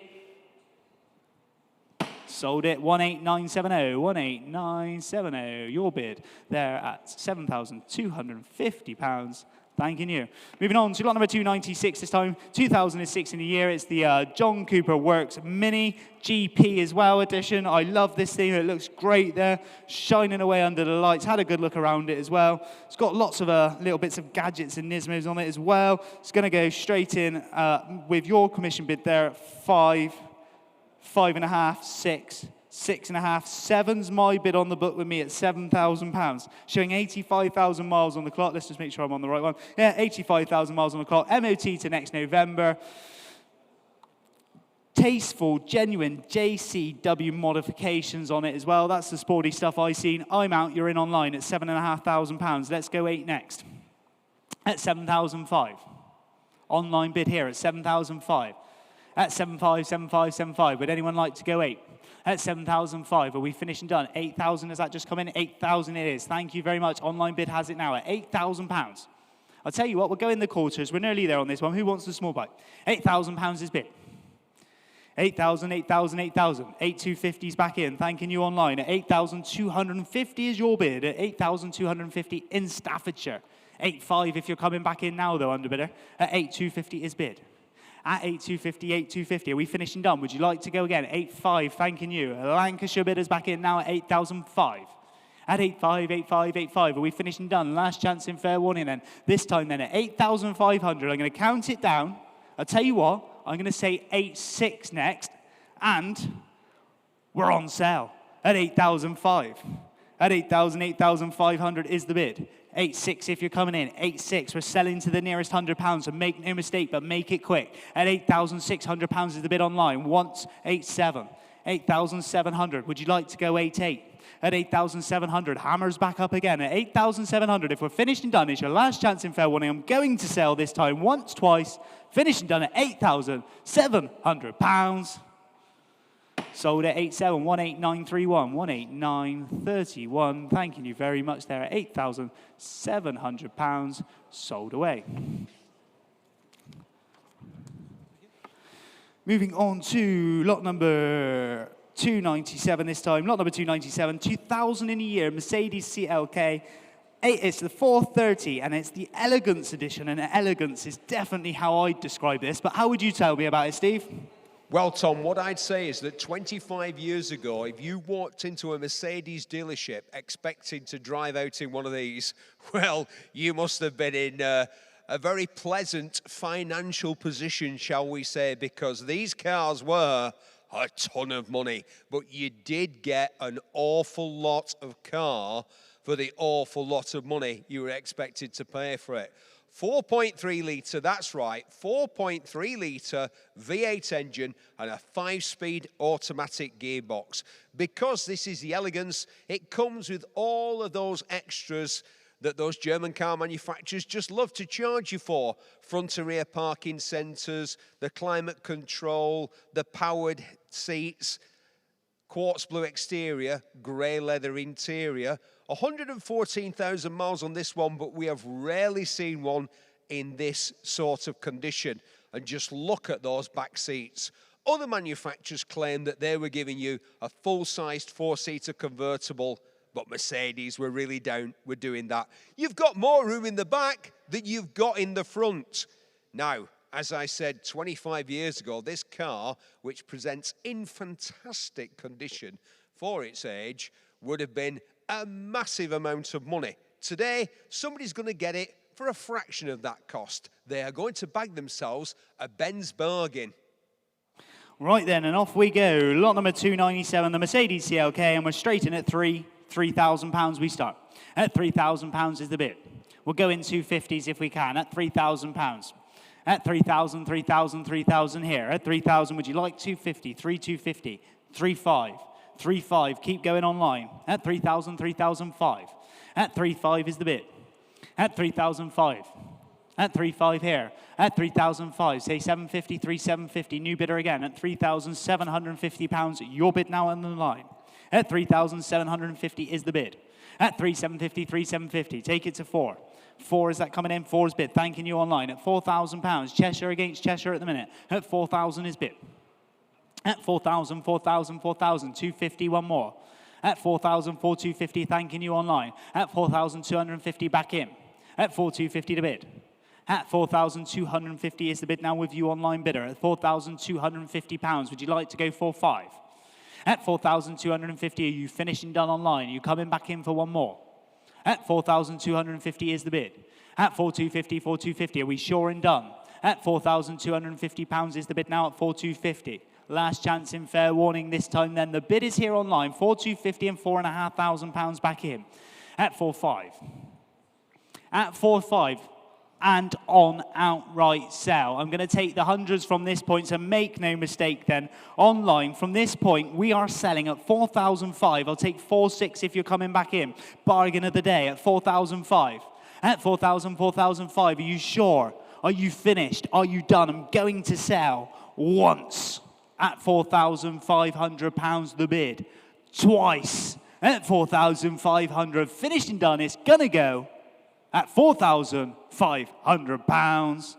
Sold it 18970. 18970. Your bid there at £7,250. Thanking you. Moving on to lot number 296 this time, 2006 in the year. It's the John Cooper Works Mini GP as well edition. I love this thing. It looks great there, shining away under the lights. Had a good look around it as well. It's got lots of little bits of gadgets and nismos on it as well. It's going to go straight in with your commission bid there at 5, 5.5, 6. 6.5, 7's my bid on the book with me at £7,000, showing 85,000 miles on the clock. Let's just make sure I'm on the right one. Yeah, 85,000 miles on the clock. MOT to next November. Tasteful, genuine JCW modifications on it as well. That's the sporty stuff I've seen. I'm out, you're in online at £7,500. Let's go 8 next. At 7,005. Online bid here at 7,005. At 7,500, 7,500, 7,500. Would anyone like to go 8? At 7,005, are we finished and done? 8,000, has that just come in? 8,000 it is. Thank you very much. Online bid has it now at £8,000. I'll tell you what, we'll go in the quarters. We're nearly there on this one. Who wants the small bike? £8,000 is bid. 8,000, 8,000, 8,000. 8,250 is back in. Thanking you online. At 8,250 is your bid. At 8,250 in Staffordshire. 8,500 if you're coming back in now, though, underbidder. At 8,250 is bid. At 8,250, 8,250. Are we finished and done? Would you like to go again? 8,500, thanking you. Lancashire bidders back in now at 8,005. At 8,500, 8,500, 8,500. Are we finished and done? Last chance in fair warning then. This time then at 8,500. I'm going to count it down. I'll tell you what. I'm going to say 8,600 next. And we're on sale at 8,500. At 8,000, 8,500 is the bid. 8,600 if you're coming in. 8,600. We're selling to the nearest £100, so make no mistake, but make it quick. At £8,600 is the bid online. Once 8,700. 8,700. Would you like to go 8,800? At 8,700. Hammers back up again. At 8,700. If we're finished and done, it's your last chance in fair warning. I'm going to sell this time once, twice. Finished and done at £8,700. Sold at 8,700, 18931, 18931. Thanking you very much there at £8,700. Sold away. Moving on to lot number 297 this time. Lot number 297, 2000 in a year, Mercedes CLK. It's the 430, and it's the Elegance edition, and elegance is definitely how I'd describe this. But how would you tell me about it, Steve? Well, Tom, what I'd say is that 25 years ago, if you walked into a Mercedes dealership expecting to drive out in one of these, well, you must have been in a very pleasant financial position, shall we say, because these cars were a ton of money, but you did get an awful lot of car for the awful lot of money you were expected to pay for it. 4.3 litre, that's right, 4.3 litre V8 engine and a 5-speed automatic gearbox. Because this is the Elegance, it comes with all of those extras that those German car manufacturers just love to charge you for. Front and rear parking sensors, the climate control, the powered seats, quartz blue exterior, grey leather interior. 114,000 miles on this one, but we have rarely seen one in this sort of condition. And just look at those back seats. Other manufacturers claim that they were giving you a full-sized 4-seater convertible, but Mercedes were really doing that. You've got more room in the back than you've got in the front. Now, as I said 25 years ago, this car, which presents in fantastic condition for its age, would have been a massive amount of money. Today, somebody's going to get it for a fraction of that cost. They are going to bag themselves a Benz bargain. Right then, and off we go. Lot number 297, the Mercedes CLK, and we're straight in at £3,000 we start. At £3,000 is the bid. We'll go in 250s if we can, at £3,000. At 3,000, 3,000, 3,000 here. At 3,000, would you like 250, 3,250, 3,500? 3,500, keep going online. At 3,000, 3,005. At 3,500 is the bid. At 3,005. At 3,500 here. At 3,005, say 750, 3,750. New bidder again. At £3,750, your bid now on the line. At 3,750 is the bid. At 3,750, 3,750. Take it to 4. 4 is that coming in? 4 is bid. Thanking you online. At £4,000. Cheshire against Cheshire at the minute. At 4,000 is bid. At 4,000, 4,000, 4,000, 250, one more. At 4,000, 4,250, thanking you online. At 4,250, back in. At 4,250 to bid. At £4,250 is the bid now with you online bidder. At £4,250, would you like to go for 5? At £4,250, are you finished and done online? Are you coming back in for one more? At £4,250 is the bid. At £4,250, are we sure and done? At £4,250 is the bid now at £4,250. Last chance in fair warning this time then. The bid is here online, £4,250 and £4,500 back in. At 4.5. At 4.5. And on outright sell. I'm going to take the hundreds from this point, so make no mistake then. Online, from this point, we are selling at 4,005. I'll take 4.6 if you're coming back in. Bargain of the day at 4,005. At 4,000, 4,005. Are you sure? Are you finished? Are you done? I'm going to sell once at £4,500 the bid. Twice at 4,500. Finished and done. It's going to go at £4,500.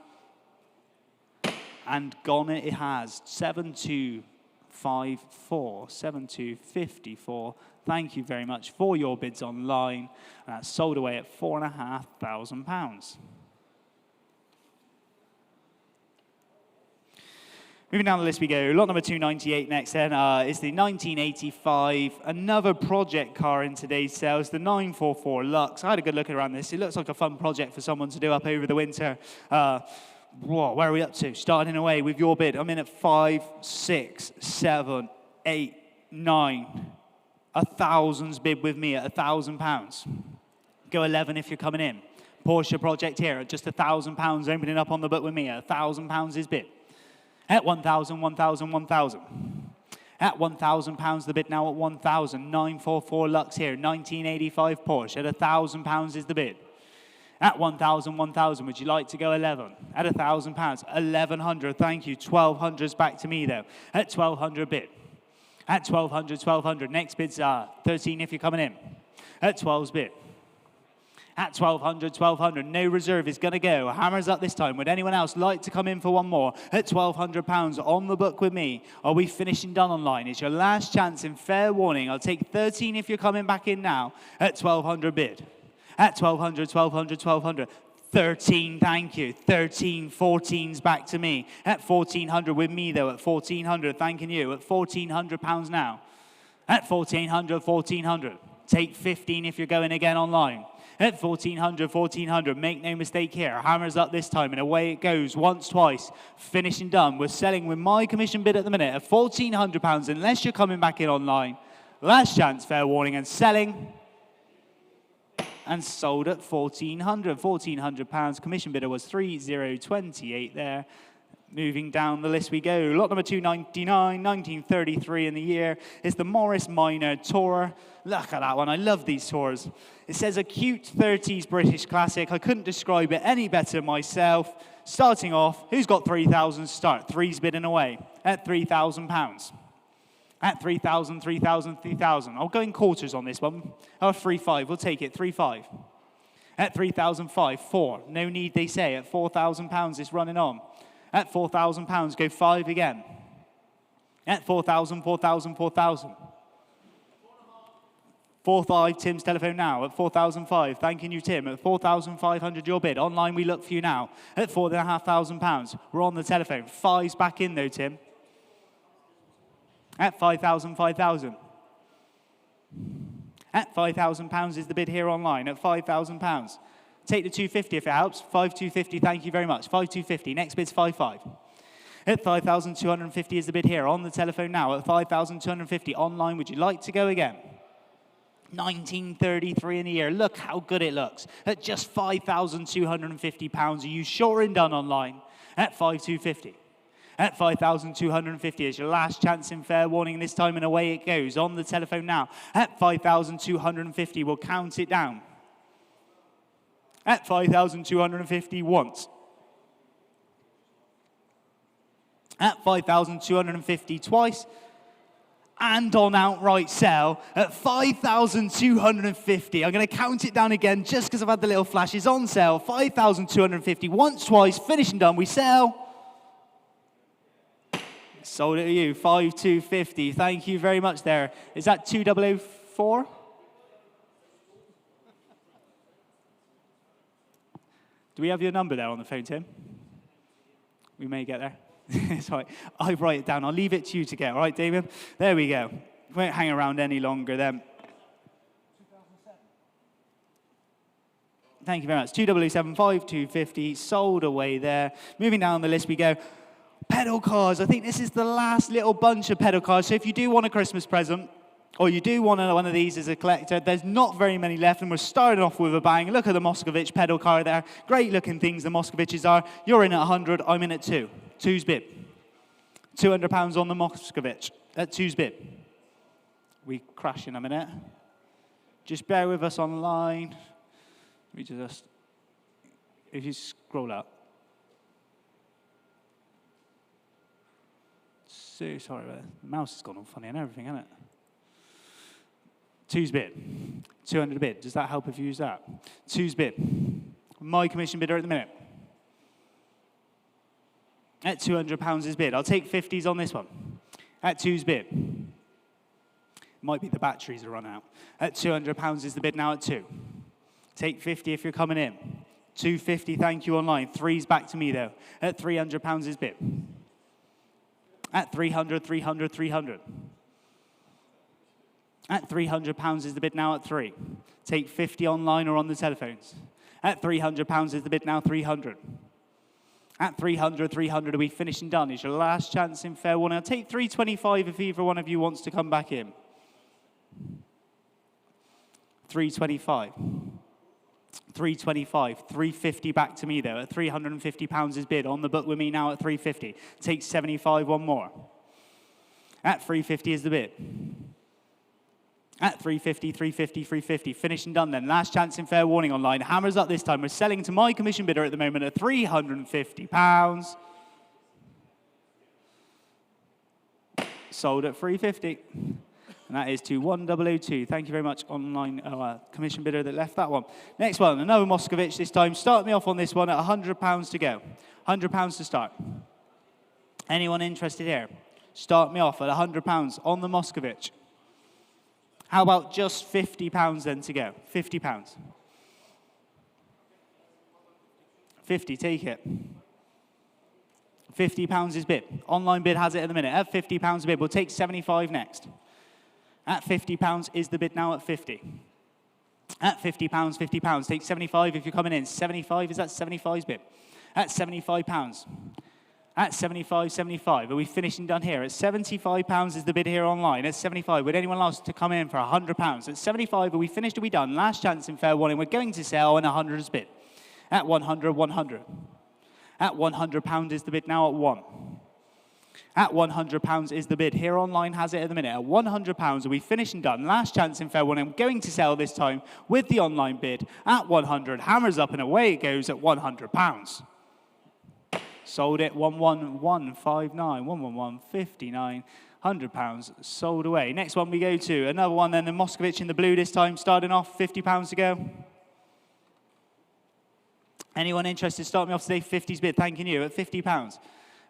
And gone it has. 7,254, 7,254. Thank you very much for your bids online. And that's sold away at £4,500. Moving down the list we go. Lot number 298 next then is the 1985, another project car in today's sales, the 944 Lux. I had a good look around this. It looks like a fun project for someone to do up over the winter. Where are we up to? Starting away with your bid. I'm in at 5, 6, 7, 8, 9. 1,000's bid with me at £1,000. Go 11 if you're coming in. Porsche project here at just £1,000 opening up on the book with me at £1,000 is bid. At 1,000, 1,000, 1,000. At £1,000, the bid now at 1,000. 944 Lux here, 1985 Porsche. At £1,000 is the bid. At 1,000, 1,000, would you like to go 11? At £1,000, 1,100, thank you. 1,200's back to me though. At 1,200 bid. At 1,200, 1,200. Next bid's 13 if you're coming in. At 12's bid. At 1,200, 1,200, no reserve is going to go. Hammers up this time. Would anyone else like to come in for one more? At £1,200 on the book with me. Are we finished and done online? It's your last chance in fair warning. I'll take 13 if you're coming back in now. At 1,200 bid. At 1,200, 1,200, 1,200. 13, thank you. 13, 14's back to me. At 1,400 with me though. At 1,400, thanking you. At £1,400 now. At 1,400, 1,400. Take 15 if you're going again online. At 1,400, 1,400, make no mistake here. Hammers up this time, and away it goes. Once, twice, finished and done. We're selling with my commission bid at the minute at £1,400, unless you're coming back in online. Last chance, fair warning, and selling. And sold at £1,400. £1,400. Commission bidder was 3,028 there. Moving down the list we go. Lot number 299, 1933 in the year, is the Morris Minor Tourer. Look at that one. I love these tours. It says a cute 30s British classic. I couldn't describe it any better myself. Starting off, who's got 3,000 start? Three's bidding away at £3,000. At 3,000, 3,000, 3,000. I'll go in quarters on this one. Oh, 3,500. We'll take it. 3,500. At 3,005, 4. No need, they say. At £4,000, it's running on. At £4,000, go 5 again. At 4,000, 4,000, 4,000. 4,500, Tim's telephone now. At 4,005, thanking you, Tim. At 4,500, your bid. Online, we look for you now. At £4,500, we're on the telephone. 5's back in, though, Tim. At 5,000, 5,000. At £5,000 is the bid here online. At £5,000. Take the 250 if it helps. 5,250, thank you very much. 5,250. Next bid's 5,500. At 5,250 is the bid here on the telephone now. At 5,250 online, would you like to go again? 1933 in the year. Look how good it looks. At just £5,250. Are you sure and done online? At 5,250. At 5,250 is your last chance in fair warning this time, and away it goes. On the telephone now. At 5,250, we'll count it down. At 5,250 once. At 5,250 twice. And on outright sale at 5,250. I'm going to count it down again just because I've had the little flashes. On sale, 5,250 once, twice, finished and done. We sell. Sold it to you, 5,250. Thank you very much there. Is that 2,004? Do we have your number there on the phone, Tim? We may get there. It's all right. I'll write it down. I'll leave it to you to get. All right, David? There we go. Won't hang around any longer then. Thank you very much. 2075, 250, sold away there. Moving down the list we go. Pedal cars. I think this is the last little bunch of pedal cars. So if you do want a Christmas present, or you do want one of these as a collector, there's not very many left, and we're starting off with a bang. Look at the Moscovich pedal car there. Great looking things the Moscoviches are. You're in at 100, I'm in at 2. 2's bid. £200 on the Moscovich. At 2's bid. We crash in a minute. Just bear with us online. We just, if you scroll up. So sorry about that. The mouse has gone all funny and everything, hasn't it? 2's bid. 200 a bid. Does that help if you use that? 2's bid. My commission bidder at the minute. At £200 is bid. I'll take 50s on this one. At 2's bid. Might be the batteries are run out. At £200 is the bid now at 2. Take 50 if you're coming in. 250, thank you online. 3's back to me though. At £300 is bid. At 300, 300, 300. At £300 is the bid now at 3. Take 50 online or on the telephones. At £300 is the bid now 300. At 300, 300, are we finished and done? It's your last chance in fair warning. I'll take 325 if either one of you wants to come back in. 325. 325, 350 back to me though. At £350 is bid. On the book with me now at 350. Take 75, one more. At 350 is the bid. At 350, 350, 350. Finished and done then. Last chance in fair warning online. Hammers up this time. We're selling to my commission bidder at the moment at £350. Sold at 350. And that is to 1002. Thank you very much, online commission bidder that left that one. Next one, another Moscovich this time. Start me off on this one at £100 to go. £100 to start. Anyone interested here? Start me off at £100 on the Moscovich. How about just £50 then to go? £50. 50, take it. £50 is bid. Online bid has it at the minute. At £50 a bid, we'll take 75 next. At £50 is the bid now at 50. At £50, £50. Take 75 if you're coming in. 75, is that 75's bid? At £75. At 75, 75. Are we finished and done here? At £75 is the bid here online. At 75, would anyone else to come in for £100? At 75, are we finished? Are we done? Last chance in fair warning. We're going to sell and 100 is bid. At 100, 100. At £100 is the bid now at 1. At £100 is the bid. Here online has it at the minute. At £100, are we finished and done? Last chance in fair warning. I'm going to sell this time with the online bid at 100. Hammers up and away it goes at £100. Sold it 11159, 11159, £100 sold away. Next one we go to another one then, the Moscovich in the blue this time, starting off £50 to go. Anyone interested? Start me off today. 50's bid. Thanking you at £50.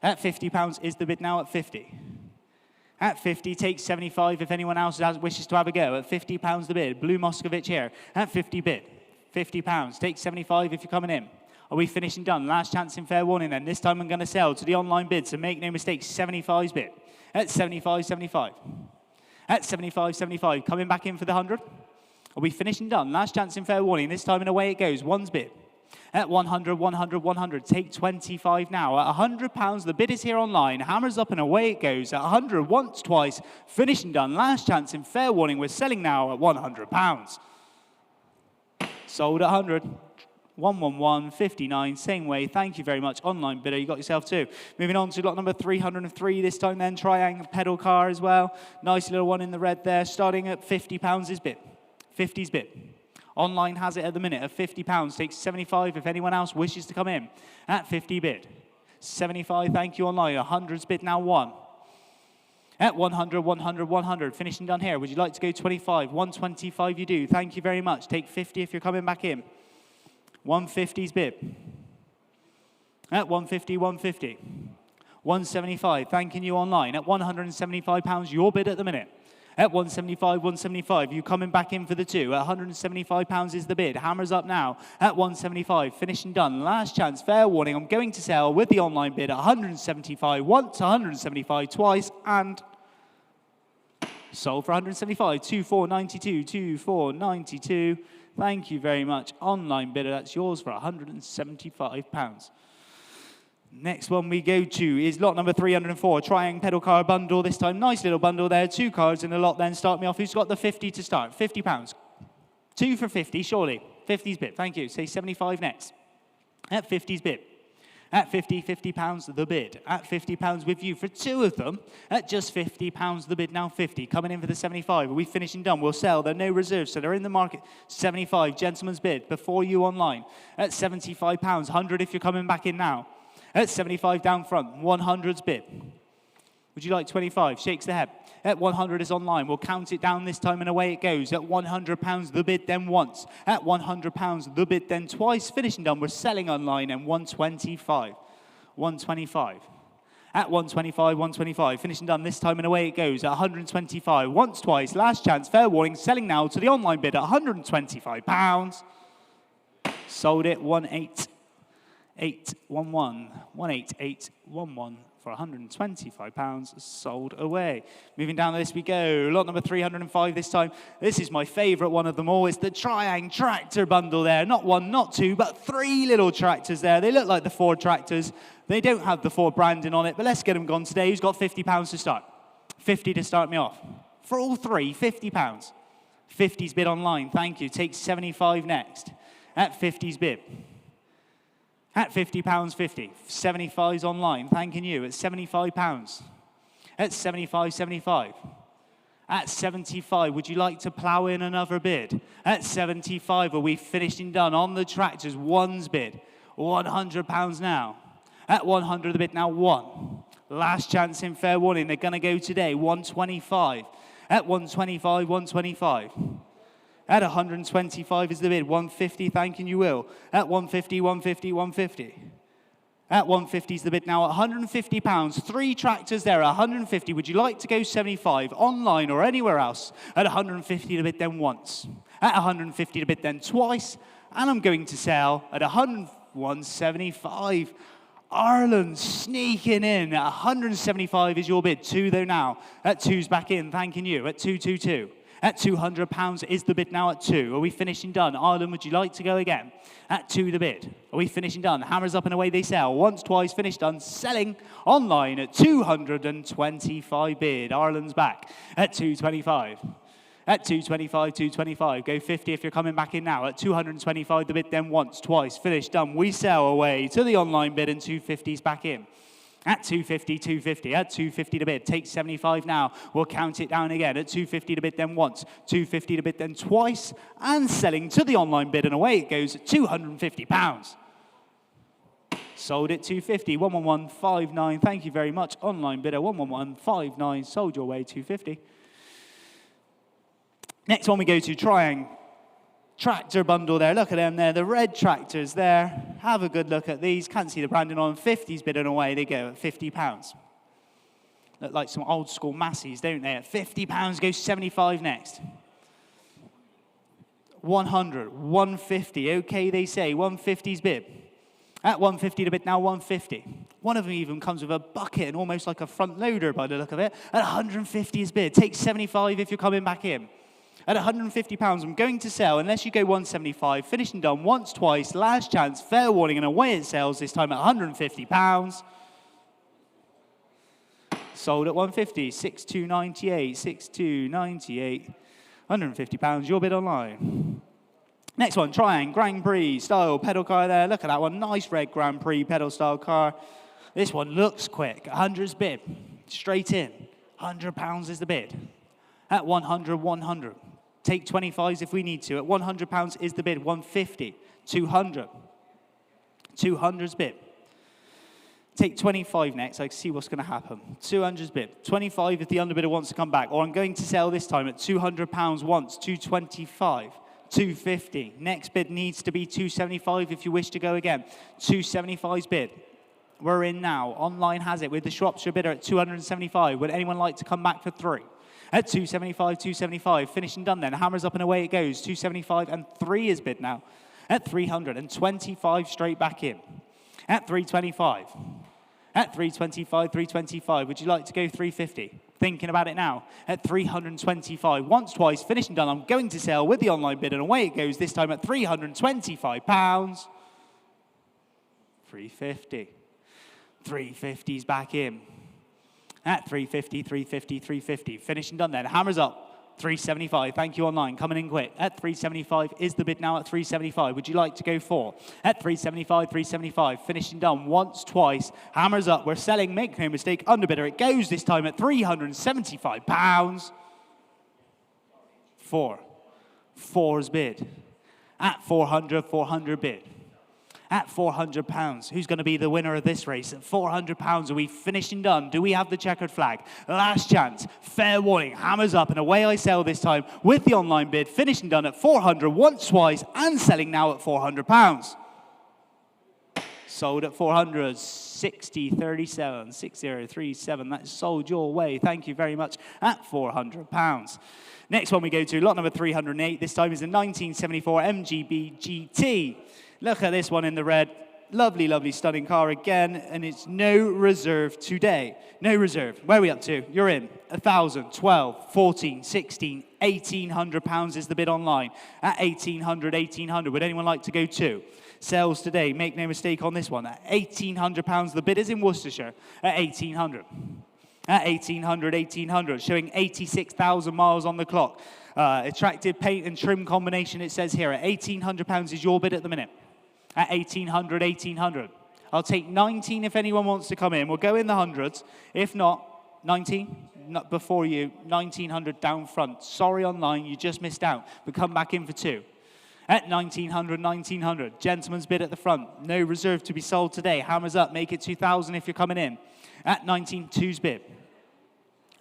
At £50 is the bid now at 50. At 50, take 75 if anyone else wishes to have a go. At £50 the bid. Blue Moscovich here. At 50 bid. £50. Take 75 if you're coming in. Are we finished and done? Last chance in fair warning then. This time I'm going to sell to the online bid, so make no mistakes. 75's bid. At 75, 75. At 75, 75. Coming back in for the 100. Are we finished and done? Last chance in fair warning. This time and away it goes. One's bid. At 100, 100, 100. Take 25 now. At £100, the bid is here online. Hammers up and away it goes. At 100, once, twice. Finished and done. Last chance in fair warning. We're selling now at £100. Sold at 100. 11159, same way. Thank you very much, online bidder. You got yourself two. Moving on to lot number 303 this time then, triangle pedal car as well. Nice little one in the red there, starting at £50 is bid. 50's bid. Online has it at the minute at £50. Takes 75 if anyone else wishes to come in. At 50 bid. 75, thank you online. 100's bid now 1. At 100, 100, 100. Finished and done here. Would you like to go 25? 125 you do. Thank you very much. Take 50 if you're coming back in. 150's bid. At 150, 150. 175, thanking you online. At £175, your bid at the minute. At 175, 175. You coming back in for the 2. At 175 pounds is the bid. Hammers up now. At 175. Finished and done. Last chance. Fair warning. I'm going to sell with the online bid at 175 once, 175 twice, and sold for 175. 2492. 2492. Thank you very much. Online bidder. That's yours for 175 pounds. Next one we go to is lot number 304, Triang pedal car bundle this time. Nice little bundle there, 2 cars in a lot then. Start me off. Who's got the 50 to start? 50 pounds. 2 for 50, surely. 50's bid, thank you. Say 75 next. At 50's bid. At 50, 50 pounds the bid. At 50 pounds with you for 2 of them. At just 50 pounds the bid, now 50. Coming in for the 75. Are we finishing done? We'll sell. They're no reserves, so they're in the market. 75, gentleman's bid. Before you online. At 75 pounds, 100 if you're coming back in now. At 75 down front, 100's bid. Would you like 25? Shakes the head. At 100 is online. We'll count it down this time and away it goes. At 100 pounds, the bid then once. At 100 pounds, the bid then twice. Finishing done, we're selling online and 125. 125. At 125, 125. Finishing done this time and away it goes. At 125, once, twice. Last chance, fair warning. Selling now to the online bid at 125 pounds. Sold it 18811, 18811 for 125 pounds, sold away. Moving down the list we go. Lot number 305 this time. This is my favorite one of them all. It's the Triang tractor bundle there. Not 1, not 2, but 3 little tractors there. They look like the Ford tractors. They don't have the Ford branding on it, but let's get them gone today. Who's got 50 pounds to start? 50 to start me off. For all 3, 50 pounds. 50's bid online, thank you. Take 75 next. At 50's bid. At 50 pounds 50. 75's online, thanking you. At 75 pounds. At 75, 75. At 75, would you like to plow in another bid? At 75, are we finished and done on the tractors? 1's bid. 100 pounds now. At 100 the bid now 1. Last chance in fair warning. They're going to go today. 125. At 125, 125. At 125 is the bid. 150, thanking you will. At 150, 150, 150. At 150 is the bid now. At 150 pounds, 3 tractors there. At 150, would you like to go 75 online or anywhere else? At 150 the bid then once. At 150 the bid then twice. And I'm going to sell at 175. Ireland sneaking in. At 175 is your bid. 2 though now. At 2's back in, thanking you. At 222. At 200 pounds is the bid now at 2. Are we finishing done? Ireland, would you like to go again? At 2 the bid. Are we finishing done? Hammers up and away they sell. Once, twice, finished done. Selling online at 225 bid. Ireland's back at 225. At 225, 225. Go 50 if you're coming back in now. At 225 the bid, then once, twice, finished, done. We sell away to the online bid and 250's back in. At 250, 250. At 250 to bid. Take 75 now. We'll count it down again. At 250 to bid, then once. 250 to bid, then twice. And selling to the online bid. And away it goes at £250. Sold at 250. 11159. Thank you very much. Online bidder 11159. Sold your way 250. Next one we go to Triang. Tractor bundle there. Look at them there. The red tractors there. Have a good look at these. Can't see the branding on. 50's bidding away. They go at £50. Look like some old school Massies, don't they? At £50 goes 75 next. 100, 150. Okay, they say 150's bid. At 150 to bid now 150. One of them even comes with a bucket and almost like a front loader by the look of it. At 150 is bid. Take 75 if you're coming back in. At £150, I'm going to sell, unless you go 175, finished and done once, twice, last chance, fair warning, and away it sells, this time at £150. Sold at 150, 6298, 6298, £150, your bid online. Next one, Triang, Grand Prix style pedal car there. Look at that one, nice red Grand Prix pedal style car. This one looks quick, 100's bid, straight in, £100 is the bid. At 100, 100. Take 25s if we need to. At £100 is the bid. 150, 200. 200's bid. Take 25 next. I can see what's going to happen. 200's bid. 25 if the underbidder wants to come back. Or I'm going to sell this time at £200 once. 225. 250. Next bid needs to be 275 if you wish to go again. 275's bid. We're in now. Online has it with the Shropshire bidder at 275. Would anyone like to come back for 3? At 275, 275, finished and done then. Hammers up and away it goes. 275 and 3 is bid now. At 325, straight back in. At 325. At 325, 325. Would you like to go 350? Thinking about it now. At 325, once, twice, finished and done. I'm going to sell with the online bid, and away it goes, this time at £325. 350. 350's back in. At 350, 350, 350. Finished and done then. Hammers up. 375. Thank you online. Coming in quick. At 375 is the bid now at 375. Would you like to go 4? At 375, 375. Finished and done once, twice. Hammers up. We're selling. Make no mistake. Underbidder. It goes this time at £375. 4. 4's bid. At 400, 400 bid. At £400. Who's going to be the winner of this race? At £400, are we finished and done? Do we have the checkered flag? Last chance. Fair warning. Hammers up and away I sell this time with the online bid. Finished and done at 400 once, twice, and selling now at £400. Sold at 400. 6037, 6037. That's sold your way. Thank you very much at £400. Next one we go to, lot number 308. This time is a 1974 MGB GT. Look at this one in the red. Lovely, lovely, stunning car again, and it's no reserve today. No reserve. Where are we up to? You're in. 1,000, 12, 14, 16, £1,800 is the bid online. At 1,800, 1,800. Would anyone like to go 2? Sales today. Make no mistake on this one. At £1,800, the bid is in Worcestershire. At 1,800. At 1,800, 1,800. Showing 86,000 miles on the clock. Attractive paint and trim combination, it says here. At £1,800 is your bid at the minute. At 1,800, 1,800. I'll take 19 if anyone wants to come in. We'll go in the hundreds. If not, 19, not before you, 1,900 down front. Sorry online, you just missed out, but come back in for 2. At 1,900, 1,900. Gentleman's bid at the front. No reserve to be sold today. Hammers up, make it 2,000 if you're coming in. At 19, 2's bid.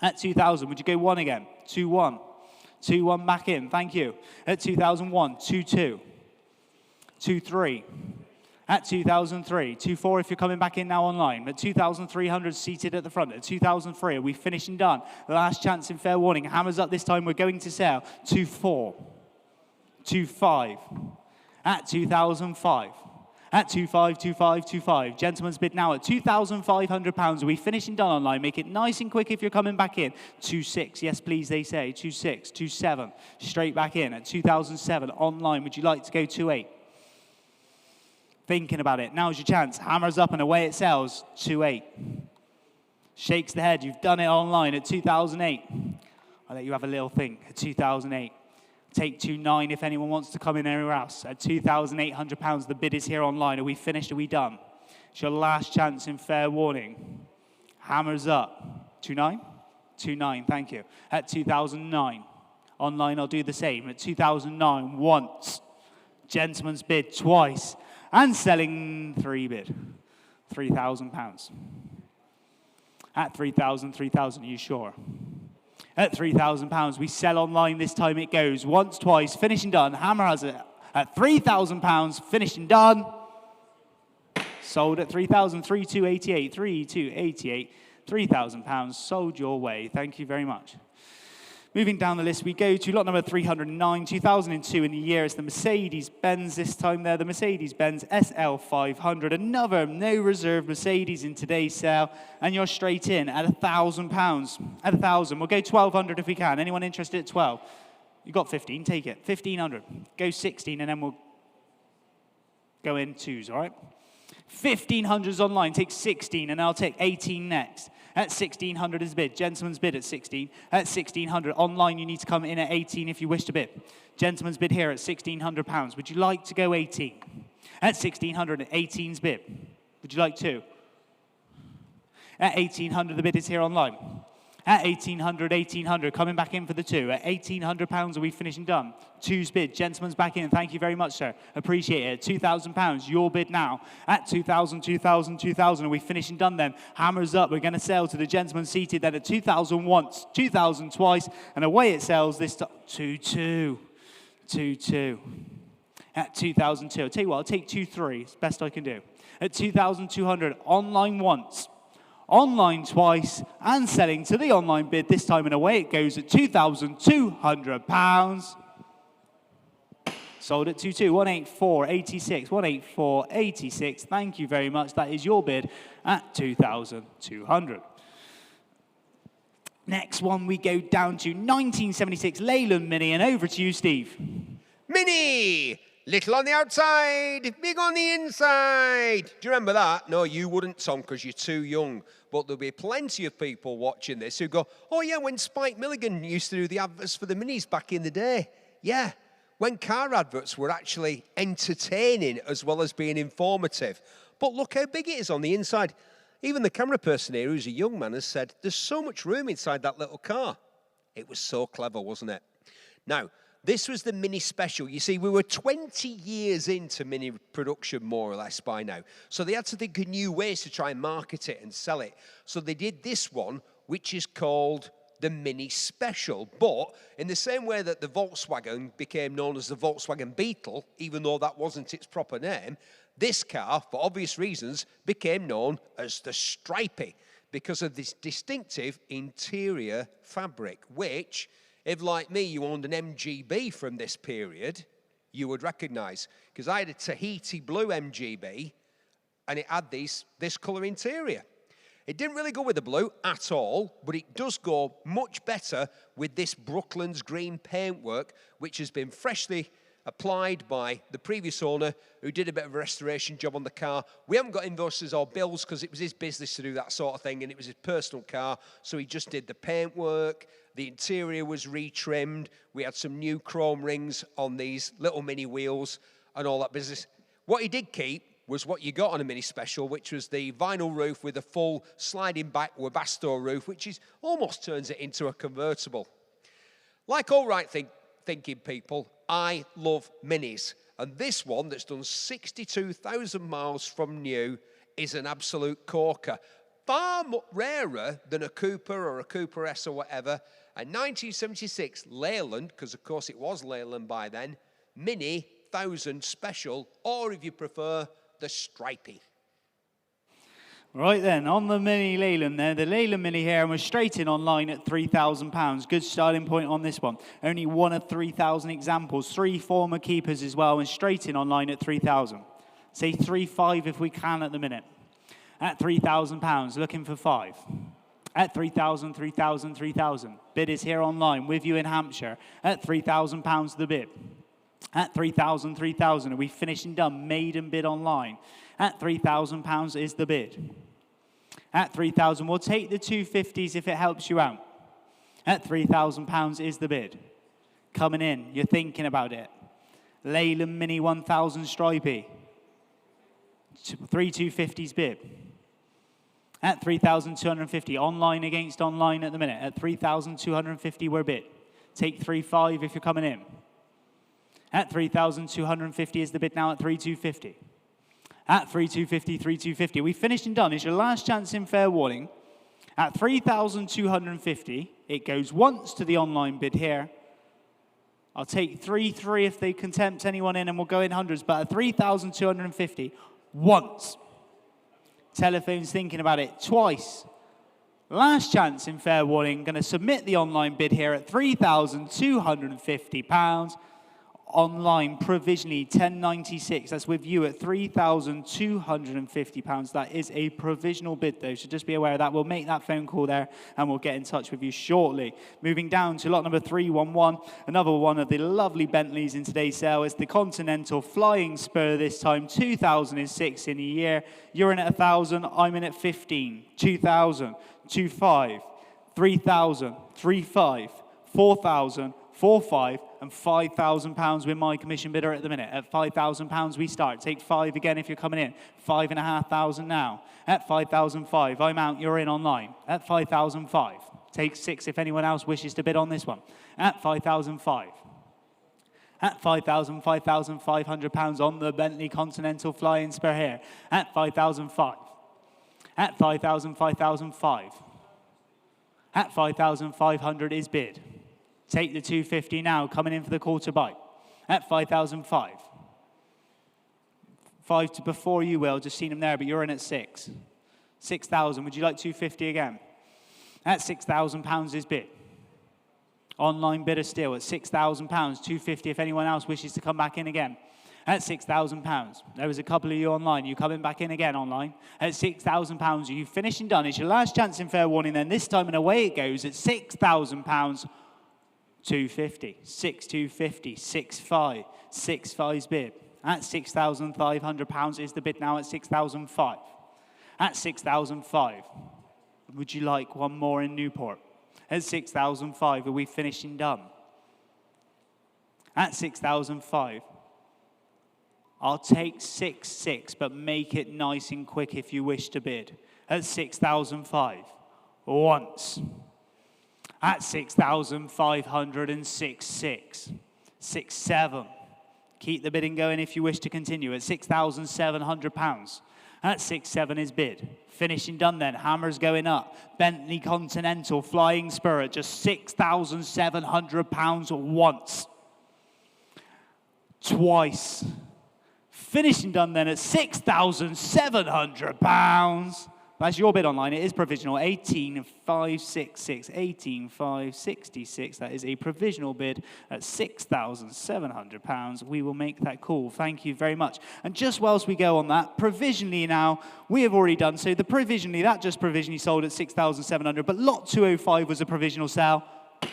At 2,000, would you go 1 again? 2-1. 2-1 back in, thank you. At 2,001, 2-2. 2-3. At 2,003, 2-4 if you're coming back in now online. At 2,300 seated at the front. At 2,003, are we finished and done? Last chance in fair warning. Hammers up this time, we're going to sell. 2-4. 2-5. At 2,005. At 2-5, 2-5, 2-5. Gentleman's bid now at £2,500. Are we finished and done online? Make it nice and quick if you're coming back in. 2-6, yes please, they say. 2-6, 2-7. Straight back in at 2,007 online. Would you like to go 2-8? Thinking about it. Now's your chance. Hammers up and away it sells. 2-8. Shakes the head. You've done it online at 2008. I'll let you have a little think at 2008. Take 2-9 if anyone wants to come in anywhere else. At £2,800, the bid is here online. Are we finished? Are we done? It's your last chance in fair warning. Hammers up. 2-9? 2-9, thank you. At 2009. Online, I'll do the same. At 2009, once. Gentleman's bid twice. And selling 3 bid. £3,000. At 3,000, 3,000, are you sure? At £3,000, we sell online this time it goes. Once, twice, finished and done. Hammer has it at £3,000, finished and done. Sold at 3,000, 3,288, 3,288, £3,000, sold your way. Thank you very much. Moving down the list, we go to lot number 309, 2002 in the year. It's the Mercedes-Benz this time there, the Mercedes-Benz SL500. Another no reserve Mercedes in today's sale. And you're straight in at £1,000. At 1,000, we'll go 1,200 if we can. Anyone interested at 12? You got 15, take it. 1,500, go 16, and then we'll go in 2s, all right? 1,500's online, take 16, and I'll take 18 next. At 1,600 is bid. Gentleman's bid at 16. At 1,600 online, you need to come in at 18 if you wish to bid. Gentleman's bid here at £1,600. Would you like to go 18? At 1,600, 18's bid. Would you like 2? At 1,800, the bid is here online. At 1,800, 1,800, coming back in for the 2. At £1,800, are we finishing done? 2's bid. Gentleman's back in. Thank you very much, sir. Appreciate it. £2,000, your bid now. At 2,000, 2,000, 2,000, are we finishing done then? Hammers up. We're going to sell to the gentleman seated then at 2,000 once, 2,000 twice, and away it sells this time. 2-2. 2-2. At 2,002. I'll tell you what, I'll take 2-3. It's best I can do. At 2,200, online once. online twice, and selling to the online bid. This time and away it goes at £2,200. Sold at 184.86, 184.86. Thank you very much. That is your bid at 2,200. Next one, we go down to 1976 Leyland Mini, and over to you, Steve. Mini! Little on the outside, big on the inside. Do you remember that? No, you wouldn't, Tom, because you're too young. But there'll be plenty of people watching this who go, oh, yeah, when Spike Milligan used to do the adverts for the Minis back in the day. Yeah, when car adverts were actually entertaining as well as being informative. But look how big it is on the inside. Even the camera person here, who's a young man, has said, there's so much room inside that little car. It was so clever, wasn't it? Now, this was the Mini Special. You see, we were 20 years into Mini production, more or less, by now. So they had to think of new ways to try and market it and sell it. So they did this one, which is called the Mini Special. But in the same way that the Volkswagen became known as the Volkswagen Beetle, even though that wasn't its proper name, this car, for obvious reasons, became known as the Stripey because of this distinctive interior fabric, which, if, like me, you owned an MGB from this period, you would recognise. Because I had a Tahiti blue MGB, and it had this colour interior. It didn't really go with the blue at all, but it does go much better with this Brooklands green paintwork, which has been freshly applied by the previous owner, who did a bit of a restoration job on the car. We haven't got invoices or bills because it was his business to do that sort of thing, and it was his personal car, so he just did the paintwork. The interior was retrimmed. We had some new chrome rings on these little mini wheels and all that business. What he did keep was what you got on a Mini Special, which was the vinyl roof with a full sliding back Webasto roof, which is almost turns it into a convertible. Like all right thinking people, I love Minis. And this one that's done 62,000 miles from new is an absolute corker. Far rarer than a Cooper or a Cooper S or whatever. A 1976 Leyland, because of course it was Leyland by then, Mini 1000 Special, or if you prefer, the Stripey. Right then, on the Mini Leyland there, the Leyland Mini here, and we're straight in online at £3,000. Good starting point on this one. Only one of 3,000 examples, 3 former keepers as well, and straight in online at 3,000. Say 3,500 if we can at the minute. At £3,000, looking for 5. At 3,000, 3,000, 3,000. Bid is here online with you in Hampshire. At £3,000 the bid. At 3,000, 3,000. Are we finished and done? Maiden bid online. At £3,000 is the bid. At 3,000, we'll take the 250s if it helps you out. At £3,000 is the bid. Coming in, you're thinking about it. Leyland Mini 1000 Stripey. 3 250s bid. At 3,250, online against online at the minute. At 3,250, we're bid. Take 3,500 if you're coming in. At 3,250 is the bid now at 3,250. At 3,250, 3,250. We finished and done. It's your last chance in fair warning. At 3,250, it goes once to the online bid here. I'll take 3,300 if they can tempt anyone in, and we'll go in hundreds. But at 3,250, once. Telephone's thinking about it twice. Last chance in fair warning. Going to submit the online bid here at £3,250. Online provisionally 1096. That's with you at £3,250. That is a provisional bid though, so just be aware of that. We'll make that phone call there and we'll get in touch with you shortly. Moving down to lot number 311, another one of the lovely Bentleys in today's sale is the Continental Flying Spur this time, 2006 in a year. You're in at 1,000, I'm in at 15, 2,000, 2,500, 3,000, 3,500, 4,000, 4,500 and £5,000 with my commission bidder at the minute. At £5,000 we start. Take 5 again if you're coming in. 5,500 now. At 5,500, I'm out, you're in online. At 5,500. Take 6 if anyone else wishes to bid on this one. At 5,500. At 5,000, £5,500 on the Bentley Continental Flying Spur here. At 5,500. At 5,000, 5,500. At 5,500 is bid. Take the 250 now, coming in for the quarter bite. At 5,005. 5 to before you will, just seen him there, but you're in at 6. 6,000. Would you like 250 again? At £6,000 is bid. Online bidder still at £6,000, 250 if anyone else wishes to come back in again. At £6,000. There was a couple of you online. You coming back in again online. At £6,000. Are you finished and done? It's your last chance in fair warning then. This time and away it goes at £6,000. 250. 6,250. 6,5. 6,5's bid. At £6,500 is the bid now at 6,005. At 6,005. Would you like one more in Newport? At 6,005. Are we finished and done? At 6,005. I'll take 6,600, but make it nice and quick if you wish to bid. At 6,005. Once. At 6,500 and 6,600. 6,700. Keep the bidding going if you wish to continue. At £6,700. At 6,700 is bid. Finishing done then. Hammers going up. Bentley Continental Flying Spur at just £6,700 once. Twice. Finishing done then at £6,700. That's your bid online. It is provisional. 18,566. 18,566. That is a provisional bid at £6,700. We will make that call. Thank you very much. And just whilst we go on that, provisionally now, we have already done so. The provisionally, that just provisionally sold at £6,700. But lot 205 was a provisional sale.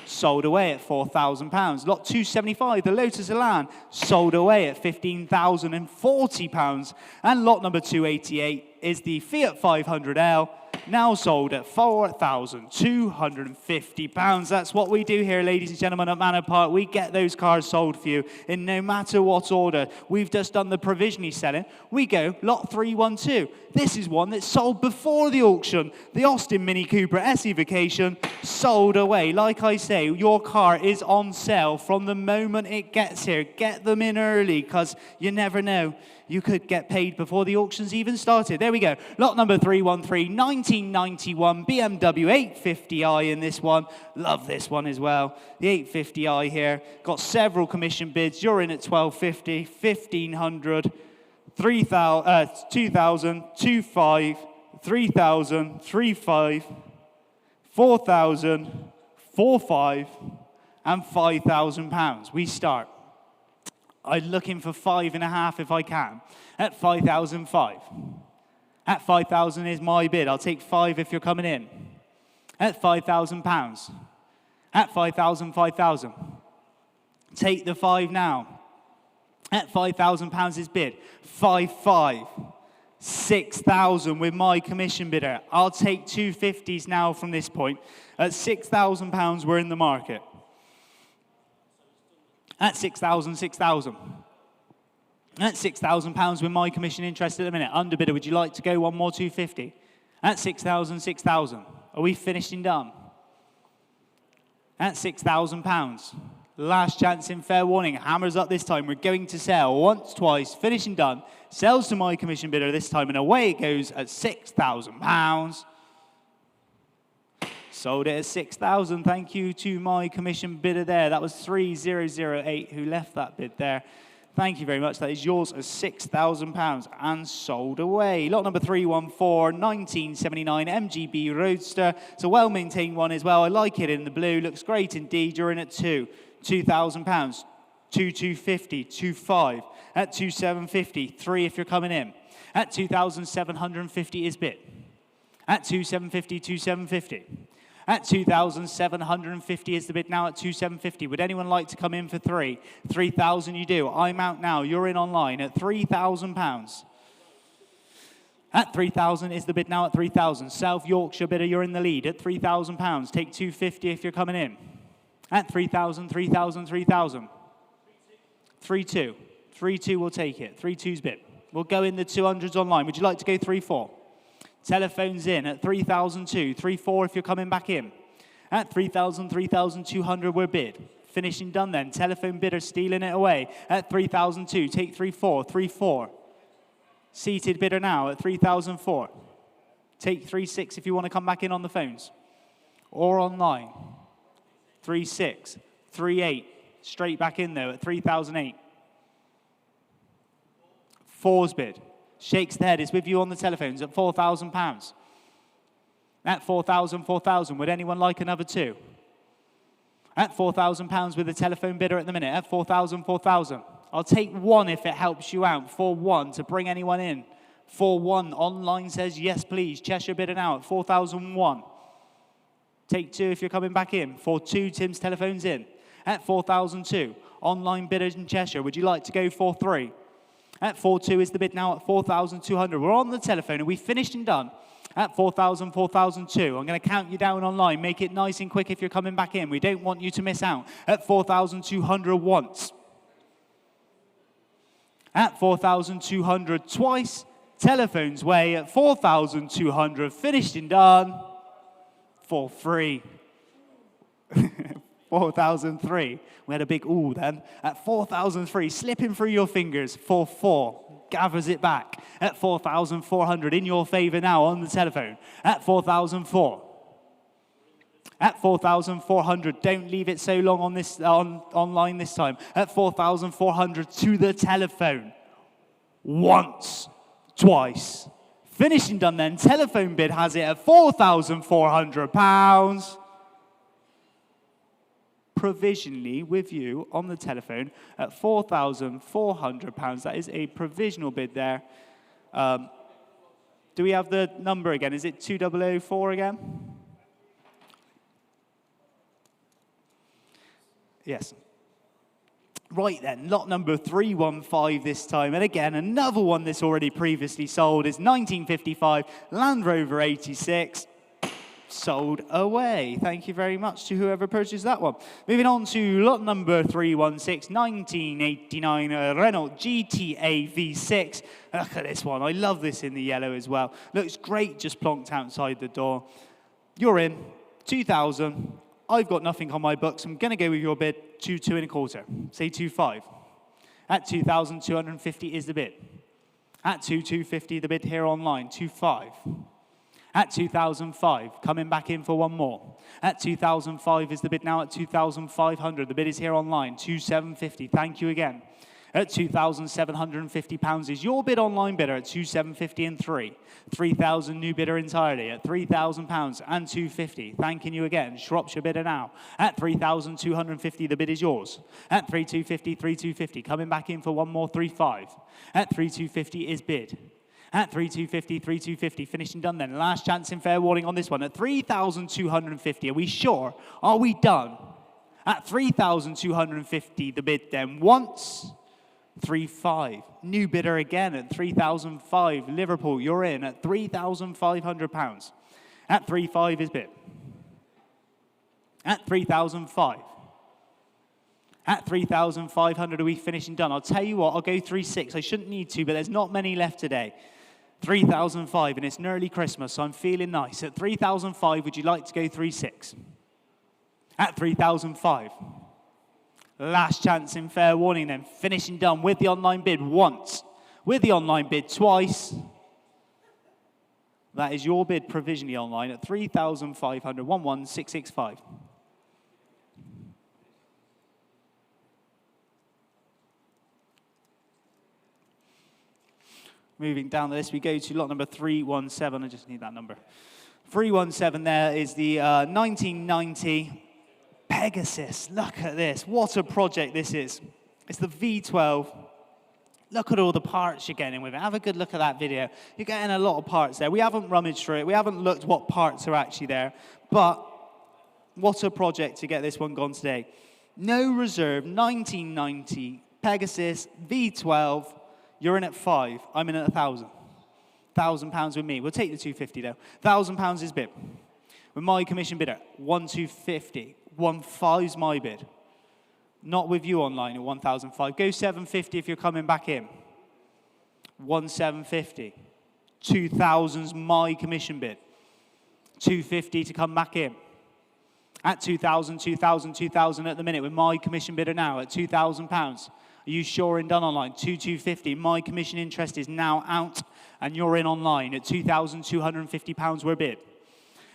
Sold away at £4,000. Lot 275, the Lotus Elan, sold away at £15,040. And lot number 288 is the Fiat 500L, now sold at £4,250. That's what we do here, ladies and gentlemen, at Manor Park. We get those cars sold for you in no matter what order. We've just done the provisionally selling. We go lot 312. This is one that sold before the auction. The Austin Mini Cooper SE Vacation sold away. Like I say, your car is on sale from the moment it gets here. Get them in early, because you never know. You could get paid before the auctions even started. There we go. Lot number 313, 1991 BMW 850i in this one. Love this one as well. The 850i here. Got several commission bids. You're in at 1,250, 1,500, 3,000, 2,000, 2,500, 3,000, 3,500, 4,000, 4,500, and £5,000. We start. I'm looking for 5.5 if I can. At 5,005. At 5,000 is my bid. I'll take 5 if you're coming in. At £5,000. At 5,000, 5,000. Take the 5 now. At £5,000 is bid. 5,500. 6,000 with my commission bidder. I'll take 250s now from this point. At £6,000, we're in the market. At 6,000, 6,000. At £6,000 with my commission interest at the minute. Underbidder, would you like to go one more 250? At 6,000, 6,000. Are we finished and done? At £6,000. Last chance in fair warning. Hammers up this time. We're going to sell once, twice. Finish and done. Sells to my commission bidder this time, and away it goes at £6,000. Sold it at 6,000. Thank you to my commission bidder there. That was 3008 who left that bid there. Thank you very much. That is yours at £6,000 and sold away. Lot number 314, 1979 MGB Roadster. It's a well-maintained one as well. I like it in the blue. Looks great indeed. You're in at £2,000. 2,250, 2,500. At 2,750, 3 if you're coming in. At 2,750 is bid. At 2,750, 2,750. At 2,750 is the bid now at 2,750. Would anyone like to come in for 3? 3,000 you do. I'm out now. You're in online at £3,000. At 3,000 is the bid now at 3,000. South Yorkshire bidder, you're in the lead at £3,000. Take 250 if you're coming in. At 3,000, 3,000, 3,000. 3,2. 3,2 will take it. 3,2's bid. We'll go in the 200s online. Would you like to go 3,4? Telephones in at 3,002, 3,4 if you're coming back in. At 3,000, 3,200 we're bid. Finishing done then. Telephone bidder stealing it away at 3,002. Take 3,4, 3,4. Seated bidder now at 3,004. Take 3,6 if you want to come back in on the phones. Or online. 3,6, 3,8. Straight back in though at 3,008. 4's bid. Shakes the head. It's with you on the telephones at £4,000. At 4,000, 4,000. Would anyone like another two? At £4,000 with a telephone bidder at the minute. At 4,000, 4,000. I'll take one if it helps you out. 4-1 to bring anyone in. 4-1 online says yes, please. Cheshire bidder now at 4,001. Take two if you're coming back in. 4-2, Tim's telephone's in. At 4,002. Online bidders in Cheshire. Would you like to go 4-3? At 4-2 is the bid now at 4,200. We're on the telephone. Are we finished and done? At 4,000, 4,002. I'm going to count you down online. Make it nice and quick if you're coming back in. We don't want you to miss out. At 4,200 once. At 4,200 twice. Telephone's way at 4,200. Finished and done. For free. 4,003. We had a big ooh then. At 4,003, slipping through your fingers. 4-4. Gathers it back. At 4,400, in your favor now on the telephone. At 4,004. At 4,400, don't leave it so long on this online this time. At 4,400 to the telephone. Once, twice. Finished and done then. Telephone bid has it at £4,400. Provisionally with you on the telephone at £4,400. That is a provisional bid there. Do we have the number again? Is it 2004 again? Yes. Right then, lot number 315 this time. And again, another one that's already previously sold is 1955 Land Rover 86. Sold away. Thank you very much to whoever purchased that one. Moving on to lot number 316, 1989 Renault GTA V6. Look at this one. I love this in the yellow as well. Looks great just plonked outside the door. You're in. 2,000. I've got nothing on my books. I'm going to go with your bid. 2.25. Say 2.5. At 2,250 is the bid. At 2,250 the bid here online. 2.5. At 2005, coming back in for one more. At 2005 is the bid now at 2,500. The bid is here online, 2,750. Thank you again. At £2,750 is your bid online bidder at 2,750 and 3. 3,000 new bidder entirely at £3,000 and 250. Thanking you again. Shropshire bidder now at 3,250. The bid is yours. At 3,250, 3,250. Coming back in for one more 3.5. At 3,250 is bid. At 3,250, 3,250, finished and done then. Last chance in fair warning on this one at 3,250. Are we sure? Are we done? At 3,250, the bid then once. 3.5. New bidder again at 3,005. Liverpool, you're in at £3,500. At 3.5 is bid. At 3,005. At 3,500, are we finished and done? I'll tell you what, I'll go 3.6. I shouldn't need to, but there's not many left today. 3,005, and it's nearly Christmas, so I'm feeling nice. At 3,005, would you like to go 3.6? At 3,005. Last chance in fair warning then. Finished and done with the online bid once. With the online bid twice. That is your bid provisionally online at 3,500, 11665. Moving down the list, we go to lot number 317. I just need that number. 317 there is the 1990 Pegasus. Look at this. What a project this is. It's the V12. Look at all the parts you're getting with it. Have a good look at that video. You're getting a lot of parts there. We haven't rummaged through it. We haven't looked what parts are actually there. But what a project to get this one gone today. No reserve, 1990 Pegasus V12. You're in at 5. I'm in at 1,000. £1,000 with me. We'll take the 250 though. £1,000 is bid. With my commission bidder, 1,250. 1.5's my bid. Not with you online at 1,005. Go 750 if you're coming back in. 1,750. 2,000's my commission bid. 250 to come back in. At 2,000, 2,000, 2,000 at the minute with my commission bidder now at £2,000. Are you sure and done online? 2,250. My commission interest is now out, and you're in online at £2,250 we're bid.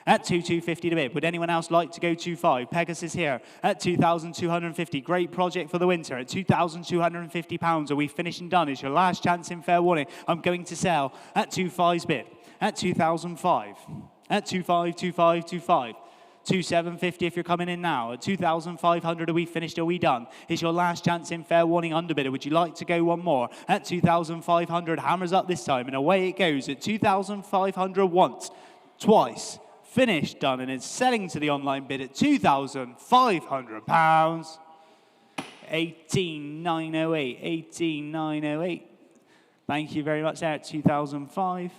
At 2,250 to bid. Would anyone else like to go 2.5? Pegasus here at 2,250. Great project for the winter at £2,250. Are we finished and done? It's your last chance in fair warning. I'm going to sell at 2.5's bid. At 2,005. At 252525. 2750 if you're coming in now. At 2,500, are we finished? Are we done? It's your last chance in. Fair warning, underbidder. Would you like to go one more? At 2,500, hammers up this time, and away it goes. At 2,500 once, twice, finished, done, and it's selling to the online bid at £2,500. 18,908, 18,908. Thank you very much there at 2,005.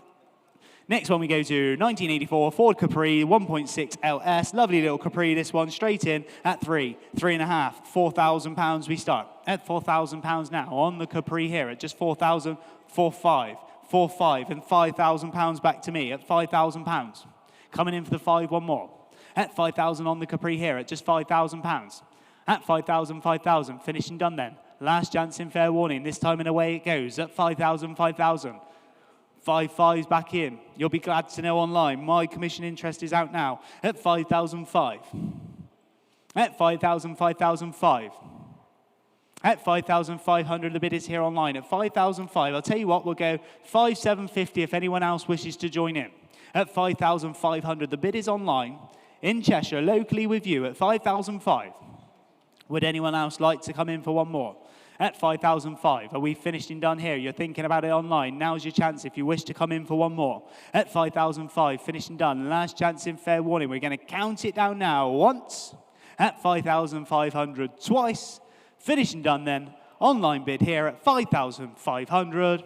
Next one we go to 1984 Ford Capri 1.6 LS. Lovely little Capri, this one, straight in at £3.5, £4,000 we start. At £4,000 now on the Capri here at just 4,000, 4,500, 4,500 and £5,000 back to me at £5,000. Coming in for the 5, one more. At 5,000 on the Capri here at just £5,000. At 5,000, 5,000, finished and done then. Last chance in. Fair warning, this time and away it goes at 5,000, 5,000. 5,500's back in. You'll be glad to know online, my commission interest is out now at 5,005. At 5,000, 5,005. At 5,500, the bid is here online at 5,005. I'll tell you what, we'll go 5,750 if anyone else wishes to join in. At 5,500, the bid is online in Cheshire, locally with you at 5,005. Would anyone else like to come in for one more? At 5,005, are we finished and done here? You're thinking about it online. Now's your chance if you wish to come in for one more. At 5,005, finished and done. Last chance in. Fair warning. We're going to count it down now. Once. At 5,500, twice. Finished and done then. Online bid here at 5,500.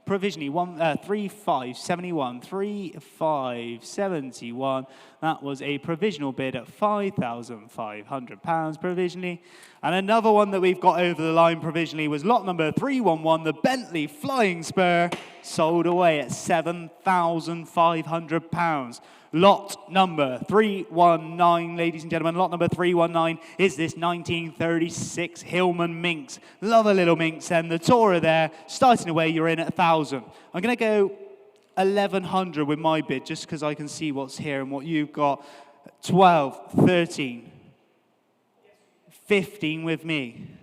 Provisionally 3,571, 3,571. That was a provisional bid at £5,500 provisionally. And another one that we've got over the line provisionally was lot number 311, the Bentley Flying Spur, sold away at £7,500. Lot number 319, ladies and gentlemen, lot number 319 is this 1936 Hillman Minx. Love a little Minx, and the Tourer there, starting away, you're in at 1,000. I'm going to go 1,100 with my bid, just because I can see what's here and what you've got. 12, 13, 15 with me.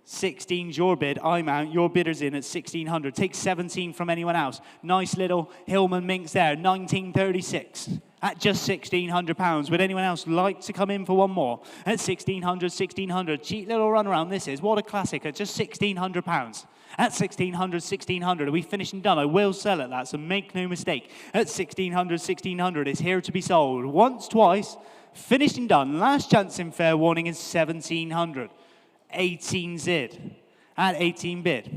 16's your bid. I'm out. Your bidder's in at 1,600. Take 17 from anyone else. Nice little Hillman Minx there, 1936. At just £1,600. Would anyone else like to come in for one more? At 1,600, 1,600. Cheap little runaround this is. What a classic at just £1,600. At 1,600, 1,600. Are we finished and done? I will sell at that, so make no mistake. At 1,600, 1,600. It's here to be sold. Once, twice. Finished and done. Last chance in. Fair warning is 1,700. 18 zid. At 18 bid.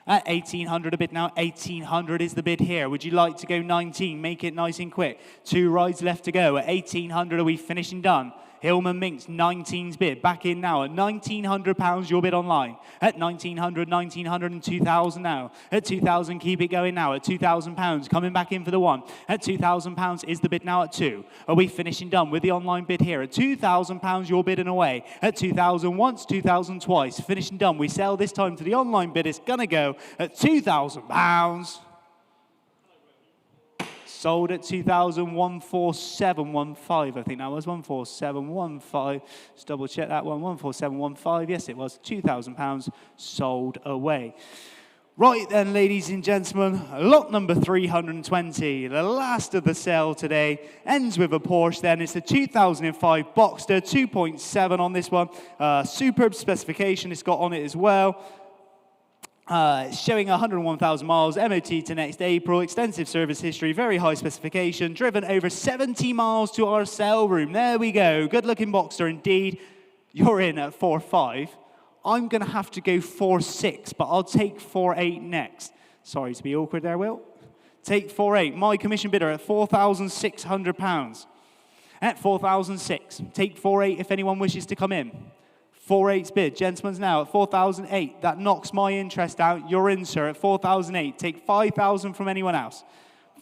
At 1,800 a bid now. 1,800 is the bid here. Would you like to go 19? Make it nice and quick. 2 rides left to go. At 1,800, are we finished and done? Hillman Minx, 19's bid. Back in now at £1,900, your bid online. At 1,900, 1,900 and 2,000 now. At 2,000, keep it going now. At £2,000, coming back in for the 1. At £2,000 is the bid now at 2. Are we finished and done with the online bid here? At £2,000, your bid and away. At 2,000 once, 2,000 twice. Finished and done. We sell this time to the online bid. It's going to go at £2,000. Sold at 2,000, 14715. I think that was 14715. Just double check that one. 14715. Yes, it was. £2,000 sold away. Right then, ladies and gentlemen, lot number 320, the last of the sale today, ends with a Porsche then. It's the 2005 Boxster 2.7 on this one. Superb specification it's got on it as well. It's showing 101,000 miles, MOT to next April, extensive service history, very high specification, driven over 70 miles to our sale room. There we go. Good looking Boxster indeed. You're in at 4.5. I'm going to have to go 4.6, but I'll take 4.8 next. Sorry to be awkward there, Will. Take 4.8. My commission bidder at £4,600. At 4,006. Take 4.8 if anyone wishes to come in. 4.8's bid. Gentlemen's now at 4,008. That knocks my interest out. You're in, sir, at 4,008. Take 5,000 from anyone else.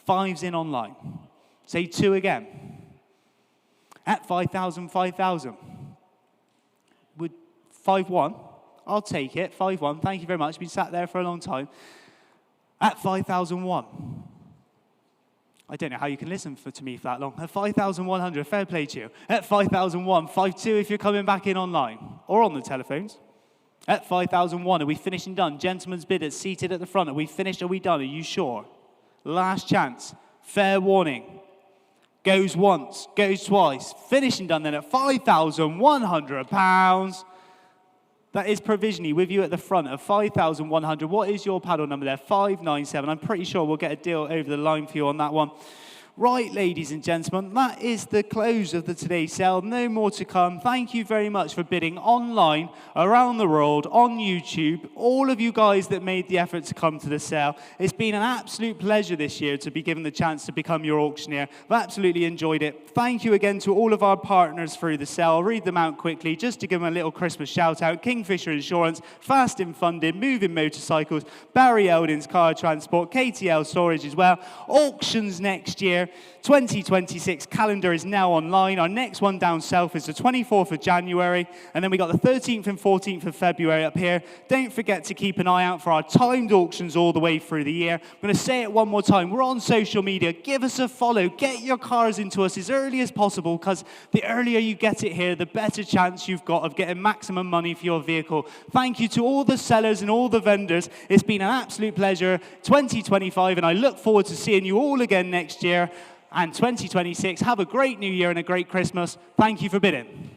5's in online. Say 2 again. At 5,000, 5,000. Would 5-1? I'll take it. 5-1. Thank you very much. Been sat there for a long time. At 5,001. I don't know how you can listen to me for that long. At 5,100, fair play to you. At 5,001, 5.2 if you're coming back in online or on the telephones. At 5,001, are we finished and done? Gentleman's bid is seated at the front. Are we finished? Are we done? Are you sure? Last chance. Fair warning. Goes once, goes twice. Finishing done then at £5,100. That is provisionally with you at the front of 5,100. What is your paddle number there? 597. I'm pretty sure we'll get a deal over the line for you on that one. Right, ladies and gentlemen, that is the close of the today's sale. No more to come. Thank you very much for bidding online, around the world, on YouTube. All of you guys that made the effort to come to the sale. It's been an absolute pleasure this year to be given the chance to become your auctioneer. I've absolutely enjoyed it. Thank you again to all of our partners through the sale. I'll read them out quickly just to give them a little Christmas shout out. Kingfisher Insurance, Fast and Funded, Moving Motorcycles, Barry Eldon's Car Transport, KTL Storage as well. Auctions next year. 2026 calendar is now online. Our next one down south is the 24th of January, and then we got the 13th and 14th of February up here. Don't forget to keep an eye out for our timed auctions all the way through the year. I'm going to say it one more time. We're on social media. Give us a follow. Get your cars into us as early as possible, because the earlier you get it here, the better chance you've got of getting maximum money for your vehicle. Thank you to all the sellers and all the vendors. It's been an absolute pleasure. 2025, and I look forward to seeing you all again next year. And 2026, have a great new year and a great Christmas. Thank you for bidding.